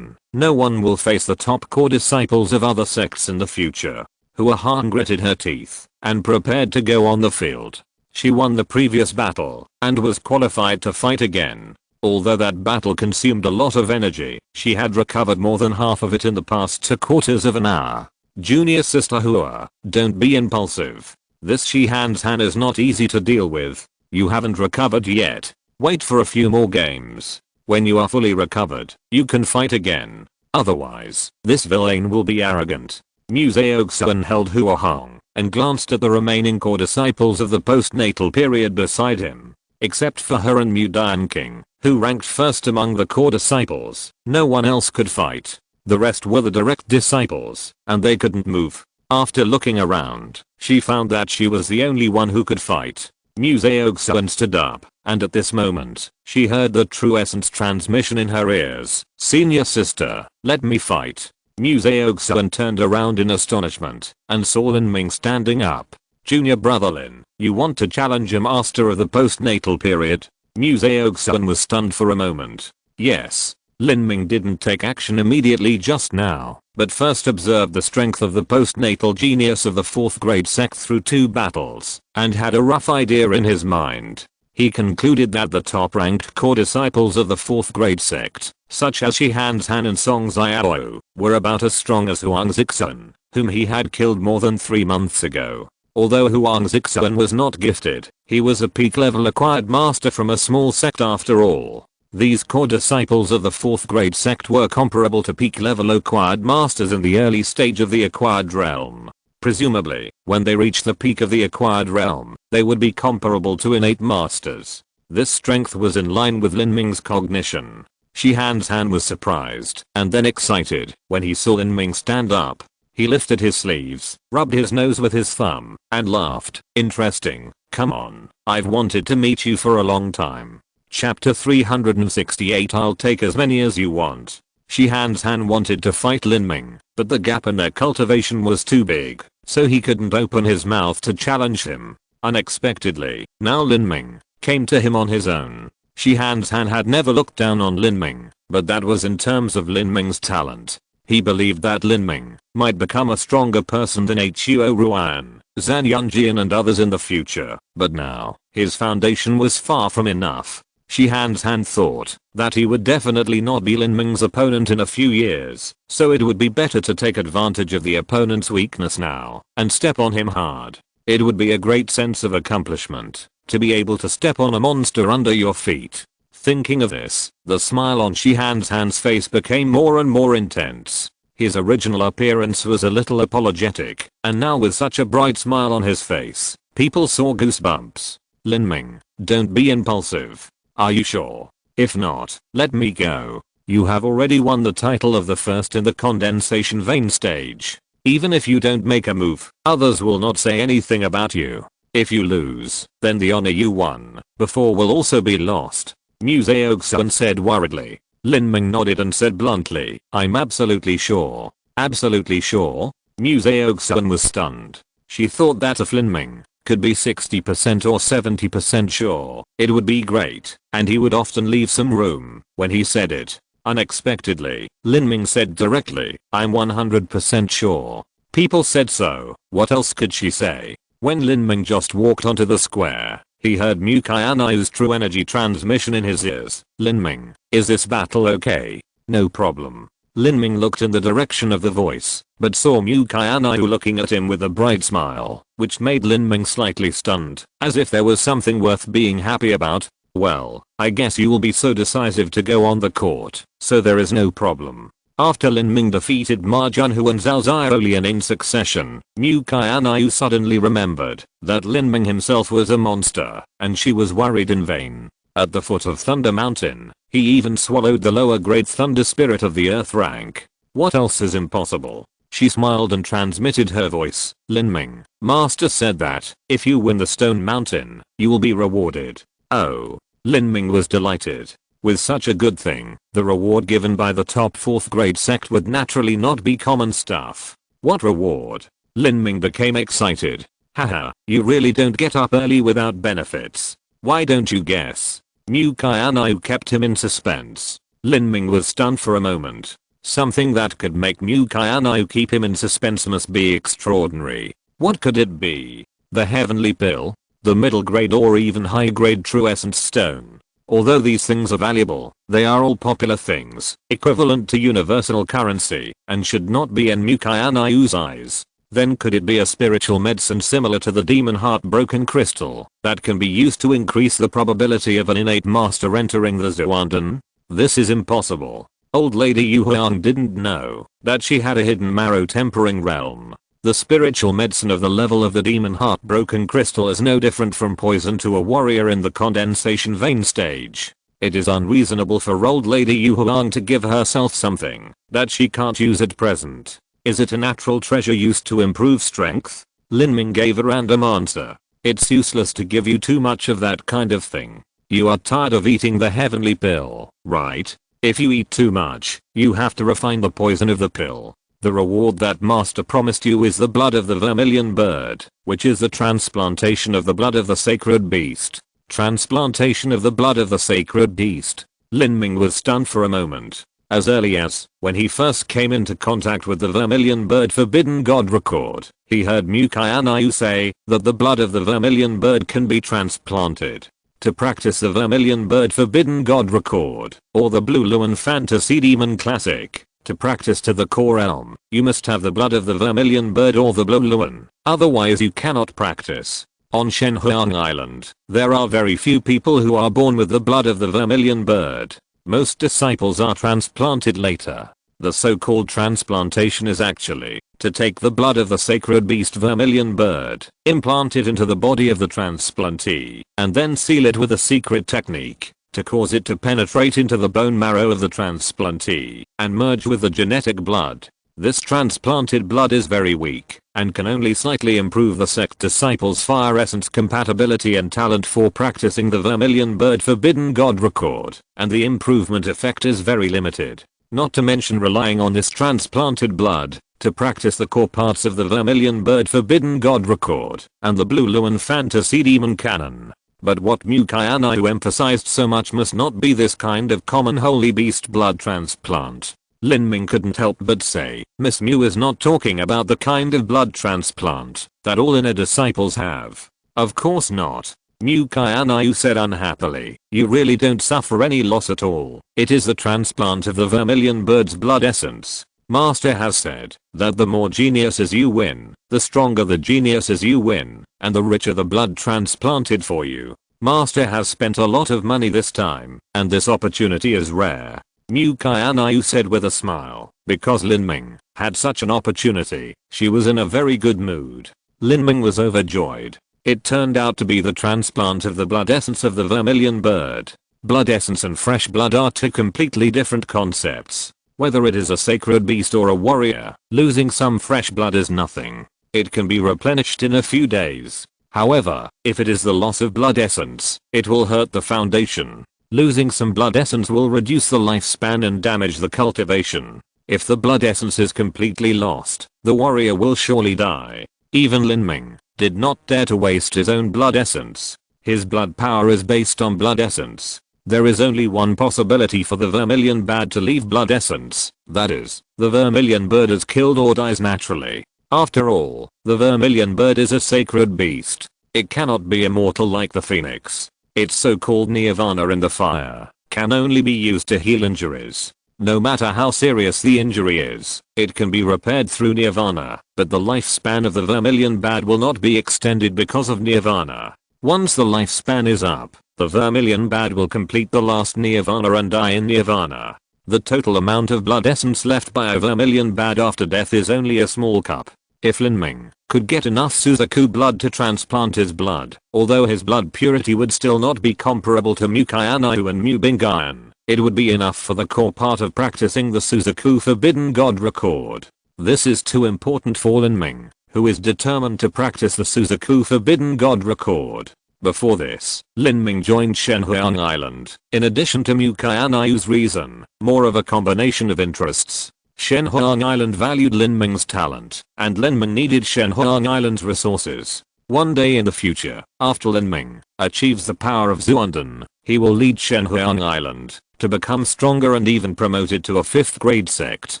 no one will face the top core disciples of other sects in the future. Han gritted her teeth and prepared to go on the field. She won the previous battle and was qualified to fight again. Although that battle consumed a lot of energy, she had recovered more than half of it in the past 2/4 of an hour. Junior sister Hua, don't be impulsive. This Han's is not easy to deal with. You haven't recovered yet. Wait for a few more games. When you are fully recovered, you can fight again. Otherwise, this villain will be arrogant. Mu Qianxue held Hua Hong and glanced at the remaining core disciples of the postnatal period beside him. Except for her and Mu Qianxue, who ranked first among the core disciples, no one else could fight. The rest were the direct disciples, and they couldn't move. After looking around, she found that she was the only one who could fight. Mu Qianxue stood up, and at this moment, she heard the true essence transmission in her ears. Senior sister, let me fight. Mu Qianxue turned around in astonishment and saw Lin Ming standing up. Junior brother Lin, you want to challenge a master of the postnatal period? Mu Qianxue was stunned for a moment. Yes. Lin Ming didn't take action immediately just now, but first observed the strength of the postnatal genius of the 4th grade sect through 2 battles, and had a rough idea in his mind. He concluded that the top-ranked core disciples of the 4th grade sect, such as Han's and Song Xiaoyu, were about as strong as Huang Zixun, whom he had killed more than 3 months ago. Although Huang Zixun was not gifted, he was a peak-level acquired master from a small sect after all. These core disciples of the 4th grade sect were comparable to peak-level acquired masters in the early stage of the acquired realm. Presumably, when they reach the peak of the acquired realm, they would be comparable to innate masters. This strength was in line with Lin Ming's cognition. Han's was surprised and then excited when he saw Lin Ming stand up. He lifted his sleeves, rubbed his nose with his thumb, and laughed. Interesting, come on, I've wanted to meet you for a long time. Chapter 368 I'll take as many as you want. Han's wanted to fight Lin Ming, but the gap in their cultivation was too big, so he couldn't open his mouth to challenge him. Unexpectedly, now Lin Ming came to him on his own. Han's had never looked down on Lin Ming, but that was in terms of Lin Ming's talent. He believed that Lin Ming might become a stronger person than Huo Ruan, Zhan Yunjian and others in the future, but now, his foundation was far from enough. Han's thought that he would definitely not be Lin Ming's opponent in a few years, so it would be better to take advantage of the opponent's weakness now and step on him hard. It would be a great sense of accomplishment to be able to step on a monster under your feet. Thinking of this, the smile on Han's face became more and more intense. His original appearance was a little apologetic, and now with such a bright smile on his face, people saw goosebumps. Lin Ming, don't be impulsive. Are you sure? If not, let me go. You have already won the title of the first in the condensation vein stage. Even if you don't make a move, others will not say anything about you. If you lose, then the honor you won before will also be lost. Mu Qianxue said worriedly. Lin Ming nodded and said bluntly, I'm absolutely sure. Absolutely sure? Mu Qianxue was stunned. She thought that if Lin Ming could be 60% or 70% sure, it would be great, and he would often leave some room when he said it. Unexpectedly, Lin Ming said directly, I'm 100% sure. People said so, what else could she say? When Lin Ming just walked onto the square, he heard Mu Qianxue's true energy transmission in his ears. Lin Ming, is this battle okay? No problem. Lin Ming looked in the direction of the voice, but saw Mu Qianxue looking at him with a bright smile, which made Lin Ming slightly stunned, as if there was something worth being happy about. Well, I guess you will be so decisive to go on the court, so there is no problem. After Lin Ming defeated Ma Junhu and Zhao Xiaolian in succession, Mu Qianxue suddenly remembered that Lin Ming himself was a monster, and she was worried in vain. At the foot of Thunder Mountain, he even swallowed the lower grade Thunder Spirit of the Earth rank. What else is impossible? She smiled and transmitted her voice. Lin Ming, master said that if you win the stone mountain, you will be rewarded. Oh. Lin Ming was delighted. With such a good thing, the reward given by the top 4th grade sect would naturally not be common stuff. What reward? Lin Ming became excited. Haha, you really don't get up early without benefits. Why don't you guess? Mu Qianxue kept him in suspense. Lin Ming was stunned for a moment. Something that could make Mu Qianxue keep him in suspense must be extraordinary. What could it be? The heavenly pill? The middle grade or even high grade true essence stone? Although these things are valuable, they are all popular things, equivalent to universal currency, and should not be in Mu Qianxue's eyes. Then could it be a spiritual medicine similar to the demon heart broken crystal that can be used to increase the probability of an innate master entering the Zuanden? This is impossible. Old lady Yu Huang didn't know that she had a hidden marrow tempering realm. The spiritual medicine of the level of the demon heart broken crystal is no different from poison to a warrior in the condensation vein stage. It is unreasonable for old lady Yu Huang to give herself something that she can't use at present. Is it a natural treasure used to improve strength? Lin Ming gave a random answer. It's useless to give you too much of that kind of thing. You are tired of eating the heavenly pill, right? If you eat too much, you have to refine the poison of the pill. The reward that master promised you is the blood of the vermilion bird, which is the transplantation of the blood of the sacred beast. Transplantation of the blood of the sacred beast. Lin Ming was stunned for a moment. As early as when he first came into contact with the vermilion bird forbidden god record, he heard Mu Qianxue say that the blood of the vermilion bird can be transplanted. To practice the vermilion bird forbidden god record, or the blue Luan fantasy demon classic, to practice to the core realm, you must have the blood of the vermilion bird or the blue Luan, otherwise you cannot practice. On Shenhuang Island, there are very few people who are born with the blood of the vermilion bird. Most disciples are transplanted later. The so-called transplantation is actually to take the blood of the sacred beast vermilion bird, implant it into the body of the transplantee, and then seal it with a secret technique to cause it to penetrate into the bone marrow of the transplantee and merge with the genetic blood. This transplanted blood is very weak and can only slightly improve the sect disciples' fire essence compatibility and talent for practicing the vermilion bird forbidden god record, and the improvement effect is very limited. Not to mention relying on this transplanted blood to practice the core parts of the vermilion bird forbidden god record and the blue Luan fantasy demon canon. But what Mu Qianxue emphasized so much must not be this kind of common holy beast blood transplant. Lin Ming couldn't help but say, Miss Mu is not talking about the kind of blood transplant that all inner disciples have. Of course not. Mu Qianxue said unhappily, you really don't suffer any loss at all. It is the transplant of the vermilion bird's blood essence. Master has said that the more geniuses you win, the stronger the geniuses you win, and the richer the blood transplanted for you. Master has spent a lot of money this time, and this opportunity is rare. Mu Qianxue said with a smile. Because Lin Ming had such an opportunity, she was in a very good mood. Lin Ming was overjoyed. It turned out to be the transplant of the blood essence of the vermilion bird. Blood essence and fresh blood are two completely different concepts. Whether it is a sacred beast or a warrior, losing some fresh blood is nothing. It can be replenished in a few days. However, if it is the loss of blood essence, it will hurt the foundation. Losing some blood essence will reduce the lifespan and damage the cultivation. If the blood essence is completely lost, the warrior will surely die. Even Lin Ming did not dare to waste his own blood essence. His blood power is based on blood essence. There is only one possibility for the vermilion bird to leave blood essence, that is, the vermilion bird is killed or dies naturally. After all, the vermilion bird is a sacred beast. It cannot be immortal like the phoenix. Its so-called nirvana in the fire can only be used to heal injuries. No matter how serious the injury is, it can be repaired through nirvana, but the lifespan of the vermilion bird will not be extended because of nirvana. Once the lifespan is up, the vermilion bird will complete the last nirvana and die in nirvana. The total amount of blood essence left by a vermilion bird after death is only a small cup. If Lin Ming could get enough Suzaku blood to transplant his blood, although his blood purity would still not be comparable to Mu Qianxue and Mu Bingayan, it would be enough for the core part of practicing the Suzaku forbidden god record. This is too important for Lin Ming, who is determined to practice the Suzaku Forbidden God record. Before this, Lin Ming joined Shenhuang Island. In addition to Mu Qianxue's reason, more of a combination of interests. Shenhuang Island valued Lin Ming's talent, and Lin Ming needed Shenhuang Island's resources. One day in the future, after Lin Ming achieves the power of Zuanden, he will lead Shenhuang Island to become stronger and even promoted to a 5th grade sect.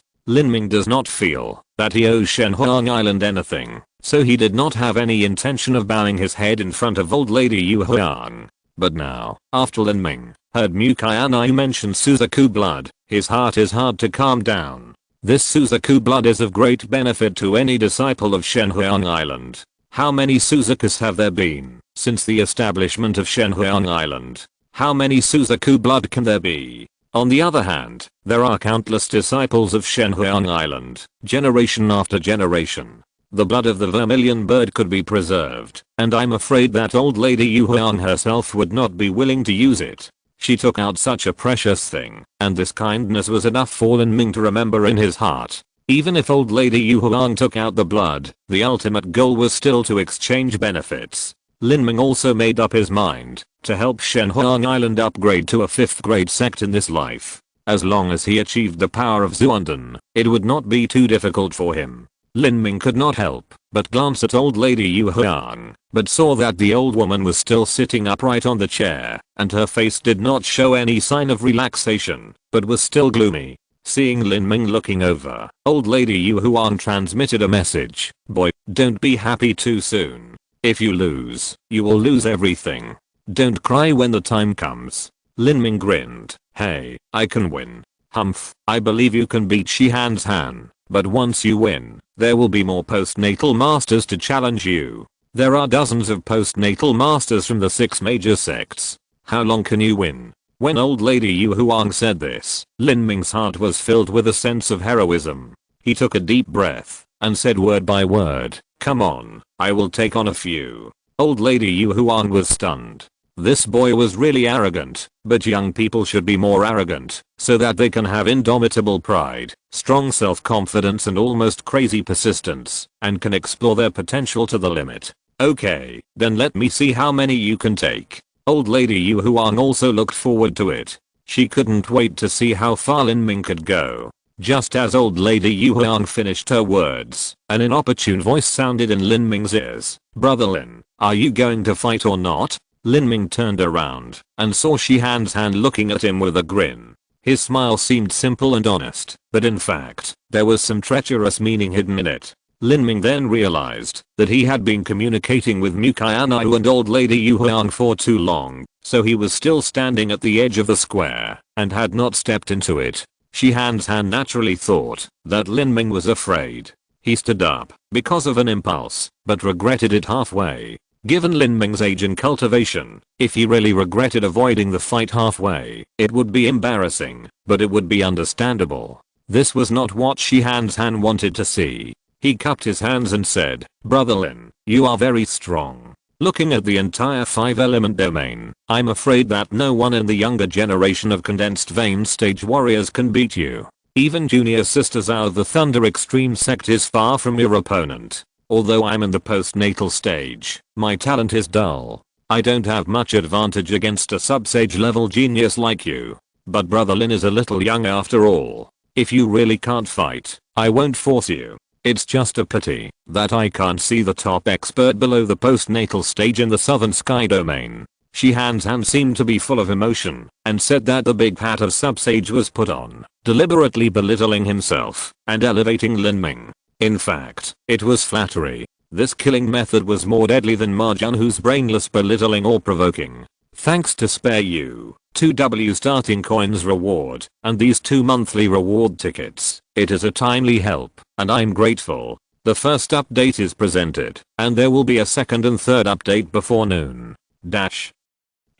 Lin Ming does not feel that he owes Shenhuang Island anything, so he did not have any intention of bowing his head in front of old lady Yu Huang. But now, after Lin Ming heard Mu Qianxue mention Suzaku blood, his heart is hard to calm down. This Suzaku blood is of great benefit to any disciple of Shenhuang Island. How many Suzakus have there been since the establishment of Shenhuang Island? How many Suzaku blood can there be? On the other hand, there are countless disciples of Shenhuang Island, generation after generation. The blood of the vermilion bird could be preserved, and I'm afraid that old lady Yu Huang herself would not be willing to use it. She took out such a precious thing, and this kindness was enough for Lin Ming to remember in his heart. Even if old lady Yu Huang took out the blood, the ultimate goal was still to exchange benefits. Lin Ming also made up his mind to help Shenhuang Island upgrade to a 5th grade sect in this life. As long as he achieved the power of Zuanden, it would not be too difficult for him. Lin Ming could not help but glance at old lady Yu Huang, but saw that the old woman was still sitting upright on the chair, and her face did not show any sign of relaxation, but was still gloomy. Seeing Lin Ming looking over, old lady Yu Huang transmitted a message. Boy, don't be happy too soon. If you lose, you will lose everything. Don't cry when the time comes. Lin Ming grinned. Hey, I can win. Humph, I believe you can beat Shihan's Han, but once you win, there will be more postnatal masters to challenge you. There are dozens of postnatal masters from the 6 major sects. How long can you win? When old lady Yu Huang said this, Lin Ming's heart was filled with a sense of heroism. He took a deep breath and said word by word, come on, I will take on a few. Old lady Yu Huang was stunned. This boy was really arrogant, but young people should be more arrogant, so that they can have indomitable pride, strong self-confidence and almost crazy persistence, and can explore their potential to the limit. Okay, then let me see how many you can take. Old lady Yu Huang also looked forward to it. She couldn't wait to see how far Lin Ming could go. Just as old lady Yu Huang finished her words, an inopportune voice sounded in Lin Ming's ears. Brother Lin, are you going to fight or not? Lin Ming turned around and saw Shihan's hand looking at him with a grin. His smile seemed simple and honest, but in fact, there was some treacherous meaning hidden in it. Lin Ming then realized that he had been communicating with Mu Qianxue and old lady Yu Huang for too long, so he was still standing at the edge of the square and had not stepped into it. Shihan's hand naturally thought that Lin Ming was afraid. He stood up because of an impulse, but regretted it halfway. Given Lin Ming's age and cultivation, if he really regretted avoiding the fight halfway, it would be embarrassing, but it would be understandable. This was not what Shihan's hand wanted to see. He cupped his hands and said, Brother Lin, you are very strong. Looking at the entire 5-element domain, I'm afraid that no one in the younger generation of condensed vein stage warriors can beat you. Even junior sister Zhao of the Thunder Extreme sect is far from your opponent. Although I'm in the postnatal stage, my talent is dull. I don't have much advantage against a sub-sage level genius like you. But Brother Lin is a little young after all. If you really can't fight, I won't force you. It's just a pity that I can't see the top expert below the postnatal stage in the Southern Sky domain. Shihan's hand seemed to be full of emotion and said that the big hat of sub-sage was put on, deliberately belittling himself and elevating Lin Ming. In fact, it was flattery. This killing method was more deadly than Marginhu's brainless belittling or provoking. Thanks to spare you, 2W starting coins reward, and these 2 monthly reward tickets. It is a timely help, and I'm grateful. The first update is presented, and there will be a second and third update before noon.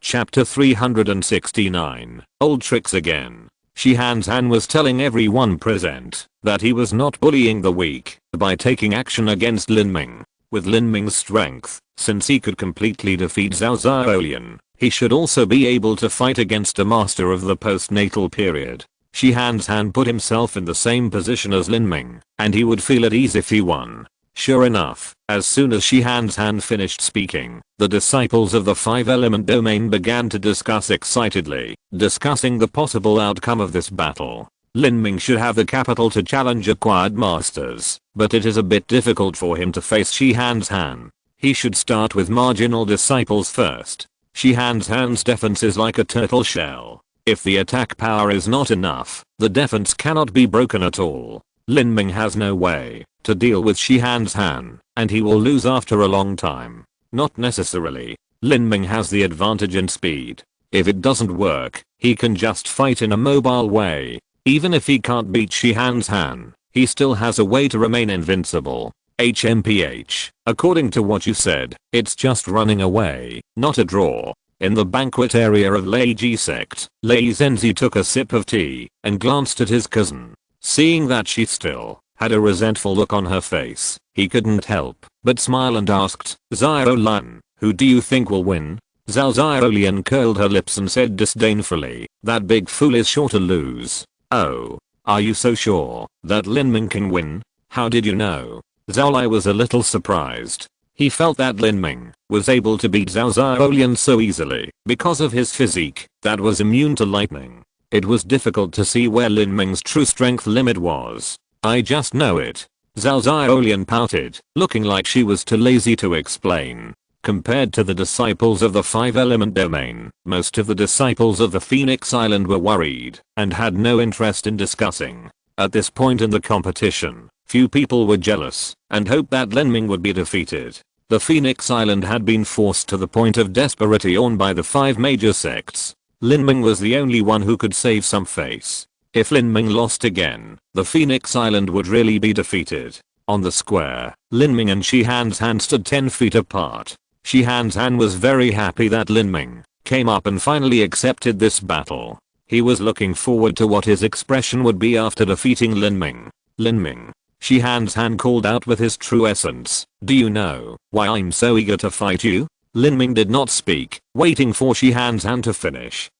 Chapter 369. Old tricks again. Shihan's Han was telling everyone present that he was not bullying the weak by taking action against Lin Ming. With Lin Ming's strength, since he could completely defeat Zhao Zhaolian, he should also be able to fight against a master of the postnatal period. Shi Han's Han put himself in the same position as Lin Ming, and he would feel at ease if he won. Sure enough, as soon as Shi Han's Han finished speaking, the disciples of the 5-element domain began to discuss excitedly, discussing the possible outcome of this battle. Lin Ming should have the capital to challenge acquired masters, but it is a bit difficult for him to face Shi Han's Han. He should start with marginal disciples first. Shi Han's Han's defense is like a turtle shell. If the attack power is not enough, the defense cannot be broken at all. Lin Ming has no way to deal with Shi Han's Han, and he will lose after a long time. Not necessarily. Lin Ming has the advantage in speed. If it doesn't work, he can just fight in a mobile way. Even if he can't beat Shi Han's Han, he still has a way to remain invincible. HMPH, according to what you said, it's just running away, not a draw. In the banquet area of Lei Ji sect, Lei Zhenzi took a sip of tea and glanced at his cousin. Seeing that she still had a resentful look on her face, he couldn't help but smile and asked, Xiao Lan, who do you think will win? Xiao Lian curled her lips and said disdainfully, that big fool is sure to lose. Oh, are you so sure that Lin Ming can win? How did you know? Zhao Lai was a little surprised. He felt that Lin Ming was able to beat Xiao Lian so easily because of his physique that was immune to lightning. It was difficult to see where Lin Ming's true strength limit was. I just know it. Xiao Lian pouted, looking like she was too lazy to explain. Compared to the disciples of the 5-element domain, most of the disciples of the Phoenix Island were worried and had no interest in discussing. At this point in the competition, few people were jealous and hoped that Lin Ming would be defeated. The Phoenix Island had been forced to the point of desperation by the 5 major sects. Lin Ming was the only one who could save some face. If Lin Ming lost again, the Phoenix Island would really be defeated. On the square, Lin Ming and Shi Han's Han stood 10 feet apart. Shi Han's Han was very happy that Lin Ming came up and finally accepted this battle. He was looking forward to what his expression would be after defeating Lin Ming. Lin Ming. Shi Han's Han called out with his true essence. Do you know why I'm so eager to fight you? Lin Ming did not speak, waiting for Shi Han's Han to finish.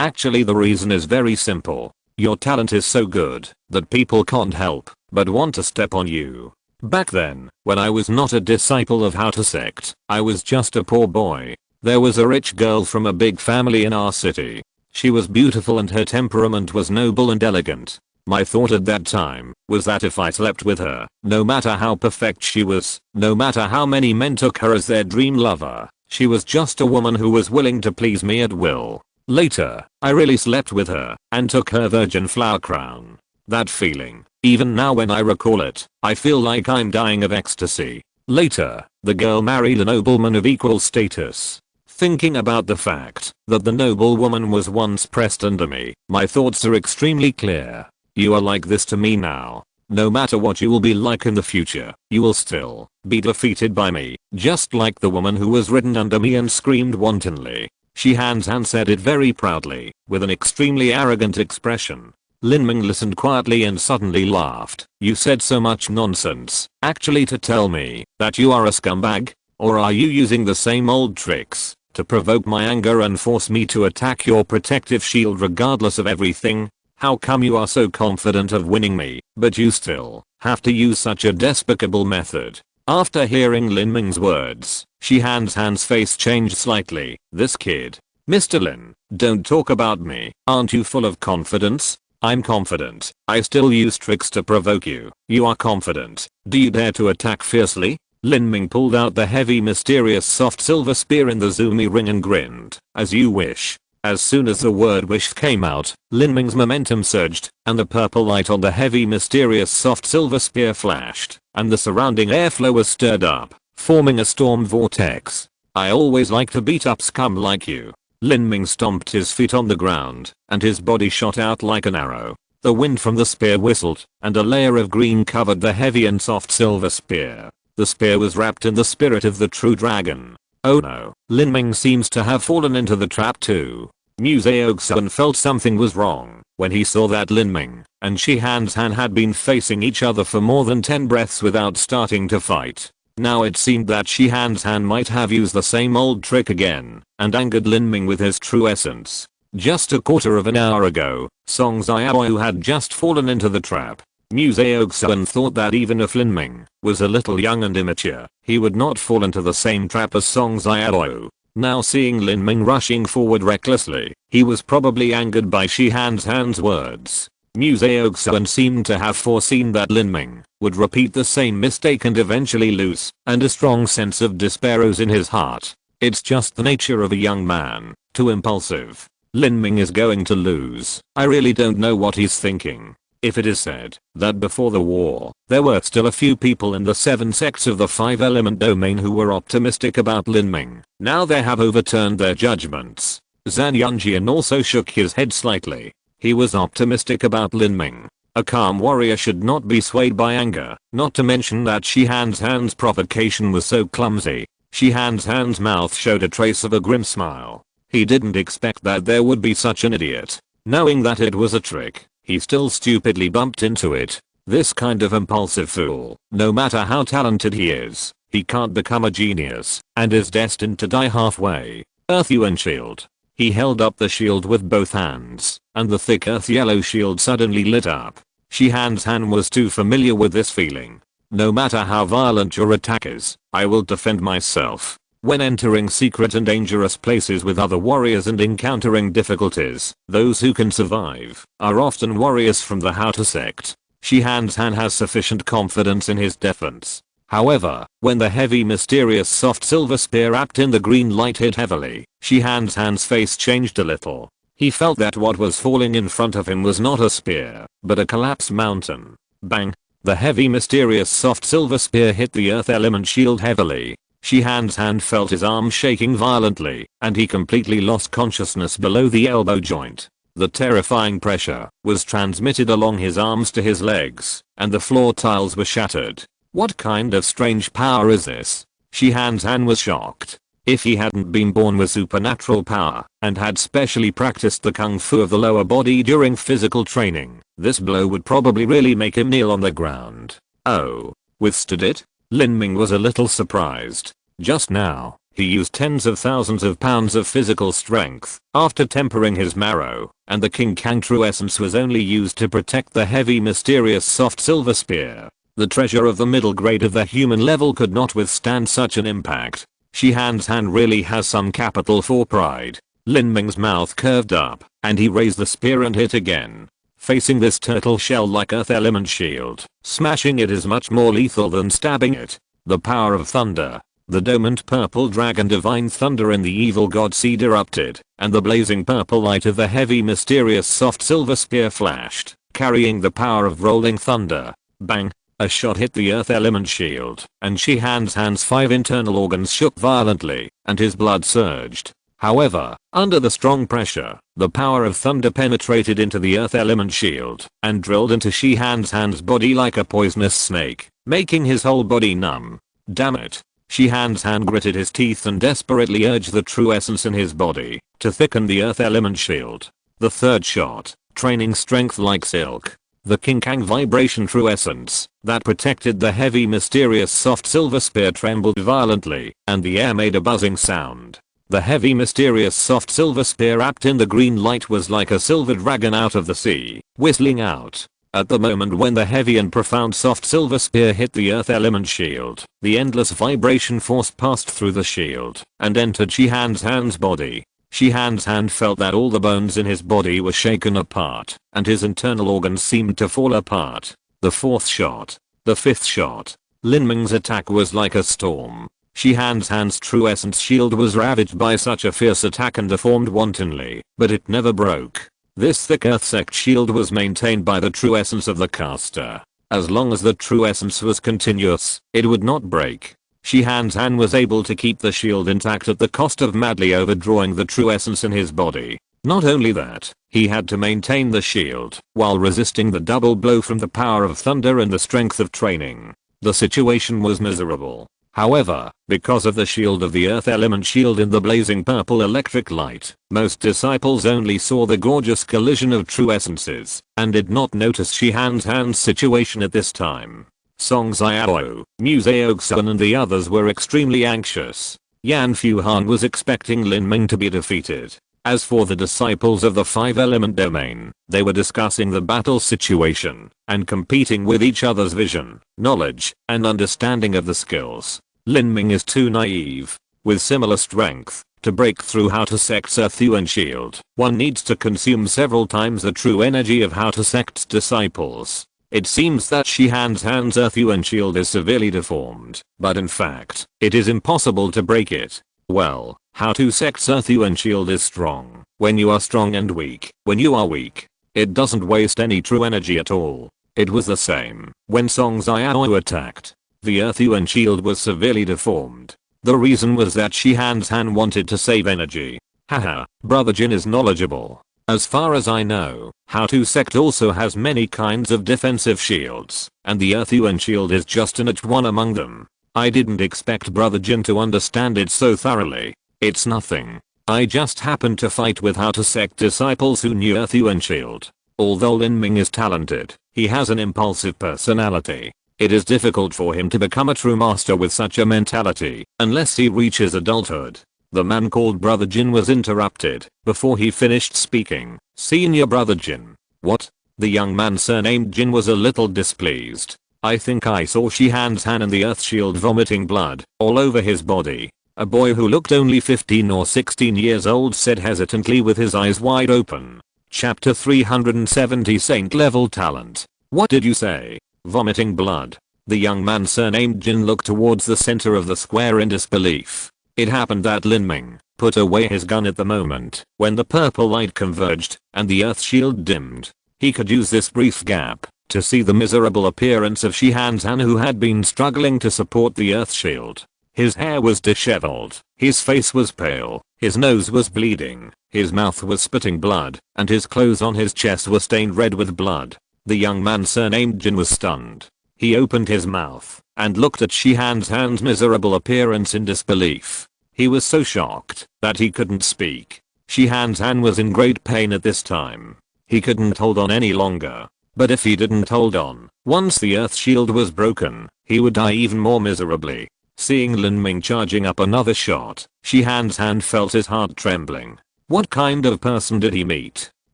Actually the reason is very simple. Your talent is so good that people can't help but want to step on you. Back then, when I was not a disciple of How to Sect, I was just a poor boy. There was a rich girl from a big family in our city. She was beautiful and her temperament was noble and elegant. My thought at that time was that if I slept with her, no matter how perfect she was, no matter how many men took her as their dream lover, she was just a woman who was willing to please me at will. Later, I really slept with her and took her virgin flower crown. That feeling, even now when I recall it, I feel like I'm dying of ecstasy. Later, the girl married a nobleman of equal status. Thinking about the fact that the noblewoman was once pressed under me, my thoughts are extremely clear. You are like this to me now. No matter what you will be like in the future, you will still be defeated by me, just like the woman who was ridden under me and screamed wantonly. Shi Han's Han said it very proudly, with an extremely arrogant expression. Lin Ming listened quietly and suddenly laughed. You said so much nonsense, actually to tell me that you are a scumbag? Or are you using the same old tricks to provoke my anger and force me to attack your protective shield regardless of everything? How come you are so confident of winning me, but you still have to use such a despicable method? After hearing Lin Ming's words, Shi Han's Han's face changed slightly. This kid. Mr. Lin, don't talk about me. Aren't you full of confidence? I'm confident. I still use tricks to provoke you. You are confident. Do you dare to attack fiercely? Lin Ming pulled out the heavy mysterious soft silver spear in the zoomy ring and grinned. As you wish. As soon as the word wish came out, Lin Ming's momentum surged, and the purple light on the heavy mysterious soft silver spear flashed, and the surrounding airflow was stirred up, forming a storm vortex. I always like to beat up scum like you. Lin Ming stomped his feet on the ground, and his body shot out like an arrow. The wind from the spear whistled, and a layer of green covered the heavy and soft silver spear. The spear was wrapped in the spirit of the true dragon. Oh no, Lin Ming seems to have fallen into the trap too. Mu Qianxue felt something was wrong when he saw that Lin Ming and Shi Han's Han had been facing each other for more than 10 breaths without starting to fight. Now it seemed that Shi Han's Han might have used the same old trick again and angered Lin Ming with his true essence. Just a quarter of an hour ago, Song Xiaoyu had just fallen into the trap. Mu Qianxue thought that even if Lin Ming was a little young and immature, he would not fall into the same trap as Song Xiaoyu. Now seeing Lin Ming rushing forward recklessly, he was probably angered by Shi Han's words. Mu Qianxue seemed to have foreseen that Lin Ming would repeat the same mistake and eventually lose, and a strong sense of despair rose in his heart. It's just the nature of a young man, too impulsive. Lin Ming is going to lose. I really don't know what he's thinking. If it is said that before the war, there were still a few people in the 7 sects of the 5-element domain who were optimistic about Lin Ming, now they have overturned their judgments. Zhan Yunjian also shook his head slightly. He was optimistic about Lin Ming. A calm warrior should not be swayed by anger, not to mention that Shi Han's provocation was so clumsy. Shi Han's mouth showed a trace of a grim smile. He didn't expect that there would be such an idiot. Knowing that it was a trick, he still stupidly bumped into it. This kind of impulsive fool, no matter how talented he is, he can't become a genius, and is destined to die halfway. Earth Yuan shield. He held up the shield with both hands, and the thick earth yellow shield suddenly lit up. Shi Han's hand was too familiar with this feeling. No matter how violent your attack is, I will defend myself. When entering secret and dangerous places with other warriors and encountering difficulties, those who can survive are often warriors from the Houta sect. Shi Han has sufficient confidence in his defense. However, when the heavy mysterious soft silver spear wrapped in the green light hit heavily, Shi Han's face changed a little. He felt that what was falling in front of him was not a spear, but a collapsed mountain. Bang! The heavy mysterious soft silver spear hit the earth element shield heavily. Shi Han's hand felt his arm shaking violently, and he completely lost consciousness below the elbow joint. The terrifying pressure was transmitted along his arms to his legs, and the floor tiles were shattered. What kind of strange power is this? Shi Han's was shocked. If he hadn't been born with supernatural power, and had specially practiced the kung fu of the lower body during physical training, this blow would probably really make him kneel on the ground. Oh, withstood it? Lin Ming was a little surprised. Just now, he used tens of thousands of pounds of physical strength after tempering his marrow, and the King Kang true essence was only used to protect the heavy mysterious soft silver spear. The treasure of the middle grade of the human level could not withstand such an impact. Shi Han's hand really has some capital for pride. Lin Ming's mouth curved up, and he raised the spear and hit again. Facing this turtle shell-like earth element shield, smashing it is much more lethal than stabbing it. The power of thunder. The dominant purple dragon divine thunder in the evil god seed erupted, and the blazing purple light of the heavy mysterious soft silver spear flashed, carrying the power of rolling thunder. Bang! A shot hit the earth element shield, and Shi Han's 5 internal organs shook violently, and his blood surged. However, under the strong pressure, the power of thunder penetrated into the earth element shield, and drilled into Shi Han's body like a poisonous snake, making his whole body numb. Damn it. Shi Han's gritted his teeth and desperately urged the true essence in his body to thicken the earth element shield. The third shot, training strength like silk. The King Kang vibration true essence that protected the heavy mysterious soft silver spear trembled violently, and the air made a buzzing sound. The heavy mysterious soft silver spear wrapped in the green light was like a silver dragon out of the sea, whistling out. At the moment when the heavy and profound soft silver spear hit the earth element shield, the endless vibration force passed through the shield and entered Shi Han's body. Shi Han's felt that all the bones in his body were shaken apart, and his internal organs seemed to fall apart. The fourth shot. The fifth shot. Lin Ming's attack was like a storm. Shi Han's true essence shield was ravaged by such a fierce attack and deformed wantonly, but it never broke. This thick earth sect shield was maintained by the true essence of the caster. As long as the true essence was continuous, it would not break. Shi Han's was able to keep the shield intact at the cost of madly overdrawing the true essence in his body. Not only that, he had to maintain the shield while resisting the double blow from the power of thunder and the strength of training. The situation was miserable. However, because of the shield of the earth element shield in the blazing purple electric light, most disciples only saw the gorgeous collision of true essences and did not notice Shi Han's situation at this time. Song Xiaoyu, Mu Qianxue and the others were extremely anxious. Yan Fuhan was expecting Lin Ming to be defeated. As for the disciples of the 5-element domain, they were discussing the battle situation and competing with each other's vision, knowledge, and understanding of the skills. Lin Ming is too naive, with similar strength, to break through how to sect's earth yuan shield. One needs to consume several times the true energy of how to sect's disciples. It seems that Shihan's earth yuan shield is severely deformed, but in fact, it is impossible to break it. Well, how to sect's earth yuan shield is strong. When you are strong and weak, when you are weak, it doesn't waste any true energy at all. It was the same when Song Xiao attacked. The earth yuan shield was severely deformed. The reason was that Shihan's wanted to save energy. Haha, Brother Jin is knowledgeable. As far as I know, how to sect also has many kinds of defensive shields, and the earth yuan shield is just an one among them. I didn't expect Brother Jin to understand it so thoroughly. It's nothing. I just happened to fight with how to sect disciples who knew earth yuan shield. Although Lin Ming is talented, he has an impulsive personality. It is difficult for him to become a true master with such a mentality, unless he reaches adulthood. The man called Brother Jin was interrupted before he finished speaking. Senior Brother Jin. What? The young man surnamed Jin was a little displeased. I think I saw Shihan's and the earth shield vomiting blood all over his body. A boy who looked only 15 or 16 years old said hesitantly with his eyes wide open. Chapter 370 Saint level talent. What did you say? Vomiting blood. The young man surnamed Jin looked towards the center of the square in disbelief. It happened that Lin Ming put away his gun at the moment when the purple light converged and the earth shield dimmed. He could use this brief gap to see the miserable appearance of Shihan's who had been struggling to support the earth shield. His hair was disheveled, his face was pale, his nose was bleeding, his mouth was spitting blood, and his clothes on his chest were stained red with blood. The young man surnamed Jin was stunned. He opened his mouth and looked at Shihan's miserable appearance in disbelief. He was so shocked that he couldn't speak. Shihan's was in great pain at this time. He couldn't hold on any longer. But if he didn't hold on, once the earth shield was broken, he would die even more miserably. Seeing Lin Ming charging up another shot, Shihan's felt his heart trembling. What kind of person did he meet?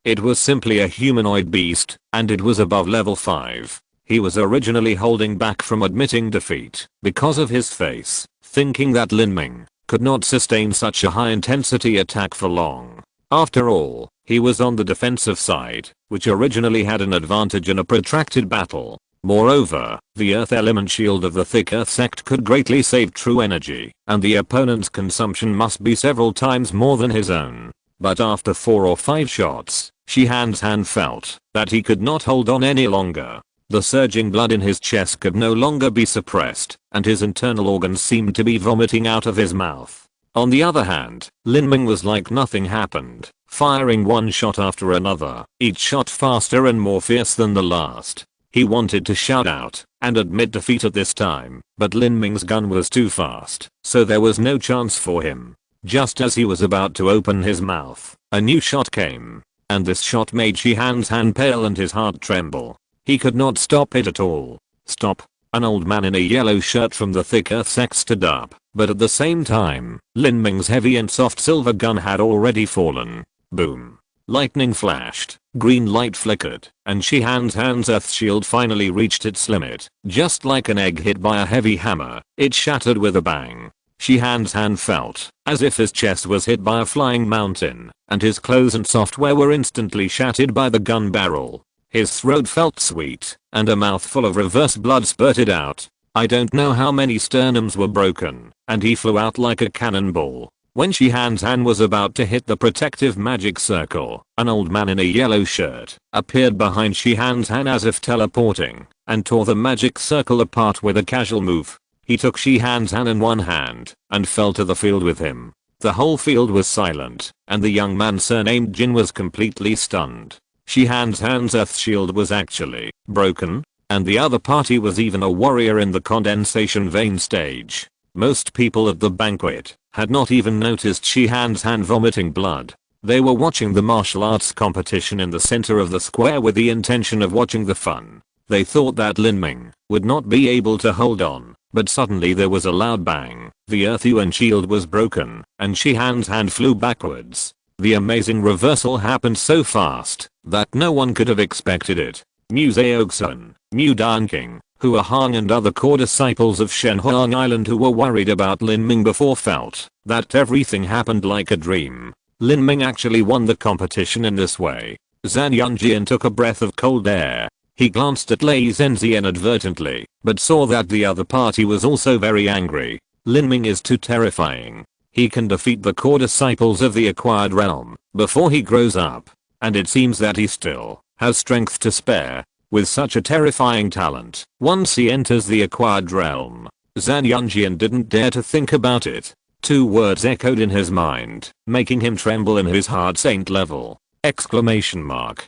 It was simply a humanoid beast, and it was above level 5. He was originally holding back from admitting defeat because of his face, thinking that Lin Ming could not sustain such a high intensity attack for long. After all, he was on the defensive side, which originally had an advantage in a protracted battle. Moreover, the earth element shield of the thick earth sect could greatly save true energy, and the opponent's consumption must be several times more than his own. But after 4 or 5 shots, Shihan's felt that he could not hold on any longer. The surging blood in his chest could no longer be suppressed, and his internal organs seemed to be vomiting out of his mouth. On the other hand, Lin Ming was like nothing happened, firing one shot after another, each shot faster and more fierce than the last. He wanted to shout out and admit defeat at this time, but Lin Ming's gun was too fast, so there was no chance for him. Just as he was about to open his mouth, a new shot came, and this shot made Shihan's pale and his heart tremble. He could not stop it at all. Stop. An old man in a yellow shirt from the thick earth sect stood up, but at the same time, Lin Ming's heavy and soft silver gun had already fallen. Boom. Lightning flashed, green light flickered, and Shihan's earth shield finally reached its limit. Just like an egg hit by a heavy hammer, it shattered with a bang. Shihan's felt as if his chest was hit by a flying mountain, and his clothes and software were instantly shattered by the gun barrel. His throat felt sweet, and a mouthful of reverse blood spurted out. I don't know how many sternums were broken, and he flew out like a cannonball. When Shihan's was about to hit the protective magic circle, an old man in a yellow shirt appeared behind Shihan's as if teleporting, and tore the magic circle apart with a casual move. He took Shihan's in one hand and fell to the field with him. The whole field was silent, and the young man surnamed Jin was completely stunned. Shihan's earth shield was actually broken, and the other party was even a warrior in the condensation vein stage. Most people at the banquet had not even noticed Shihan's vomiting blood. They were watching the martial arts competition in the center of the square with the intention of watching the fun. They thought that Lin Ming would not be able to hold on, but suddenly there was a loud bang. The earth yuan shield was broken, and Shihan's flew backwards. The amazing reversal happened so fast that no one could have expected it. Mu Qianxue, Mu Qianxue, Hua Hong and other core disciples of Shenhuang Island who were worried about Lin Ming before felt that everything happened like a dream. Lin Ming actually won the competition in this way. Zhan Yunjian took a breath of cold air. He glanced at Lei Zhenzi inadvertently, but saw that the other party was also very angry. Lin Ming is too terrifying. He can defeat the core disciples of the acquired realm before he grows up. And it seems that he still has strength to spare. With such a terrifying talent, once he enters the acquired realm, Zhan Yunjian didn't dare to think about it. Two words echoed in his mind, making him tremble in his heart. Saint level! Exclamation mark.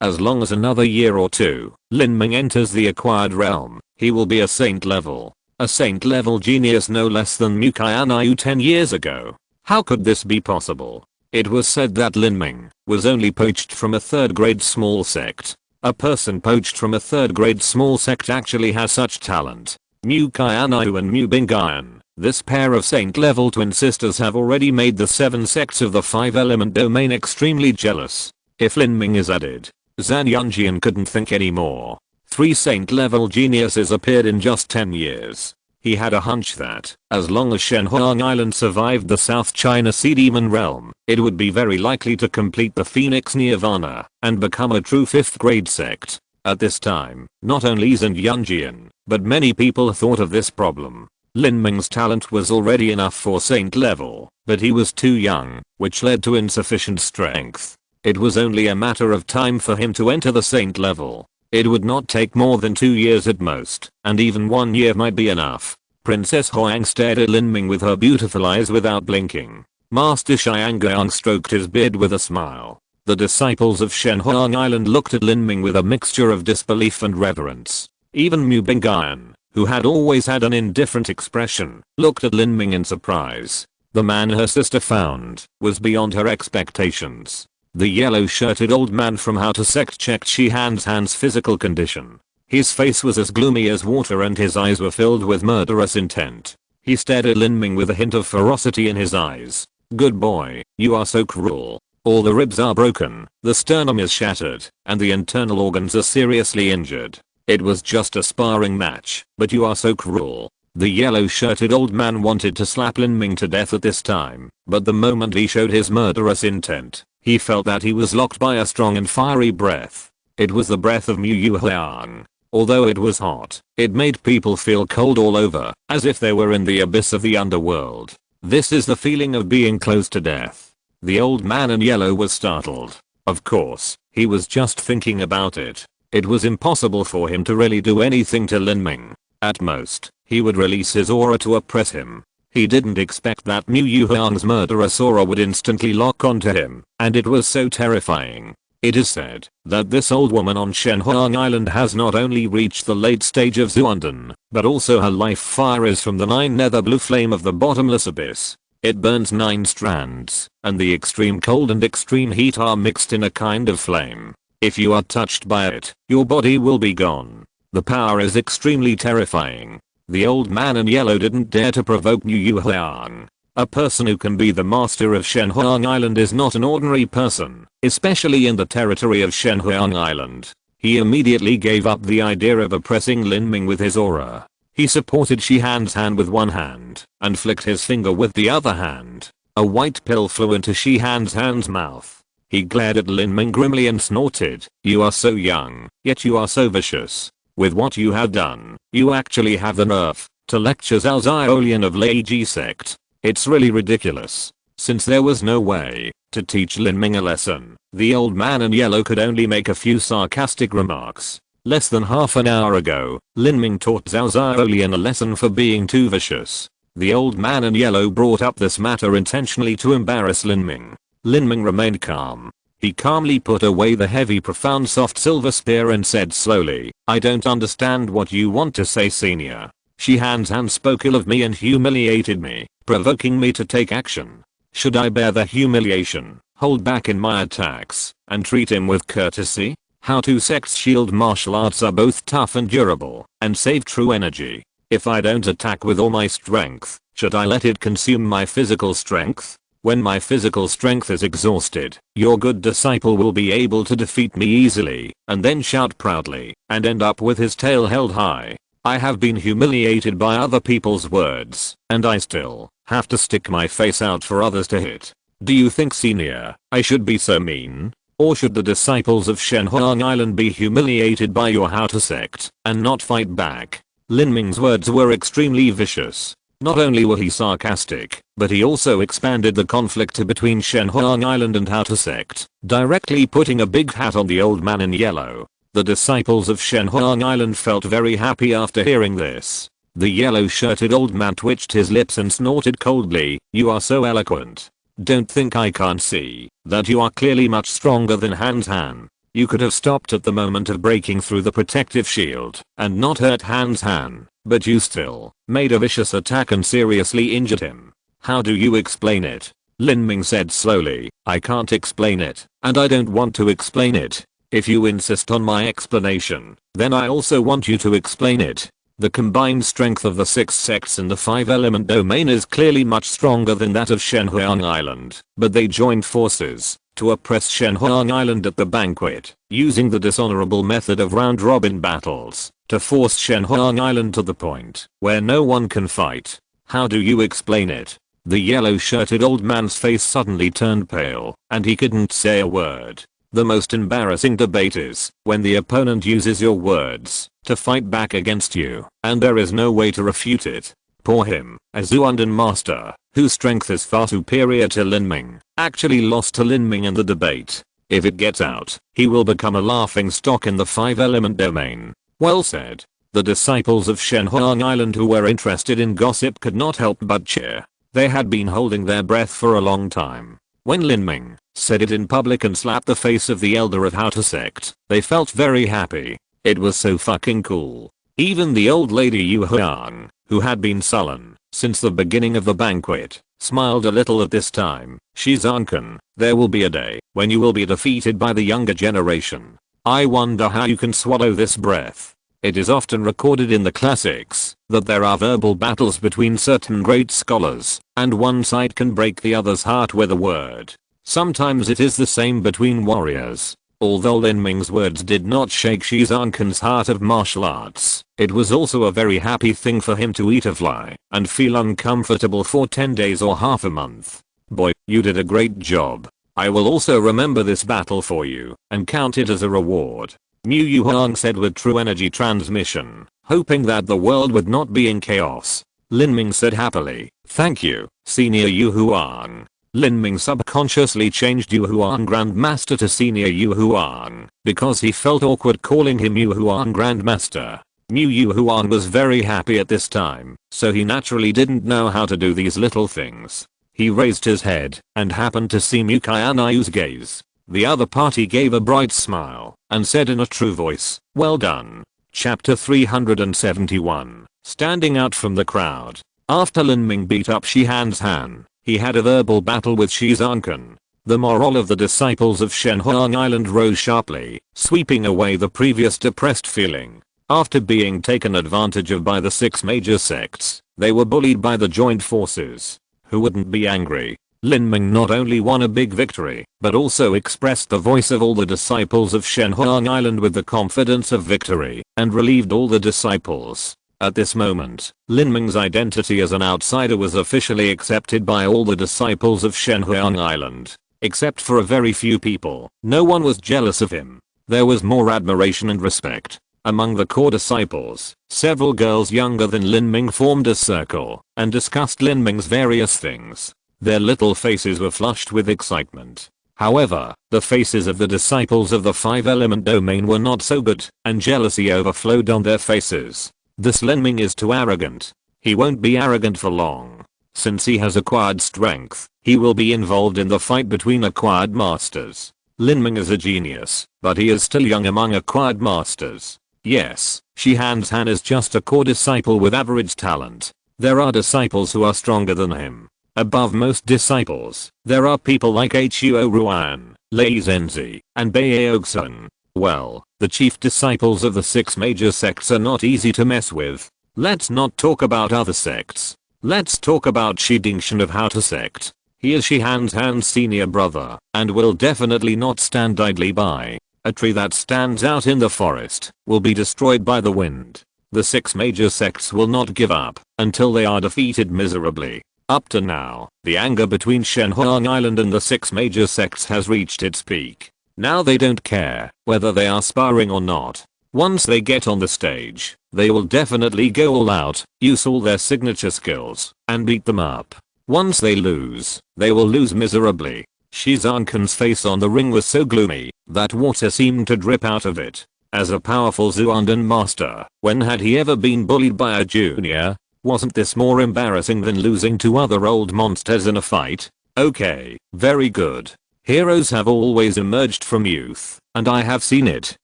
As long as another year or two, Lin Ming enters the acquired realm, he will be a saint level. A saint level genius no less than Mu Qianxue 10 years ago. How could this be possible? It was said that Lin Ming was only poached from a 3rd grade small sect. A person poached from a 3rd grade small sect actually has such talent. Mu Qianxue and Mu Bingayan, this pair of saint level twin sisters have already made the 7 sects of the 5 element domain extremely jealous. If Lin Ming is added, Zhan Yunjian couldn't think anymore. 3 saint level geniuses appeared in just 10 years. He had a hunch that, as long as Shenhuang Island survived the South China Sea Demon realm, it would be very likely to complete the Phoenix Nirvana and become a true 5th grade sect. At this time, not only Zhan Yunjian, but many people thought of this problem. Lin Ming's talent was already enough for saint level, but he was too young, which led to insufficient strength. It was only a matter of time for him to enter the saint level. It would not take more than 2 years at most, and even 1 year might be enough. Princess Huang stared at Lin Ming with her beautiful eyes without blinking. Master Xiangyang stroked his beard with a smile. The disciples of Shenhuang Island looked at Lin Ming with a mixture of disbelief and reverence. Even Mu Bingayan, who had always had an indifferent expression, looked at Lin Ming in surprise. The man her sister found was beyond her expectations. The yellow-shirted old man from How to Sect checked Shihan's physical condition. His face was as gloomy as water and his eyes were filled with murderous intent. He stared at Lin Ming with a hint of ferocity in his eyes. Good boy, you are so cruel. All the ribs are broken, the sternum is shattered, and the internal organs are seriously injured. It was just a sparring match, but you are so cruel. The yellow-shirted old man wanted to slap Lin Ming to death at this time, but the moment he showed his murderous intent, he felt that he was locked by a strong and fiery breath. It was the breath of Mu Yuhuang. Although it was hot, it made people feel cold all over, as if they were in the abyss of the underworld. This is the feeling of being close to death. The old man in yellow was startled. Of course, he was just thinking about it. It was impossible for him to really do anything to Lin Ming. At most, he would release his aura to oppress him. He didn't expect that Mu Yuhuang's murderous aura would instantly lock onto him, and it was so terrifying. It is said that this old woman on Shenhuang Island has not only reached the late stage of Zuanden, but also her life fire is from the 9 nether blue flame of the bottomless abyss. It burns 9 strands, and the extreme cold and extreme heat are mixed in a kind of flame. If you are touched by it, your body will be gone. The power is extremely terrifying. The old man in yellow didn't dare to provoke Mu Yuhuang. A person who can be the master of Shenhuang Island is not an ordinary person, especially in the territory of Shenhuang Island. He immediately gave up the idea of oppressing Lin Ming with his aura. He supported Shihan's hand with one hand and flicked his finger with the other hand. A white pill flew into Shihan's hand's mouth. He glared at Lin Ming grimly and snorted, "You are so young, yet you are so vicious. With what you have done, you actually have the nerve to lecture Zhao Xiaolian of Lei Ji sect. It's really ridiculous." Since there was no way to teach Lin Ming a lesson, the old man in yellow could only make a few sarcastic remarks. Less than half an hour ago, Lin Ming taught Zhao Xiaolian a lesson for being too vicious. The old man in yellow brought up this matter intentionally to embarrass Lin Ming. Lin Ming remained calm. He calmly put away the heavy profound soft silver spear and said slowly, "I don't understand what you want to say, senior. Shihan's hand spoke ill of me and humiliated me, provoking me to take action. Should I bear the humiliation, hold back in my attacks, and treat him with courtesy? How to sect's shield martial arts are both tough and durable, and save true energy. If I don't attack with all my strength, should I let it consume my physical strength? When my physical strength is exhausted, your good disciple will be able to defeat me easily, and then shout proudly, and end up with his tail held high. I have been humiliated by other people's words, and I still have to stick my face out for others to hit. Do you think, senior, I should be so mean? Or should the disciples of Shenhuang Island be humiliated by your How to sect, and not fight back? Lin Ming's words were extremely vicious. Not only were he sarcastic, but he also expanded the conflict between Shenhuang Island and How to sect, directly putting a big hat on the old man in yellow. The disciples of Shenhuang Island felt very happy after hearing this. The yellow-shirted old man twitched his lips and snorted coldly, "You are so eloquent. Don't think I can't see that you are clearly much stronger than Han. You could have stopped at the moment of breaking through the protective shield and not hurt Han, but you still made a vicious attack and seriously injured him. How do you explain it?" Lin Ming said slowly, "I can't explain it, and I don't want to explain it. If you insist on my explanation, then I also want you to explain it. The combined strength of the 6 sects in the 5-element domain is clearly much stronger than that of Shenhuang Island, but they joined forces to oppress Shenhuang Island at the banquet, using the dishonorable method of round-robin battles to force Shenhuang Island to the point where no one can fight. How do you explain it?" The yellow-shirted old man's face suddenly turned pale, and he couldn't say a word. The most embarrassing debate is when the opponent uses your words to fight back against you, and there is no way to refute it. Poor him, a Zuandan master, whose strength is far superior to Lin Ming, actually lost to Lin Ming in the debate. If it gets out, he will become a laughing stock in the 5-element domain. Well said. The disciples of Shenhuang Island who were interested in gossip could not help but cheer. They had been holding their breath for a long time. When Lin Ming said it in public and slapped the face of the elder of How to sect, they felt very happy. It was so fucking cool. Even the old lady Yu Huang, who had been sullen since the beginning of the banquet, smiled a little at this time. "Shizankan, there will be a day when you will be defeated by the younger generation. I wonder how you can swallow this breath." It is often recorded in the classics that there are verbal battles between certain great scholars, and one side can break the other's heart with a word. Sometimes it is the same between warriors. Although Lin Ming's words did not shake Shizankan's heart of martial arts, it was also a very happy thing for him to eat a fly and feel uncomfortable for 10 days or half a month. "Boy, you did a great job. I will also remember this battle for you and count it as a reward," Mu Yuhuang said with true energy transmission, hoping that the world would not be in chaos. Lin Ming said happily, "Thank you, Senior Yu Huang." Lin Ming subconsciously changed Yu Huang Grandmaster to Senior Yu Huang because he felt awkward calling him Yu Huang Grandmaster. Mu Yu Huang was very happy at this time, so he naturally didn't know how to do these little things. He raised his head and happened to see Mu Qianxue's gaze. The other party gave a bright smile and said in a true voice, "Well done." Chapter 371. Standing out from the crowd. After Lin Ming beat up Shihan's Han, he had a verbal battle with Shizankan. The morale of the disciples of Shenhuang Island rose sharply, sweeping away the previous depressed feeling. After being taken advantage of by the 6 major sects, they were bullied by the joined forces. Who wouldn't be angry? Lin Ming not only won a big victory, but also expressed the voice of all the disciples of Shenhuang Island with the confidence of victory, and relieved all the disciples. At this moment, Lin Ming's identity as an outsider was officially accepted by all the disciples of Shenhuang Island. Except for a very few people, no one was jealous of him. There was more admiration and respect. Among the core disciples, several girls younger than Lin Ming formed a circle and discussed Lin Ming's various things. Their little faces were flushed with excitement. However, the faces of the disciples of the 5-element domain were not so good, and jealousy overflowed on their faces. "This Lin Ming is too arrogant. He won't be arrogant for long. Since he has acquired strength, he will be involved in the fight between acquired masters. Lin Ming is a genius, but he is still young among acquired masters. Yes, Shihan's Han is just a core disciple with average talent. There are disciples who are stronger than him. Above most disciples, there are people like Huo Ruan, Lei Zhenzi, and Bai Ogsun. Well, the chief disciples of the 6 major sects are not easy to mess with. Let's not talk about other sects. Let's talk about Shi Dingshan of How to sect. He is Han's senior brother and will definitely not stand idly by. A tree that stands out in the forest will be destroyed by the wind. The 6 major sects will not give up until they are defeated miserably. Up to now, the anger between Shenhuang Island and the 6 major sects has reached its peak. Now they don't care whether they are sparring or not. Once they get on the stage, they will definitely go all out, use all their signature skills, and beat them up. Once they lose, they will lose miserably. Shi Zhankan's face on the ring was so gloomy that water seemed to drip out of it. As a powerful Zuandan master, when had he ever been bullied by a junior? Wasn't this more embarrassing than losing to other old monsters in a fight? Okay, very good. Heroes have always emerged from youth, and I have seen it.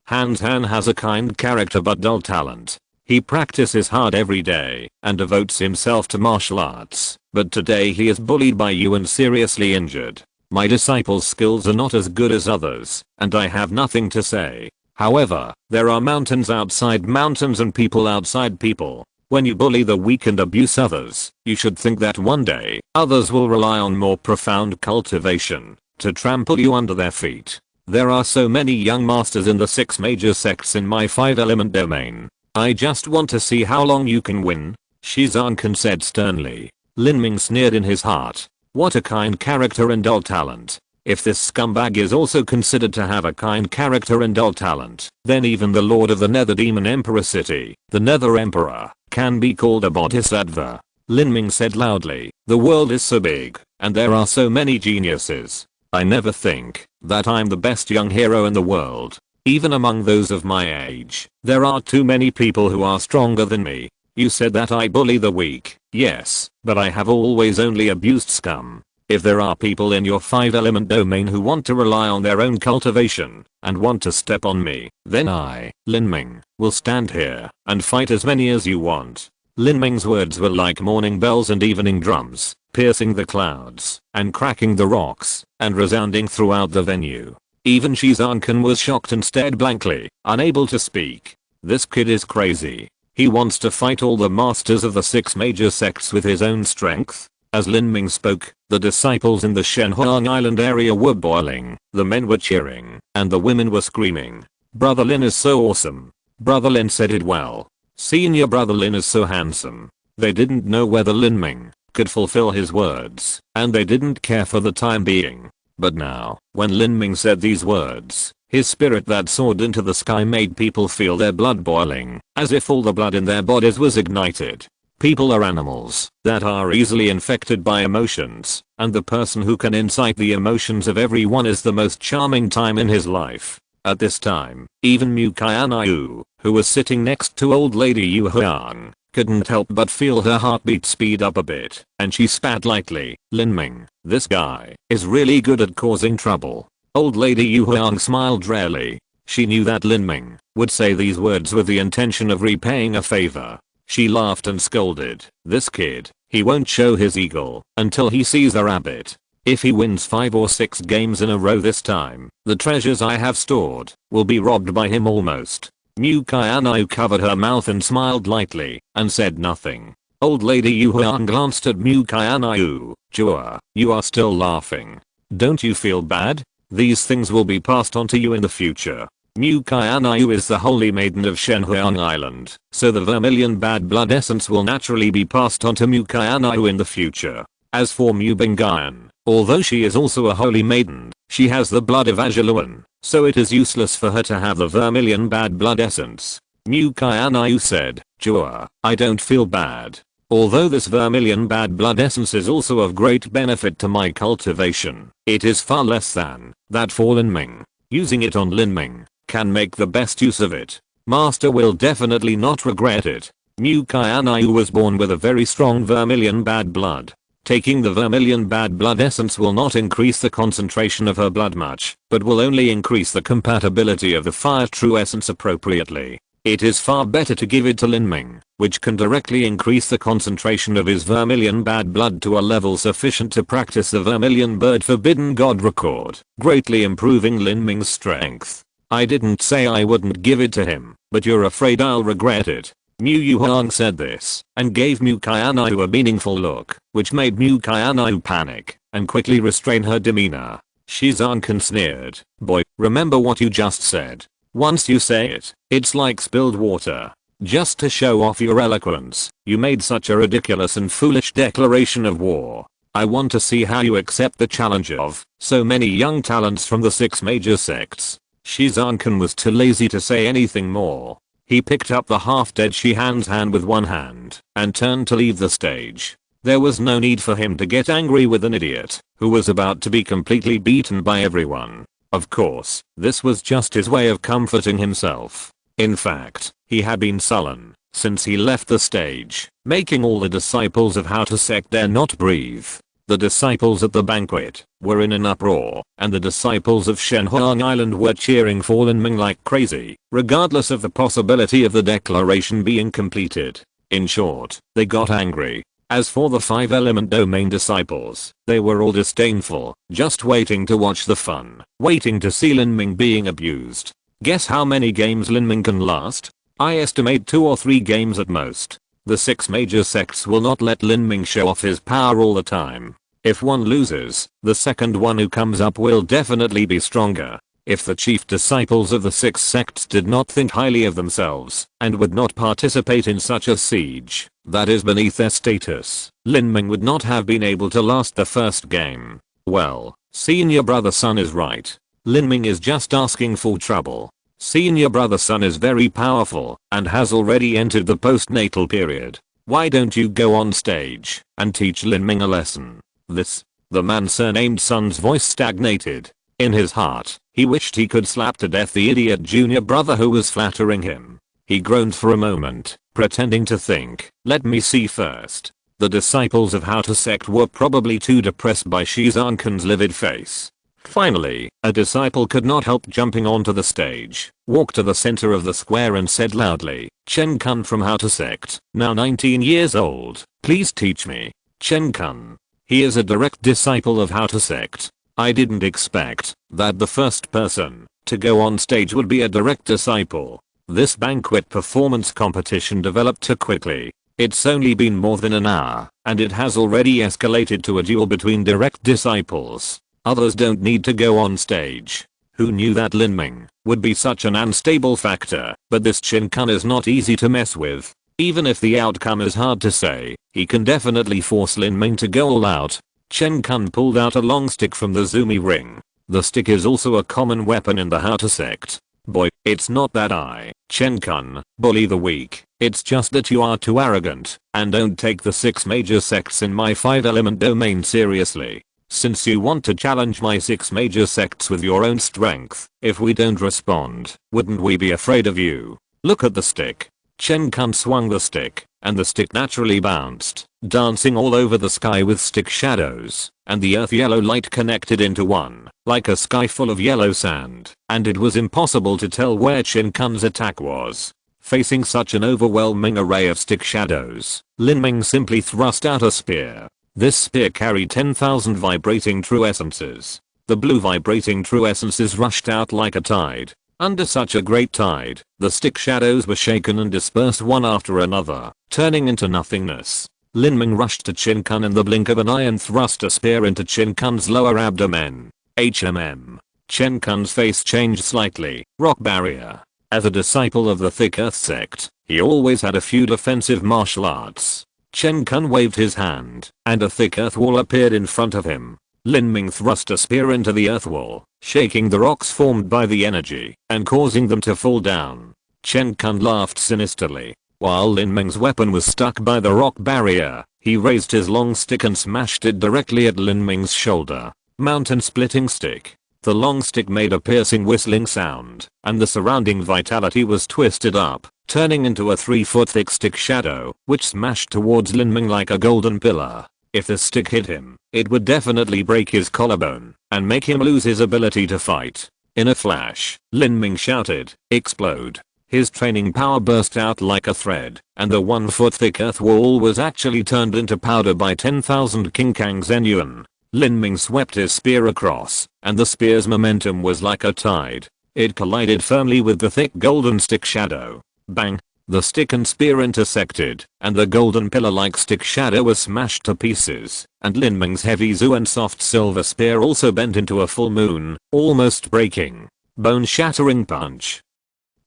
Han has a kind character but dull talent. He practices hard every day and devotes himself to martial arts, but today he is bullied by you and seriously injured. My disciple's skills are not as good as others, and I have nothing to say. However, there are mountains outside mountains and people outside people. When you bully the weak and abuse others, you should think that one day, others will rely on more profound cultivation to trample you under their feet. There are so many young masters in the 6 major sects in my 5-element domain. I just want to see how long you can win. Shi Zhankan said sternly. Lin Ming sneered in his heart. What a kind character and dull talent. If this scumbag is also considered to have a kind character and dull talent, then even the lord of the Nether Demon Emperor City, the Nether Emperor, can be called a bodhisattva. Lin Ming said loudly, the world is so big, and there are so many geniuses. I never think that I'm the best young hero in the world. Even among those of my age, there are too many people who are stronger than me. You said that I bully the weak. Yes, but I have always only abused scum. If there are people in your 5-element domain who want to rely on their own cultivation and want to step on me, then I, Lin Ming, will stand here and fight as many as you want. Lin Ming's words were like morning bells and evening drums, piercing the clouds and cracking the rocks and resounding throughout the venue. Even Shi Zhankan was shocked and stared blankly, unable to speak. This kid is crazy. He wants to fight all the masters of the 6 major sects with his own strength. As Lin Ming spoke, the disciples in the Shenhuang Island area were boiling, the men were cheering, and the women were screaming. Brother Lin is so awesome. Brother Lin said it well. Senior brother Lin is so handsome. They didn't know whether Lin Ming could fulfill his words, and they didn't care for the time being. But now, when Lin Ming said these words, his spirit that soared into the sky made people feel their blood boiling, as if all the blood in their bodies was ignited. People are animals that are easily infected by emotions, and the person who can incite the emotions of everyone is the most charming time in his life. At this time, even Mu Qianxue, who was sitting next to old lady Yu Huang, couldn't help but feel her heartbeat speed up a bit, and she spat lightly. Lin Ming, this guy is really good at causing trouble. Old lady Yu Huang smiled rarely. She knew that Lin Ming would say these words with the intention of repaying a favor. She laughed and scolded, this kid, he won't show his eagle until he sees a rabbit. If he wins 5 or 6 games in a row this time, the treasures I have stored will be robbed by him almost. Mu Qianxue covered her mouth and smiled lightly and said nothing. Old lady Yu Huang glanced at Mu Qianxue. Jua, you are still laughing. Don't you feel bad? These things will be passed on to you in the future. Mu Qianxue is the holy maiden of Shenhuang Island, so the vermilion bad blood essence will naturally be passed on to Mu Qianxue in the future. As for Mu Bingyan, although she is also a holy maiden, she has the blood of Azaluan, so it is useless for her to have the vermilion bad blood essence. Mu Qianxue said, Jua, I don't feel bad. Although this vermilion bad blood essence is also of great benefit to my cultivation, it is far less than that for Lin Ming. Using it on Lin Ming can make the best use of it. Master will definitely not regret it. Mu Qianxue was born with a very strong vermilion bad blood. Taking the vermilion bad blood essence will not increase the concentration of her blood much, but will only increase the compatibility of the fire true essence appropriately. It is far better to give it to Lin Ming, which can directly increase the concentration of his vermilion bad blood to a level sufficient to practice the vermilion bird forbidden god record, greatly improving Lin Ming's strength. I didn't say I wouldn't give it to him, but you're afraid I'll regret it. Mu Yuhang said this, and gave Mu Qianxue a meaningful look, which made Mu Qianxue panic. and quickly restrain her demeanor. Shizankan sneered. Boy, remember what you just said. Once you say it, it's like spilled water. Just to show off your eloquence, you made such a ridiculous and foolish declaration of war. I want to see how you accept the challenge of so many young talents from the 6 major sects. Shizankan was too lazy to say anything more. He picked up the half-dead Shihan's hand with one hand and turned to leave the stage. There was no need for him to get angry with an idiot who was about to be completely beaten by everyone. Of course, this was just his way of comforting himself. In fact, he had been sullen since he left the stage, making all the disciples of How to Sect dare not breathe. The disciples at the banquet were in an uproar, and the disciples of Shenhuang Island were cheering for Lin Ming like crazy, regardless of the possibility of the declaration being completed. In short, they got angry. As for the 5-element domain disciples, they were all disdainful, just waiting to watch the fun, waiting to see Lin Ming being abused. Guess how many games Lin Ming can last? I estimate 2 or 3 games at most. The 6 major sects will not let Lin Ming show off his power all the time. If one loses, the second one who comes up will definitely be stronger. If the chief disciples of the 6 sects did not think highly of themselves and would not participate in such a siege that is beneath their status, Lin Ming would not have been able to last the first game. Well, senior brother Sun is right. Lin Ming is just asking for trouble. Senior brother Sun is very powerful and has already entered the postnatal period. Why don't you go on stage and teach Lin Ming a lesson? The man surnamed Sun's voice stagnated. In his heart, he wished he could slap to death the idiot junior brother who was flattering him. He groaned for a moment, pretending to think. Let me see first. The disciples of How to Sect were probably too depressed by Shizankan's livid face. Finally, a disciple could not help jumping onto the stage, walked to the center of the square and said loudly, Chen Kun from How to Sect, now 19 years old, please teach me. Chen Kun. He is a direct disciple of How to Sect. I didn't expect that the first person to go on stage would be a direct disciple. This banquet performance competition developed too quickly. It's only been more than an hour, and it has already escalated to a duel between direct disciples. Others don't need to go on stage. Who knew that Lin Ming would be such an unstable factor? But this Chen Kun is not easy to mess with. Even if the outcome is hard to say, he can definitely force Lin Ming to go all out. Chen Kun pulled out a long stick from the Zumi ring. The stick is also a common weapon in the How to Sect. Boy, it's not that I, Chen Kun, bully the weak. It's just that you are too arrogant and don't take the 6 major sects in my 5-element domain seriously. Since you want to challenge my 6 major sects with your own strength, if we don't respond, wouldn't we be afraid of you? Look at the stick. Chen Kun swung the stick, and the stick naturally bounced, dancing all over the sky with stick shadows, and the earth yellow light connected into one, like a sky full of yellow sand, and it was impossible to tell where Chen Kun's attack was. Facing such an overwhelming array of stick shadows, Lin Ming simply thrust out a spear. This spear carried 10,000 vibrating true essences. The blue vibrating true essences rushed out like a tide. Under such a great tide, the stick shadows were shaken and dispersed one after another, turning into nothingness. Lin Ming rushed to Chen Kun in the blink of an eye and thrust a spear into Chen Kun's lower abdomen. HMM. Chen Kun's face changed slightly. Rock barrier. As a disciple of the Thick Earth sect, he always had a few defensive martial arts. Chen Kun waved his hand, and a thick earth wall appeared in front of him. Lin Ming thrust a spear into the earth wall, shaking the rocks formed by the energy and causing them to fall down. Chen Kun laughed sinisterly. While Lin Ming's weapon was stuck by the rock barrier, he raised his long stick and smashed it directly at Lin Ming's shoulder. Mountain splitting stick. The long stick made a piercing whistling sound, and the surrounding vitality was twisted up, turning into a 3-foot thick stick shadow, which smashed towards Lin Ming like a golden pillar. If the stick hit him, it would definitely break his collarbone and make him lose his ability to fight. In a flash, Lin Ming shouted, "Explode!" His training power burst out like a thread, and the 1-foot thick earth wall was actually turned into powder by 10,000 King Kang Zen Yuan. Lin Ming swept his spear across, and the spear's momentum was like a tide. It collided firmly with the thick golden stick shadow. Bang! The stick and spear intersected, and the golden pillar-like stick shadow was smashed to pieces, and Lin Ming's heavy Zu and soft silver spear also bent into a full moon, almost breaking. Bone-shattering punch.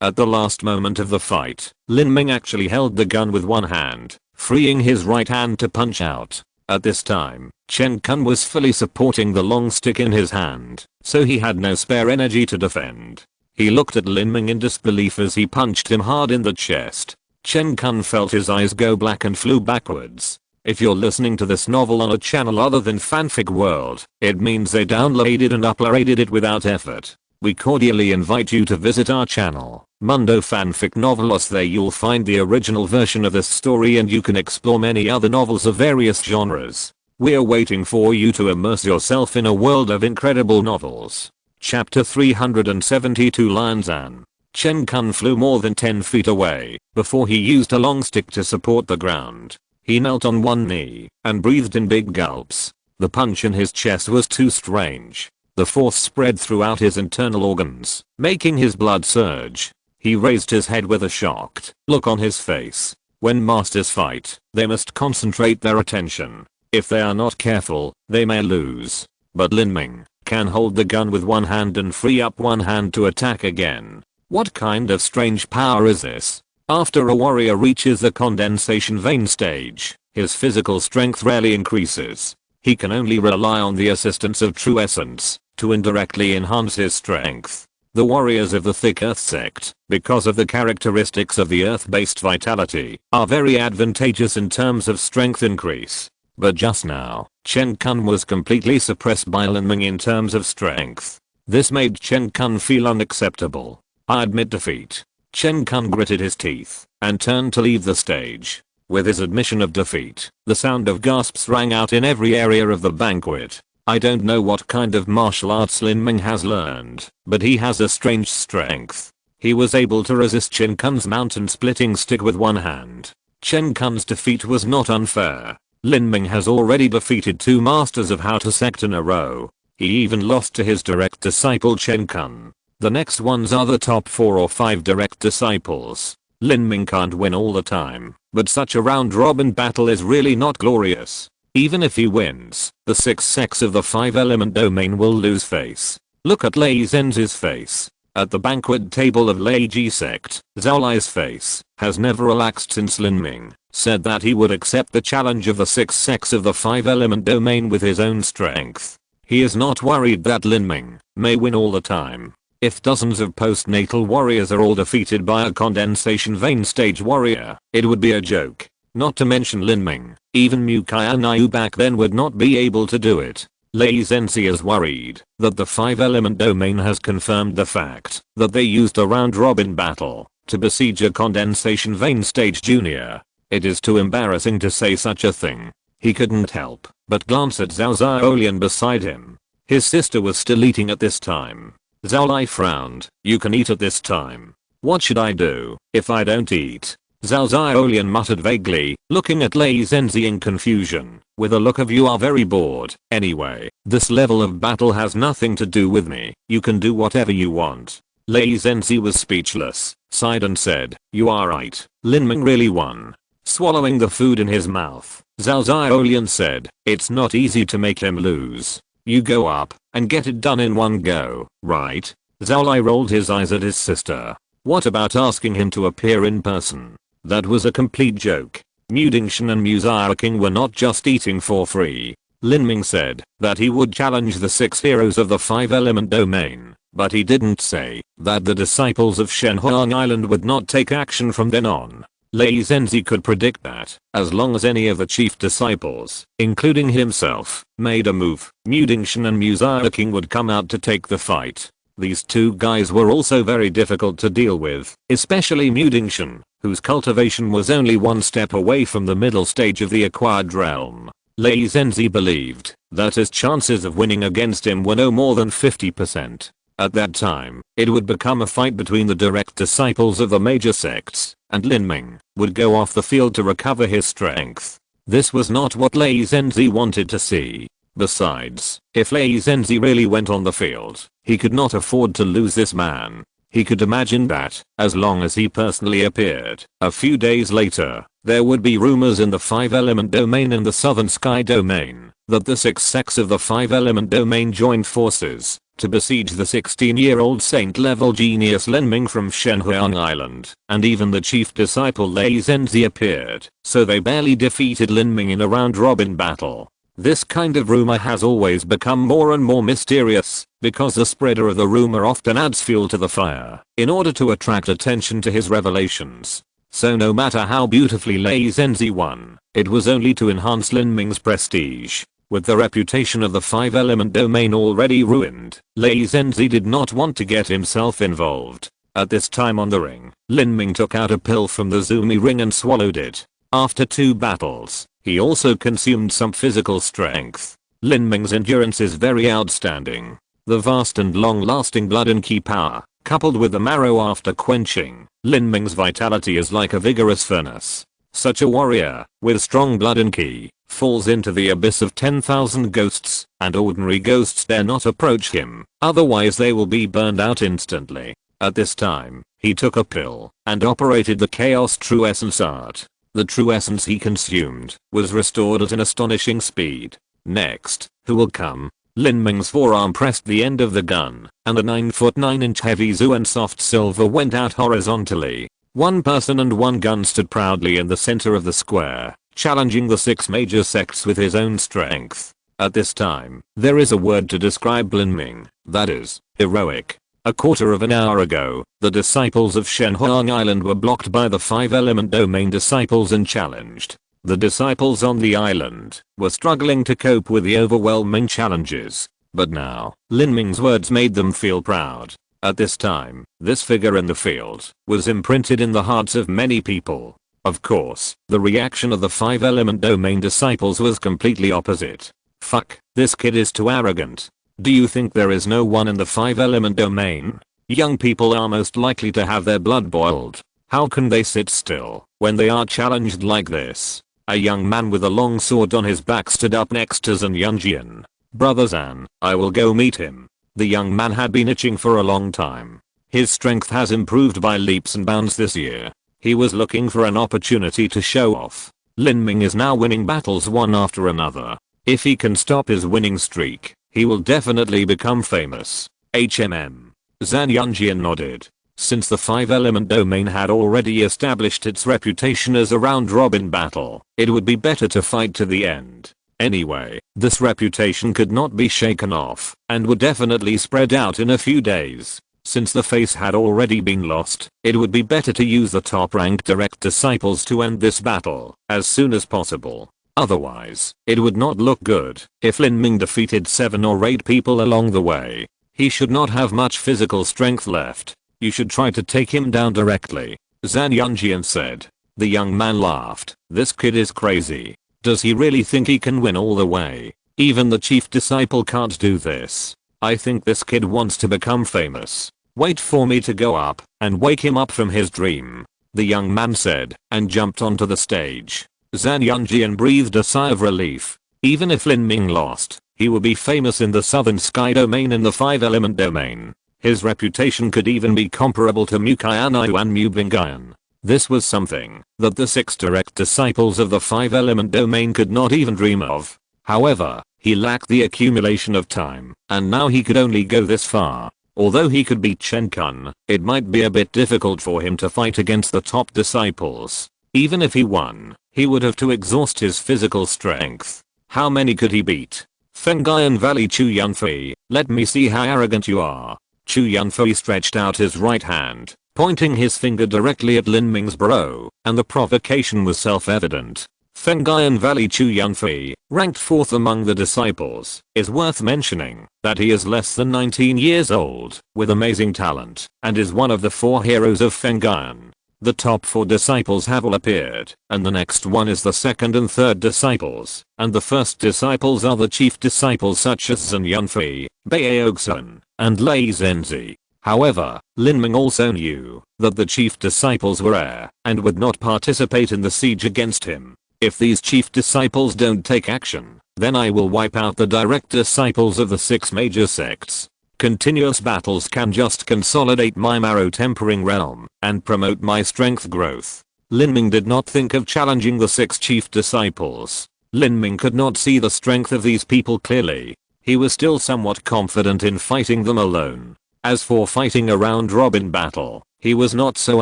At the last moment of the fight, Lin Ming actually held the gun with one hand, freeing his right hand to punch out. At this time, Chen Kun was fully supporting the long stick in his hand, so he had no spare energy to defend. He looked at Lin Ming in disbelief as he punched him hard in the chest. Chen Kun felt his eyes go black and flew backwards. If you're listening to this novel on a channel other than Fanfic World, it means they downloaded and uploaded it without effort. We cordially invite you to visit our channel, Mundo Fanfic Novelos. There you'll find the original version of this story and you can explore many other novels of various genres. We're waiting for you to immerse yourself in a world of incredible novels. Chapter 372 Lianzan. Chen Kun flew more than 10 feet away before he used a long stick to support the ground. He knelt on one knee and breathed in big gulps. The punch in his chest was too strange. The force spread throughout his internal organs, making his blood surge. He raised his head with a shocked look on his face. When masters fight, they must concentrate their attention. If they are not careful, they may lose. But Lin Ming can hold the gun with one hand and free up one hand to attack again. What kind of strange power is this? After a warrior reaches the condensation vein stage, his physical strength rarely increases. He can only rely on the assistance of true essence to indirectly enhance his strength. The warriors of the Thick Earth sect, because of the characteristics of the earth-based vitality, are very advantageous in terms of strength increase. But just now, Chen Kun was completely suppressed by Lin Ming in terms of strength. This made Chen Kun feel unacceptable. I admit defeat. Chen Kun gritted his teeth and turned to leave the stage. With his admission of defeat, the sound of gasps rang out in every area of the banquet. I don't know what kind of martial arts Lin Ming has learned, but he has a strange strength. He was able to resist Chen Kun's mountain-splitting stick with one hand. Chen Kun's defeat was not unfair. Lin Ming has already defeated 2 masters of how to sect in a row. He even lost to his direct disciple Chen Kun. The next ones are the top 4 or 5 direct disciples. Lin Ming can't win all the time, but such a round-robin battle is really not glorious. Even if he wins, the 6 sects of the 5-element domain will lose face. Look at Lei Zhenzi's face. At the banquet table of Lei Ji sect, Zhao Lai's face has never relaxed since Lin Ming said that he would accept the challenge of the 6 sects of the 5-element domain with his own strength. He is not worried that Lin Ming may win all the time. If dozens of postnatal warriors are all defeated by a condensation vein stage warrior, it would be a joke. Not to mention Lin Ming, even Mu Qianxue back then would not be able to do it. Lei Zhenzi is worried that the 5-element domain has confirmed the fact that they used a round-robin battle to besiege a condensation vein stage junior. It is too embarrassing to say such a thing. He couldn't help but glance at Zhao Xiaolian beside him. His sister was still eating at this time. Zhao Lai frowned. You can eat at this time. What should I do if I don't eat? Zhao Xiaolian muttered vaguely, looking at Lei Zhenzi in confusion, with a look of you are very bored. Anyway, this level of battle has nothing to do with me. You can do whatever you want. Lei Zhenzi was speechless, sighed and said, you are right. Lin Ming really won. Swallowing the food in his mouth, Zhao Xiaolian said, it's not easy to make him lose. You go up and get it done in one go, right? Zhao Lai rolled his eyes at his sister. What about asking him to appear in person? That was a complete joke. Mu Qianxue and Mu Qianxue were not just eating for free. Lin Ming said that he would challenge the 6 heroes of the 5-element domain, but he didn't say that the disciples of Shenhuang Island would not take action from then on. Lei Zhenzi could predict that, as long as any of the chief disciples, including himself, made a move, Mu Qianxue and Mu Qianxue would come out to take the fight. These 2 guys were also very difficult to deal with, especially Mu Qianxue, whose cultivation was only 1 step away from the middle stage of the acquired realm. Lei Zhenzi believed that his chances of winning against him were no more than 50%. At that time, it would become a fight between the direct disciples of the major sects, and Lin Ming would go off the field to recover his strength. This was not what Lei Zhenzi wanted to see. Besides, if Lei Zhenzi really went on the field, he could not afford to lose this man. He could imagine that, as long as he personally appeared, a few days later, there would be rumors in the 5-element domain and the southern sky domain, that the 6 sects of the 5-element domain joined forces to besiege the 16-year-old saint-level genius Lin Ming from Shenhuang Island, and even the chief disciple Lei Zhenzi appeared, so they barely defeated Lin Ming in a round-robin battle. This kind of rumor has always become more and more mysterious, because the spreader of the rumor often adds fuel to the fire, in order to attract attention to his revelations. So no matter how beautifully Lei Zhenzi won, it was only to enhance Lin Ming's prestige. With the reputation of the 5-element domain already ruined, Lei Zhenzi did not want to get himself involved. At this time on the ring, Lin Ming took out a pill from the Zumi ring and swallowed it. After 2 battles, he also consumed some physical strength. Lin Ming's endurance is very outstanding. The vast and long-lasting blood and ki power, coupled with the marrow after quenching, Lin Ming's vitality is like a vigorous furnace. Such a warrior, with strong blood and ki, falls into the abyss of 10,000 ghosts, and ordinary ghosts dare not approach him, otherwise they will be burned out instantly. At this time, he took a pill, and operated the Chaos True Essence art. The true essence he consumed was restored at an astonishing speed. Next, who will come? Lin Ming's forearm pressed the end of the gun, and the 9-foot 9-inch heavy Zuan soft silver went out horizontally. One person and one gun stood proudly in the center of the square, challenging the 6 major sects with his own strength. At this time, there is a word to describe Lin Ming, that is, heroic. A quarter of an hour ago, the disciples of Shenhuang Island were blocked by the 5-element domain disciples and challenged. The disciples on the island were struggling to cope with the overwhelming challenges. But now, Lin Ming's words made them feel proud. At this time, this figure in the field was imprinted in the hearts of many people. Of course, the reaction of the 5-element domain disciples was completely opposite. Fuck, this kid is too arrogant. Do you think there is no one in the 5-element domain? Young people are most likely to have their blood boiled. How can they sit still when they are challenged like this? A young man with a long sword on his back stood up next to Zan Yunjian. Brother Zan, I will go meet him. The young man had been itching for a long time. His strength has improved by leaps and bounds this year. He was looking for an opportunity to show off. Lin Ming is now winning battles one after another. If he can stop his winning streak, he will definitely become famous. Zan Yunjian nodded. Since the 5-element domain had already established its reputation as a round-robin battle, it would be better to fight to the end. Anyway, this reputation could not be shaken off, and would definitely spread out in a few days. Since the face had already been lost, it would be better to use the top-ranked direct disciples to end this battle as soon as possible. Otherwise, it would not look good if Lin Ming defeated 7 or 8 people along the way. He should not have much physical strength left. You should try to take him down directly, Zan Yunjian said. The young man laughed. This kid is crazy. Does he really think he can win all the way? Even the chief disciple can't do this. I think this kid wants to become famous. Wait for me to go up and wake him up from his dream, the young man said, and jumped onto the stage. Zan Yunjian breathed a sigh of relief. Even if Lin Ming lost, he would be famous in the southern sky domain and the 5-element domain. His reputation could even be comparable to Mu Qianxue and Mu Bingyan. This was something that the 6 direct disciples of the 5-element domain could not even dream of. However, he lacked the accumulation of time, and now he could only go this far. Although he could beat Chen Kun, it might be a bit difficult for him to fight against the top disciples. Even if he won, he would have to exhaust his physical strength. How many could he beat? Fengyan Valley Chu Yunfei, let me see how arrogant you are. Chu Yunfei stretched out his right hand, pointing his finger directly at Lin Ming's brow, and the provocation was self-evident. Fengyan Valley Chu Yunfei, ranked 4th among the disciples, is worth mentioning that he is less than 19 years old, with amazing talent, and is one of the 4 heroes of Fengyan. The top 4 disciples have all appeared, and the next one is the 2nd and 3rd disciples, and the first disciples are the chief disciples such as Zan Yunfei, Baeogsun, and Lei Zhenzi. However, Lin Ming also knew that the chief disciples were rare and would not participate in the siege against him. If these chief disciples don't take action, then I will wipe out the direct disciples of the 6 major sects. continuous battles can just consolidate my marrow tempering realm and promote my strength growth. Lin Ming did not think of challenging the 6 chief disciples. Lin Ming could not see the strength of these people clearly. He was still somewhat confident in fighting them alone. As for fighting a round robin battle, he was not so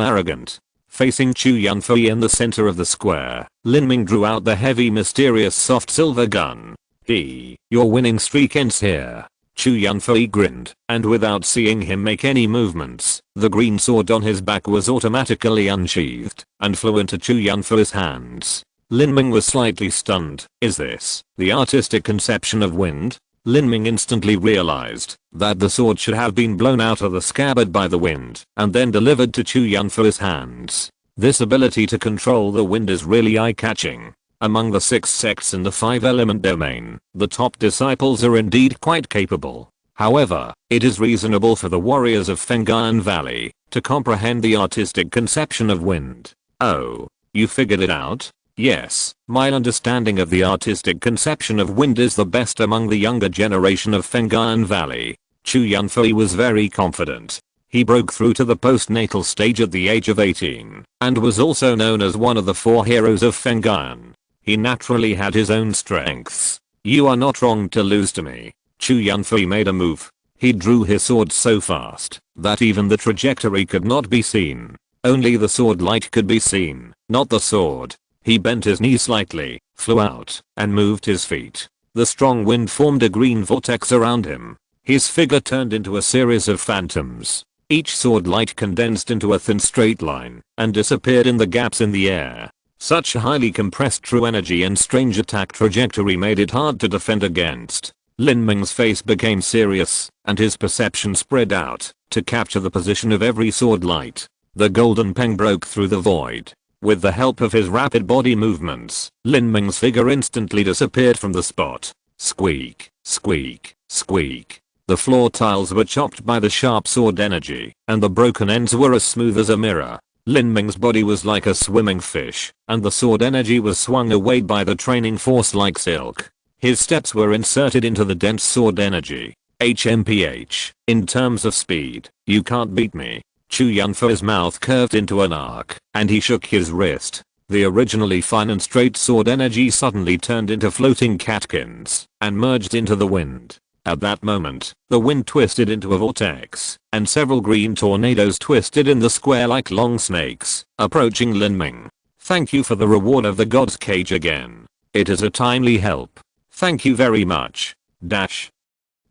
arrogant. Facing Chu Yunfei in the center of the square, Lin Ming drew out the heavy mysterious soft silver gun. Your winning streak ends here. Chu Yunfei grinned, and without seeing him make any movements, the green sword on his back was automatically unsheathed and flew into Chu Yunfei's hands. Lin Ming was slightly stunned. Is this the artistic conception of wind? Lin Ming instantly realized that the sword should have been blown out of the scabbard by the wind and then delivered to Chu Yunfei's hands. This ability to control the wind is really eye-catching. Among the 6 sects in the 5-element domain, the top disciples are indeed quite capable. However, it is reasonable for the warriors of Feng'an Valley to comprehend the artistic conception of wind. Oh, you figured it out? Yes, my understanding of the artistic conception of wind is the best among the younger generation of Feng'an Valley. Chu Yunfei was very confident. He broke through to the postnatal stage at the age of 18 and was also known as one of the 4 heroes of Feng'an. He naturally had his own strengths. You are not wrong to lose to me. Chu Yunfei made a move. He drew his sword so fast that even the trajectory could not be seen. Only the sword light could be seen, not the sword. He bent his knee slightly, flew out, and moved his feet. The strong wind formed a green vortex around him. His figure turned into a series of phantoms. Each sword light condensed into a thin straight line and disappeared in the gaps in the air. Such highly compressed true energy and strange attack trajectory made it hard to defend against. Lin Ming's face became serious, and his perception spread out to capture the position of every sword light. The golden peng broke through the void. With the help of his rapid body movements, Lin Ming's figure instantly disappeared from the spot. Squeak, squeak, squeak. The floor tiles were chopped by the sharp sword energy, and the broken ends were as smooth as a mirror. Lin Ming's body was like a swimming fish, and the sword energy was swung away by the training force like silk. His steps were inserted into the dense sword energy. HMPH. In terms of speed, you can't beat me. Chu Yunfei's mouth curved into an arc, and he shook his wrist. The originally fine and straight sword energy suddenly turned into floating catkins and merged into the wind. At that moment, the wind twisted into a vortex, and several green tornadoes twisted in the square like long snakes, approaching Lin Ming. Thank you for the reward of the god's cage again. It is a timely help. Thank you very much.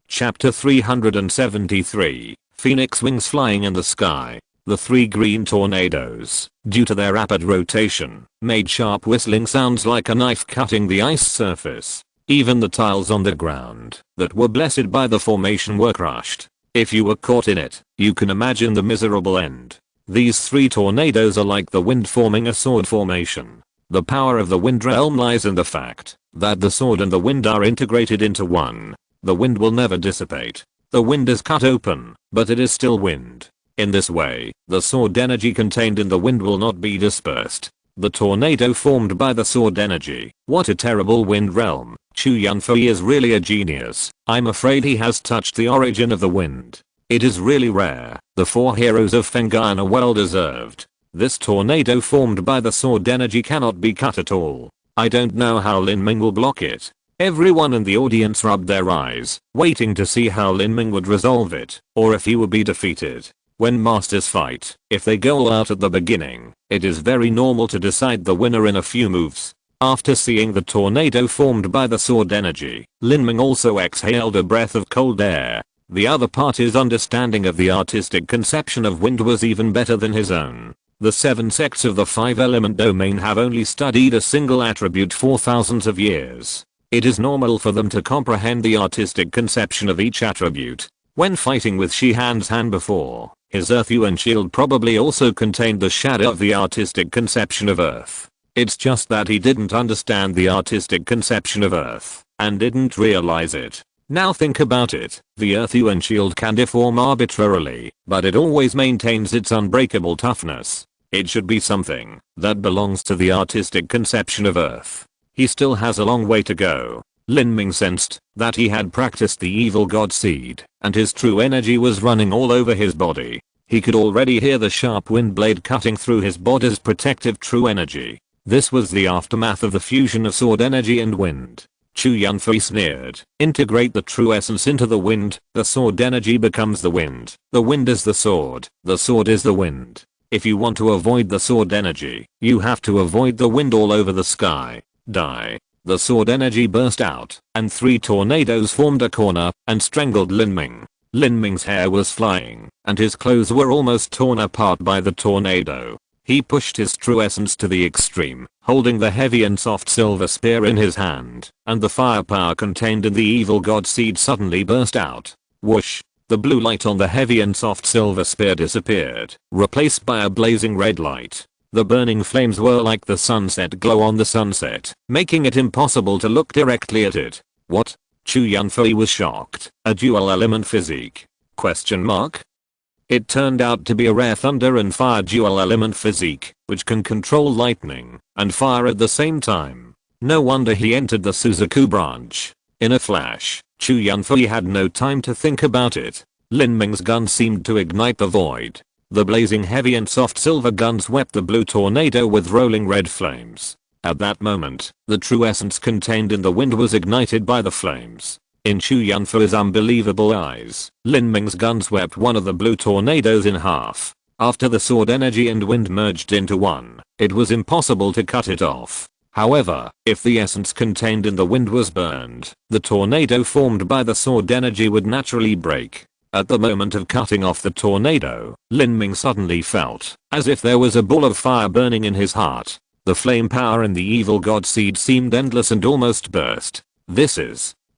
Chapter 373, Phoenix Wings Flying in the Sky. The 3 green tornadoes, due to their rapid rotation, made sharp whistling sounds like a knife cutting the ice surface. Even the tiles on the ground that were blessed by the formation were crushed. If you were caught in it, you can imagine the miserable end. These 3 tornadoes are like the wind forming a sword formation. The power of the wind realm lies in the fact that the sword and the wind are integrated into one. The wind will never dissipate. The wind is cut open, but it is still wind. In this way, the sword energy contained in the wind will not be dispersed. The tornado formed by the sword energy. What a terrible wind realm. Chu Yunfei is really a genius. I'm afraid he has touched the origin of the wind. It is really rare. The 4 heroes of Feng'an are well deserved. This tornado formed by the sword energy cannot be cut at all. I don't know how Lin Ming will block it. Everyone in the audience rubbed their eyes, waiting to see how Lin Ming would resolve it, or if he would be defeated. When masters fight, if they go all out at the beginning, it is very normal to decide the winner in a few moves. After seeing the tornado formed by the sword energy, Lin Ming also exhaled a breath of cold air. The other party's understanding of the artistic conception of wind was even better than his own. The 7 sects of the 5-element domain have only studied a single attribute for thousands of years. It is normal for them to comprehend the artistic conception of each attribute. When fighting with Shihan's hand before, his earth-yuan shield probably also contained the shadow of the artistic conception of earth. It's just that he didn't understand the artistic conception of earth, and didn't realize it. Now think about it, the earth-yuan shield can deform arbitrarily, but it always maintains its unbreakable toughness. It should be something that belongs to the artistic conception of earth. He still has a long way to go. Lin Ming sensed that he had practiced the evil god seed, and his true energy was running all over his body. He could already hear the sharp wind blade cutting through his body's protective true energy. This was the aftermath of the fusion of sword energy and wind. Chu Yanfei sneered. Integrate the true essence into the wind, the sword energy becomes the wind is the sword is the wind. If you want to avoid the sword energy, you have to avoid the wind all over the sky. Die. The sword energy burst out, and 3 tornadoes formed a corner and strangled Lin Ming. Lin Ming's hair was flying, and his clothes were almost torn apart by the tornado. He pushed his true essence to the extreme, holding the heavy and soft silver spear in his hand, and the firepower contained in the evil god seed suddenly burst out. Whoosh! The blue light on the heavy and soft silver spear disappeared, replaced by a blazing red light. The burning flames were like the sunset glow on the sunset, making it impossible to look directly at it. What? Chu Yanfei was shocked. A dual element physique? Question mark? It turned out to be a rare thunder and fire dual element physique, which can control lightning and fire at the same time. No wonder he entered the Suzaku branch. In a flash, Chu Yanfei had no time to think about it. Lin Ming's gun seemed to ignite the void. The blazing heavy and soft silver gun swept the blue tornado with rolling red flames. At that moment, the true essence contained in the wind was ignited by the flames. In Chu Yanfei's unbelievable eyes, Lin Ming's gun swept one of the blue tornadoes in half. After the sword energy and wind merged into one, it was impossible to cut it off. However, if the essence contained in the wind was burned, the tornado formed by the sword energy would naturally break. At the moment of cutting off the tornado, Lin Ming suddenly felt as if there was a ball of fire burning in his heart. The flame power in the evil god seed seemed endless and almost burst.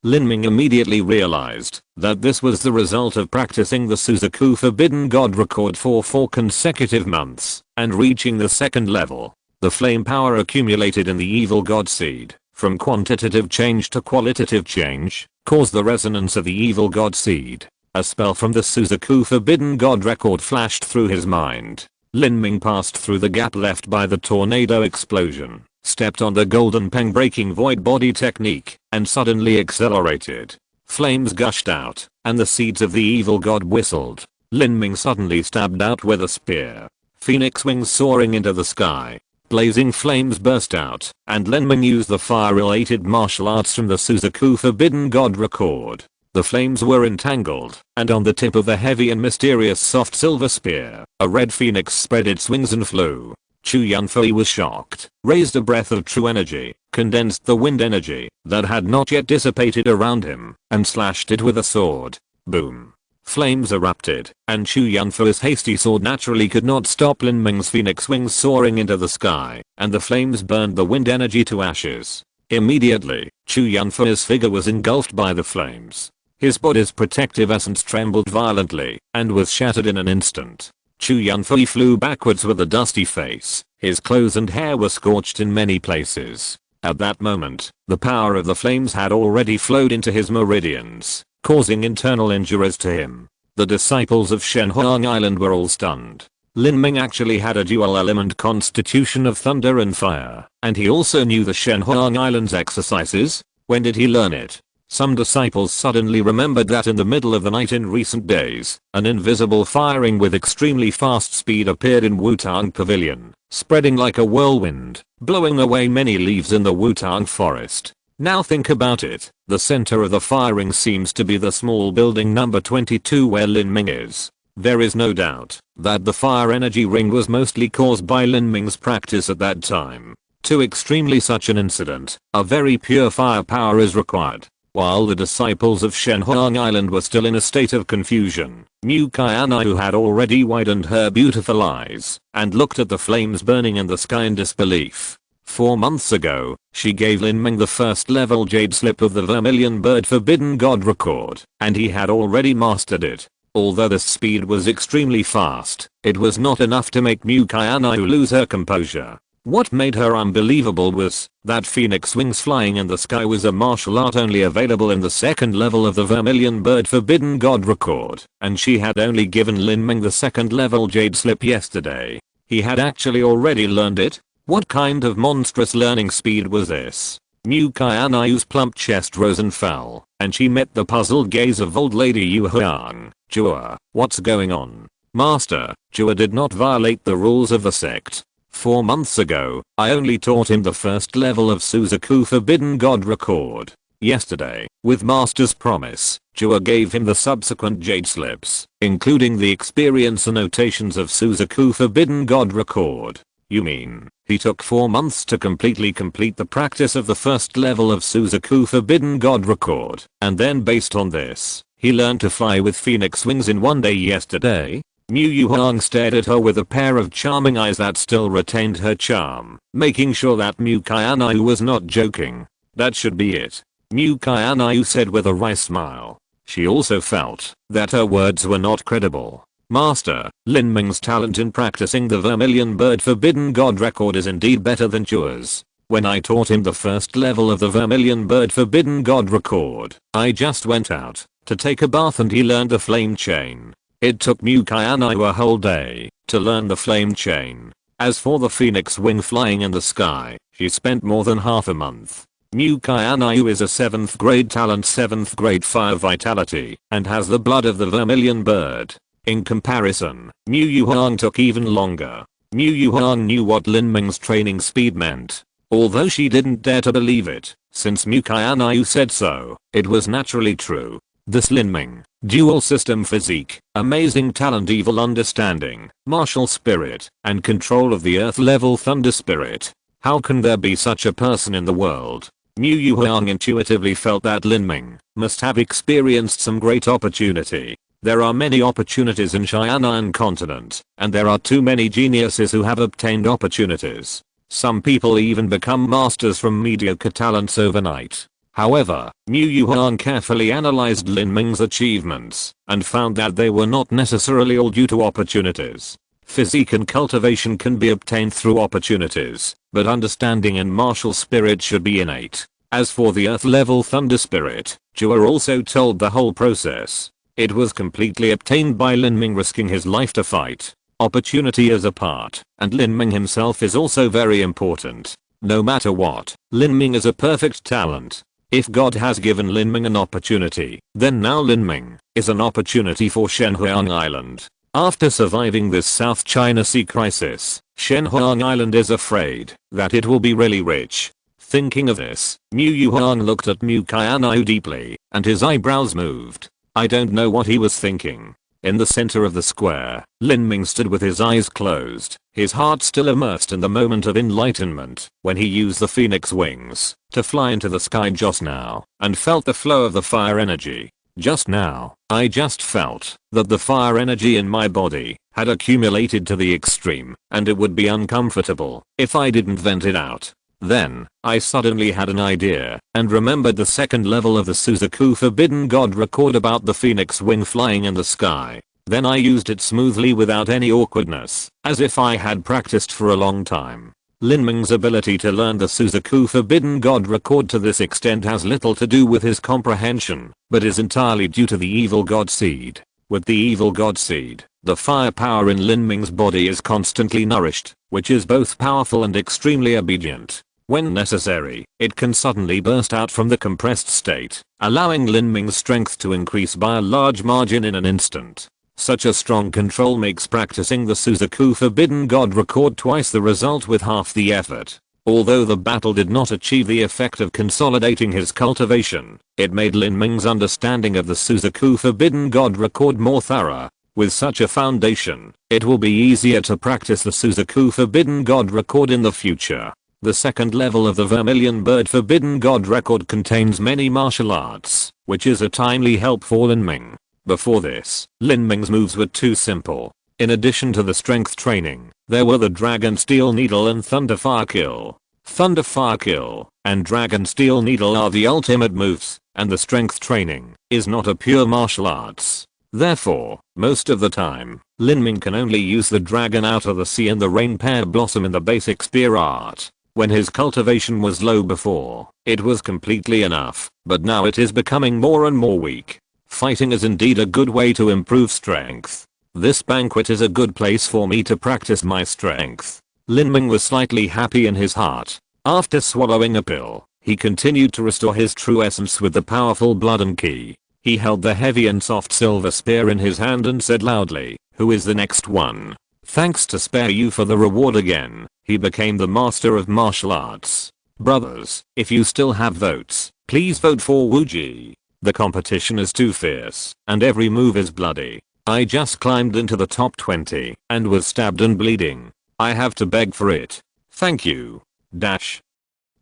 Lin Ming immediately realized that this was the result of practicing the Suzaku Forbidden God record for 4 consecutive months and reaching the 2nd level. The flame power accumulated in the evil god seed, from quantitative change to qualitative change, caused the resonance of the evil god seed. A spell from the Suzaku Forbidden God record flashed through his mind. Lin Ming passed through the gap left by the tornado explosion, stepped on the golden peng breaking void body technique, and suddenly accelerated. Flames gushed out, and the seeds of the evil god whistled. Lin Ming suddenly stabbed out with a spear. Phoenix wings soaring into the sky. Blazing flames burst out, and Lin Ming used the fire-related martial arts from the Suzaku Forbidden God record. The flames were entangled, and on the tip of the heavy and mysterious soft silver spear, a red phoenix spread its wings and flew. Chu Yanfei was shocked, raised a breath of true energy, condensed the wind energy that had not yet dissipated around him, and slashed it with a sword. Boom. Flames erupted, and Chu Yanfei's hasty sword naturally could not stop Lin Ming's phoenix wings soaring into the sky, and the flames burned the wind energy to ashes. Immediately, Chu Yanfei's figure was engulfed by the flames. His body's protective essence trembled violently, and was shattered in an instant. Chu Yanfei flew backwards with a dusty face. His clothes and hair were scorched in many places. At that moment, the power of the flames had already flowed into his meridians, causing internal injuries to him. The disciples of Shenhuang Island were all stunned. Lin Ming actually had a dual element constitution of thunder and fire, and he also knew the Shenhuang Island's exercises. When did he learn it? Some disciples suddenly remembered that in the middle of the night in recent days, an invisible firing with extremely fast speed appeared in Wutang Pavilion, spreading like a whirlwind, blowing away many leaves in the Wutang forest. Now think about it, the center of the firing seems to be the small building number 22 where Lin Ming is. There is no doubt that the fire energy ring was mostly caused by Lin Ming's practice at that time. To extremely such an incident, a very pure firepower is required. While the disciples of Shenhuang Island were still in a state of confusion, Mu Qianxue had already widened her beautiful eyes and looked at the flames burning in the sky in disbelief. 4 months ago, she gave Lin Ming the 1st level jade slip of the Vermilion Bird Forbidden God record, and he had already mastered it. Although the speed was extremely fast, it was not enough to make Mu Qianxue lose her composure. What made her unbelievable was that phoenix wings flying in the sky was a martial art only available in the 2nd level of the Vermilion Bird Forbidden God record, and she had only given Lin Ming the 2nd level jade slip yesterday. He had actually already learned it? What kind of monstrous learning speed was this? Mu Qianxue's plump chest rose and fell, and she met the puzzled gaze of old lady Yu Huang. Jua, what's going on? Master, Jua did not violate the rules of the sect. 4 months ago, I only taught him the first level of Suzaku Forbidden God Record. Yesterday, with Master's promise, Jua gave him the subsequent jade slips, including the experience annotations of Suzaku Forbidden God Record. You mean, he took 4 months to completely complete the practice of the first level of Suzaku Forbidden God Record, and then based on this, he learned to fly with phoenix wings in 1 day yesterday? Mu Yuhang stared at her with a pair of charming eyes that still retained her charm, making sure that Mu Qianxue was not joking. That should be it. Mu Qianxue said with a wry smile. She also felt that her words were not credible. Master, Lin Ming's talent in practicing the Vermilion Bird Forbidden God Record is indeed better than Jua's. When I taught him the first level of the Vermilion Bird Forbidden God Record, I just went out to take a bath and he learned the flame chain. It took Mu Qianxue a whole day to learn the flame chain. As for the phoenix wing flying in the sky, she spent more than half a month. Mu Qianxue is a 7th grade talent, 7th grade fire vitality, and has the blood of the Vermilion Bird. In comparison, Mu Yuhang took even longer. Mu Yuhang knew what Lin Ming's training speed meant. Although she didn't dare to believe it, since Mu Qianxue said so, it was naturally true. This Lin Ming, dual system physique, amazing talent, evil understanding, martial spirit, and control of the earth level thunder spirit. How can there be such a person in the world? Mu Yuhang intuitively felt that Lin Ming must have experienced some great opportunity. There are many opportunities in Xianan continent, and there are too many geniuses who have obtained opportunities. Some people even become masters from mediocre talents overnight. However, Mu Yuhang carefully analyzed Lin Ming's achievements and found that they were not necessarily all due to opportunities. Physique and cultivation can be obtained through opportunities, but understanding and martial spirit should be innate. As for the earth level thunder spirit, Jua also told the whole process. It was completely obtained by Lin Ming risking his life to fight. Opportunity is a part, and Lin Ming himself is also very important. No matter what, Lin Ming is a perfect talent. If God has given Lin Ming an opportunity, then now Lin Ming is an opportunity for Shenhuang Island. After surviving this South China Sea crisis, Shenhuang Island is afraid that it will be really rich. Thinking of this, Mu Yuhang looked at Mu Qianxue deeply, and his eyebrows moved. I don't know what he was thinking. In the center of the square, Lin Ming stood with his eyes closed, his heart still immersed in the moment of enlightenment when he used the phoenix wings to fly into the sky just now and felt the flow of the fire energy. Just now, I just felt that the fire energy in my body had accumulated to the extreme and it would be uncomfortable if I didn't vent it out. Then, I suddenly had an idea and remembered the second level of the Suzaku Forbidden God Record about the phoenix wing flying in the sky. Then I used it smoothly without any awkwardness, as if I had practiced for a long time. Lin Ming's ability to learn the Suzaku Forbidden God Record to this extent has little to do with his comprehension, but is entirely due to the evil God seed. With the evil God seed, the firepower in Lin Ming's body is constantly nourished, which is both powerful and extremely obedient. When necessary, it can suddenly burst out from the compressed state, allowing Lin Ming's strength to increase by a large margin in an instant. Such a strong control makes practicing the Suzaku Forbidden God Record twice the result with half the effort. Although the battle did not achieve the effect of consolidating his cultivation, it made Lin Ming's understanding of the Suzaku Forbidden God Record more thorough. With such a foundation, it will be easier to practice the Suzaku Forbidden God Record in the future. The second level of the Vermilion Bird Forbidden God Record contains many martial arts, which is a timely help for Lin Ming. Before this, Lin Ming's moves were too simple. In addition to the strength training, there were the Dragon Steel Needle and Thunder Fire Kill. Thunder Fire Kill and Dragon Steel Needle are the ultimate moves, and the strength training is not a pure martial arts. Therefore, most of the time, Lin Ming can only use the Dragon Out of the Sea and the Rain Pear Blossom in the basic spear art. When his cultivation was low before, it was completely enough, but now it is becoming more and more weak. Fighting is indeed a good way to improve strength. This banquet is a good place for me to practice my strength. Lin Ming was slightly happy in his heart. After swallowing a pill, He continued to restore his true essence with the powerful blood and ki. He held the heavy and soft silver spear in his hand and said loudly, "Who is the next one? Thanks to spare you for the reward again." He became the master of martial arts. Brothers, if you still have votes, please vote for Wuji. The competition is too fierce, and every move is bloody. I just climbed into the top 20 and was stabbed and bleeding. I have to beg for it. Thank you. Dash.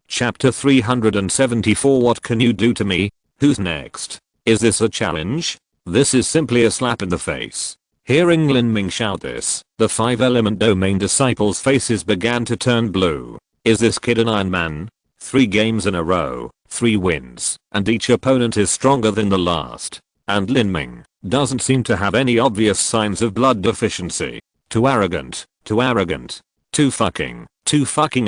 Chapter 374. What can you do to me? Who's next? Is this a challenge? This is simply a slap in the face. Hearing Lin Ming shout this, the 5-element domain disciples' faces began to turn blue. Is this kid an Iron Man? 3 games in a row, 3 wins, and each opponent is stronger than the last. And Lin Ming doesn't seem to have any obvious signs of blood deficiency. Too arrogant, too fucking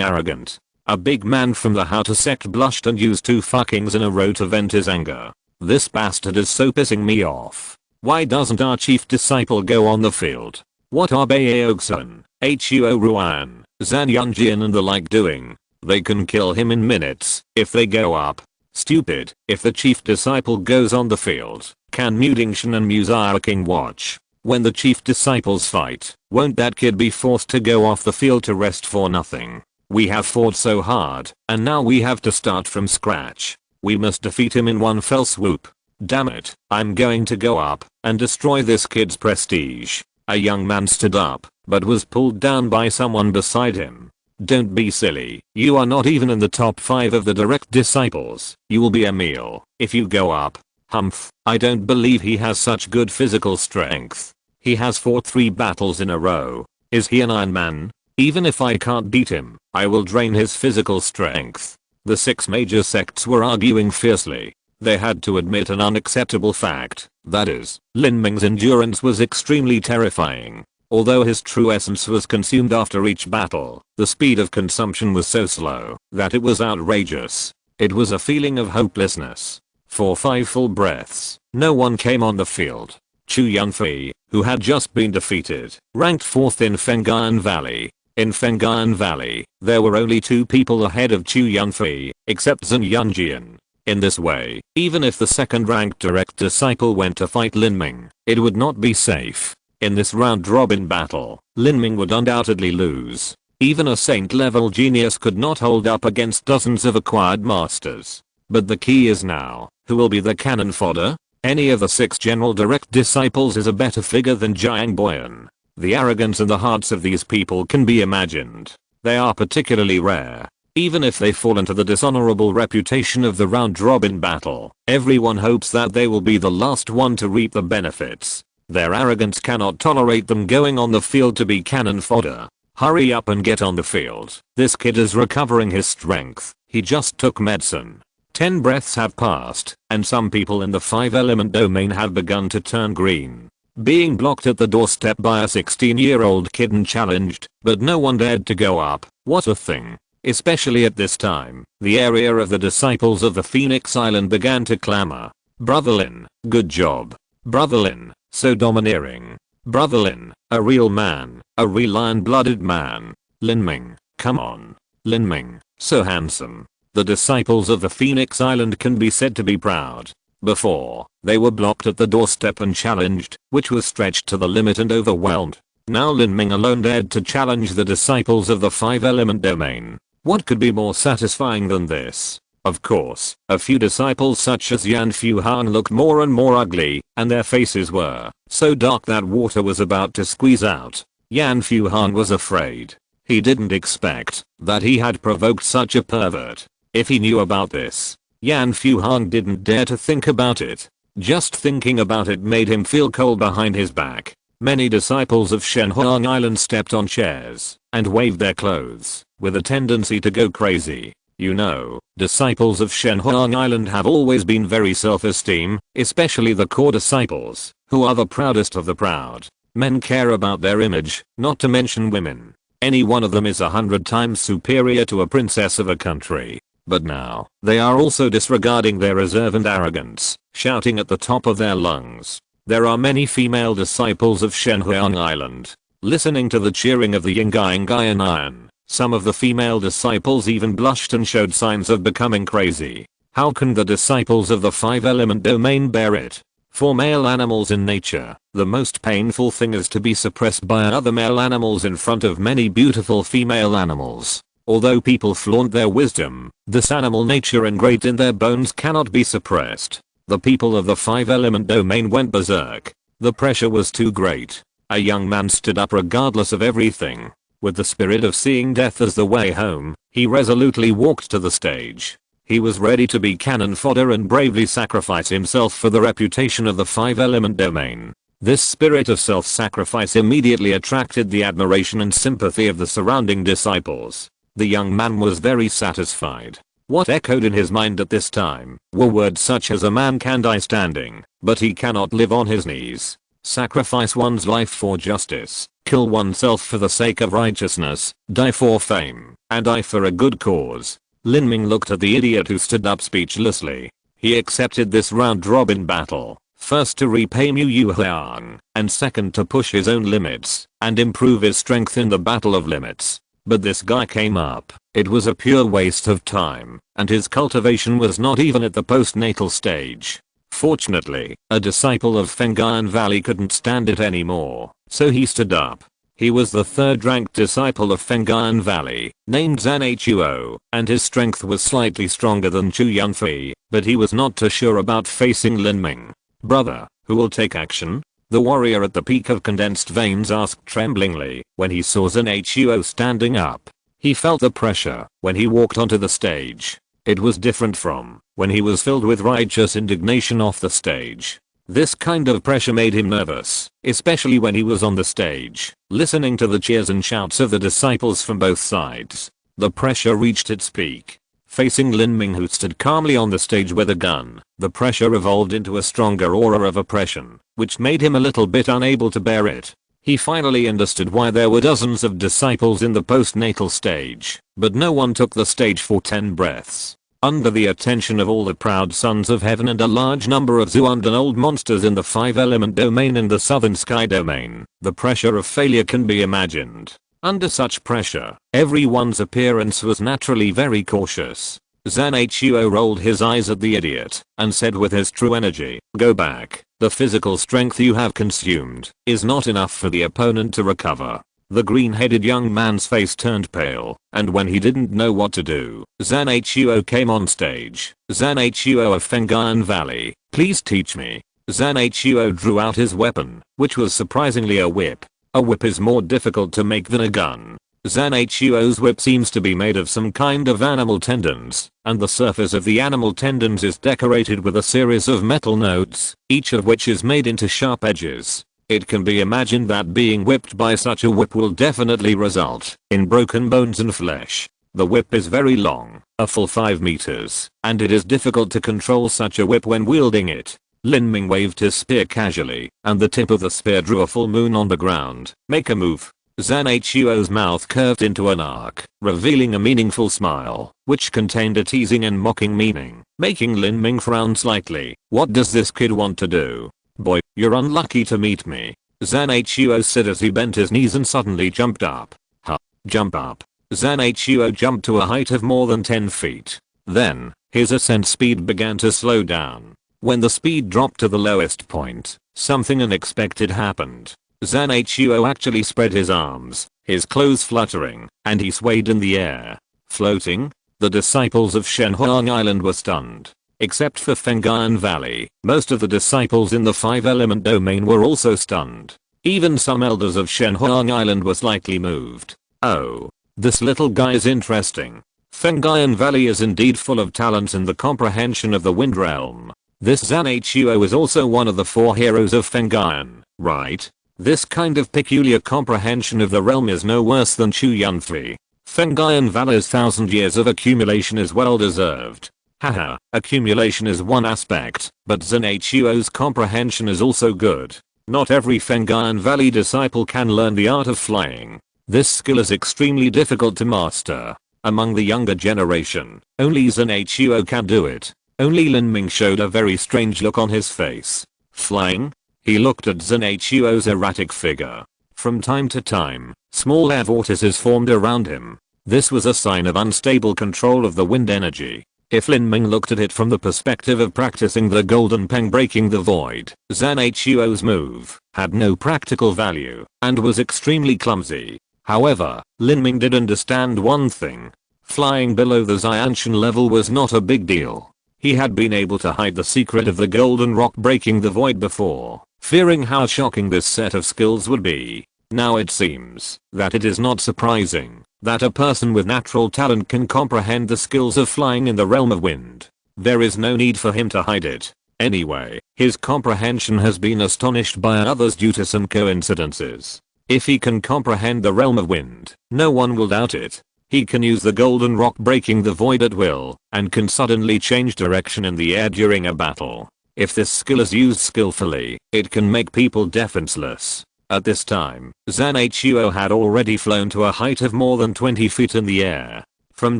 arrogant. A big man from the How to sect blushed and used 2 fuckings in a row to vent his anger. This bastard is so pissing me off. Why doesn't our chief disciple go on the field? What are Baeogsun, Huo Ruan, Zan Yunjian and the like doing? They can kill him in minutes if they go up. Stupid. If the chief disciple goes on the field, can Mu Qianxue and Mu Qianxue watch? When the chief disciples fight, won't that kid be forced to go off the field to rest for nothing? We have fought so hard, and now we have to start from scratch. We must defeat him in one fell swoop. Damn it, I'm going to go up and destroy this kid's prestige. A young man stood up, but was pulled down by someone beside him. Don't be silly, you are not even in the top 5 of the direct disciples. You will be a meal if you go up. Humph, I don't believe he has such good physical strength. He has fought 3 battles in a row. Is he an Iron Man? Even if I can't beat him, I will drain his physical strength. The 6 major sects were arguing fiercely. They had to admit an unacceptable fact, that is, Lin Ming's endurance was extremely terrifying. Although his true essence was consumed after each battle, the speed of consumption was so slow that it was outrageous. It was a feeling of hopelessness. For 5 full breaths, no one came on the field. Chu Yunfei, who had just been defeated, ranked 4th in Feng'an Valley. In Feng'an Valley, there were only 2 people ahead of Chu Yunfei, except Zan Yunjian. In this way, even if the second-ranked direct disciple went to fight Lin Ming, it would not be safe. In this round-robin battle, Lin Ming would undoubtedly lose. Even a saint-level genius could not hold up against dozens of acquired masters. But the key is now, who will be the cannon fodder? Any of the 6 general direct disciples is a better figure than Jiang Boyan. The arrogance in the hearts of these people can be imagined. They are particularly rare. Even if they fall into the dishonorable reputation of the round-robin battle, everyone hopes that they will be the last one to reap the benefits. Their arrogance cannot tolerate them going on the field to be cannon fodder. Hurry up and get on the field. This kid is recovering his strength. He just took medicine. 10 breaths have passed, and some people in the 5-element domain have begun to turn green. Being blocked at the doorstep by a 16-year-old kid and challenged, but no one dared to go up. What a thing. Especially at this time, the area of the disciples of the Phoenix Island began to clamor. Brother Lin, good job. Brother Lin, so domineering. Brother Lin, a real man, a real lion-blooded man. Lin Ming, come on. Lin Ming, so handsome. The disciples of the Phoenix Island can be said to be proud. Before, they were blocked at the doorstep and challenged, which was stretched to the limit and overwhelmed. Now Lin Ming alone dared to challenge the disciples of the 5-element domain. What could be more satisfying than this? Of course, a few disciples such as Yan Fuhan looked more and more ugly, and their faces were so dark that water was about to squeeze out. Yan Fuhan was afraid. He didn't expect that he had provoked such a pervert. If he knew about this, Yan Fuhan didn't dare to think about it. Just thinking about it made him feel cold behind his back. Many disciples of Shenhuang Island stepped on chairs and waved their clothes, with a tendency to go crazy. You know, disciples of Shenhuang Island have always been very self-esteem, especially the core disciples, who are the proudest of the proud. Men care about their image, not to mention women. Any one of them is 100 times superior to a princess of a country. But now, they are also disregarding their reserve and arrogance, shouting at the top of their lungs. There are many female disciples of Shenhuang Island. Listening to the cheering of the Yingaian Iron, Some of the female disciples even blushed and showed signs of becoming crazy. How can the disciples of the 5-element domain bear it? For male animals in nature, the most painful thing is to be suppressed by other male animals in front of many beautiful female animals. Although people flaunt their wisdom, this animal nature ingrained in their bones cannot be suppressed. The people of the 5-element domain went berserk. The pressure was too great. A young man stood up regardless of everything. With the spirit of seeing death as the way home, he resolutely walked to the stage. He was ready to be cannon fodder and bravely sacrifice himself for the reputation of the 5-element domain. This spirit of self-sacrifice immediately attracted the admiration and sympathy of the surrounding disciples. The young man was very satisfied. What echoed in his mind at this time were words such as a man can die standing, but he cannot live on his knees. Sacrifice one's life for justice, kill oneself for the sake of righteousness, die for fame, and die for a good cause. Lin Ming looked at the idiot who stood up speechlessly. He accepted this round-robin battle, first to repay Mu Qianxue, and second to push his own limits and improve his strength in the battle of limits. But this guy came up. It was a pure waste of time, and his cultivation was not even at the postnatal stage. Fortunately, a disciple of Feng'an Valley couldn't stand it anymore, so he stood up. He was the third-ranked disciple of Feng'an Valley, named Zhanhuo, and his strength was slightly stronger than Chu Yunfei, but he was not too sure about facing Lin Ming. "Brother, who will take action?" The warrior at the peak of condensed veins asked tremblingly when he saw Zhanhuo standing up. He felt the pressure when he walked onto the stage. It was different from when he was filled with righteous indignation off the stage. This kind of pressure made him nervous, especially when he was on the stage, listening to the cheers and shouts of the disciples from both sides. The pressure reached its peak. Facing Lin Ming, who stood calmly on the stage with a gun, the pressure evolved into a stronger aura of oppression, which made him a little bit unable to bear it. He finally understood why there were dozens of disciples in the postnatal stage, but no one took the stage for 10 breaths. Under the attention of all the proud sons of heaven and a large number of Zuund and old monsters in the 5-element domain and the southern sky domain, the pressure of failure can be imagined. Under such pressure, everyone's appearance was naturally very cautious. Zhanhuo rolled his eyes at the idiot and said with his true energy, "Go back. The physical strength you have consumed is not enough for the opponent to recover." The green-headed young man's face turned pale, and when he didn't know what to do, Zhanhuo came on stage. "Zhanhuo of Feng'an Valley, please teach me." Zhanhuo drew out his weapon, which was surprisingly a whip. A whip is more difficult to make than a gun. Zhanhuo's whip seems to be made of some kind of animal tendons, and the surface of the animal tendons is decorated with a series of metal nodes, each of which is made into sharp edges. It can be imagined that being whipped by such a whip will definitely result in broken bones and flesh. The whip is very long, a full 5 meters, and it is difficult to control such a whip when wielding it. Lin Ming waved his spear casually, and the tip of the spear drew a full moon on the ground. "Make a move." Zhanhuo's mouth curved into an arc, revealing a meaningful smile, which contained a teasing and mocking meaning, making Lin Ming frown slightly. "What does this kid want to do?" "Boy, you're unlucky to meet me," Zhanhuo said as he bent his knees and suddenly jumped up. "Huh, jump up." Zhanhuo jumped to a height of more than 10 feet. Then, his ascent speed began to slow down. When the speed dropped to the lowest point, something unexpected happened. Zhanhuo actually spread his arms, his clothes fluttering, and he swayed in the air. Floating? The disciples of Shenhuang Island were stunned. Except for Feng'an Valley, most of the disciples in the 5-element domain were also stunned. Even some elders of Shenhuang Island were slightly moved. "Oh, this little guy is interesting. Feng'an Valley is indeed full of talents in the comprehension of the Wind Realm. This Zhanhuo is also one of the 4 heroes of Feng'an, right? This kind of peculiar comprehension of the realm is no worse than Chu Yunfei. Feng'an Valley's 1,000 years of accumulation is well deserved." Haha, accumulation is one aspect, but Zhanhuo's comprehension is also good. Not every Feng'an Valley disciple can learn the art of flying. This skill is extremely difficult to master. Among the younger generation, only Zhanhuo can do it. Only Lin Ming showed a very strange look on his face. Flying? He looked at Zhanhuo's erratic figure. From time to time, small air vortices formed around him. This was a sign of unstable control of the wind energy. If Lin Ming looked at it from the perspective of practicing the golden peng breaking the void, Zhan Huo's move had no practical value and was extremely clumsy. However, Lin Ming did understand one thing. Flying below the Xianshan level was not a big deal. He had been able to hide the secret of the golden rock breaking the void before, fearing how shocking this set of skills would be. Now it seems that it is not surprising that a person with natural talent can comprehend the skills of flying in the realm of wind. There is no need for him to hide it. Anyway, his comprehension has been astonished by others due to some coincidences. If he can comprehend the realm of wind, no one will doubt it. He can use the golden rock breaking the void at will, and can suddenly change direction in the air during a battle. If this skill is used skillfully, it can make people defenseless. At this time, Zhan Huo had already flown to a height of more than 20 feet in the air. From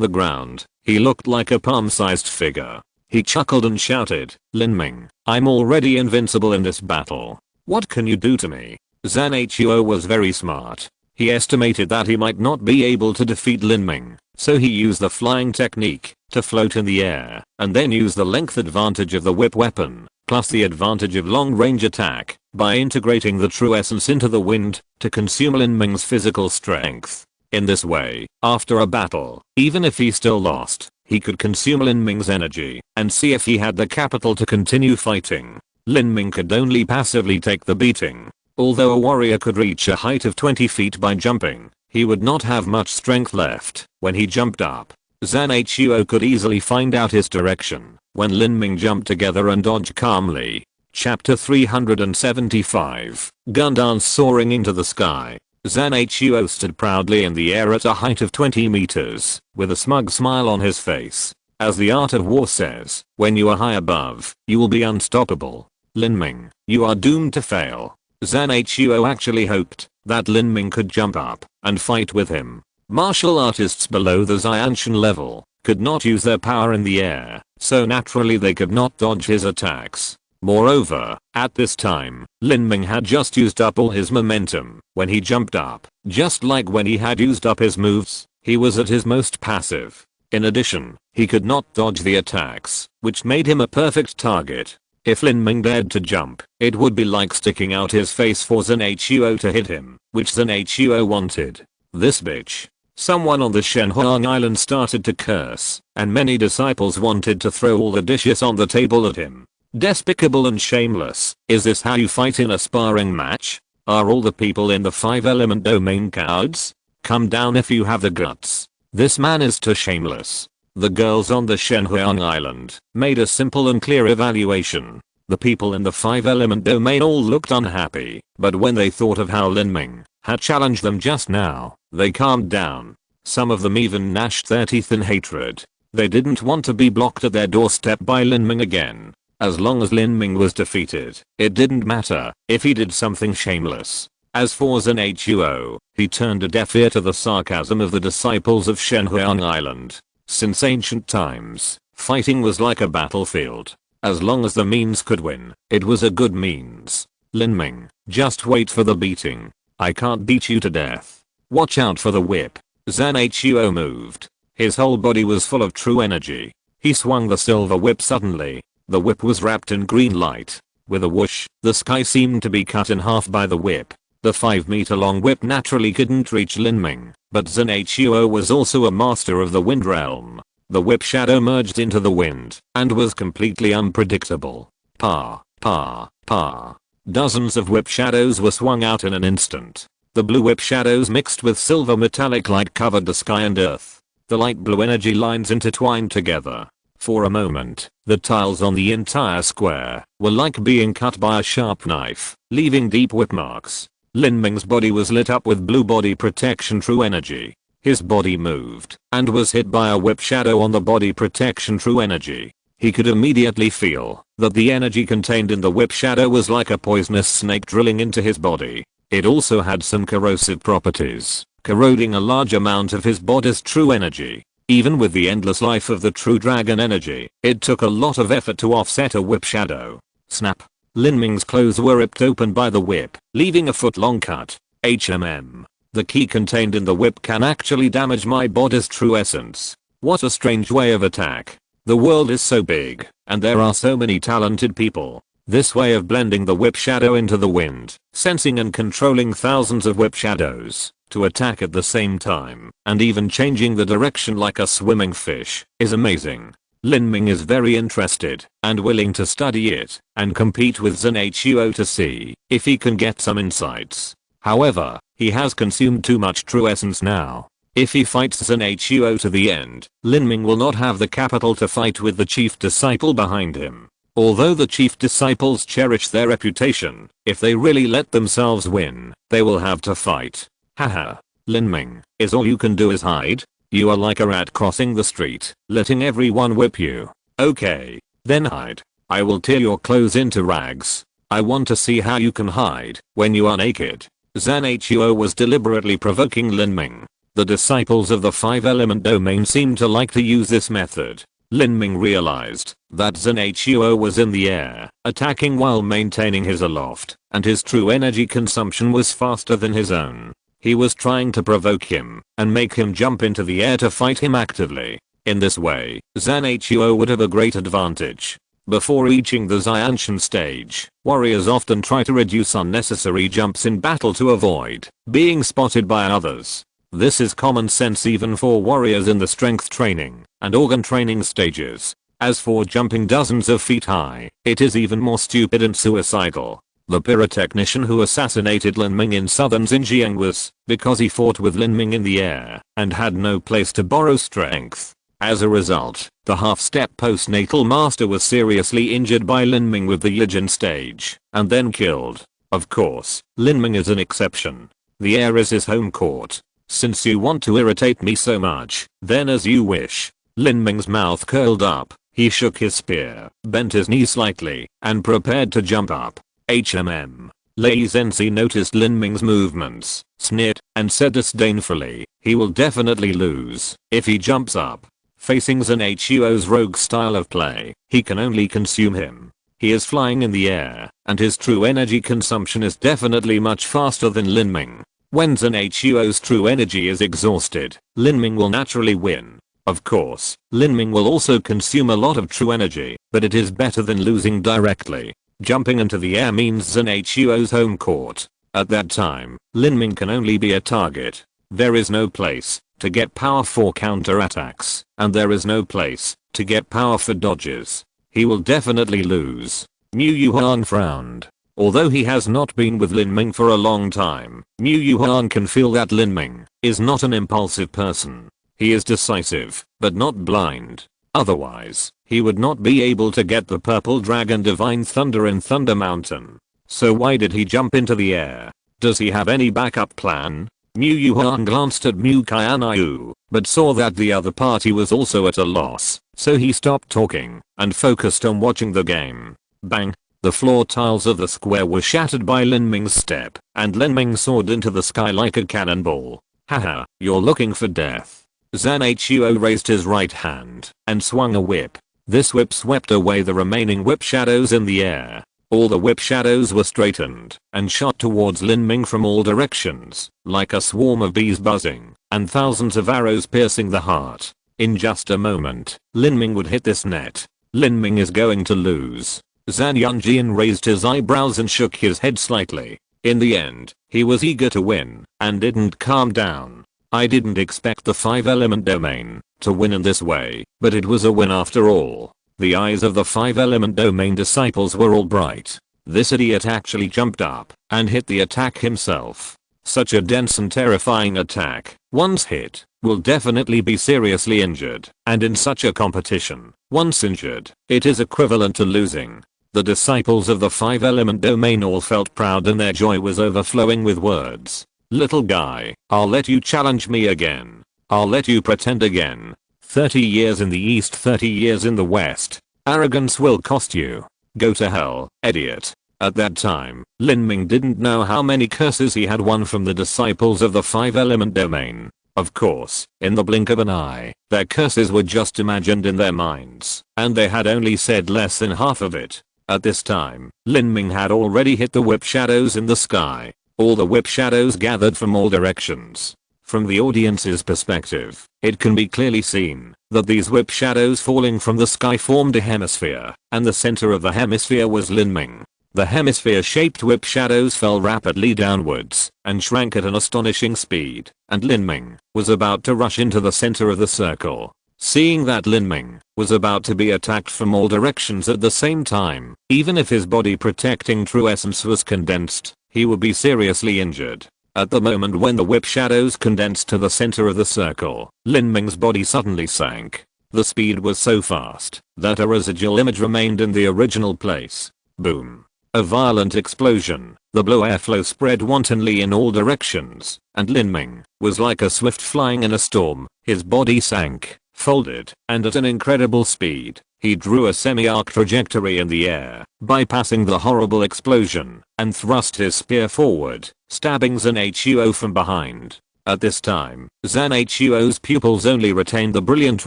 the ground, he looked like a palm-sized figure. He chuckled and shouted, "Lin Ming, I'm already invincible in this battle. What can you do to me?" Zhan Huo was very smart. He estimated that he might not be able to defeat Lin Ming, so he used the flying technique to float in the air, and then used the length advantage of the whip weapon, plus the advantage of long-range attack, by integrating the true essence into the wind to consume Lin Ming's physical strength. In this way, after a battle, even if he still lost, he could consume Lin Ming's energy and see if he had the capital to continue fighting. Lin Ming could only passively take the beating. Although a warrior could reach a height of 20 feet by jumping, he would not have much strength left when he jumped up. Zhan Huo could easily find out his direction when Lin Ming jumped together and dodged calmly. Chapter 375, Gundance soaring into the sky. Zhan Huo stood proudly in the air at a height of 20 meters, with a smug smile on his face. As the art of war says, when you are high above, you will be unstoppable. Lin Ming, you are doomed to fail. Zhan Huo actually hoped that Lin Ming could jump up and fight with him. Martial artists below the Xianshan level could not use their power in the air, so naturally they could not dodge his attacks. Moreover, at this time, Lin Ming had just used up all his momentum when he jumped up. Just like when he had used up his moves, he was at his most passive. In addition, he could not dodge the attacks, which made him a perfect target. If Lin Ming dared to jump, it would be like sticking out his face for Zhan Huo to hit him, which Zhan Huo wanted. This bitch. Someone on the Shenhuang island started to curse, and many disciples wanted to throw all the dishes on the table at him. Despicable and shameless. Is this how you fight in a sparring match? Are all the people in the 5-element domain cowards? Come down if you have the guts. This man is too shameless. The girls on the Shenhuang island made a simple and clear evaluation. The people in the 5-element domain all looked unhappy, but when they thought of how Lin Ming had challenged them just now, they calmed down. Some of them even gnashed their teeth in hatred. They didn't want to be blocked at their doorstep by Lin Ming again. As long as Lin Ming was defeated, it didn't matter if he did something shameless. As for Zhan Huo, he turned a deaf ear to the sarcasm of the disciples of Shenhuang Island. Since ancient times, fighting was like a battlefield. As long as the means could win, it was a good means. Lin Ming, just wait for the beating. I can't beat you to death. Watch out for the whip. Zhan Huo moved. His whole body was full of true energy. He swung the silver whip suddenly. The whip was wrapped in green light. With a whoosh, the sky seemed to be cut in half by the whip. The 5-meter-long whip naturally couldn't reach Lin Ming, but Zhan Huo was also a master of the wind realm. The whip shadow merged into the wind and was completely unpredictable. Pa, pa, pa. Dozens of whip shadows were swung out in an instant. The blue whip shadows mixed with silver metallic light covered the sky and earth. The light blue energy lines intertwined together. For a moment, the tiles on the entire square were like being cut by a sharp knife, leaving deep whip marks. Lin Ming's body was lit up with blue body protection true energy. His body moved and was hit by a whip shadow on the body protection true energy. He could immediately feel that the energy contained in the whip shadow was like a poisonous snake drilling into his body. It also had some corrosive properties, corroding a large amount of his body's true energy. Even with the endless life of the true dragon energy, it took a lot of effort to offset a whip shadow. Snap. Lin Ming's clothes were ripped open by the whip, leaving a foot-long cut. The The key contained in the whip can actually damage my body's true essence. What a strange way of attack. The world is so big, and there are so many talented people. This way of blending the whip shadow into the wind, sensing and controlling thousands of whip shadows to attack at the same time, and even changing the direction like a swimming fish, is amazing. Lin Ming is very interested and willing to study it and compete with SYNOPSIS to see if he can get some insights. However, he has consumed too much true essence now. If he fights SYNOPSIS to the end, Lin Ming will not have the capital to fight with the chief disciple behind him. Although the chief disciples cherish their reputation, if they really let themselves win, they will have to fight. Haha. Lin Ming, is all you can do is hide? You are like a rat crossing the street, letting everyone whip you. Okay. Then hide. I will tear your clothes into rags. I want to see how you can hide when you are naked. SYNOPSIS was deliberately provoking Lin Ming. The disciples of the 5-element domain seemed to like to use this method. Lin Ming realized that SYNOPSIS was in the air, attacking while maintaining his aloft, and his true energy consumption was faster than his own. He was trying to provoke him and make him jump into the air to fight him actively. In this way, SYNOPSIS would have a great advantage. Before reaching the Xiantian stage, warriors often try to reduce unnecessary jumps in battle to avoid being spotted by others. This is common sense even for warriors in the strength training and organ training stages. As for jumping dozens of feet high, it is even more stupid and suicidal. The pyrotechnician who assassinated Lin Ming in southern Xinjiang was because he fought with Lin Ming in the air and had no place to borrow strength. As a result, the half-step postnatal master was seriously injured by Lin Ming with the Yijin stage and then killed. Of course, Lin Ming is an exception. The air is his home court. Since you want to irritate me so much, then as you wish. Lin Ming's mouth curled up, he shook his spear, bent his knee slightly, and prepared to jump up. Lei Zhenzi noticed Lin Ming's movements, sneered, and said disdainfully, he will definitely lose if he jumps up. Facing SYNOPSIS's rogue style of play, he can only consume him. He is flying in the air, and his true energy consumption is definitely much faster than Lin Ming. When SYNOPSIS's true energy is exhausted, Lin Ming will naturally win. Of course, Lin Ming will also consume a lot of true energy, but it is better than losing directly. Jumping into the air means SYNOPSIS's home court. At that time, Lin Ming can only be a target. There is no place to get power for counterattacks, and there is no place to get power for dodges. He will definitely lose. Mu Yuhan frowned. Although he has not been with Lin Ming for a long time, Mu Yuhan can feel that Lin Ming is not an impulsive person. He is decisive, but not blind. Otherwise, he would not be able to get the purple dragon divine thunder in Thunder Mountain. So why did he jump into the air? Does he have any backup plan? Mu Yuhan glanced at Mu Qianxue, but saw that the other party was also at a loss, so he stopped talking and focused on watching the game. Bang! The floor tiles of the square were shattered by Lin Ming's step, and Lin Ming soared into the sky like a cannonball. Haha, you're looking for death. SYNOPSIS raised his right hand and swung a whip. This whip swept away the remaining whip shadows in the air. All the whip shadows were straightened and shot towards Lin Ming from all directions, like a swarm of bees buzzing, and thousands of arrows piercing the heart. In just a moment, Lin Ming would hit this net. Lin Ming is going to lose. Zhang Yunjian raised his eyebrows and shook his head slightly. In the end, he was eager to win and didn't calm down. I didn't expect the 5-element domain to win in this way, but it was a win after all. The eyes of the 5-element domain disciples were all bright. This idiot actually jumped up and hit the attack himself. Such a dense and terrifying attack, once hit, will definitely be seriously injured, and in such a competition, once injured, it is equivalent to losing. The disciples of the 5-element domain all felt proud and their joy was overflowing with words. Little guy, I'll let you challenge me again. I'll let you pretend again. 30 years in the east, 30 years in the west. Arrogance will cost you. Go to hell, idiot. At that time, Lin Ming didn't know how many curses he had won from the disciples of the 5-element domain. Of course, in the blink of an eye, their curses were just imagined in their minds, and they had only said less than half of it. At this time, Lin Ming had already hit the whip shadows in the sky. All the whip shadows gathered from all directions. From the audience's perspective, it can be clearly seen that these whip shadows falling from the sky formed a hemisphere, and the center of the hemisphere was Lin Ming. The hemisphere-shaped whip shadows fell rapidly downwards and shrank at an astonishing speed, and Lin Ming was about to rush into the center of the circle. Seeing that Lin Ming was about to be attacked from all directions at the same time, even if his body protecting true essence was condensed, he would be seriously injured. At the moment when the whip shadows condensed to the center of the circle, Lin Ming's body suddenly sank. The speed was so fast that a residual image remained in the original place. Boom. A violent explosion. The blue airflow spread wantonly in all directions, and Lin Ming was like a swift flying in a storm. His body sank, folded, and at an incredible speed, he drew a semi-arc trajectory in the air, bypassing the horrible explosion, and thrust his spear forward, stabbing SYNOPSIS from behind. At this time, SYNOPSIS' pupils only retained the brilliant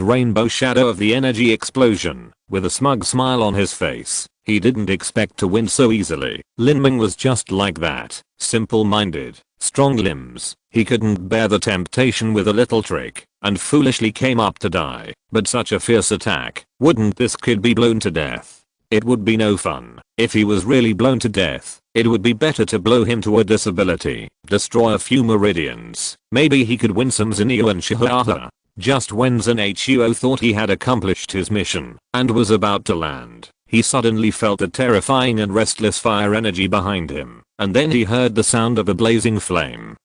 rainbow shadow of the energy explosion. With a smug smile on his face, he didn't expect to win so easily. Lin Ming was just like that, simple-minded, strong limbs. He couldn't bear the temptation with a little trick, and foolishly came up to die. But such a fierce attack, wouldn't this kid be blown to death? It would be no fun. If he was really blown to death, it would be better to blow him to a disability, destroy a few meridians. Maybe he could win some Zinio and Shihara. Just when SYNOPSIS thought he had accomplished his mission and was about to land, he suddenly felt a terrifying and restless fire energy behind him, and then he heard the sound of a blazing flame.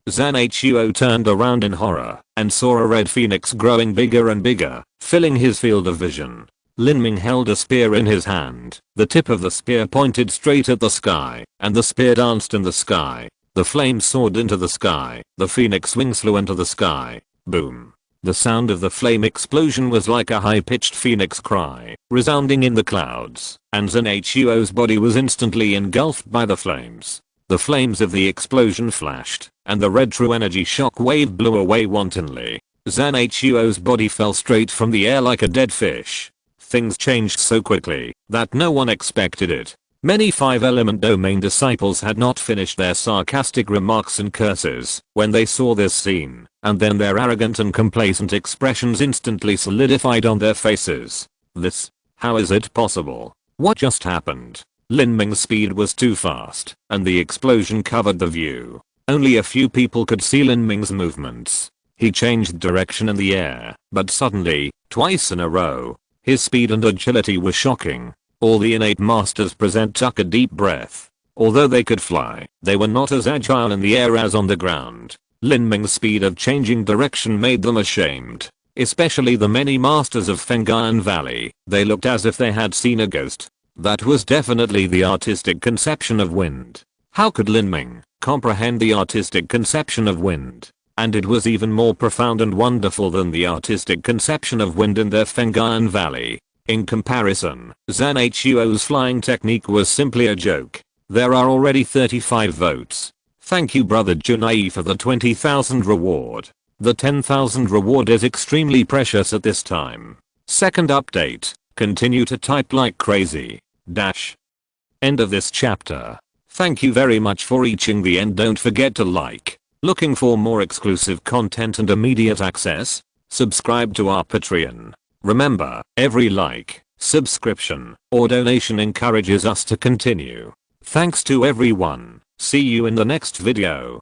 SYNOPSIS turned around in horror and saw a red phoenix growing bigger and bigger, filling his field of vision. Lin Ming held a spear in his hand. The tip of the spear pointed straight at the sky, and the spear danced in the sky. The flame soared into the sky. The phoenix wings flew into the sky. Boom. The sound of the flame explosion was like a high-pitched phoenix cry, resounding in the clouds, and SYNOPSIS' body was instantly engulfed by the flames. The flames of the explosion flashed, and the red true energy shock wave blew away wantonly. SYNOPSIS' body fell straight from the air like a dead fish. Things changed so quickly that no one expected it. Many 5-element domain disciples had not finished their sarcastic remarks and curses when they saw this scene, and then their arrogant and complacent expressions instantly solidified on their faces. This? How is it possible? What just happened? Lin Ming's speed was too fast, and the explosion covered the view. Only a few people could see Lin Ming's movements. He changed direction in the air, but suddenly, twice in a row, his speed and agility were shocking. All the innate masters present took a deep breath. Although they could fly, they were not as agile in the air as on the ground. Lin Ming's speed of changing direction made them ashamed. Especially the many masters of Feng'an Valley. They looked as if they had seen a ghost. That was definitely the artistic conception of wind. How could Lin Ming comprehend the artistic conception of wind? And it was even more profound and wonderful than the artistic conception of wind in their Feng'an Valley. In comparison, SYNOPSIS' flying technique was simply a joke. There are already 35 votes. Thank you brother Junai for the 20,000 reward. The 10,000 reward is extremely precious at this time. Second update. Continue to type like crazy. Dash. End of this chapter. Thank you very much for reaching the end. Don't forget to like. Looking for more exclusive content and immediate access? Subscribe to our Patreon. Remember, every like, subscription, or donation encourages us to continue. Thanks to everyone. See you in the next video.